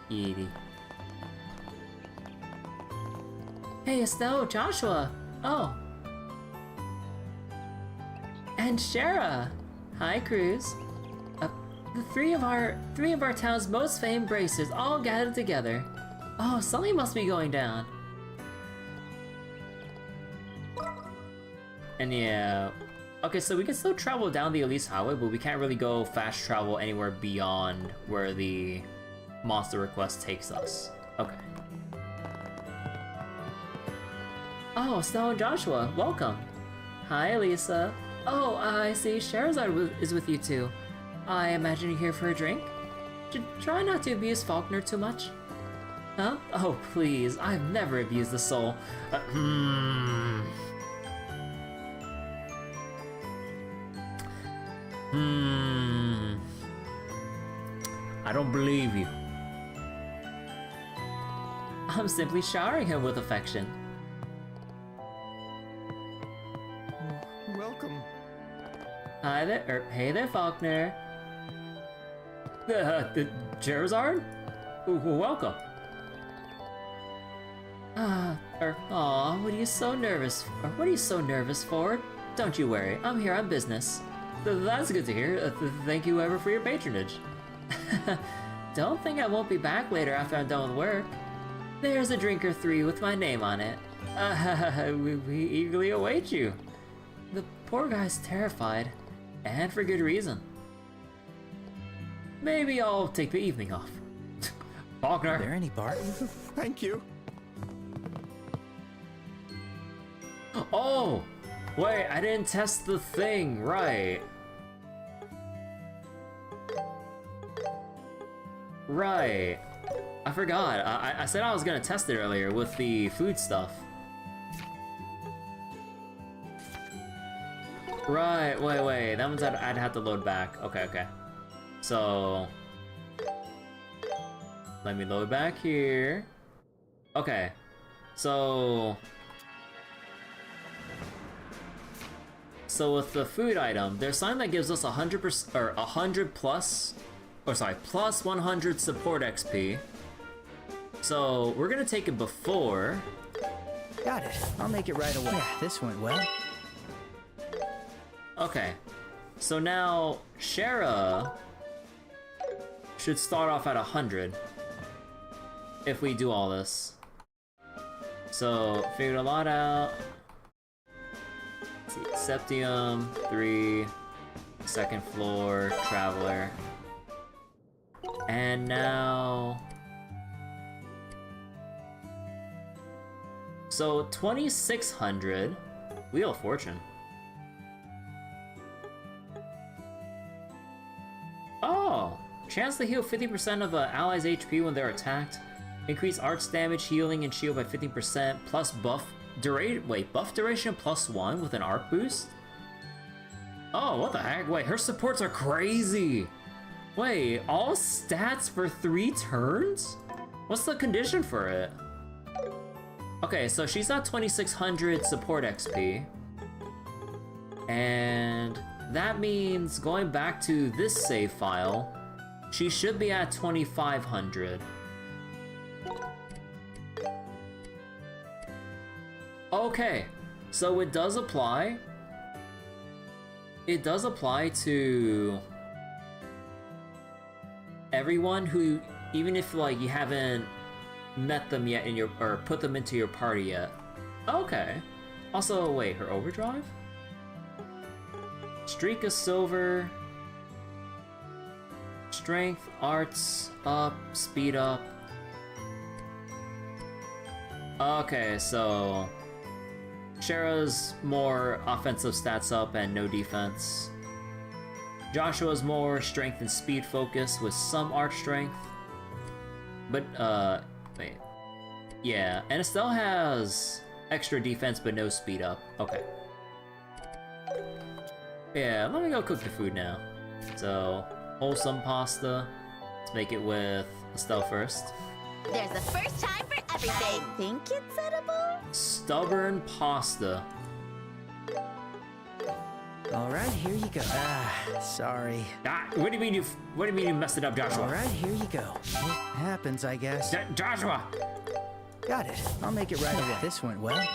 S15: Edie. Hey, Estelle, Joshua. Oh. And Schera. Hi, Cruz. The three of our town's most famed bracers all gathered together. Oh, something must be going down.
S1: And yeah. Okay, so we can still travel down the Elise highway, but we can't really go fast travel anywhere beyond where the monster request takes us. Okay.
S15: Oh, Estelle and Joshua, welcome. Hi, Elisa. Oh, I see Scherazard is with you too. I imagine you're here for a drink? Try not to abuse Faulkner too much. Huh? Oh, please, I've never abused the soul.
S1: I don't believe you.
S15: I'm simply showering him with affection.
S10: Welcome.
S15: Hi there, hey there, Faulkner.
S1: The Scherazard? Welcome.
S15: What are you so nervous? What are you so nervous for? Don't you worry, I'm here on business.
S1: That's good to hear. Thank you ever for your patronage.
S15: Don't think I won't be back later after I'm done with work. There's a drink or three with my name on it.
S1: We eagerly await you.
S15: The poor guy's terrified, and for good reason.
S1: Maybe I'll take the evening off. Faulkner.
S3: Are there any bar?
S10: Thank you.
S1: Oh! Wait, I didn't test the thing, right. Right. I forgot. I said I was gonna test it earlier with the food stuff. Right, wait. That means I'd have to load back. Okay. So... let me load back here. Okay. So with the food item, there's something that gives us 100% or 100 plus, or sorry, plus 100 support XP. So we're gonna take it before.
S3: Got it. I'll make it right away. Yeah, this went well.
S1: Okay. So now Schera should start off at 100 if we do all this. So figured a lot out. Let's see, Septium, 3, second floor, Traveler. And now... so 2600, Wheel of Fortune. Oh! Chance to heal 50% of an ally's HP when they're attacked. Increase arts damage, healing, and shield by 50%, plus buff duration. Wait, buff duration +1 with an arc boost? Oh, what the heck? Wait, her supports are crazy! Wait, all stats for 3 turns? What's the condition for it? Okay, so she's at 2600 support XP. And that means going back to this save file, she should be at 2,500. Okay, so it does apply. It does apply to everyone who, even if like you haven't met them yet in your, or put them into your party yet. Okay. Also, wait, her overdrive? Streak of silver. Strength, arts, up, speed up. Okay, so Schera's more offensive stats up and no defense. Joshua's more strength and speed focus with some art strength. But, wait. Yeah, and Estelle has extra defense but no speed up. Okay. Yeah, let me go cook the food now. So, wholesome pasta. Let's make it with Estelle first.
S2: There's a first time for everything. I think it's edible.
S1: Stubborn pasta.
S3: All right, here you go. Sorry.
S1: What do you mean you messed it up, Joshua?
S3: All right, here you go. It happens, I guess.
S1: Joshua!
S3: Got it. I'll make it right away. This went well.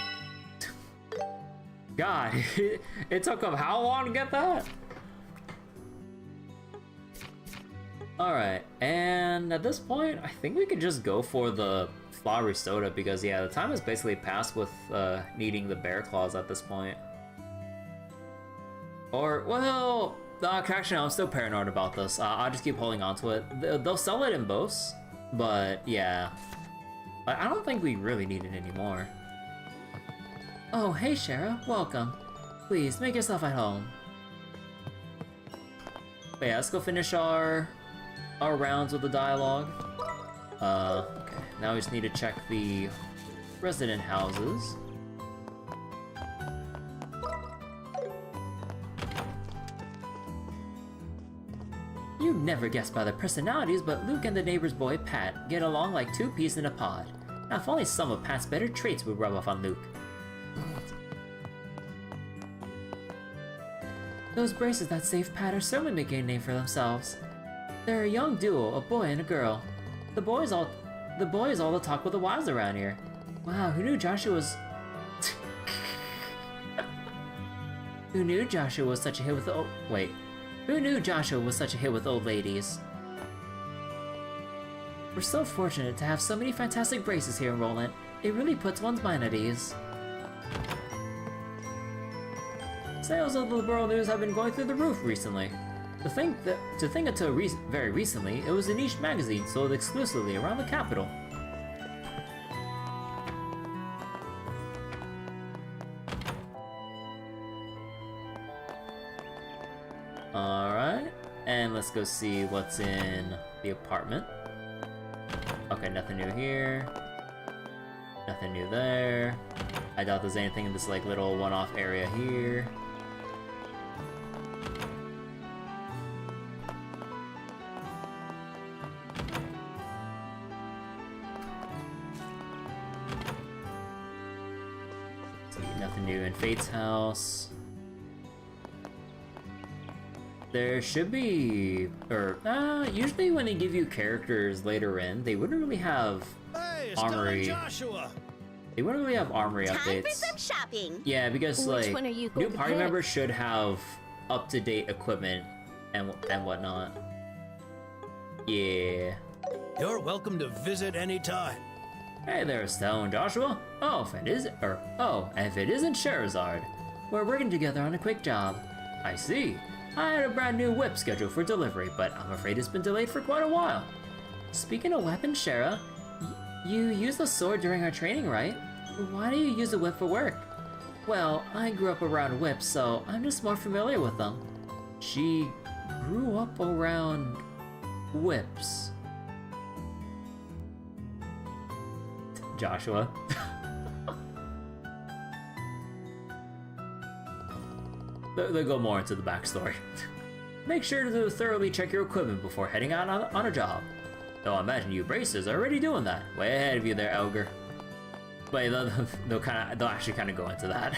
S1: God, it took him how long to get that? Alright, and at this point, I think we could just go for the flowery soda because, yeah, the time has basically passed with needing the bear claws at this point. Or, well, actually, no, I'm still paranoid about this. I'll just keep holding on to it. They'll sell it in boasts, but yeah. I don't think we really need it anymore. Oh, hey, Schera. Welcome. Please, make yourself at home. But yeah, let's go finish our rounds with the dialogue. Okay. Now we just need to check the resident houses. You'd never guess by their personalities, but Luke and the neighbor's boy, Pat, get along like two peas in a pod. Now, if only some of Pat's better traits would rub off on Luke. Those braces that saved Pat are certainly making a name for themselves. They're a young duo, a boy and a girl. The boy is all the talk with the wives around here. Wow, who knew Joshua was... Who knew Joshua was such a hit with the Wait. Who knew Joshua was such a hit with old ladies? We're so fortunate to have so many fantastic braces here in Rolent. It really puts one's mind at ease. Sales of the Liberal News have been going through the roof recently. To think until very recently, it was a niche magazine sold exclusively around the capital. Alright, and let's go see what's in the apartment. Okay, nothing new here. Nothing new there. I doubt there's anything in this like little one-off area here. Nothing new in Fate's house. There should be, or usually when they give you characters later in, they wouldn't really have armory. They wouldn't really have armory updates.
S2: Time for some shopping.
S1: Yeah, because
S7: Which
S1: like
S7: one are you
S1: new
S7: going to
S1: party
S7: pick?
S1: members should have up-to-date equipment and whatnot. Yeah.
S13: You're welcome to visit anytime.
S1: Hey there, Estelle and Joshua. Oh, and if it isn't Scherazard. We're working together on a quick job. I see. I had a brand new whip scheduled for delivery, but I'm afraid it's been delayed for quite a while. Speaking of weapons, Schera, you used a sword during our training, right? Why do you use a whip for work? Well, I grew up around whips, so I'm just more familiar with them. She grew up around whips. Joshua. They'll go more into the backstory. Make sure to thoroughly check your equipment before heading out on a job. Though I imagine you braces are already doing that. Way ahead of you there, Elgar. But they'll actually kind of go into that.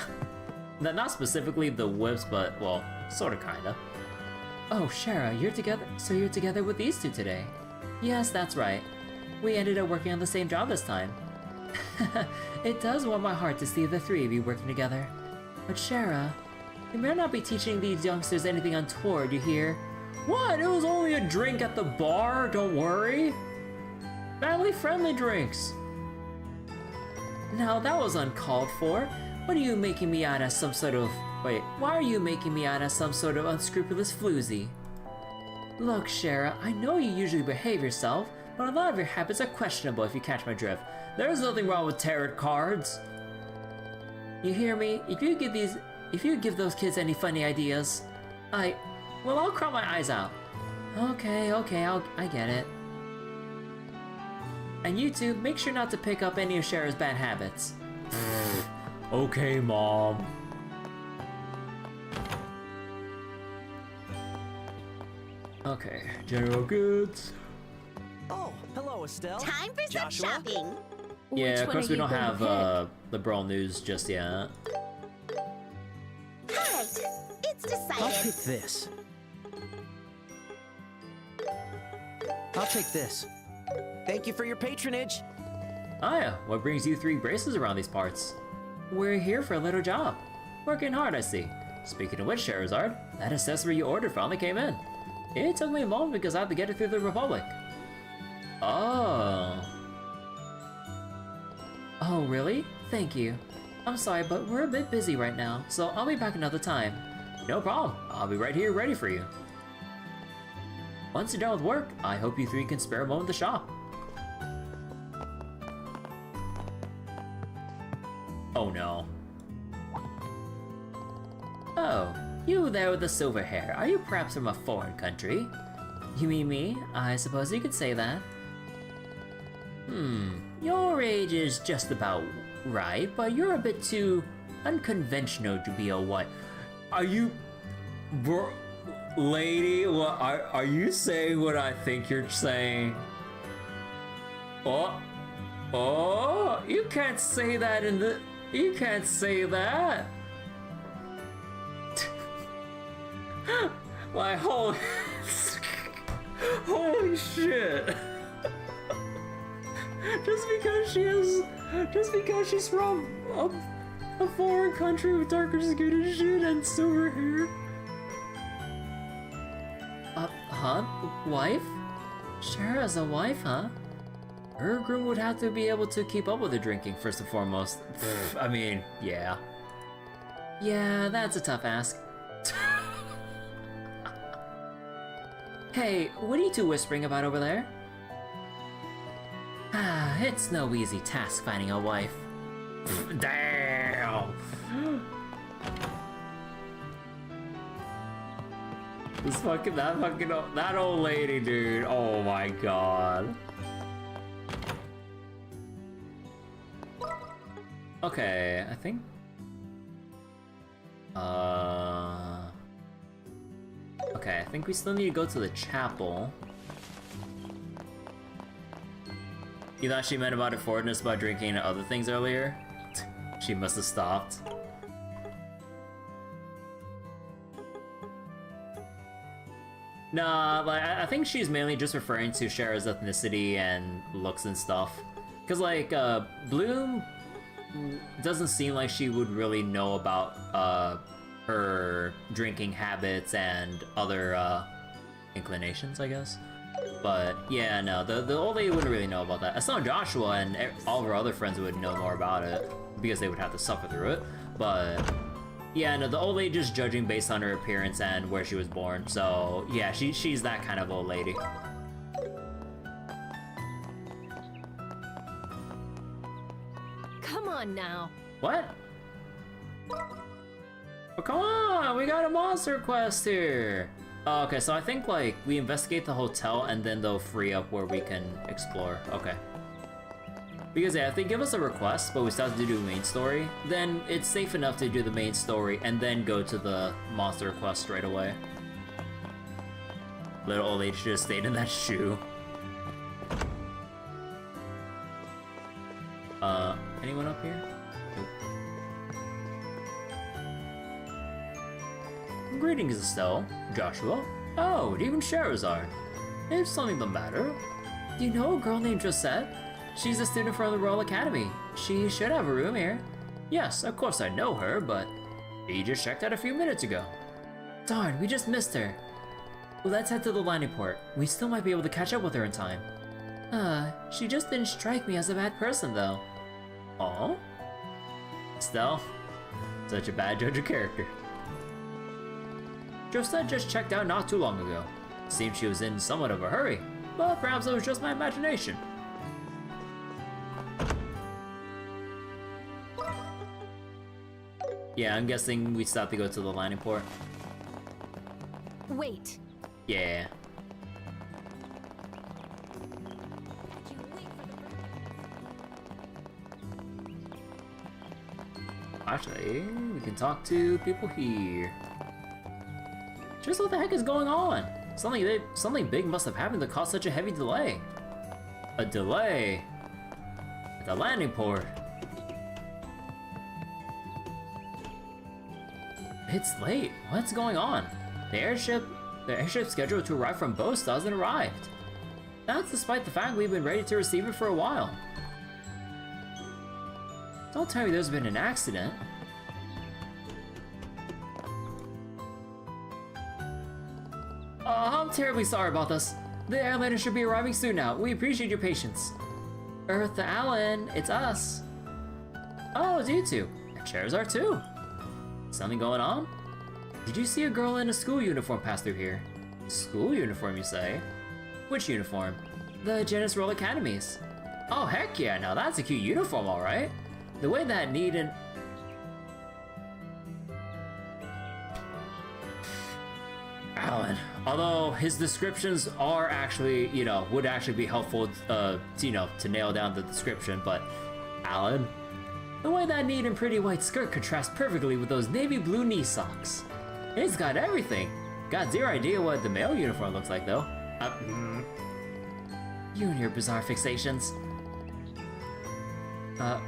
S1: Not specifically the whips, but, well, sorta kinda.
S15: Oh, Schera, you're together with these two today. Yes, that's right. We ended up working on the same job this time. It does warm my heart to see the three of you working together. But Schera, you better not be teaching these youngsters anything untoward, you hear?
S1: What? It was only a drink at the bar, don't worry. Family-friendly drinks.
S15: Now, that was uncalled for. What are you making me out as some sort of... Wait, why are you making me out as some sort of unscrupulous floozy? Look, Schera, I know you usually behave yourself, but a lot of your habits are questionable if you catch my drift.
S1: There's nothing wrong with tarot cards.
S15: You hear me? If you give those kids any funny ideas, well, I'll cry my eyes out. Okay, I get it. And you two, make sure not to pick up any of Schera's bad habits.
S1: Okay, Mom. Okay, general goods.
S5: Oh, hello, Estelle.
S2: Time for some shopping.
S1: Yeah, of course we don't have the Brawl news just yet.
S2: Hi, it's decided.
S3: I'll pick this. I'll take this.
S5: Thank you for your patronage.
S1: Oh yeah, what brings you three braces around these parts?
S15: We're here for a little job.
S1: Working hard, I see. Speaking of which, Scherazard, that accessory you ordered finally came in. It took me a moment because I had to get it through the Republic.
S15: Oh, really? Thank you. I'm sorry, but we're a bit busy right now, so I'll be back another time.
S1: No problem. I'll be right here ready for you. Once you're done with work, I hope you three can spare a moment to shop. Oh no.
S15: Oh, you there with the silver hair. Are you perhaps from a foreign country? You mean me? I suppose you could say that. Your age is just about right, but you're a bit too unconventional to be a white.
S1: Are you... lady, what are you saying what I think you're saying? Oh, you can't say that in the... You can't say that. Like, holy shit. Just because she's from a foreign country with darker skin and shit and silver hair.
S15: Wife? Schera's a wife, huh?
S1: Her groom would have to be able to keep up with the drinking, first and foremost. I mean, yeah.
S15: Yeah, that's a tough ask. Hey, what are you two whispering about over there? It's no easy task finding a wife.
S1: Damn! That old lady, dude. Oh my god. Okay, I think... Okay, I think we still need to go to the chapel. You thought she meant about her forwardness about drinking and other things earlier? She must have stopped. Nah, like, I think she's mainly just referring to Schera's ethnicity and looks and stuff. Cause like, Bloom doesn't seem like she would really know about, her drinking habits and other, inclinations, I guess. But, yeah, no, the old lady wouldn't really know about that. Aside Joshua and all of her other friends would know more about it, because they would have to suffer through it. But, yeah, no, the old lady just judging based on her appearance and where she was born. So, yeah, she's that kind of old lady.
S7: Come on now.
S1: What? Oh, come on, we got a monster quest here. Oh, okay, so I think, like, we investigate the hotel and then they'll free up where we can explore. Okay. Because, yeah, if they give us a request, but we still have to do the main story, then it's safe enough to do the main story and then go to the monster quest straight away. Little old lady should have stayed in that shoe. Anyone up here? Nope. Greetings, Estelle. Joshua. Oh, and even Scherazard. Is something the matter?
S15: Do you know a girl named Josette? She's a student from the Royal Academy. She should have a room here.
S1: Yes, of course I know her, but she just checked out a few minutes ago.
S15: Darn, we just missed her.
S1: Let's head to the landing port. We still might be able to catch up with her in time.
S15: She just didn't strike me as a bad person, though.
S1: Oh? Estelle, such a bad judge of character. Josette just checked out not too long ago. Seems she was in somewhat of a hurry, but perhaps it was just my imagination. Yeah, I'm guessing we still have to go to the landing port.
S11: Wait.
S1: Yeah. Actually, we can talk to people here. Just what the heck is going on? Something big must have happened to cause such a heavy delay. A delay at the landing port. It's late. What's going on? The airship scheduled to arrive from Boast hasn't arrived. That's despite the fact we've been ready to receive it for a while. Don't tell me there's been an accident. I'm terribly sorry about this. The airliner should be arriving soon now. We appreciate your patience.
S15: Eartha Allen, it's us.
S1: Oh, it's you two. And Scherazard too. Something going on?
S15: Did you see a girl in a school uniform pass through here?
S1: School uniform, you say? Which uniform?
S15: The Genis Roll Academies.
S1: Oh, heck yeah, now that's a cute uniform, alright. The way that neat and... Alan, although his descriptions are actually, would actually be helpful, to nail down the description, but Alan, the way that neat and pretty white skirt contrasts perfectly with those navy blue knee socks. It's got everything. Got zero idea what the male uniform looks like, though.
S15: You and your bizarre fixations.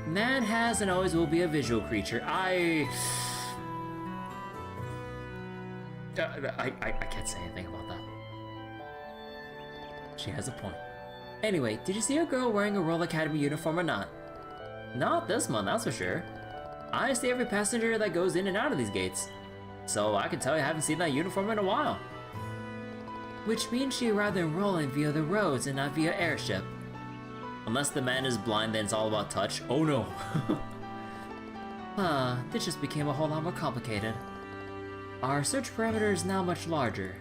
S15: Man has and always will be a visual creature.
S1: I can't say anything about that. She has a point.
S15: Anyway, did you see a girl wearing a Royal Academy uniform or not?
S1: Not this one, that's for sure. I see every passenger that goes in and out of these gates. So I can tell you I haven't seen that uniform in a while.
S15: Which means she arrived in Rolent via the roads and not via airship.
S1: Unless the man is blind, then it's all about touch. Oh no.
S15: This just became a whole lot more complicated. Our search perimeter is now much larger.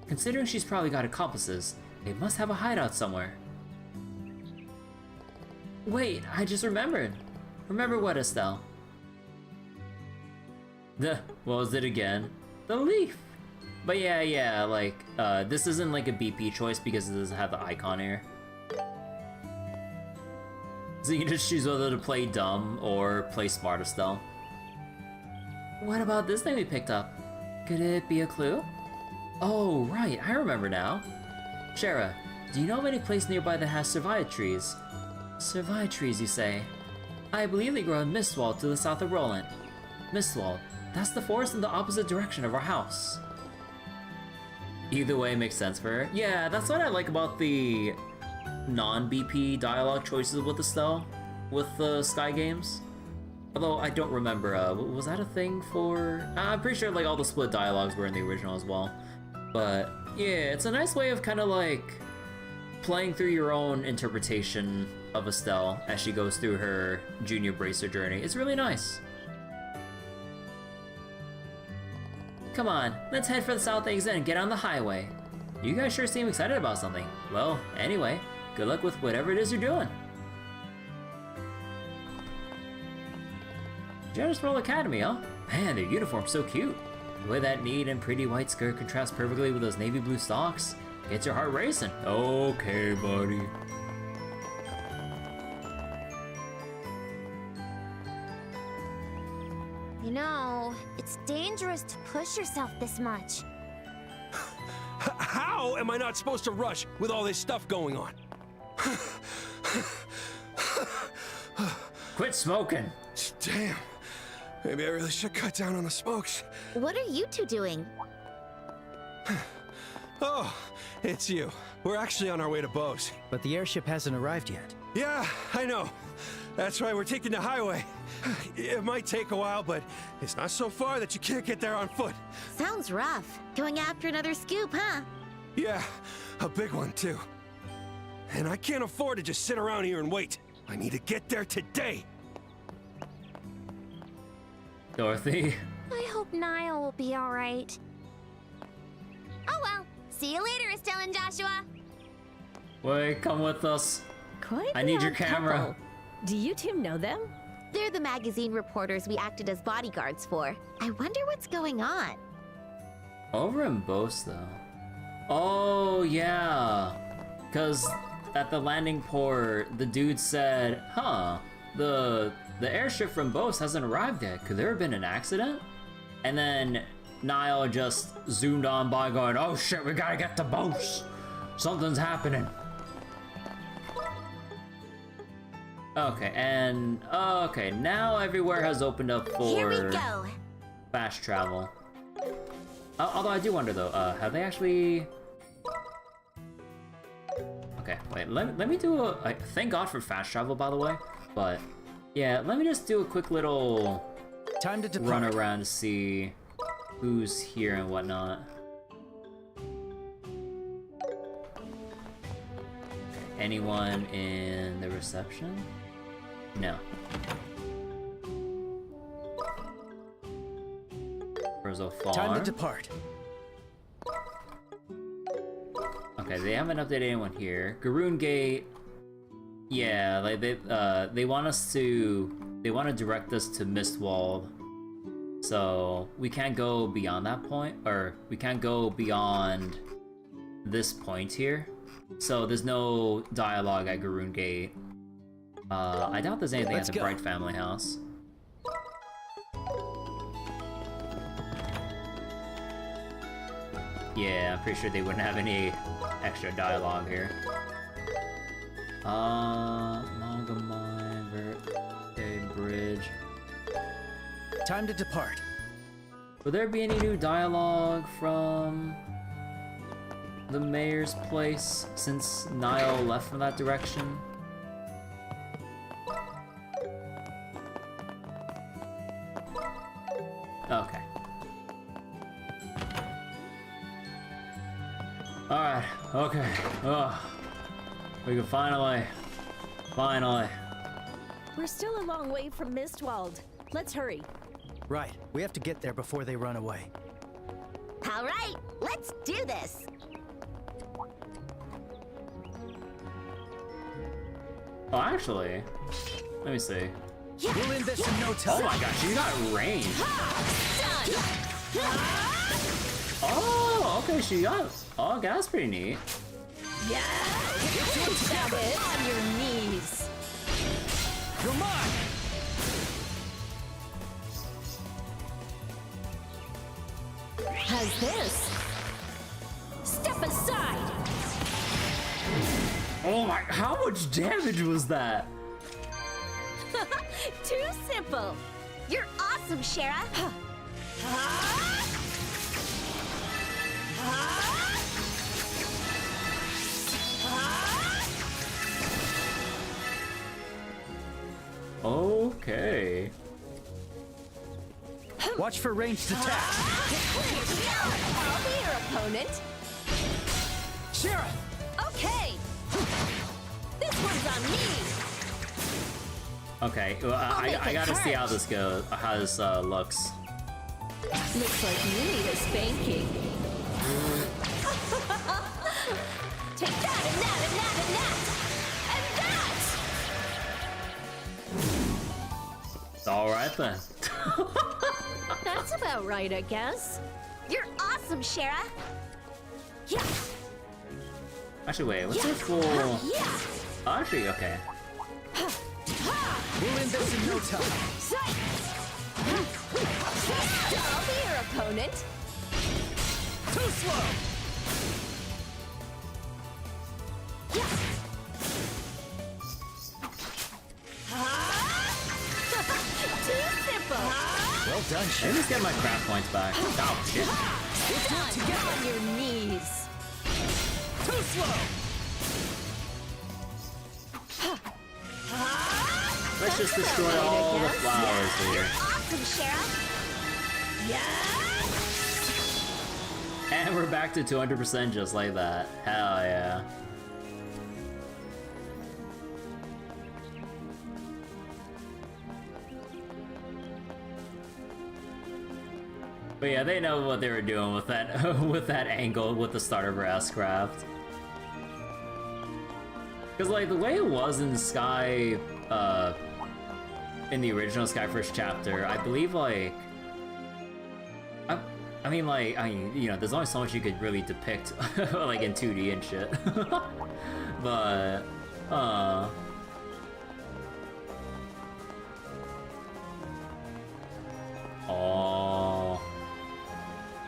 S15: Considering she's probably got accomplices, they must have a hideout somewhere.
S1: Wait, I just remembered.
S15: Remember what, Estelle?
S1: What was it again? The leaf. But yeah, like, this isn't like a BP choice because it doesn't have the icon here. So you can just choose whether to play dumb or play smart, Estelle.
S15: What about this thing we picked up? Could it be a clue?
S1: Oh, right, I remember now.
S15: Schera, do you know of any place nearby that has survive trees? Survive trees, you say? I believe they grow in Mistwald to the south of Rolent. Mistwald, that's the forest in the opposite direction of our house.
S1: Either way makes sense for her. Yeah, that's what I like about the non-BP dialogue choices with Estelle, with the Sky games. Although I don't remember, was that a thing for... I'm pretty sure like all the split dialogues were in the original as well. But yeah, it's a nice way of kind of like playing through your own interpretation of Estelle as she goes through her junior bracer journey. It's really nice.
S15: Come on, let's head for the south exit and get on the highway.
S1: You guys sure seem excited about something. Well, anyway, good luck with whatever it is you're doing. Genis Roll Academy, huh? Man, their uniform's so cute. The way that neat and pretty white skirt contrasts perfectly with those navy blue socks gets your heart racing. Okay, buddy.
S11: You know, it's dangerous to push yourself this much.
S10: How am I not supposed to rush with all this stuff going on?
S1: Quit smoking.
S10: Damn. Maybe I really should cut down on the smokes.
S2: What are you two doing?
S10: Oh, it's you. We're actually on our way to Bose.
S3: But the airship hasn't arrived yet.
S10: Yeah, I know. That's why we're taking the highway. It might take a while, but it's not so far that you can't get there on foot.
S2: Sounds rough. Going after another scoop, huh?
S10: Yeah, a big one, too. And I can't afford to just sit around here and wait. I need to get there today.
S1: Dorothy.
S11: I hope Nial will be alright. Oh well. See you later, Estelle and Joshua.
S1: Wait, come with us.
S14: Quite
S1: I need your
S14: odd
S1: camera.
S14: couple. Do you two know them?
S2: They're the magazine reporters we acted as bodyguards for. I wonder what's going on.
S1: Over in Bose, though. Oh, yeah. Because at the landing port, the dude said, huh, the airship from Bose hasn't arrived yet. Could there have been an accident? And then Nial just zoomed on by going, oh shit, we gotta get to Bose. Something's happening. Okay, and okay, now everywhere has opened up for
S2: Here we go.
S1: fast travel. Although I do wonder though, have they actually? Okay, wait. Let me do a. Thank God for fast travel, by the way. But yeah, let me just do a quick little
S3: time to
S1: run around to see who's here and whatnot. Okay, anyone in the reception? No. So far.
S3: Time to depart.
S1: Okay, they haven't updated anyone here. Garoon Gate. Yeah, like they want us to. They want to direct us to Mistwald. So we can't go beyond that point, or we can't go beyond this point here. So there's no dialogue at Garoon Gate. I doubt there's anything at the Bright Family House. Yeah, I'm pretty sure they wouldn't have any extra dialogue here. Malga Mine, Bridge.
S3: Time to depart.
S1: Will there be any new dialogue from the mayor's place since Nial left from that direction? Okay. Alright, okay. We can finally.
S14: We're still a long way from Mistwald. Let's hurry.
S3: Right, we have to get there before they run away.
S2: All right, let's do this.
S1: Oh, actually, let me see.
S3: We'll end this in no time.
S1: Oh my gosh, you got range.
S2: Done.
S1: Oh, okay, she got. Oh, okay, that's pretty neat.
S14: Yeah! Stab it on your knees.
S3: You're mine!
S14: How's this? Step aside!
S1: Oh my, how much damage was that?
S14: Too simple.
S2: You're awesome, Schera.
S1: Okay.
S3: Watch for ranged attacks.
S14: I'll be your opponent.
S3: Schera!
S14: Okay. This one's on me.
S1: Okay, well, I gotta see how this goes, how this looks.
S14: Looks like you need a spanking. Take that and that and that and that! And that!
S1: Alright then.
S14: That's about right, I guess.
S2: You're awesome, Schera.
S14: Yeah.
S1: Actually, wait, what's it for?
S14: Yeah.
S1: Oh, actually, okay.
S3: We'll end this in no time.
S14: I'll be your opponent.
S3: Too slow!
S14: Yeah. Too simple.
S3: done,
S1: Let me just get my craft points back. Oh, shit.
S14: Get down on your knees.
S5: Too slow!
S1: Let's just destroy all the flowers here.
S2: Awesome, Schera.
S1: And we're back to 200% just like that. Hell yeah. But yeah, they know what they were doing with that with that angle with the start of Rasscraft. Cause like the way it was in Sky, in the original Sky First chapter, I believe like, I mean, you know, there's only so much you could really depict, like in 2D and shit. But, oh,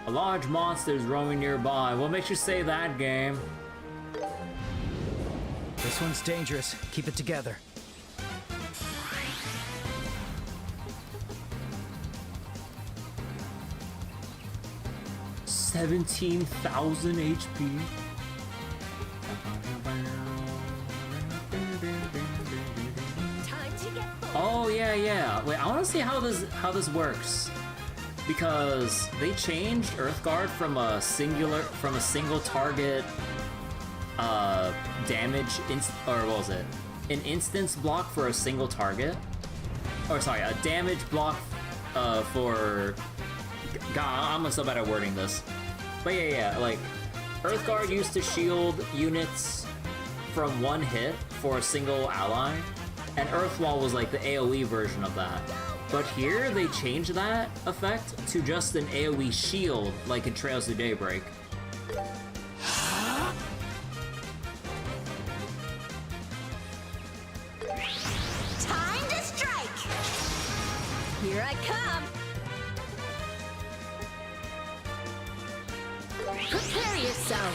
S1: a large monster is roaming nearby. What makes you say that, game?
S3: This one's dangerous. Keep it together.
S1: $17,000 HP. Oh yeah. Wait, I want to see how this works, because they changed Earthguard from a single target damage or what was it? An instance block for a single target, or sorry, a damage block for. God, I'm so bad at wording this. But yeah, like, Earthguard used to shield units from one hit for a single ally, and Earthwall was like the AoE version of that. But here, they changed that effect to just an AoE shield, like in Trails to Daybreak.
S2: Time to strike!
S14: Here I come. Prepare yourself.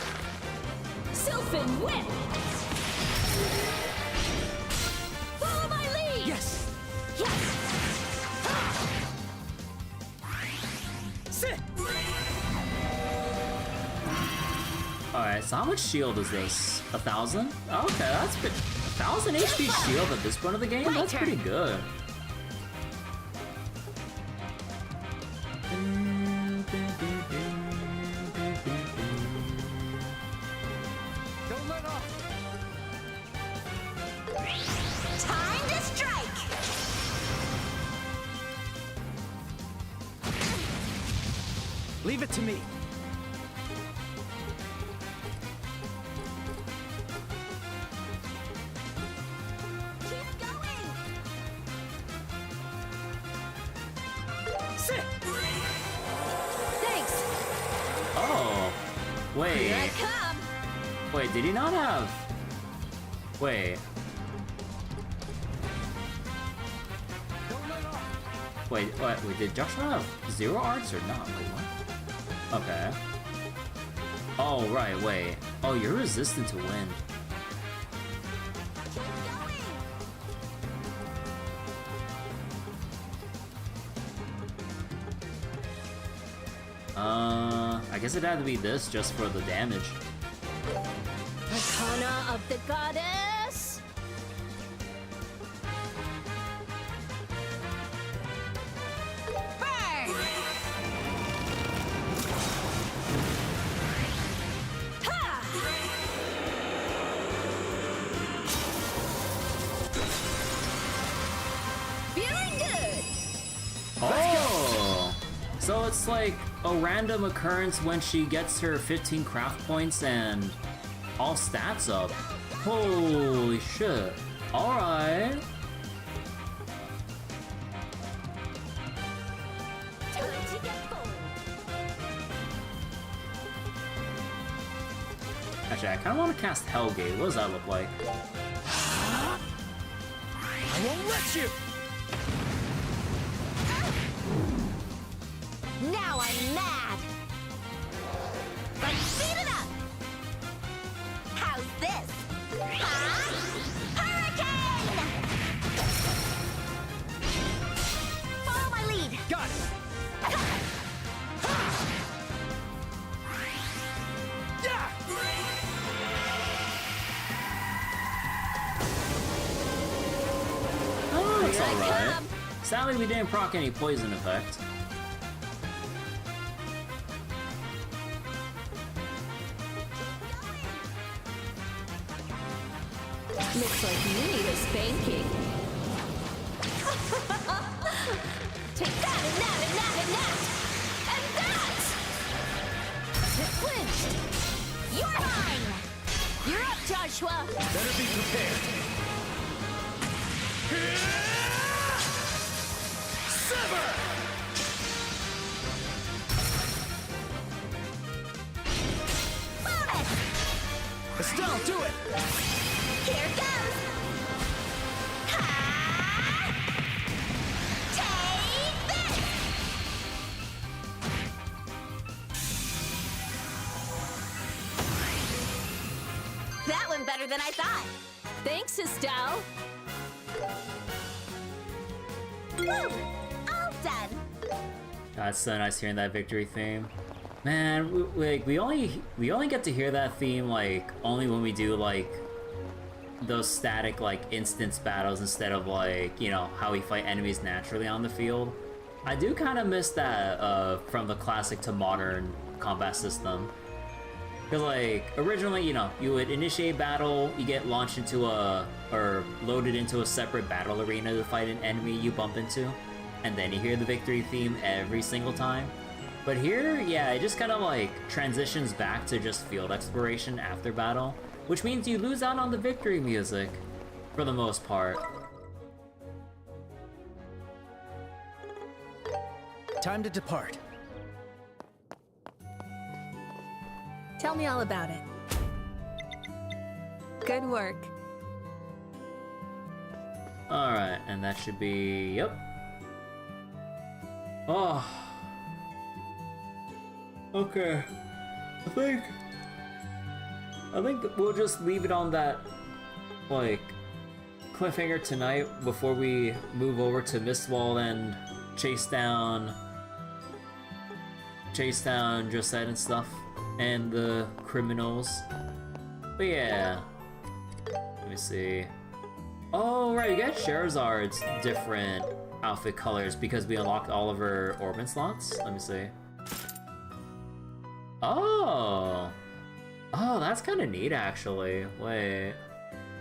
S14: Sylphin whip. Follow my lead.
S5: Yes.
S14: Sit.
S1: Alright, so how much shield is this? 1,000? Okay, that's good. 1,000 HP shield at this point of the game? That's pretty good.
S5: Don't let off.
S2: Time to strike!
S3: Leave it to me.
S2: Keep going!
S5: Sit.
S14: Thanks.
S1: Oh. Wait.
S14: Here I come.
S1: Wait, did he not have... Wait. Wait, did Joshua have 0 arts or not? Wait, what? Okay. Oh, right, wait. Oh, you're resistant to wind. I guess it had to be this just for the damage.
S14: Arcana of the Goddess.
S2: Burn!
S14: Ha! Feeling good.
S1: Oh! So it's like a random occurrence when she gets her 15 craft points and all stats up. Holy shit. Alright.
S2: Time to get going!
S1: Actually, I kind of want to cast Hellgate. What does that look like?
S5: I won't let you.
S2: Now I'm mad! Let's speed it up! How's this? Huh? Hurricane! Follow my lead!
S5: Got it.
S1: Sadly, we didn't proc any poison effect.
S14: Looks like you need a spanking.
S11: Take that and that and that and that! And that! Hit clinched! You're mine! You're up, Joshua!
S13: Better be prepared. Sever!
S11: Bonus!
S13: Estelle, do it!
S11: Here goes! Ha! Take this! That went better than I thought.
S14: Thanks, Estelle.
S2: Woo! All done.
S1: That's so nice hearing that victory theme. Man, we only get to hear that theme like only when we do like those static like instance battles instead of like, you know, how we fight enemies naturally on the field. I do kind of miss that from the classic to modern combat system. Because like originally, you know, you would initiate battle, you get launched into or loaded into a separate battle arena to fight an enemy you bump into, and then you hear the victory theme every single time. But here, yeah, it just kind of like transitions back to just field exploration after battle, which means you lose out on the victory music for the most part.
S3: Time to depart.
S9: Tell me all about it. Good work.
S1: Alright, and that should be... yep. Oh. Okay. I think we'll just leave it on that, like, cliffhanger tonight before we move over to Mistwall and chase down Josette and stuff, and the criminals. But yeah. Let me see. Oh, right, you get Scherazard's different outfit colors because we unlocked all of her orbit slots. Let me see. Oh! Oh, that's kind of neat, actually. Wait.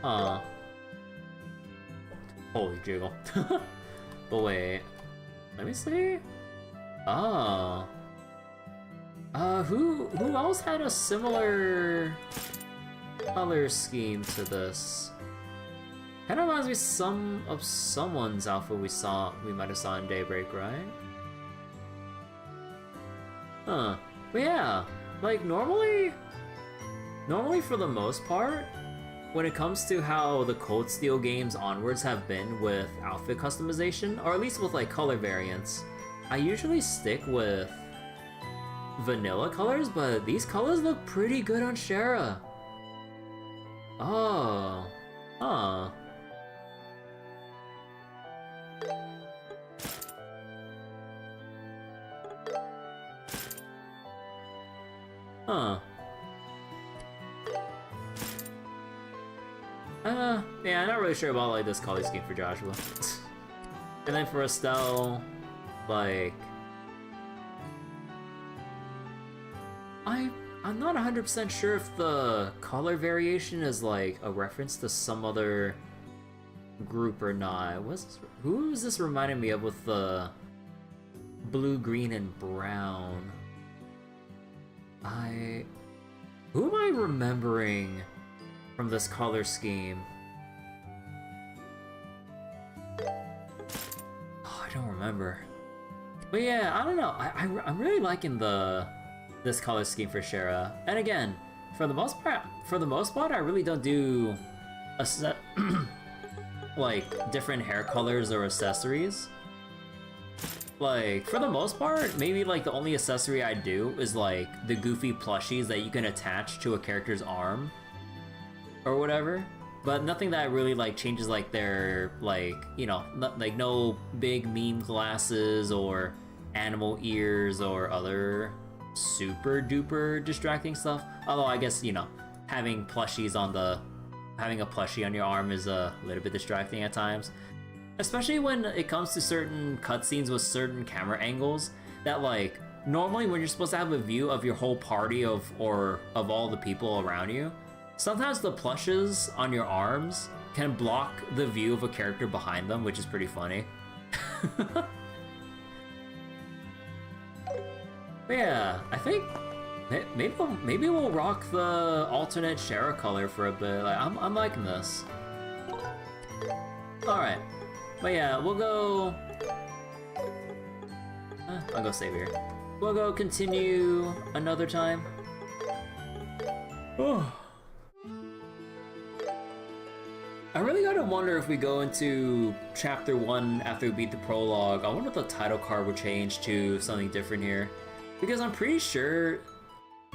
S1: Huh. Holy jiggle. But wait. Let me see. Oh. Who else had a similar color scheme to this? Kind of reminds me of someone's outfit we might have saw in Daybreak, right? Huh. But yeah, like normally for the most part, when it comes to how the Cold Steel games onwards have been with outfit customization, or at least with like color variants, I usually stick with vanilla colors, but these colors look pretty good on Schera. Oh. Huh. Huh. Yeah, I'm not really sure about like this color scheme for Joshua. And then for Estelle, like, I'm not 100% sure if the color variation is like a reference to some other group or not. Who is this reminding me of with the blue, green, and brown? Who am I remembering from this color scheme? Oh, I don't remember. But yeah, I don't know. I'm really liking this color scheme for Schera. And again, for the most part, I really don't do a set like different hair colors or accessories. Like, for the most part, maybe like the only accessory I do is like the goofy plushies that you can attach to a character's arm or whatever. But nothing that really like changes like their, like, you know, like no big meme glasses or animal ears or other super duper distracting stuff. Although I guess, you know, having a plushie on your arm is a little bit distracting at times. especially when it comes to certain cutscenes with certain camera angles that, like, normally when you're supposed to have a view of your whole party of all the people around you, sometimes the plushes on your arms can block the view of a character behind them, which is pretty funny. But yeah, I think maybe we'll rock the alternate Schera color for a bit. Like, I'm liking this. All right, but yeah, we'll go. I'll go save here. We'll go continue another time. Oh. I really gotta wonder if we go into chapter 1 after we beat the prologue. I wonder if the title card will change to something different here. Because I'm pretty sure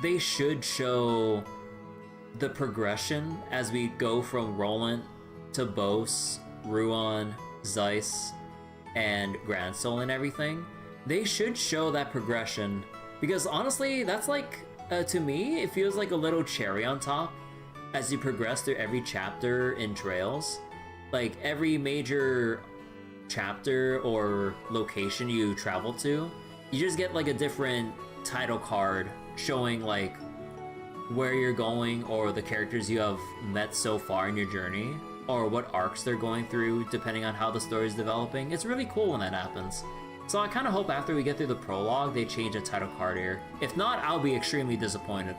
S1: they should show the progression as we go from Rolent to Bose, Ruan, Zeiss, and Grand Soul and everything. They should show that progression. Because honestly, that's like, to me, it feels like a little cherry on top as you progress through every chapter in Trails. Like, every major chapter or location you travel to, you just get like a different title card showing like where you're going or the characters you have met so far in your journey or what arcs they're going through depending on how the story is developing. It's really cool when that happens. So I kind of hope after we get through the prologue they change a title card here. If not, I'll be extremely disappointed.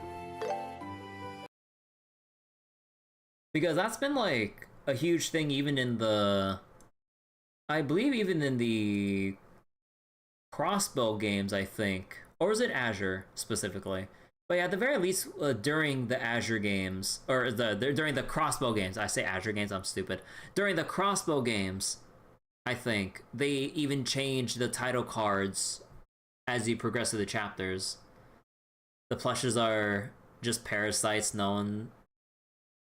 S1: Because that's been like a huge thing even in the... I believe even in the Crossbow games, I think. Or is it Azure, specifically? But yeah, at the very least, during the Azure games, or during the Crossbow games, I say Azure games, I'm stupid. During the Crossbow games, I think, they even changed the title cards as you progress through the chapters. The plushes are just parasites no one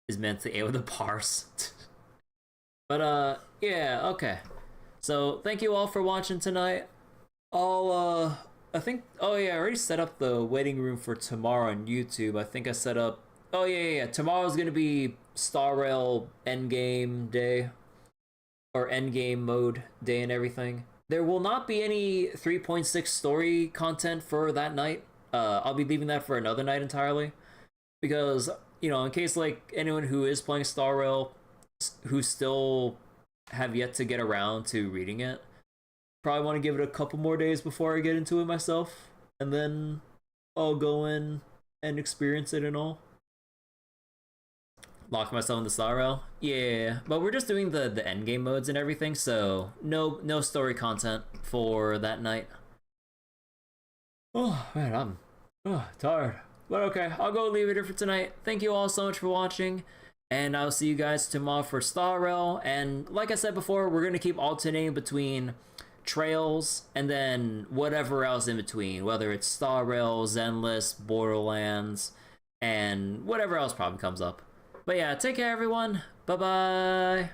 S1: is meant to be able to parse. But, yeah, okay. So, thank you all for watching tonight. I think, oh yeah, I already set up the waiting room for tomorrow on YouTube. I think I set up, oh yeah, tomorrow's gonna be Star Rail endgame day, or endgame mode day and everything. There will not be any 3.6 story content for that night. I'll be leaving that for another night entirely, because, you know, in case like anyone who is playing Star Rail who still have yet to get around to reading it, probably want to give it a couple more days before I get into it myself, and then I'll go in and experience it and all. Lock myself in the Star Rail? Yeah, but we're just doing the endgame modes and everything, so no story content for that night. Oh man, I'm tired. But okay, I'll go leave it here for tonight. Thank you all so much for watching, and I'll see you guys tomorrow for Star Rail. And like I said before, we're gonna keep alternating between Trails and then whatever else in between, whether it's Star Rail, Zenless, Borderlands, and whatever else probably comes up. But yeah, take care everyone. Bye bye.